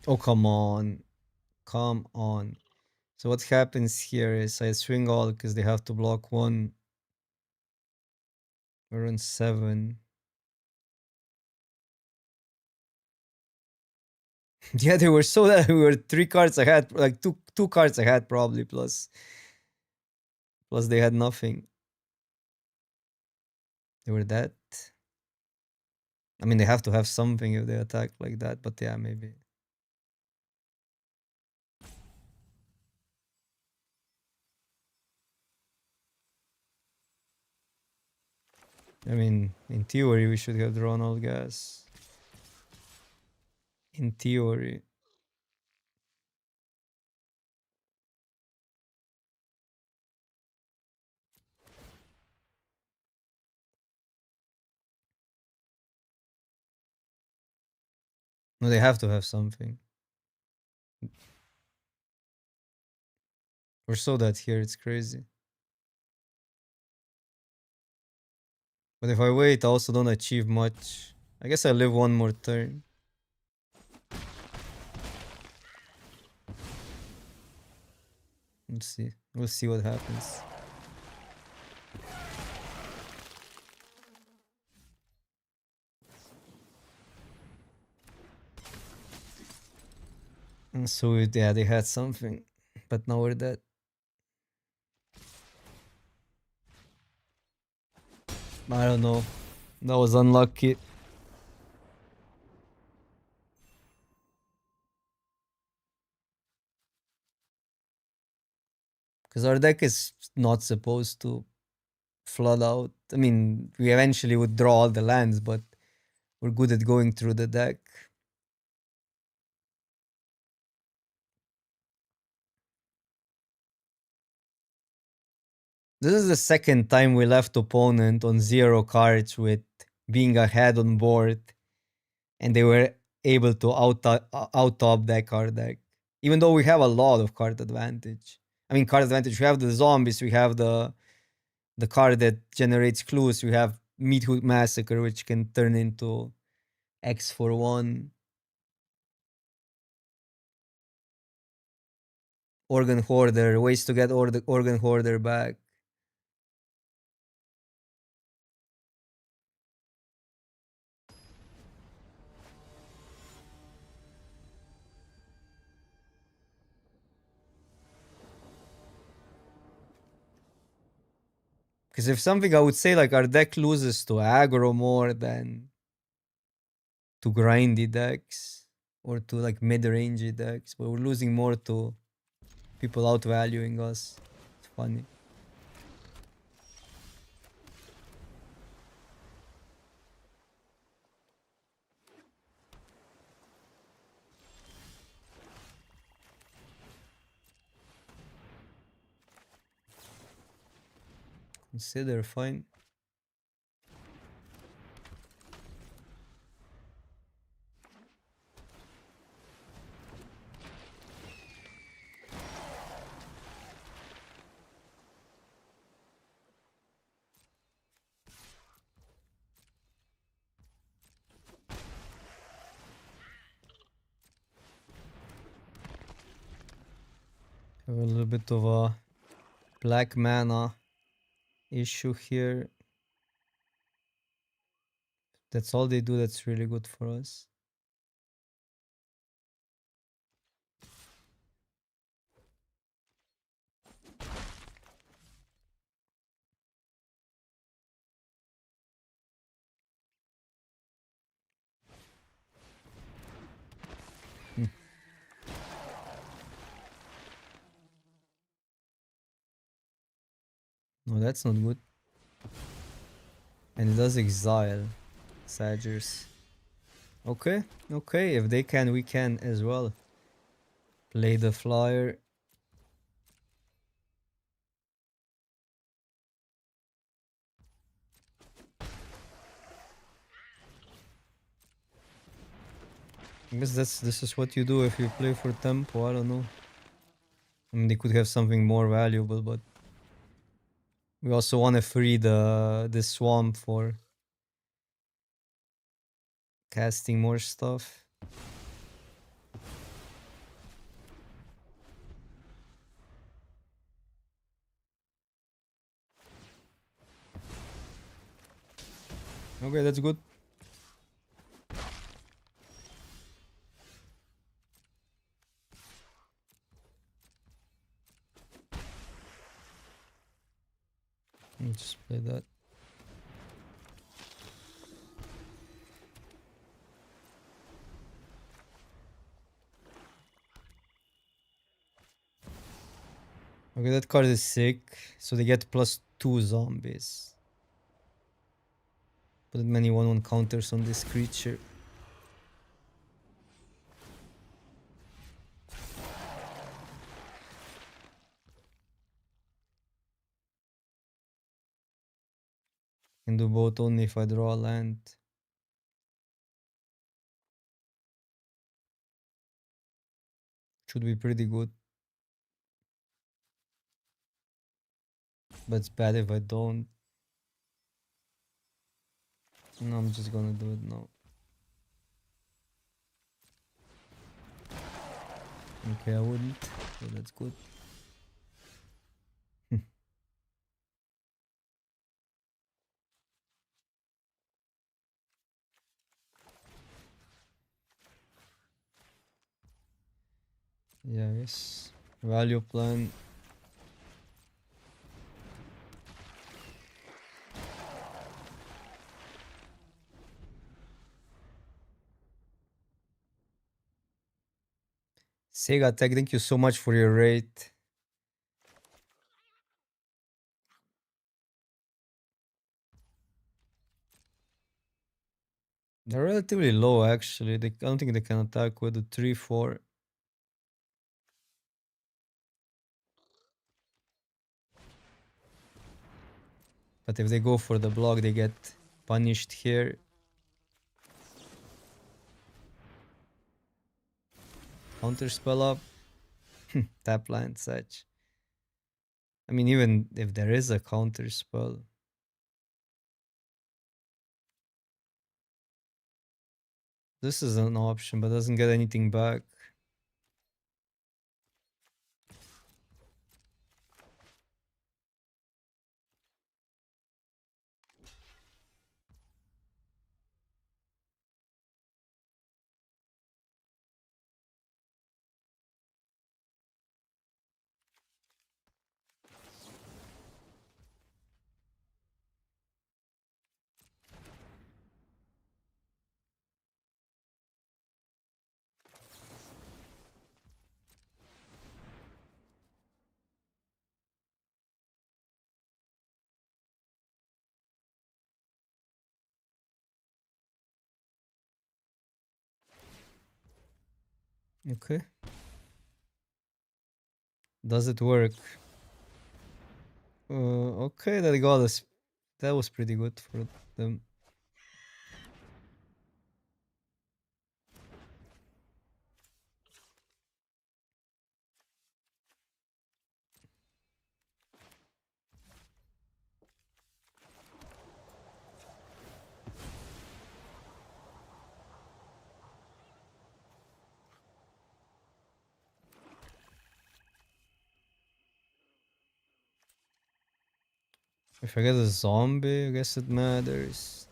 A: Oh, come on. Come on. So what happens here is I swing all because they have to block 1. We're on 7. Yeah, they were so that we were 3 cards ahead, like two cards ahead probably, plus they had nothing. They were dead. I mean, they have to have something if they attack like that, but yeah, maybe. I mean, in theory, we should have drawn all gas. In theory. No, they have to have something. We're so that here, it's crazy. But if I wait, I also don't achieve much. I guess I live 1 more turn. Let's see. We'll see what happens. And so, yeah, they had something. But now we're dead. I don't know. That was unlucky. Because our deck is not supposed to flood out. I mean, we eventually would draw all the lands, but we're good at going through the deck. This is the second time we left opponent on 0 cards with being ahead on board, and they were able to out-top deck our deck. Even though we have a lot of card advantage. I mean, card advantage, we have the zombies, we have the card that generates clues, we have Meat Hook Massacre, which can turn into X for 1. Organ Hoarder, ways to get Organ Hoarder back. Because if something, I would say like our deck loses to aggro more than to grindy decks or to like mid-rangey decks, but we're losing more to people outvaluing us. It's funny. Consider fine. Have a little bit of a black mana issue here. That's all they do. That's really good for us. No, that's not good. And it does exile Sagers. Okay, okay. If they can, we can as well. Play the flyer. I guess this is what you do if you play for tempo. I don't know. I mean, they could have something more valuable, but we also want to free the swamp for casting more stuff. Okay, that's good. Let's just play that. Okay, that card is sick. So they get +2 zombies. Put many 1/1 counters on this creature. Can do both only if I draw a land. Should be pretty good. But it's bad if I don't. No, I'm just gonna do it now. Okay, I wouldn't. So that's good. Yeah, yes. Value plan. Sega Tech, thank you so much for your rate. They're relatively low actually. I don't think they can attack with the 3/4. But if they go for the block, they get punished here. Counter spell up. Tap land such. I mean, even if there is a counter spell. This is an option, but doesn't get anything back. Okay. Does it work? Okay, that got us. That was pretty good for them. If I get a zombie, I guess it matters.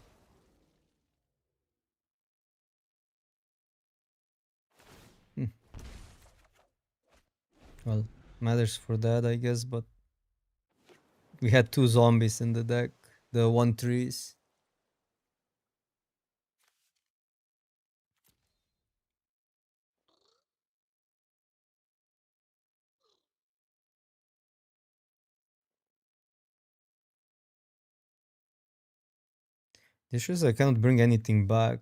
A: Hmm. Well, matters for that, I guess, but we had 2 zombies in the deck. The 1/3s. The issue is I cannot bring anything back.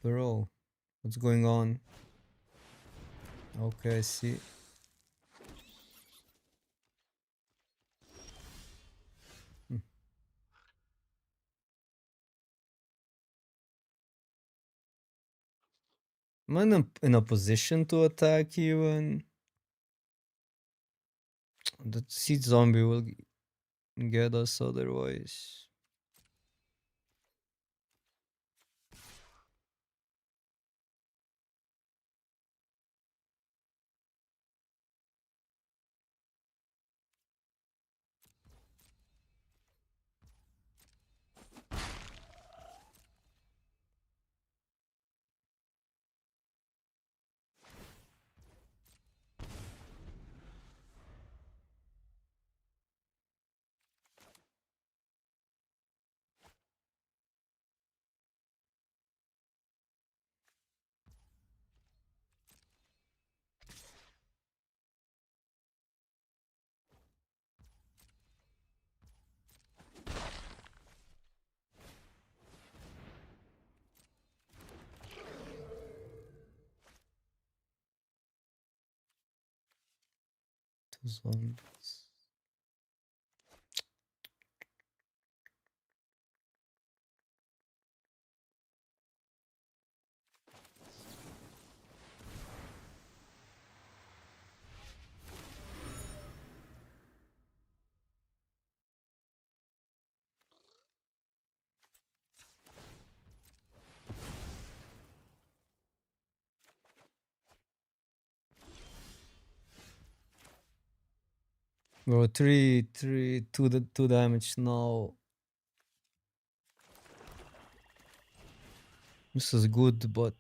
A: Bro, what's going on? Okay, I see. Am I in a position to attack even? The seed zombie will get us otherwise. Two zombies. Bro, two damage now. This is good, but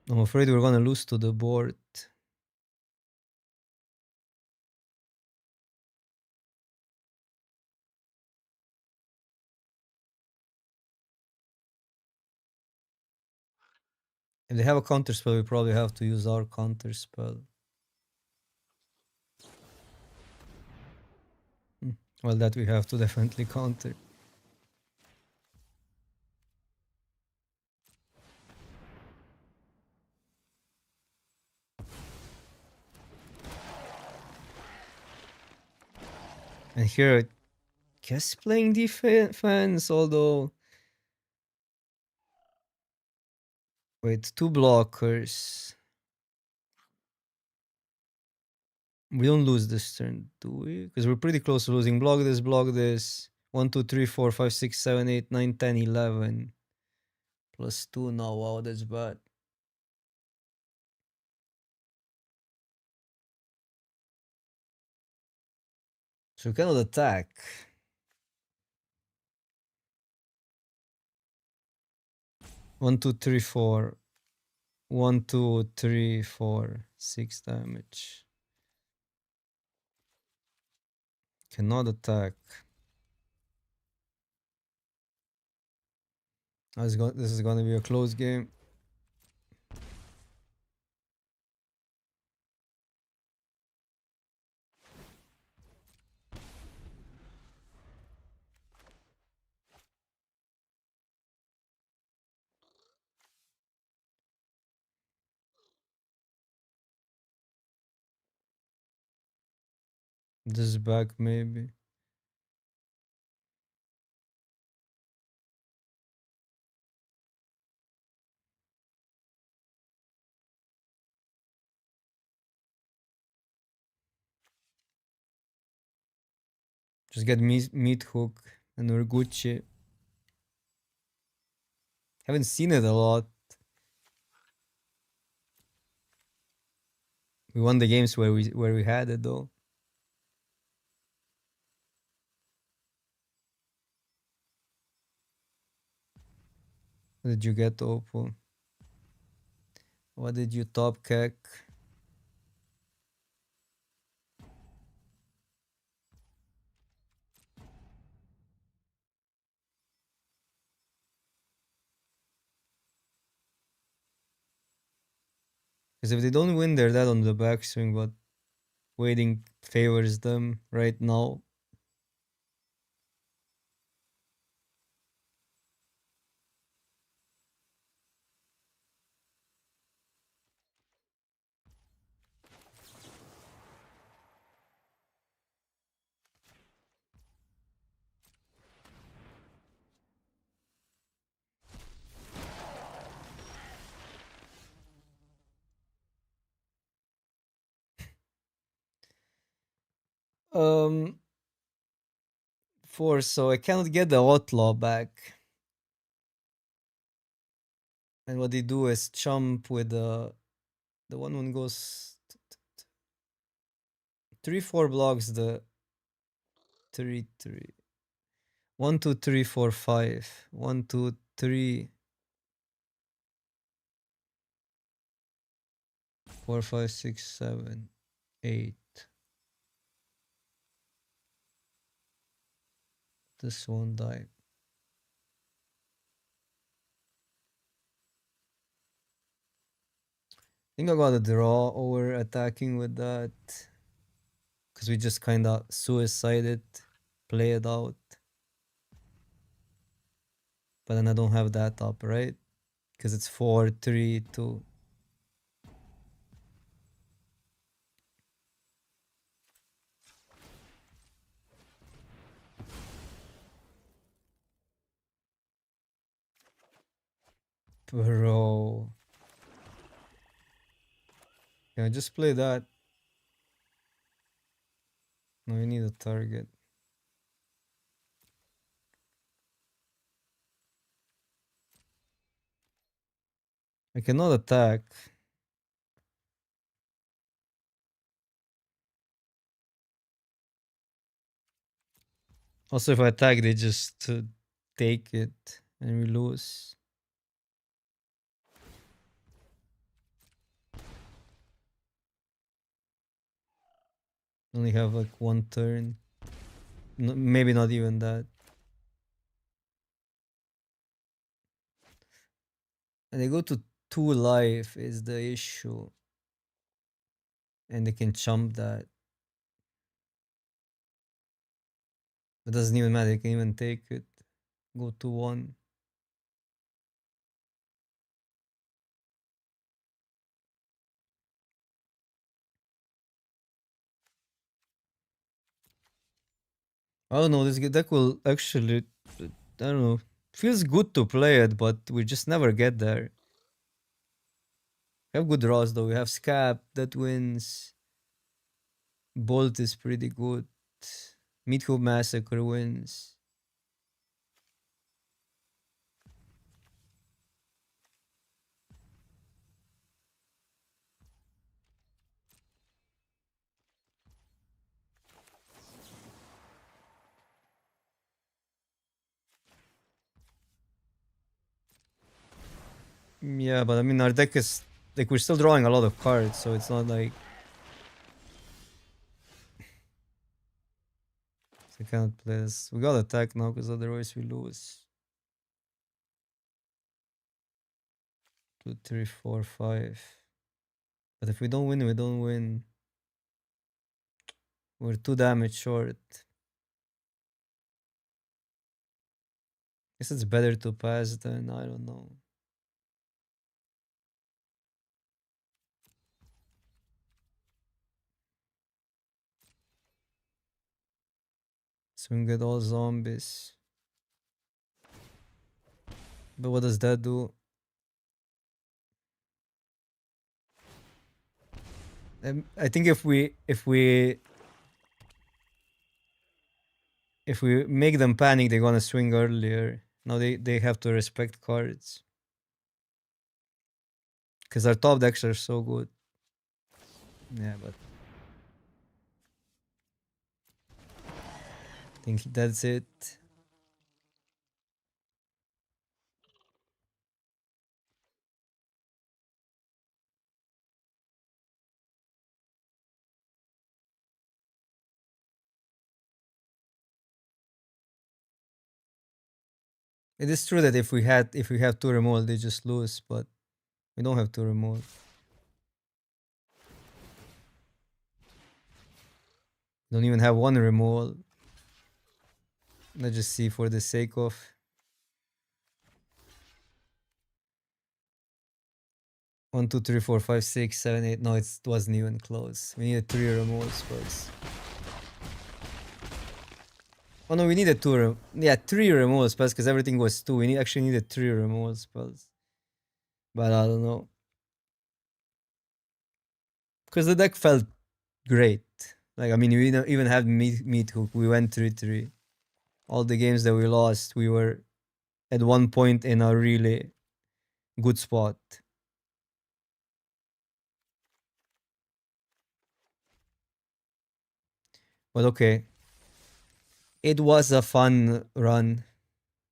A: I'm afraid we're gonna lose to the board. If they have a counter spell, we probably have to use our counter spell. Well, that we have to definitely counter. And here, I guess playing defense, although... Wait, two blockers. We don't lose this turn, do we? Because we're pretty close to losing. Block this, block this. 1, 2, 3, 4, 5, 6, 7, 8, 9, 10, 11. Plus 2 now. Wow, that's bad. So we cannot attack. 1, 2, 3, 4. 1, 2, 3, 4. 6 damage. Cannot attack. This is gonna be a close game. This back maybe. Just get meat hook and we're Gucci. Haven't seen it a lot. We won the games where we had it though. What did you get, Oppo? What did you top cack? Because if they don't win, they're dead on the backswing, but waiting favors them right now. 4, so I cannot get the outlaw back. And what they do is chump with the 1/1 goes 3/4 blocks the 3/3. 1 2 3 4 5. 1 2 3 4 5 6 7 8. This won't die. I think I got a draw over attacking with that. Because we just kind of suicided, play it out. But then I don't have that up, right? Because it's 4 3 2. Bro. Can I just play that? No, you need a target. I cannot attack. Also, if I attack, they just take it and we lose. Only have like one turn. No, maybe not even that. And they go to 2 life is the issue. And they can chump that. It doesn't even matter, they can even take it. Go to 1. I don't know, this deck will actually, I don't know, feels good to play it, but we just never get there. We have good draws though, we have Scap that wins. Bolt is pretty good. Meathook Massacre wins. Yeah, but I mean, our deck is like we're still drawing a lot of cards, so it's not like I cannot play this. We gotta attack now because otherwise we lose. 2, 3, 4, 5. But if we don't win, we don't win. We're 2 damage short. Guess it's better to pass than I don't know. Swing at all zombies. But what does that do? I think if we make them panic, they're gonna swing earlier. Now they have to respect cards. Because our top decks are so good. Yeah, but I think that's it. It is true that if we have 2 removal, they just lose, but we don't have 2 removal. Don't even have 1 removal. Let's just see for the sake of. One, two, three, four, five, six, seven, 8. No, it wasn't even close. We needed 3 removal spells. Oh no, we needed 2. Yeah, 3 removal spells because everything was 2. We actually needed 3 removal spells. But I don't know. Because the deck felt great. Like, I mean, we don't even have meat hook. We went 3-3. All the games that we lost, we were at one point in a really good spot. But okay. It was a fun run.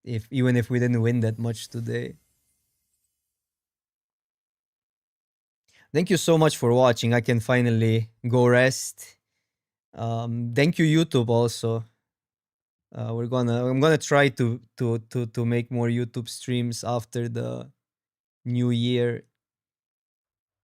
A: Even if we didn't win that much today. Thank you so much for watching. I can finally go rest. Thank you, YouTube, also. I'm gonna try to make more YouTube streams after the new year.